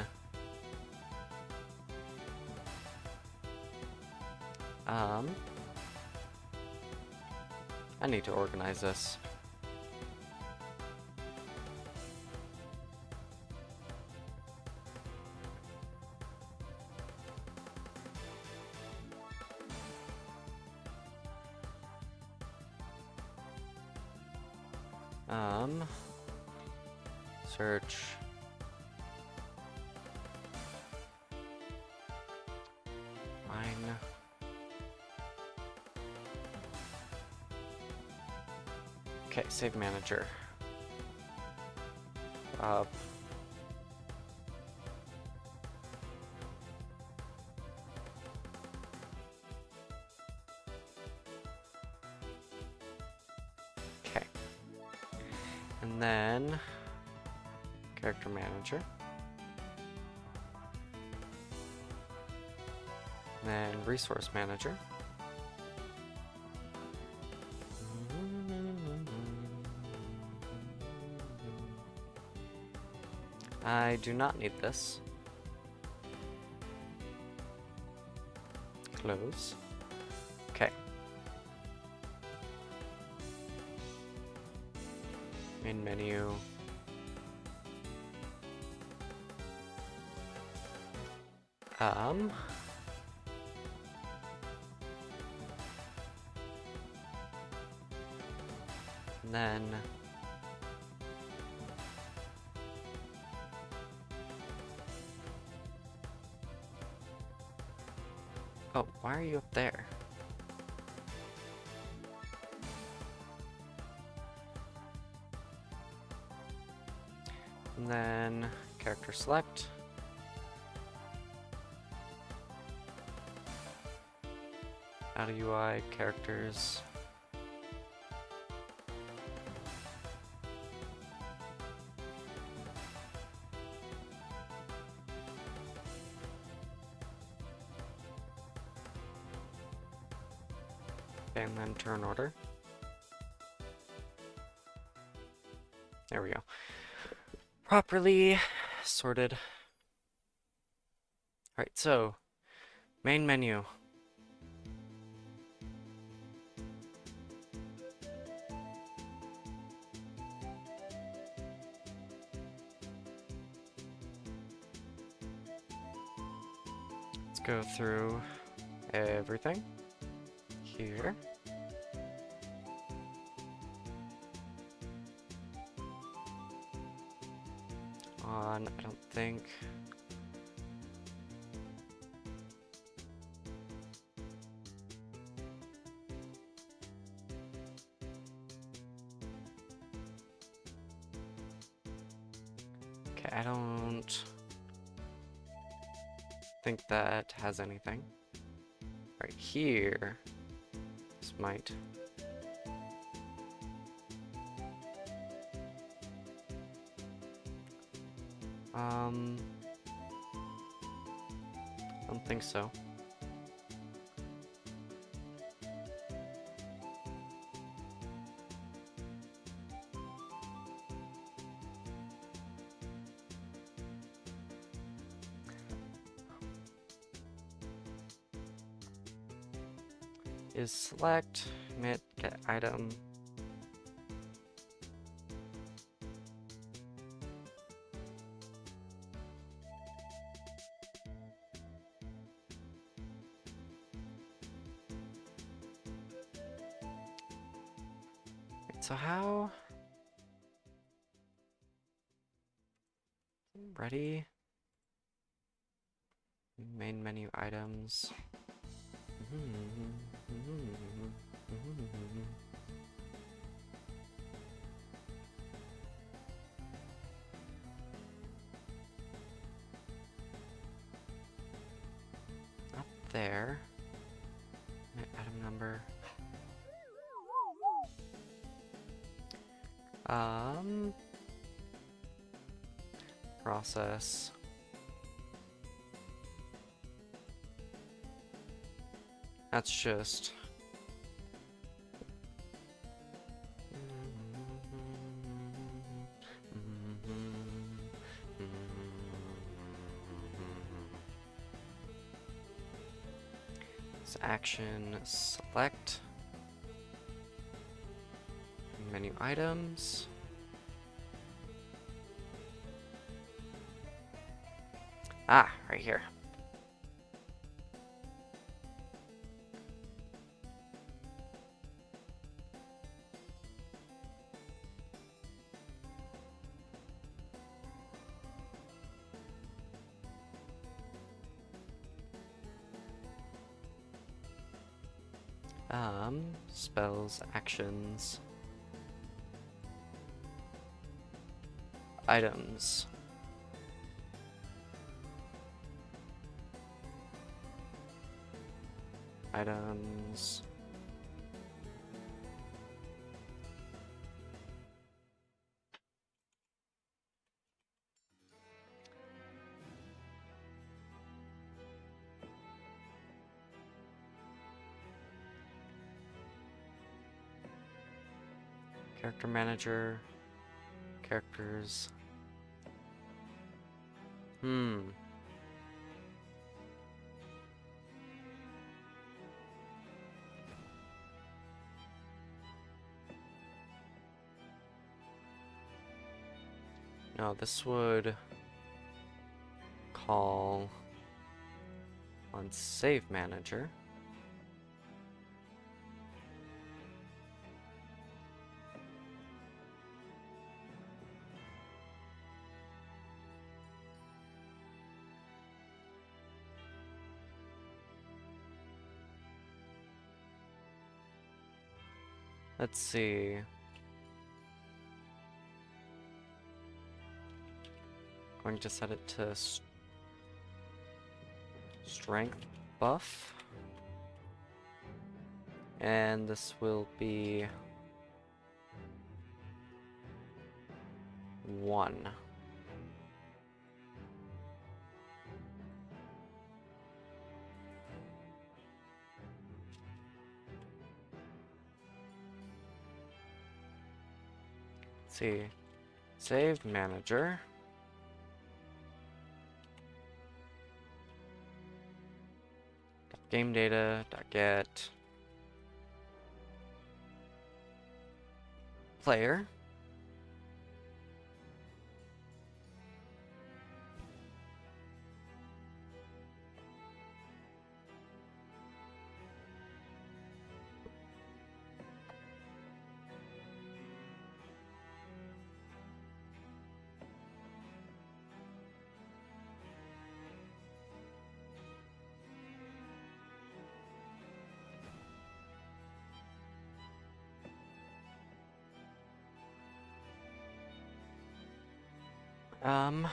I need to organize this. Search. Mine. Okay, save manager. Up. Okay. And then character manager. And then resource manager. I do not need this. Close. Okay. Main menu. And then oh, why are you up there? And then character select. Out of UI, characters. And then turn order. There we go. Properly sorted. Alright, so main menu. Let's go through everything here. I don't think. I don't think that has anything. Right here, this might. I don't think so. Is select, commit, get item. Wait, so how? Ready? Main menu items. Up there. Item number. Process. That's just. It's action select. Menu items. Ah, right here. Spells, actions, items. Items. Character manager. Characters. No, this would call on save manager. Let's see. Going to set it to strength buff. And this will be 1. Let's see. Save manager. Game data, .get player. Um,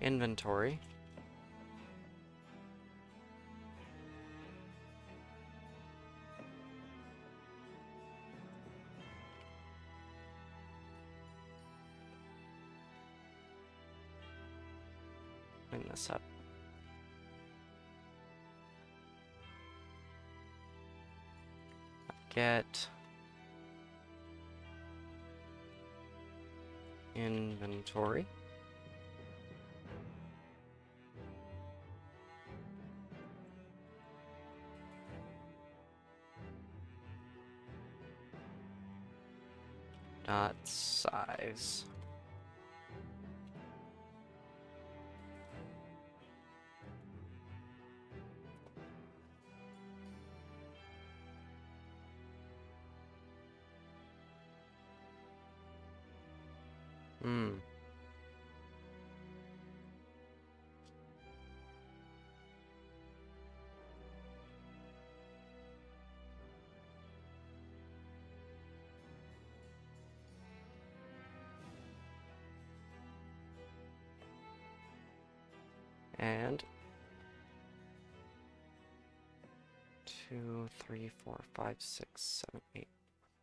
inventory. Clean this up. Get inventory. Dot size. Hmm. And 2, 3, 4, 5, 6, 7, 8.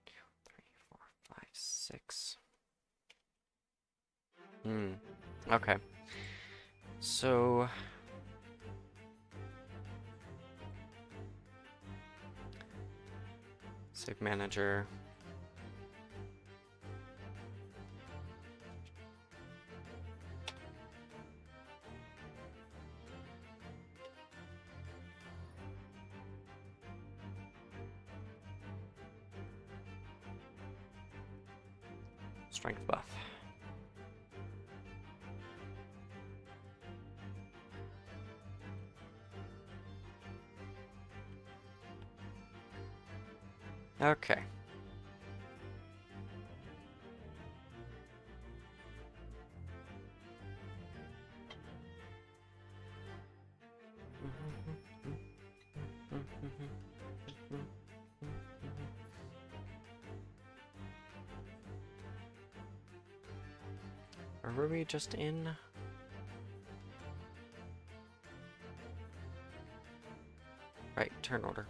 2, 3, 4, 5, 6. Okay. So save manager. Strength buff. Okay. Or were we just in? Right, turn order.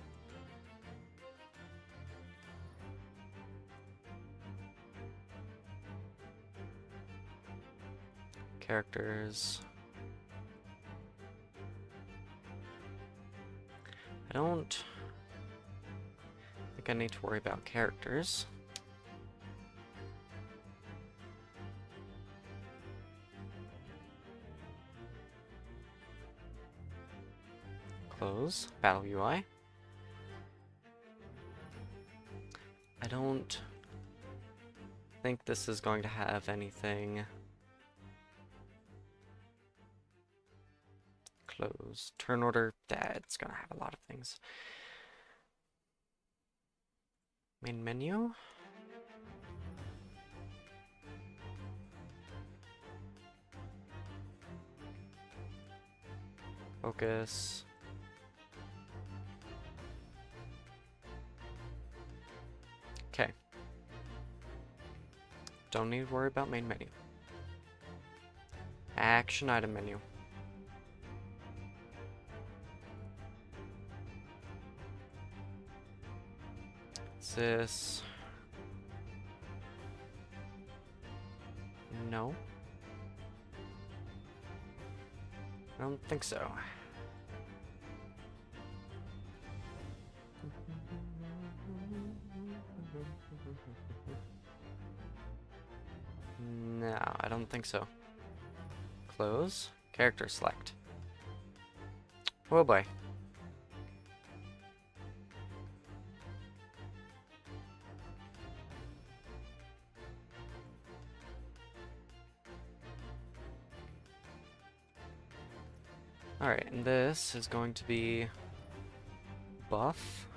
Characters. I don't think I need to worry about characters. Close. Battle UI. I don't think this is going to have anything. Close. Turn order. That's gonna have a lot of things. Main menu. Focus. Okay. Don't need to worry about main menu. Action item menu. What's this? No. I don't think so. No, I don't think so. Close. Character select. Oh boy. Alright, and this is going to be buff.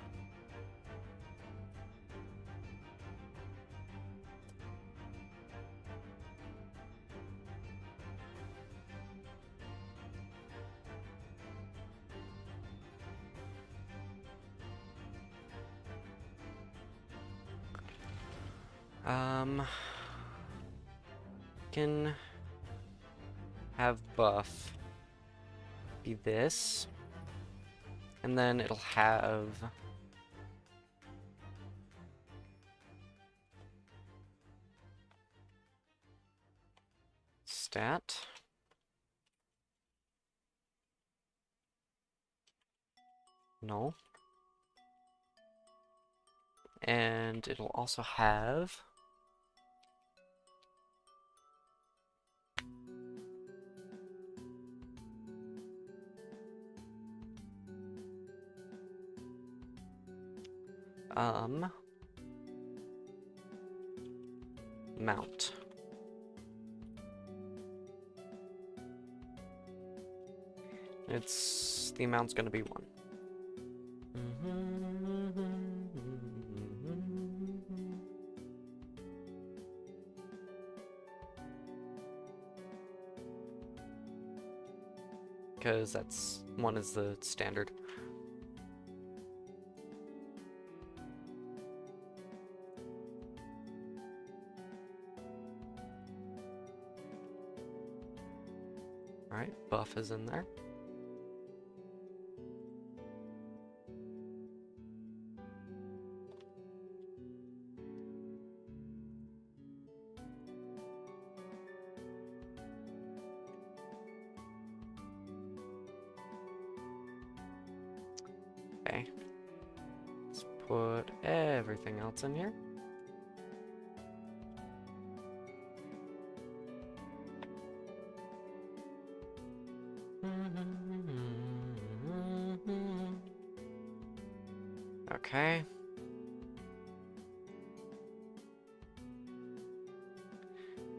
can have buff be this, and then it'll have stat. No. And it'll also have mount. The amount's gonna be 1. Because that's 1 is the standard. Alright, buff is in there. Okay. Let's put everything else in here. Okay.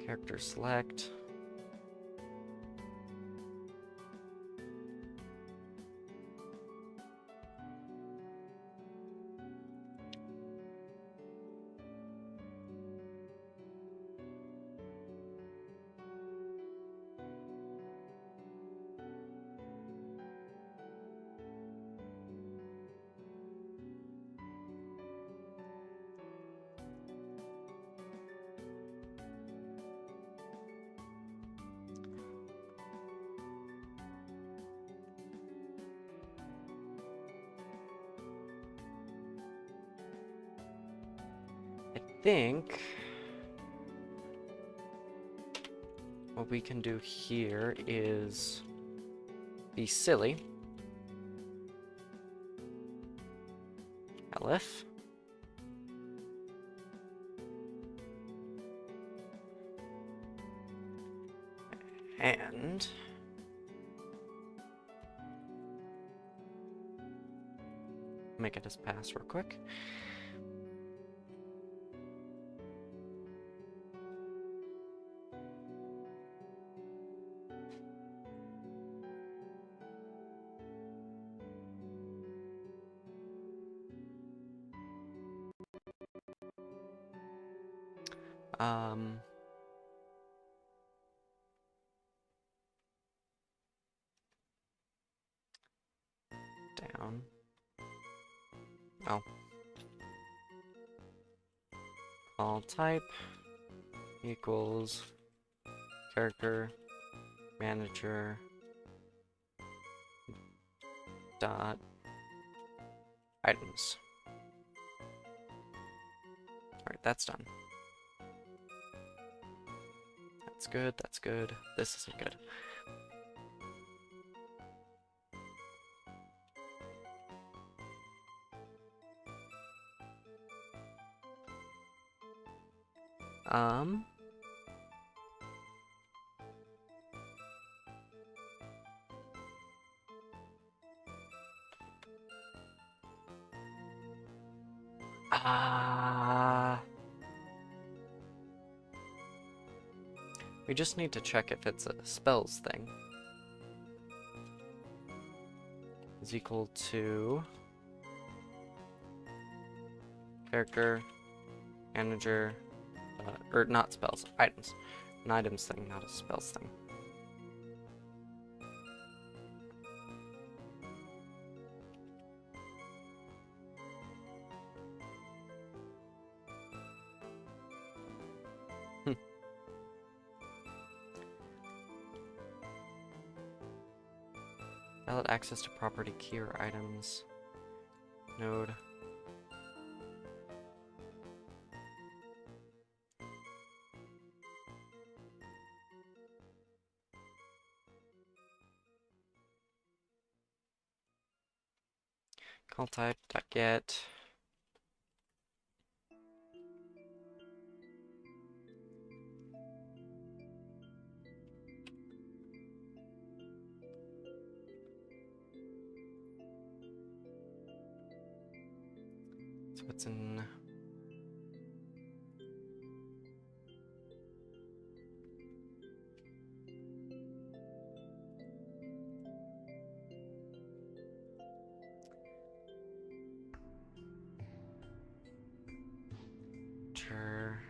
Character select. I think what we can do here is be silly. Elif. And make it as pass real quick. Down. Oh. All type equals character manager dot items. Alright, that's done. That's good, that's good. This isn't good. We just need to check if it's a spells thing. Is equal to character manager, or not spells, items. An items thing, not a spells thing. Valid access to property key or items. Node. Call type .get. So it's in. Sure.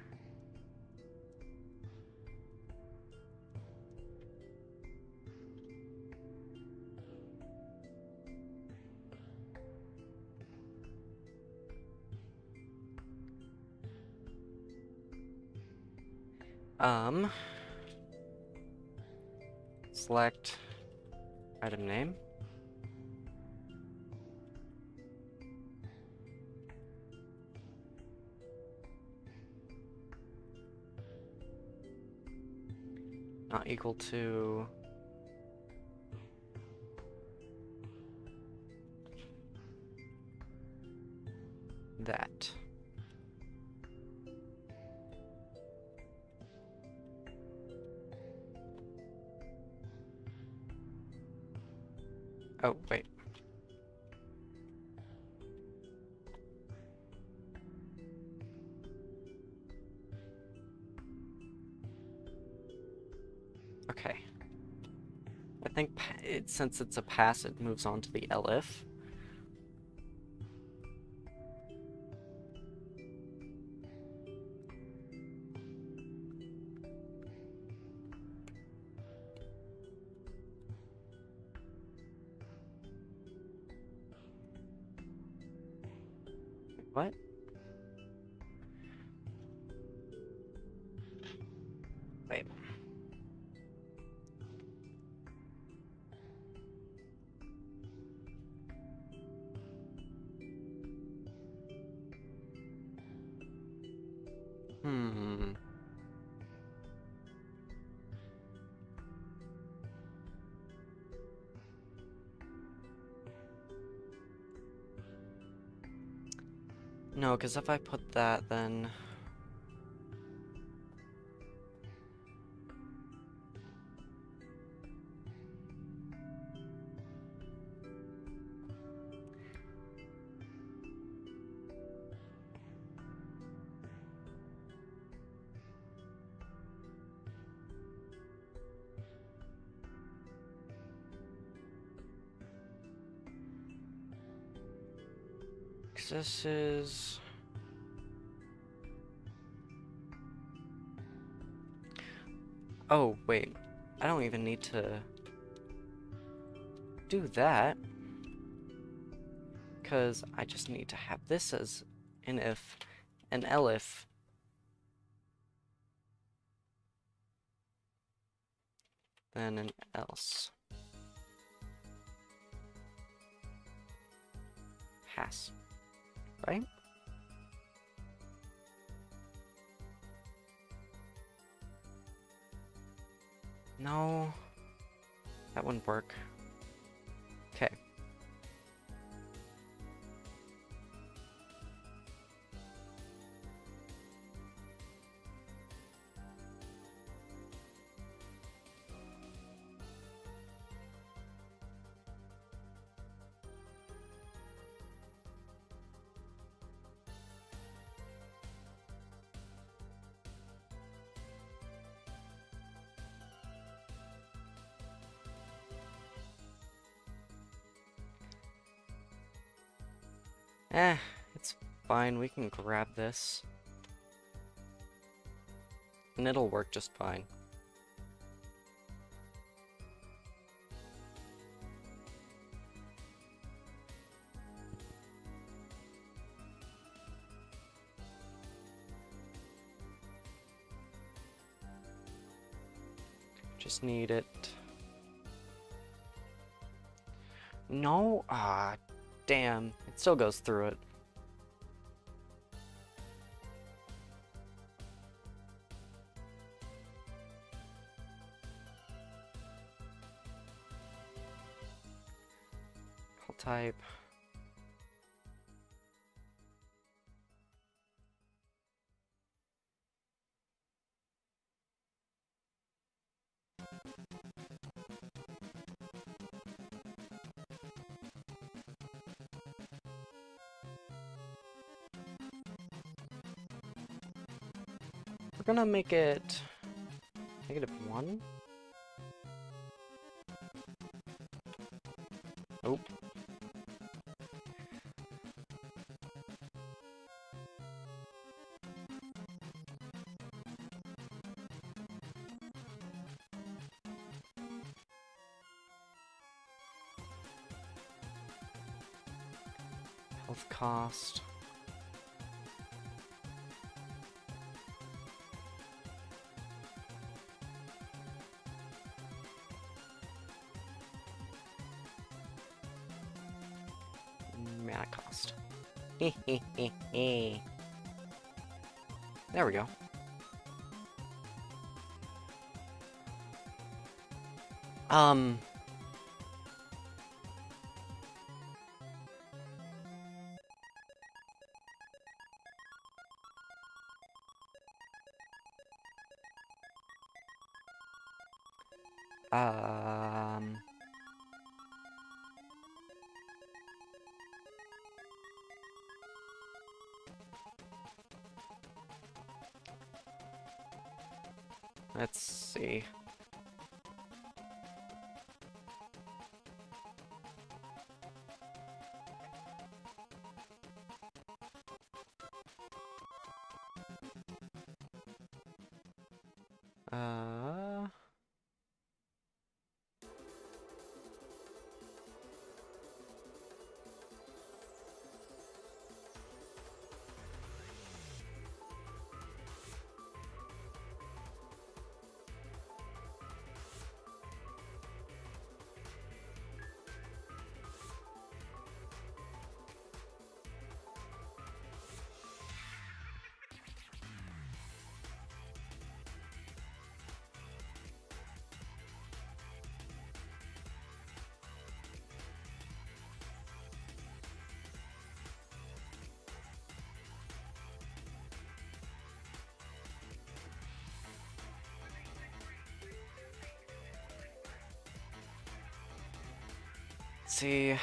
Select item name. Not equal to that. Oh, wait. Okay. I think since it's a pass, it moves on to the elif. What? Wait. Hmm. No, because if I put that, then... this is... Oh, wait. I don't even need to do that. Because I just need to have this as an if, an elif. Then an else. Pass. Right? No. That wouldn't work. Okay. It's fine, we can grab this. And it'll work just fine. Just need it. No? Ah, damn. It still goes through it. Call type. We're gonna make it -1. Oh. Health cost. Mana cost. There we go. Um. Um. Let's see. Uh. See.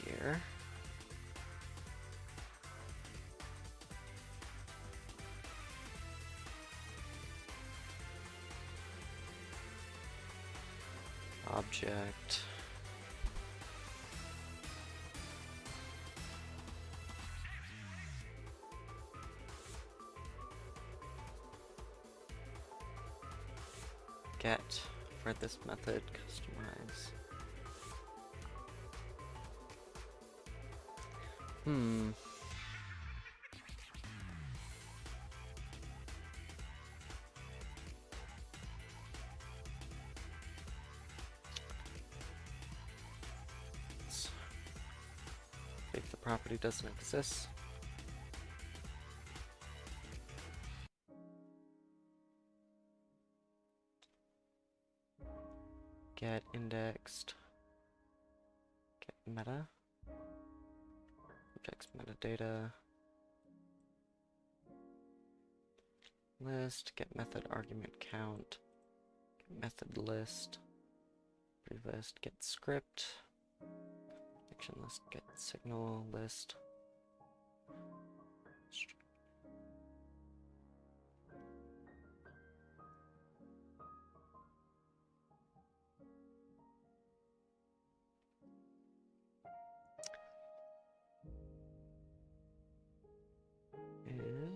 Here. Object. Get for this method, customize. If the property doesn't exist. Get indexed. Get meta. Objects metadata. List, get method argument count, get method list, list, get script, action list, get signal list.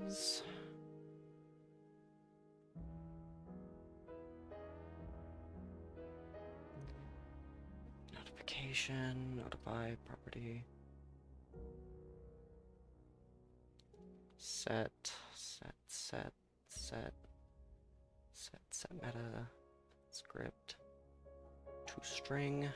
Is notification, notify property, set meta, script, to string.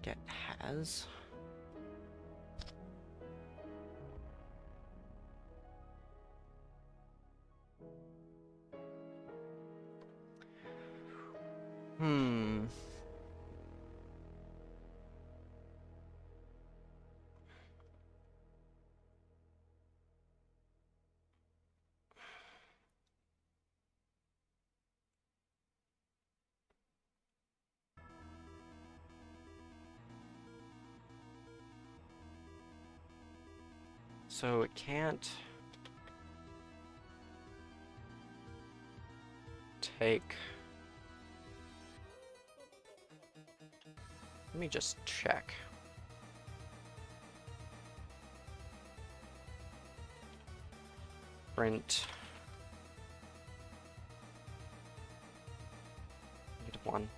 Get has. So it can't take. Let me just check. Print -1.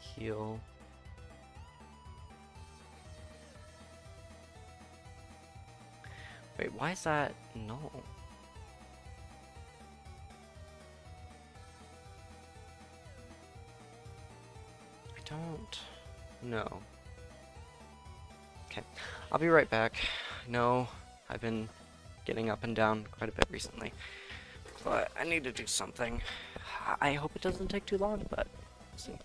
Heal. Wait, why is that? No. I don't know. Okay, I'll be right back. No, I've been getting up and down quite a bit recently, but I need to do something. I hope it doesn't take too long, but we'll see.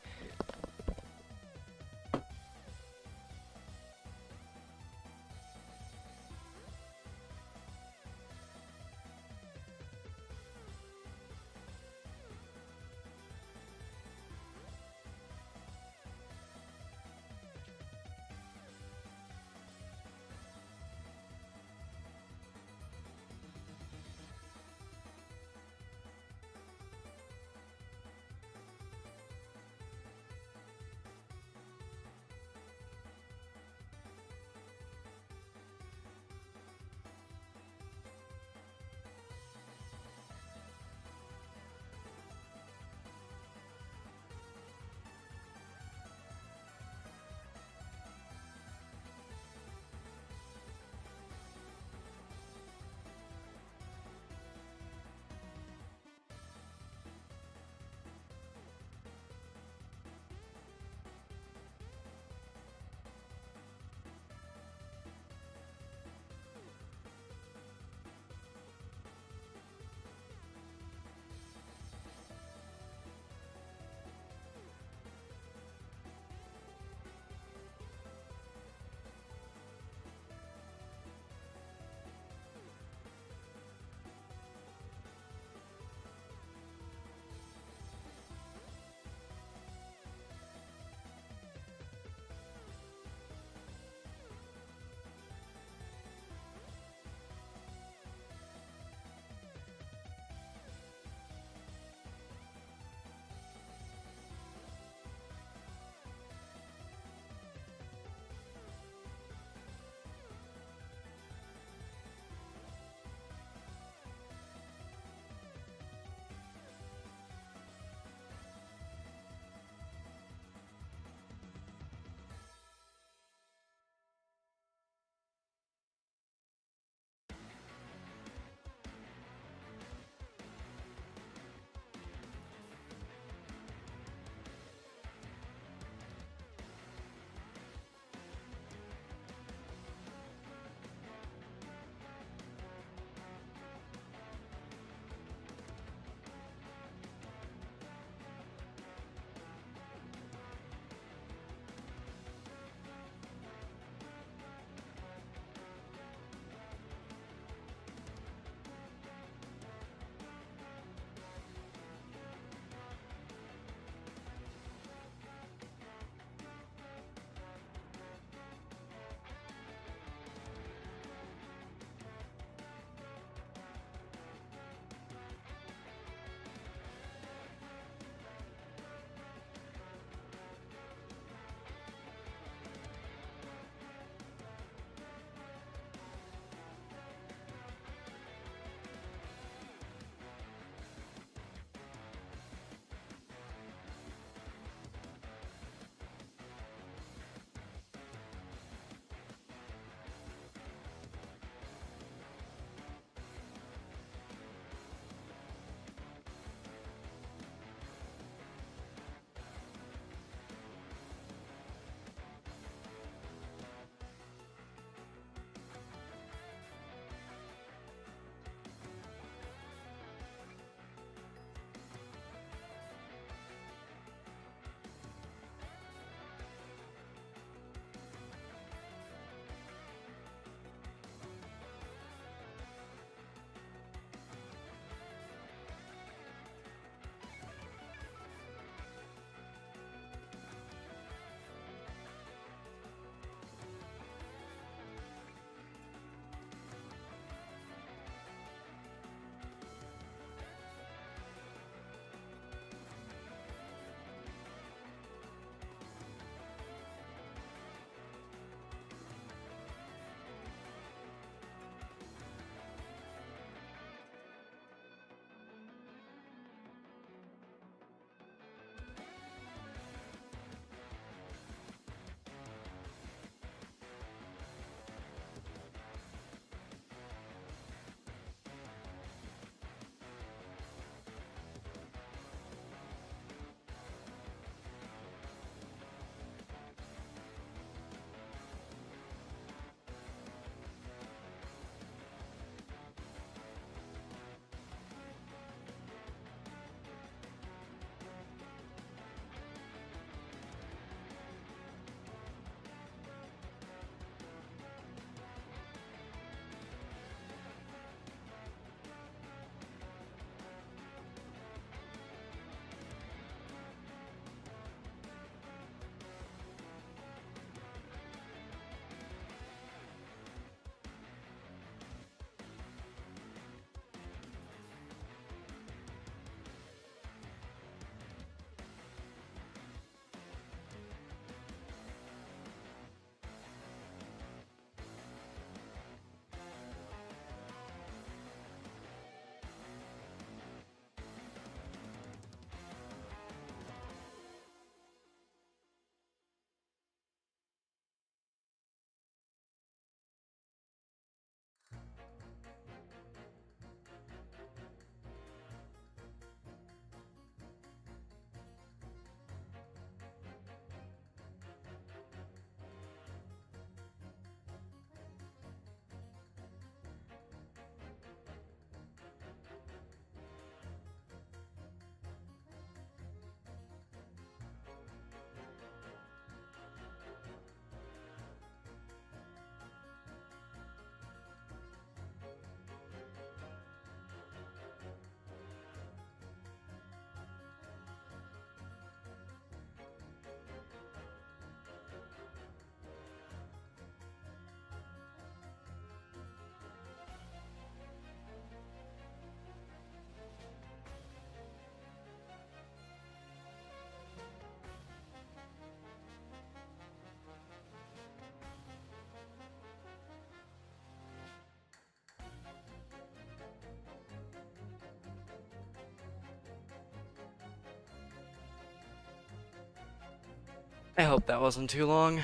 I hope that wasn't too long.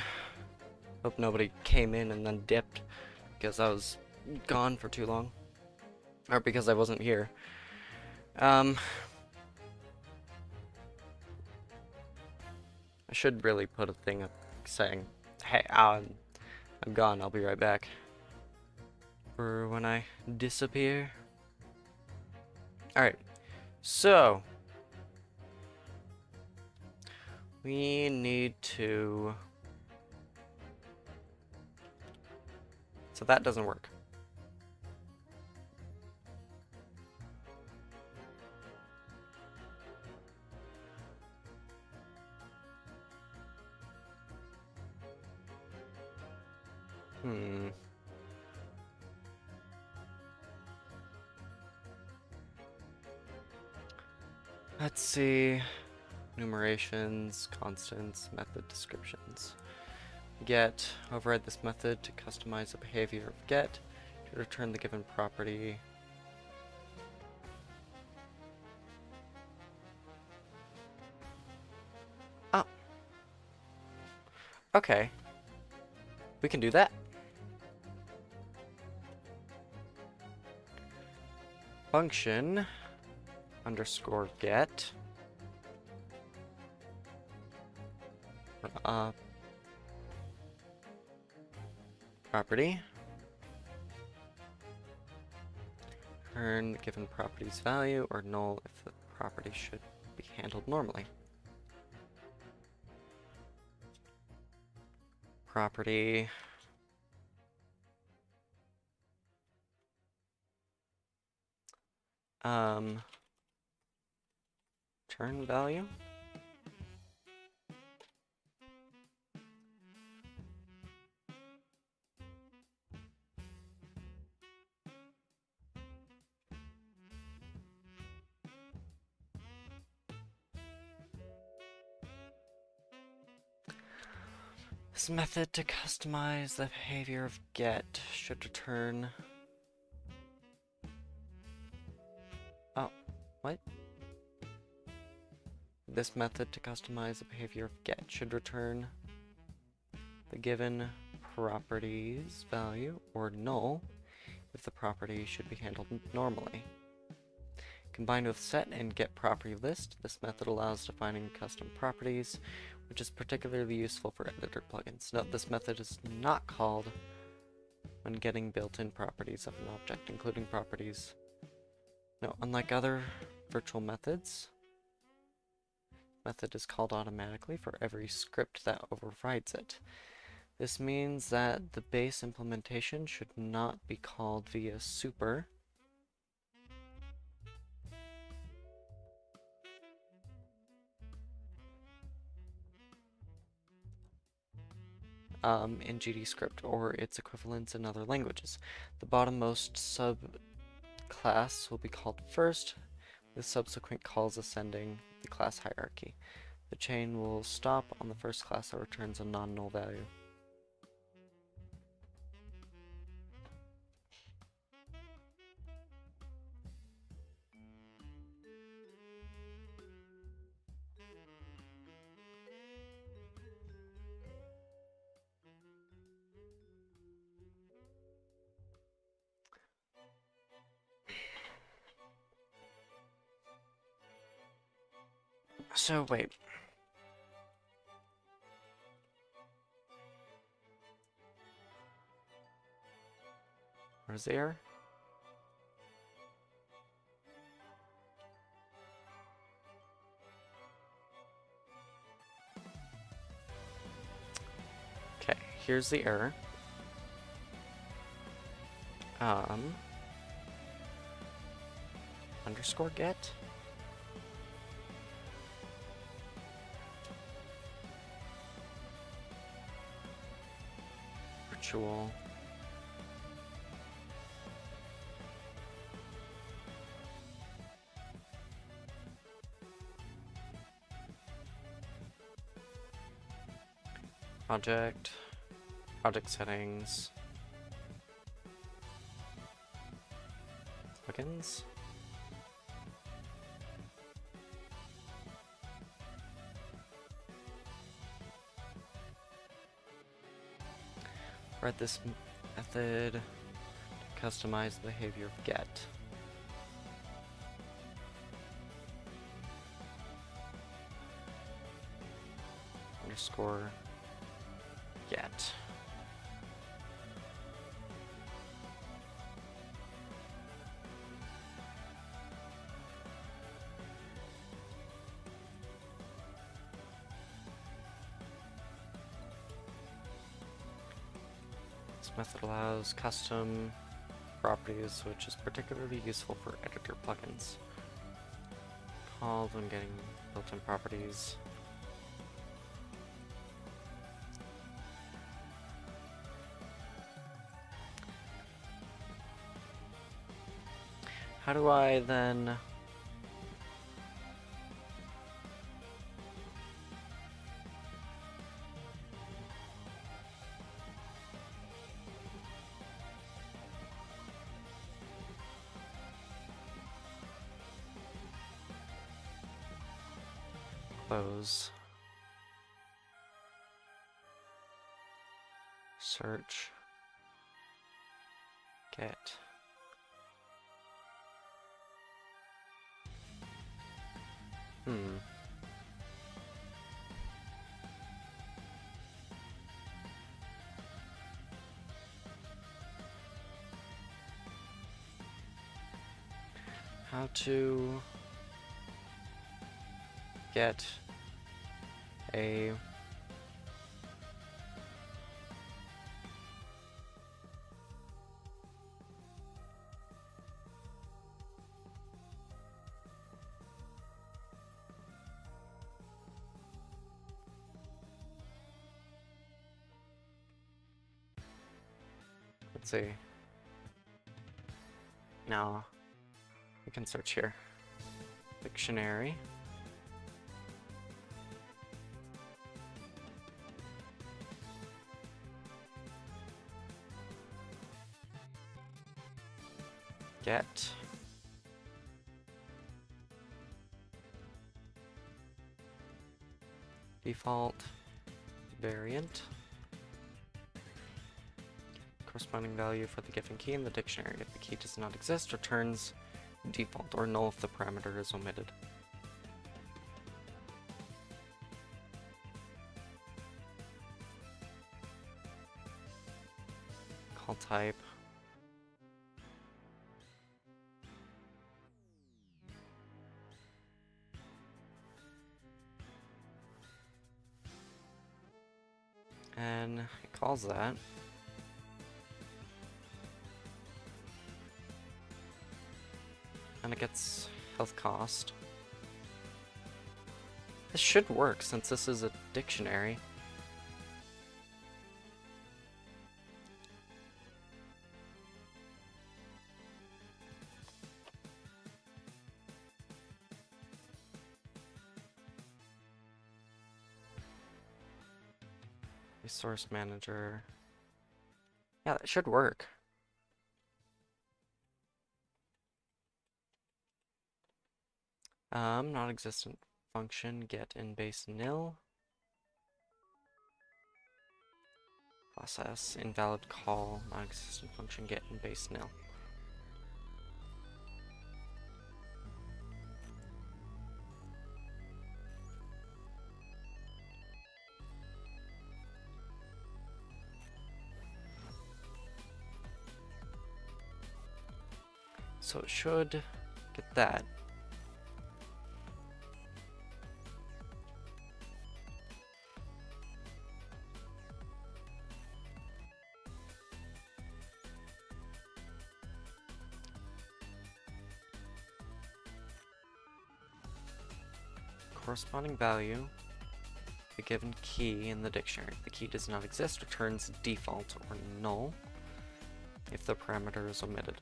Hope nobody came in and then dipped because I was gone for too long. Or because I wasn't here. I should really put a thing up saying, hey, I'm gone, I'll be right back. For when I disappear. Alright, so we need to... So that doesn't work. Let's see. Enumerations, constants, method descriptions. Get. Override this method to customize the behavior of get to return the given property. Oh. Okay. We can do that. Function underscore get property return given property's value or null if the property should be handled normally. Property turn value. This method to customize the behavior of get should return. Oh, what? This method to customize the behavior of get should return the given property's value or null if the property should be handled normally. Combined with set and get property list, this method allows defining custom properties, which is particularly useful for editor plugins. Note this method is not called when getting built-in properties of an object, including properties. No, unlike other virtual methods, method is called automatically for every script that overrides it. This means that the base implementation should not be called via super, in GDScript or its equivalents in other languages. The bottommost subclass will be called first, with subsequent calls ascending the class hierarchy. The chain will stop on the first class that returns a non-null value. So wait. Where's the error? Okay, here's the error. Underscore get. Virtual. Project settings, plugins, Write this method to customize the behavior of get. Underscore get. This method allows custom properties, which is particularly useful for editor plugins. Called when getting built-in properties. How do I then close, search, get. How to get a let's see. Now we can search here. Dictionary. Get. Default variant. Corresponding value for the given key in the dictionary. If the key does not exist, returns default or null if the parameter is omitted. Call type. And it calls that. And it gets health cost. This should work since this is a dictionary. Resource manager. Yeah, that should work. Non-existent function get in base nil. Process invalid call non-existent function get in base nil. So it should get that. Corresponding value, the given key in the dictionary. If the key does not exist, returns default or null if the parameter is omitted.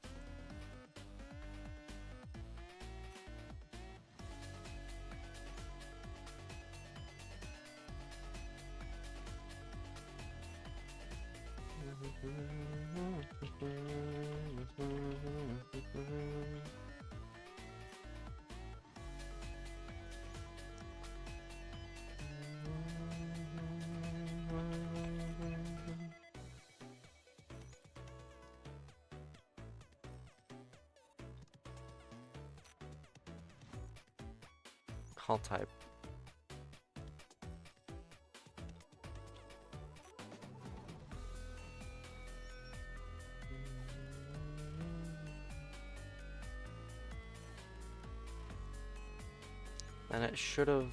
call type. And it should have.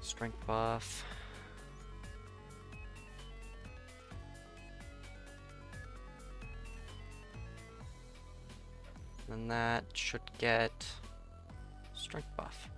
Strength buff. And that should get strength buff.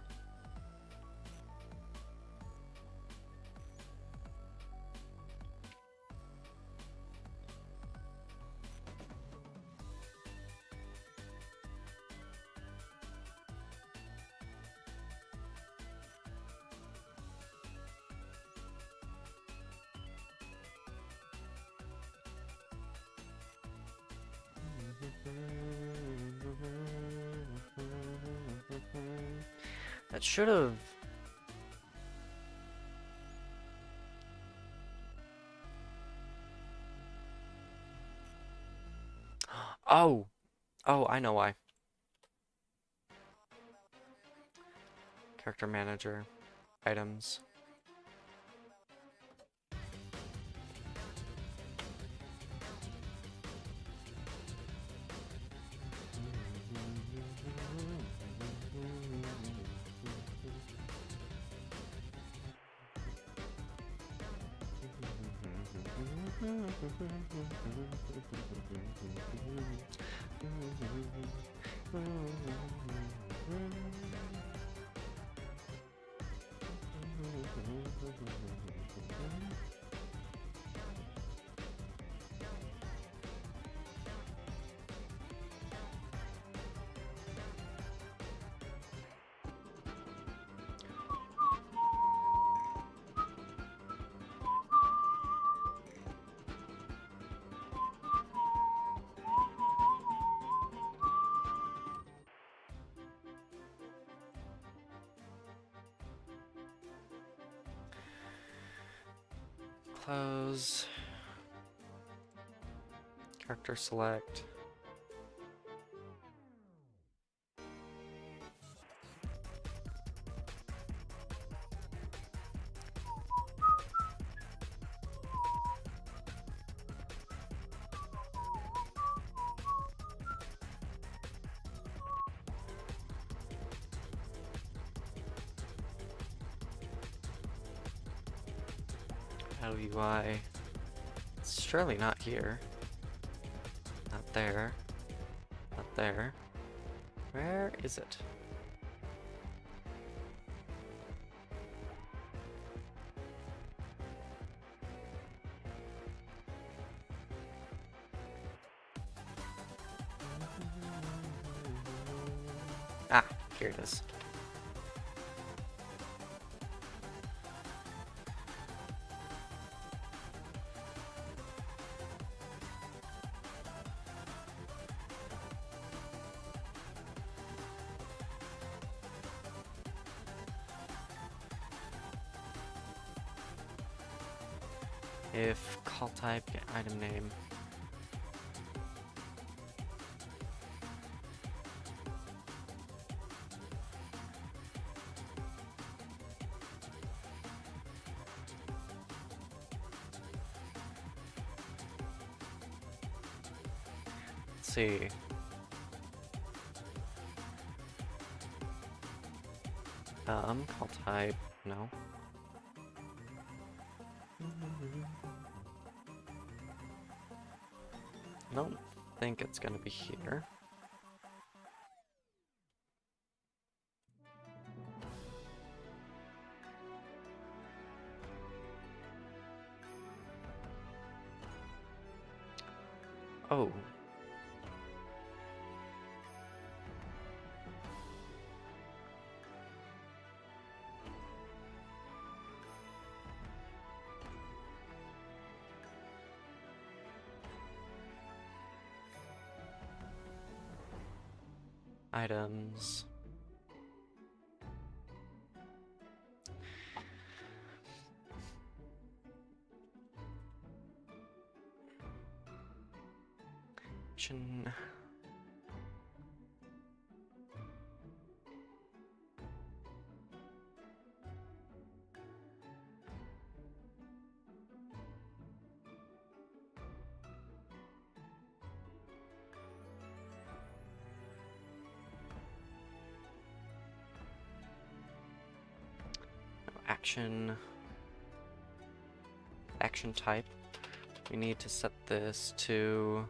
That should have. Oh, I know why. Character manager, items. Close. Character select. UI. It's surely not here. Not there. Not there. Where is it? Ah, here it is. If call type, get item name. Let's see. Call type, no. Don't think it's gonna be here. Oh. Items. Action. Action. Action type. We need to set this to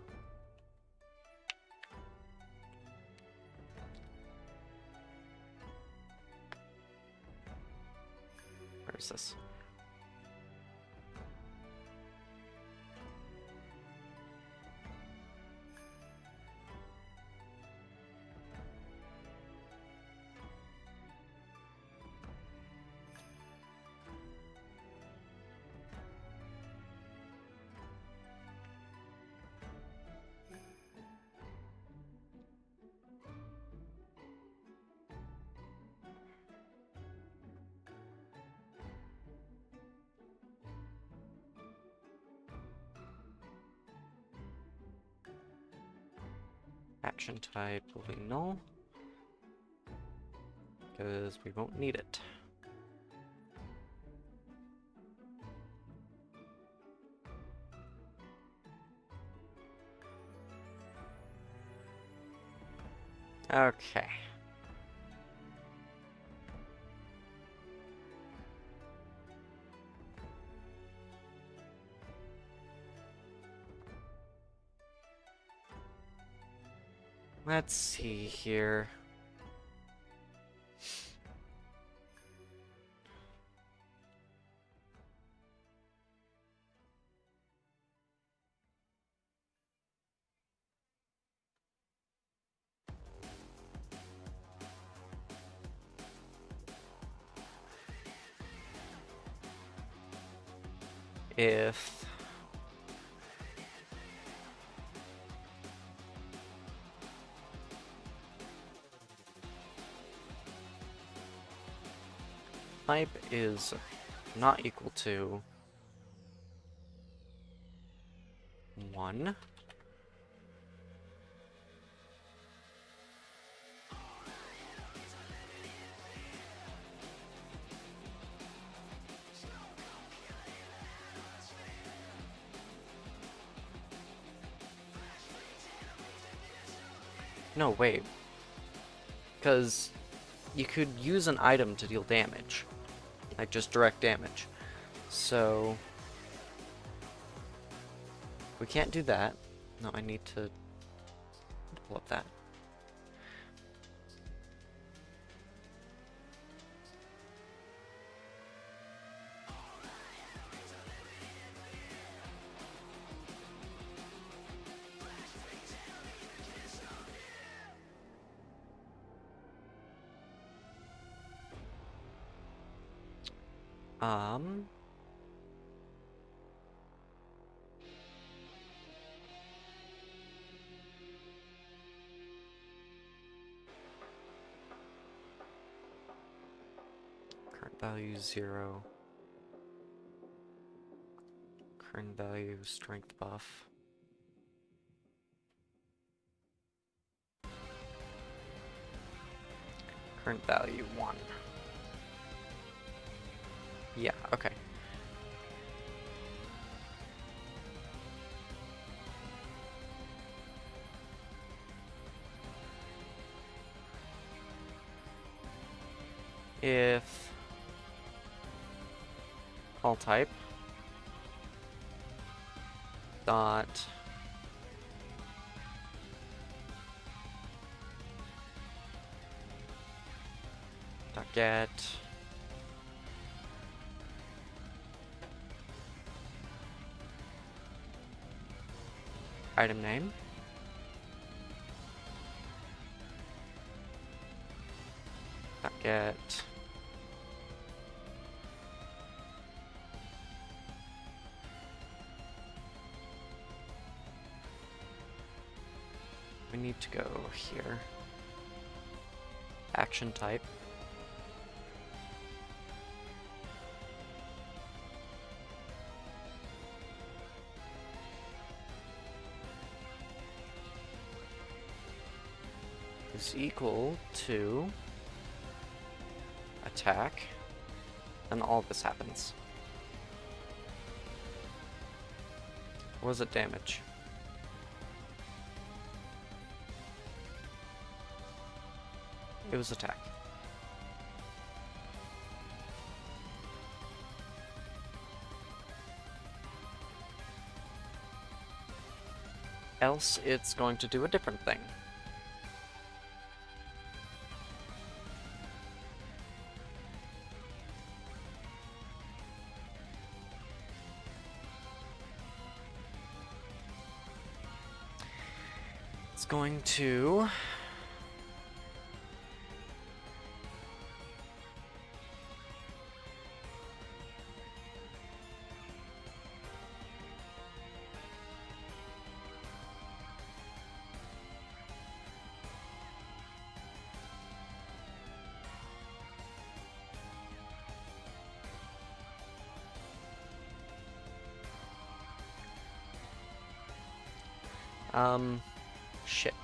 where is this? Action type will be null, because we won't need it. Okay. Let's see here. If type is not equal to 1, no, wait, because you could use an item to deal damage, like just direct damage. So we can't do that. No, I need to pull up that. Um, current value 0. Current value strength buff. Current value 1. Yeah, okay. If call type dot get item name dot get we need to go here. Action type. is equal to attack, and all this happens. Or was it damage? It was attack. Else it's going to do a different thing. It's going to shit.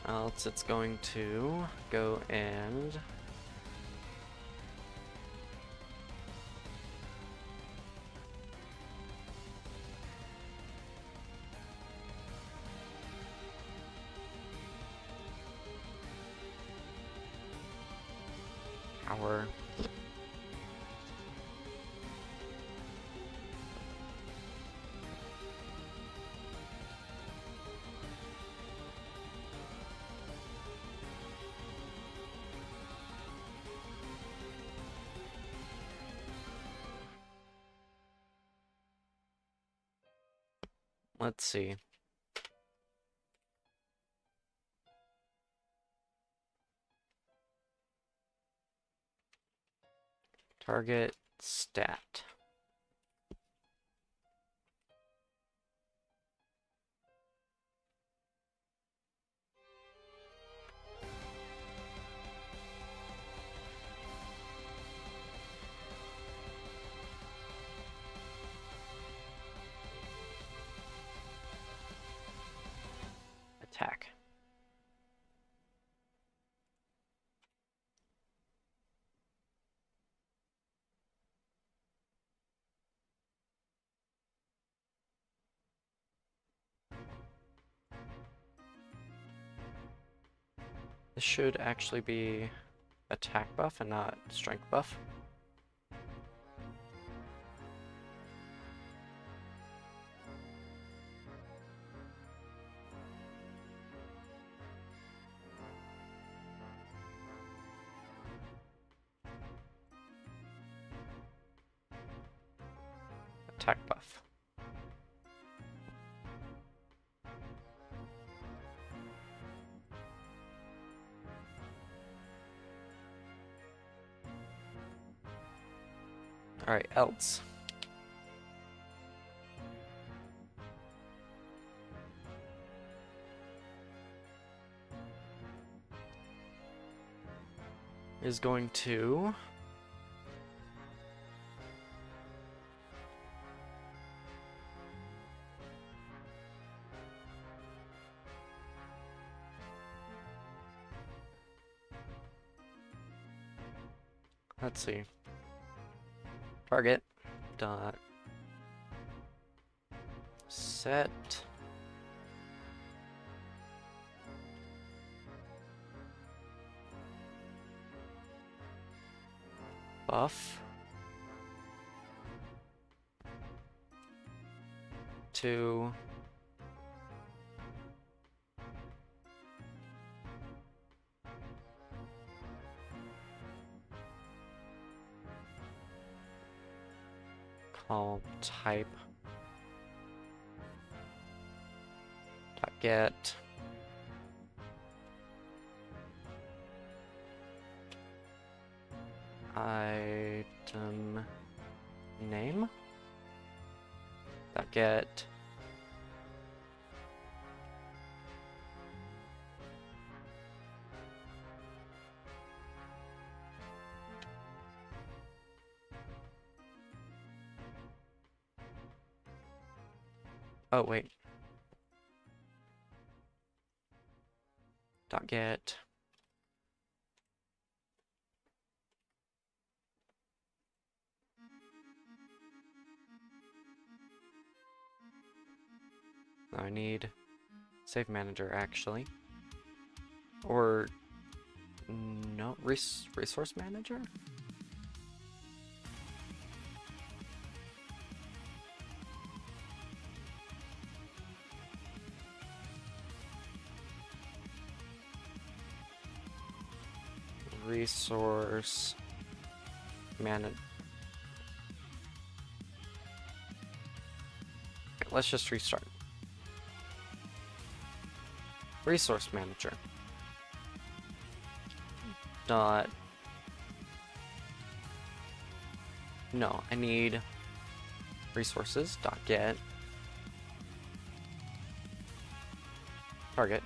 Else it's going to go and power. Let's see. Target stat. Attack. This should actually be attack buff and not strength buff. Attack buff. Alright, else. Is going to let's see. Target dot set buff to call type dot get item name dot get Oh, wait. Dot get. I need save manager actually. Or no, resource manager? Resource manager. Let's just restart. Resource manager. Dot. No, I need resources. Dot get. Target.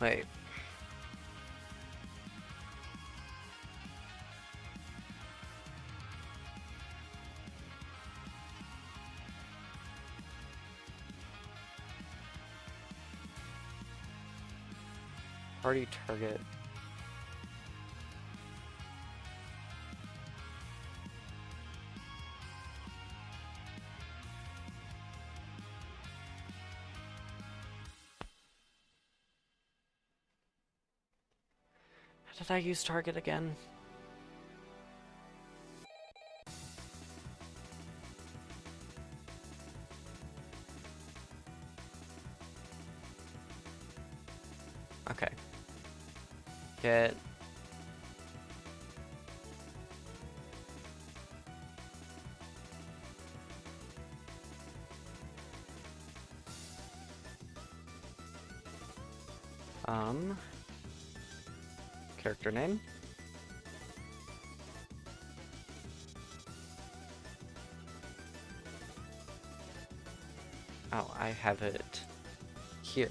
Wait. Party target. How did I use target again? Okay. Get. Character name. Oh, I have it here.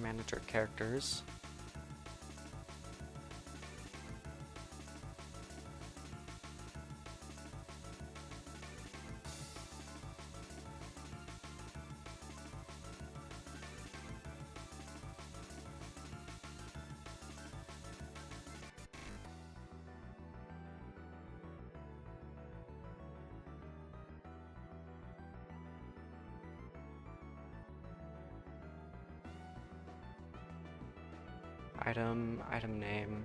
Manager characters. Item name,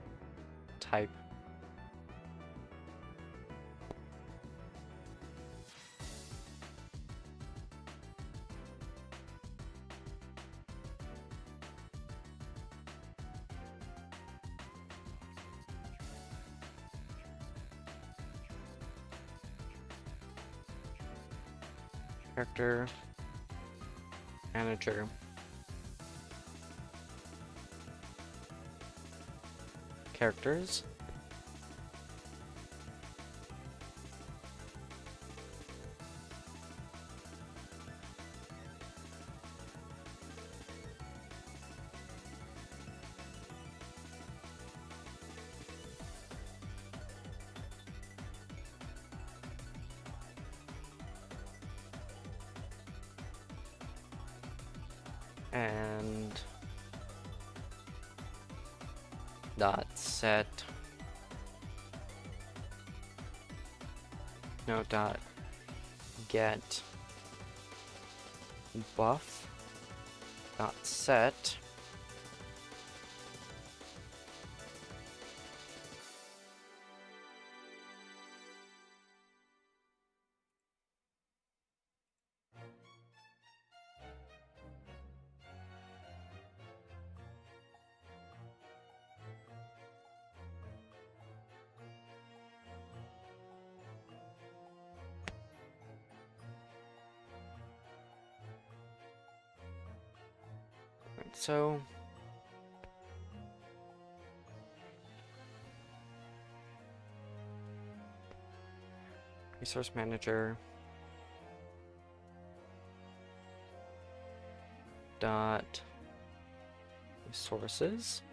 type. Character, manager. Characters. And dot set no dot get buff dot set So resource manager dot resources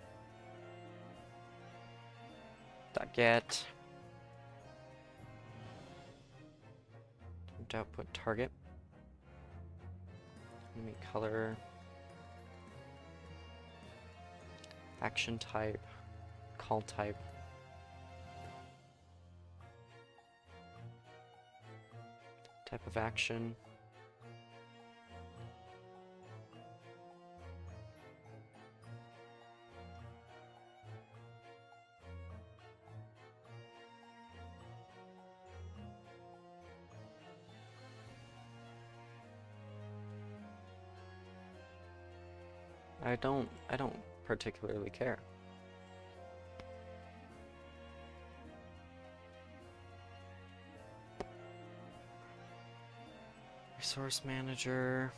dot get output target enemy color action type call type type of action I don't particularly care. Resource manager.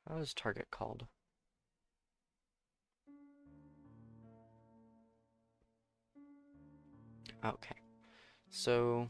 How is target called? Okay, so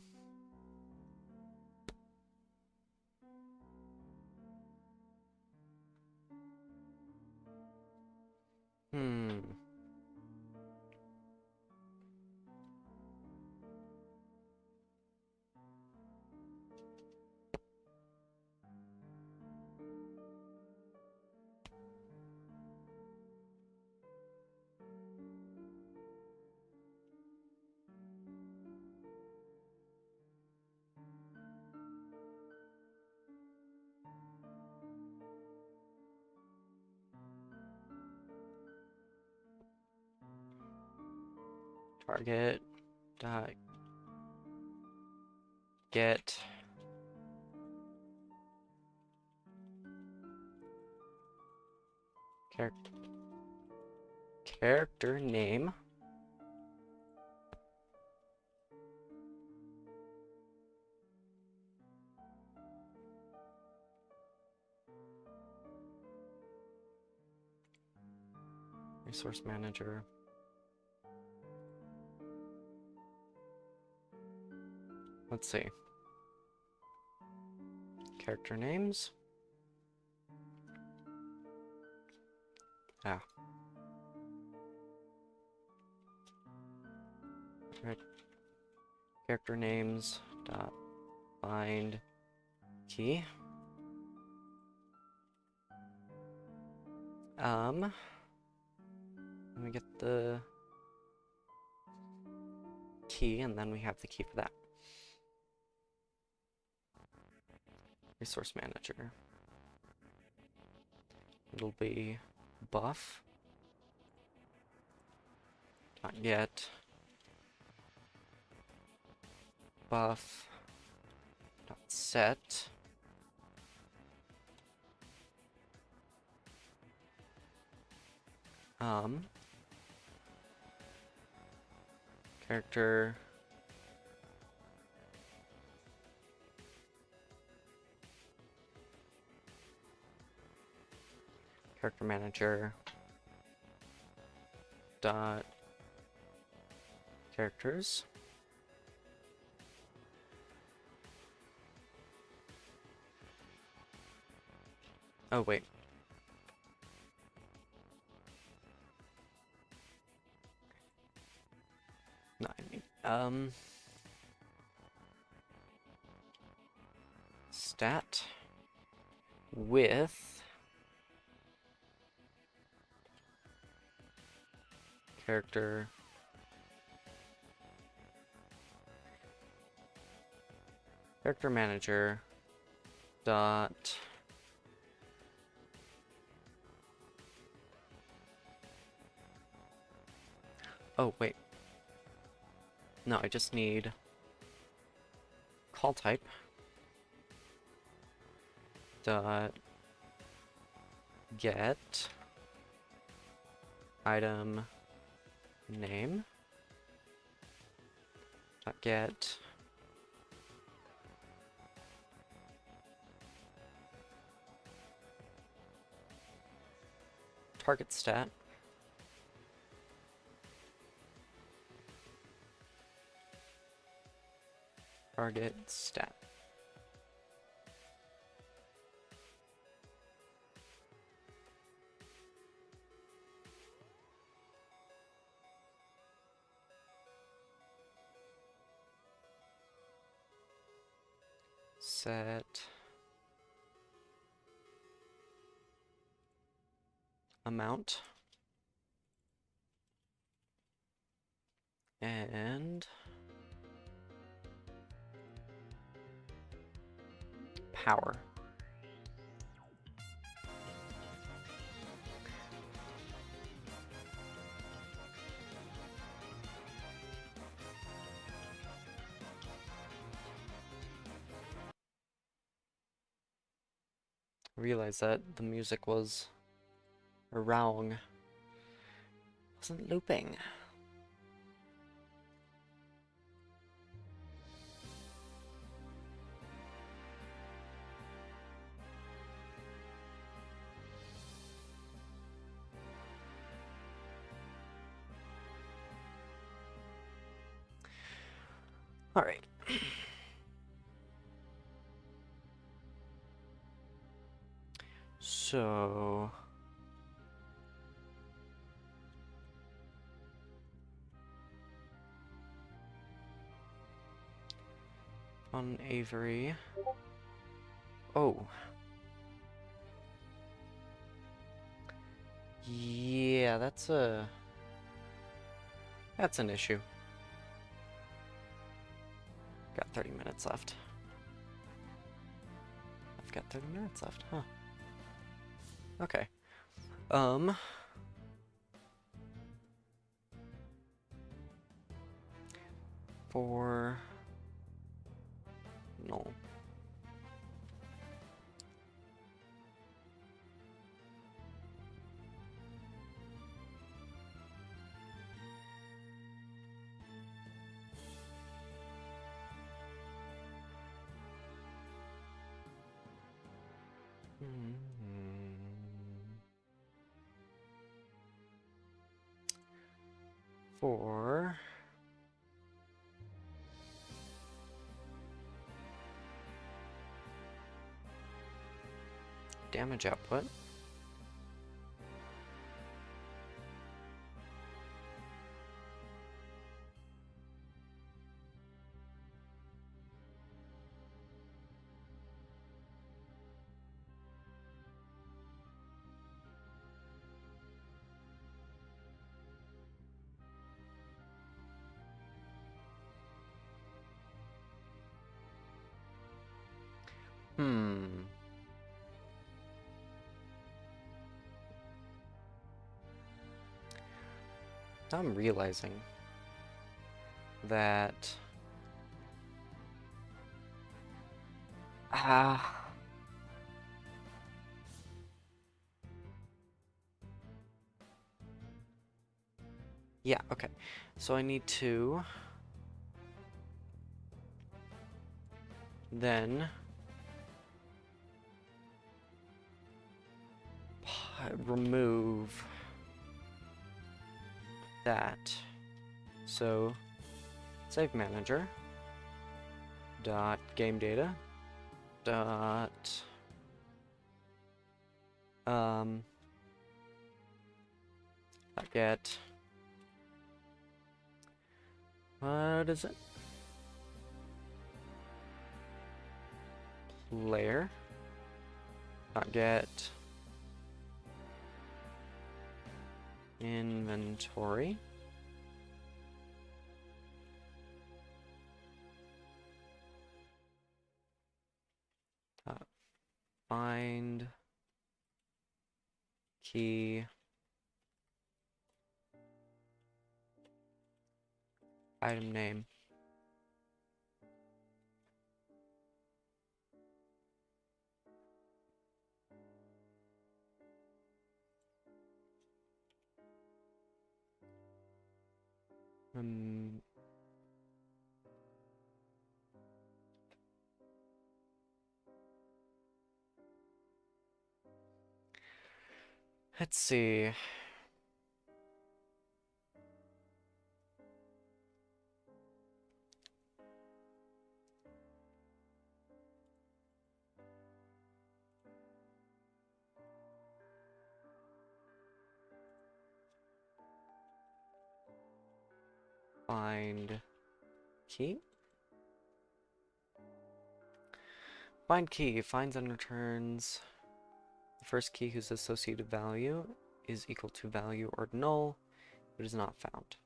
target dot get character name resource manager let's see character names right. Character names dot find key let me get the key and then we have the key for that. Resource manager. It'll be buff dot get buff dot set character manager dot characters oh wait no I mean stat with character manager dot Oh, wait. No, I just need call type dot get item name dot get target stat target stat. Set amount and power. Realize that the music was wrong. Wasn't looping. All right. So on Avery. Oh. Yeah, that's an issue. Got 30 minutes left. I've got 30 minutes left, huh? Okay. For no. For damage output. Now I'm realizing that yeah, okay. So I need to then remove that. So save manager dot game data dot get what is it? Player dot get inventory dot find key item name. Let's see. Find key. Find key. Finds and returns the first key whose associated value is equal to value or null, but is not found.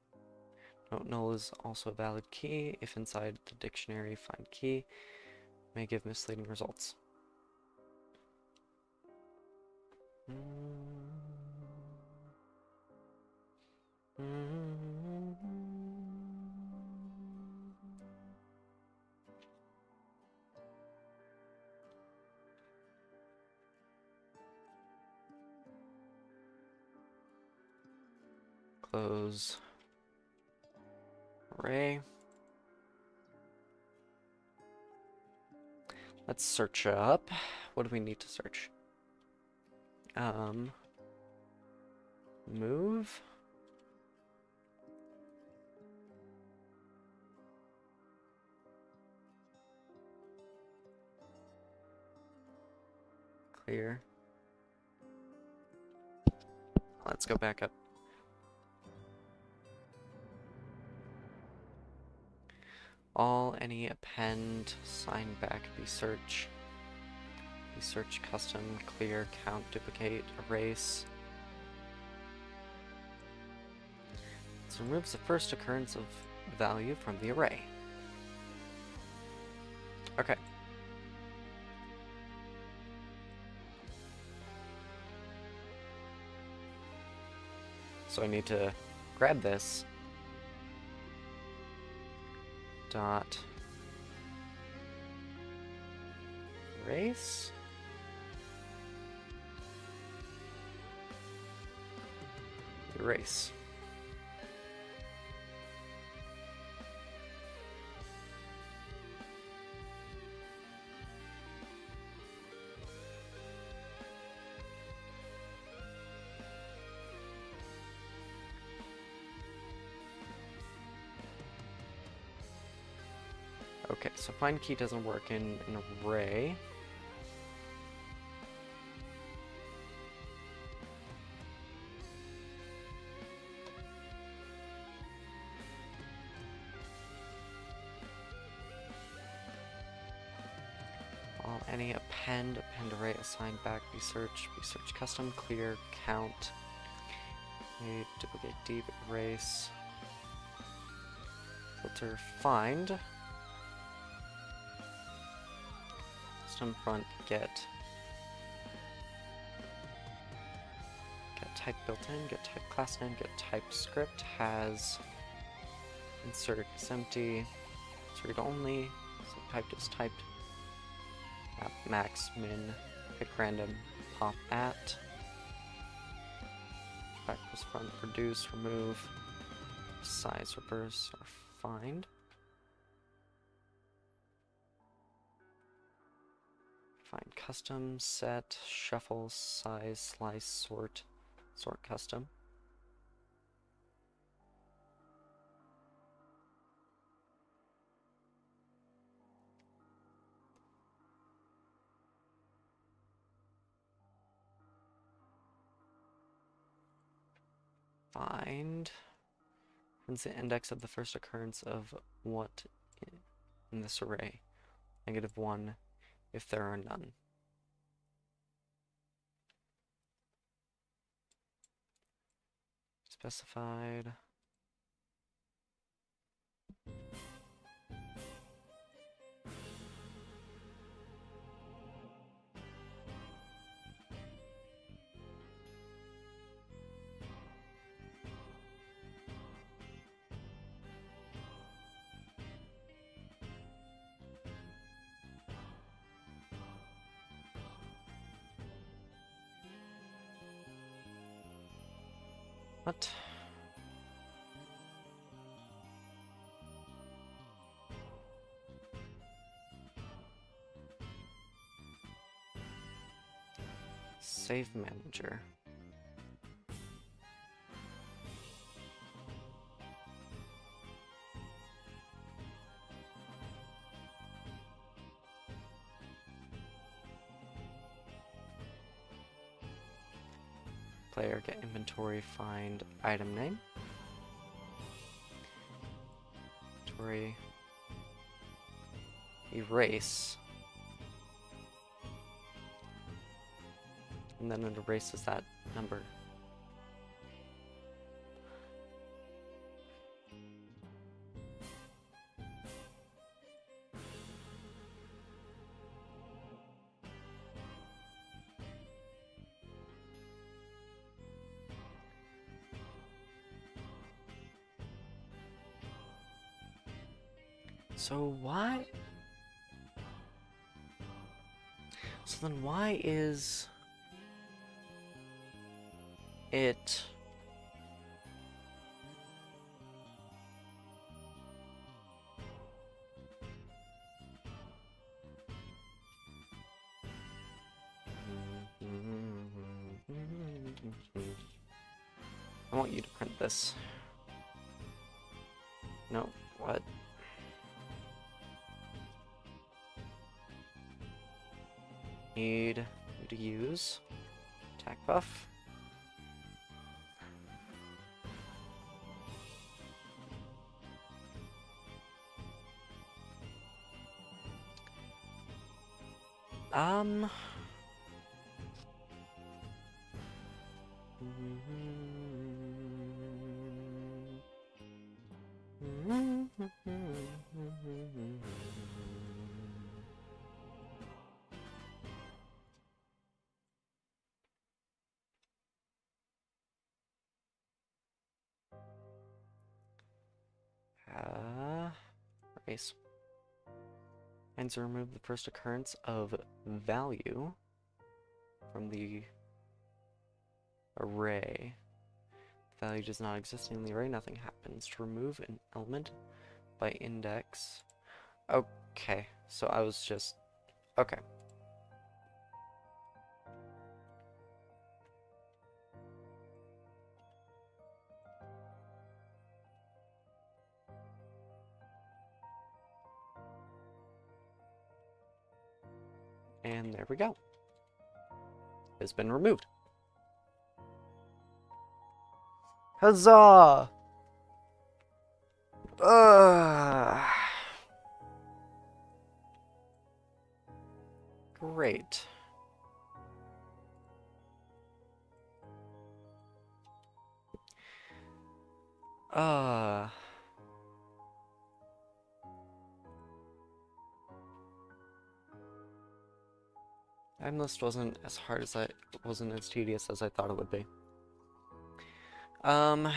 Note null is also a valid key. If inside the dictionary, find key may give misleading results. Close array. Let's search up. What do we need to search? Move. Clear. Let's go back up. All any append, sign back, be search custom, clear, count, duplicate, erase. This removes the first occurrence of value from the array. Okay. So I need to grab this. Dot erase. Erase. Okay, so find key doesn't work in an array. All any append array, assign back, be search custom, clear, count, duplicate, deep, erase, filter, find. Front get type built in, get type class name, get type script, has insert is empty, it's read only, so typed is typed, max, min, pick random, pop at, back plus front, reduce, remove, size, reverse, or find. Find custom, set, shuffle, size, slice, sort custom. Find finds the index of the first occurrence of what in this array. -1 if there are none. Specified. What? Save manager. Player get inventory, find item name. Inventory. Erase. And then it erases that number. So why? So then why is it I want you to print this. No, what? Need you to use attack buff. Erase. And so remove the first occurrence of value from the array. Value does not exist in the array, nothing happens. To remove an element by index. Okay, so I was just... okay. And there we go. It's been removed. Huzzah! Great. Item list wasn't as hard as wasn't as tedious as I thought it would be.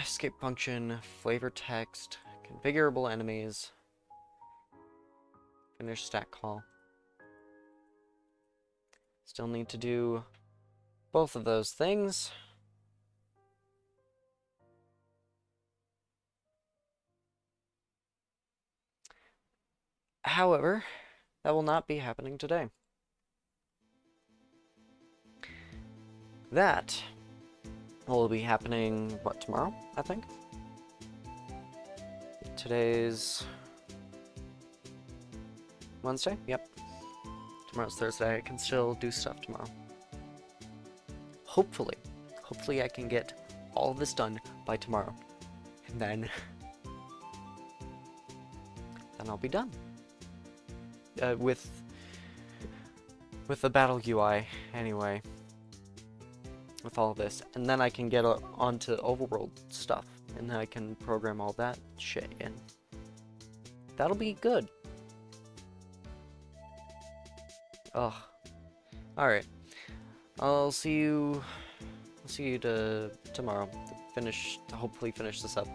Escape function, flavor text, configurable enemies, finish stack call. Still need to do both of those things. However, that will not be happening today. That will be happening, what, tomorrow, I think? Today's Wednesday? Yep. Tomorrow's Thursday. I can still do stuff tomorrow. Hopefully I can get all of this done by tomorrow. And then I'll be done. With the battle UI, anyway. With all of this, and then I can get onto overworld stuff, and then I can program all that shit in. That'll be good. Ugh. Alright. I'll see you tomorrow to hopefully finish this up.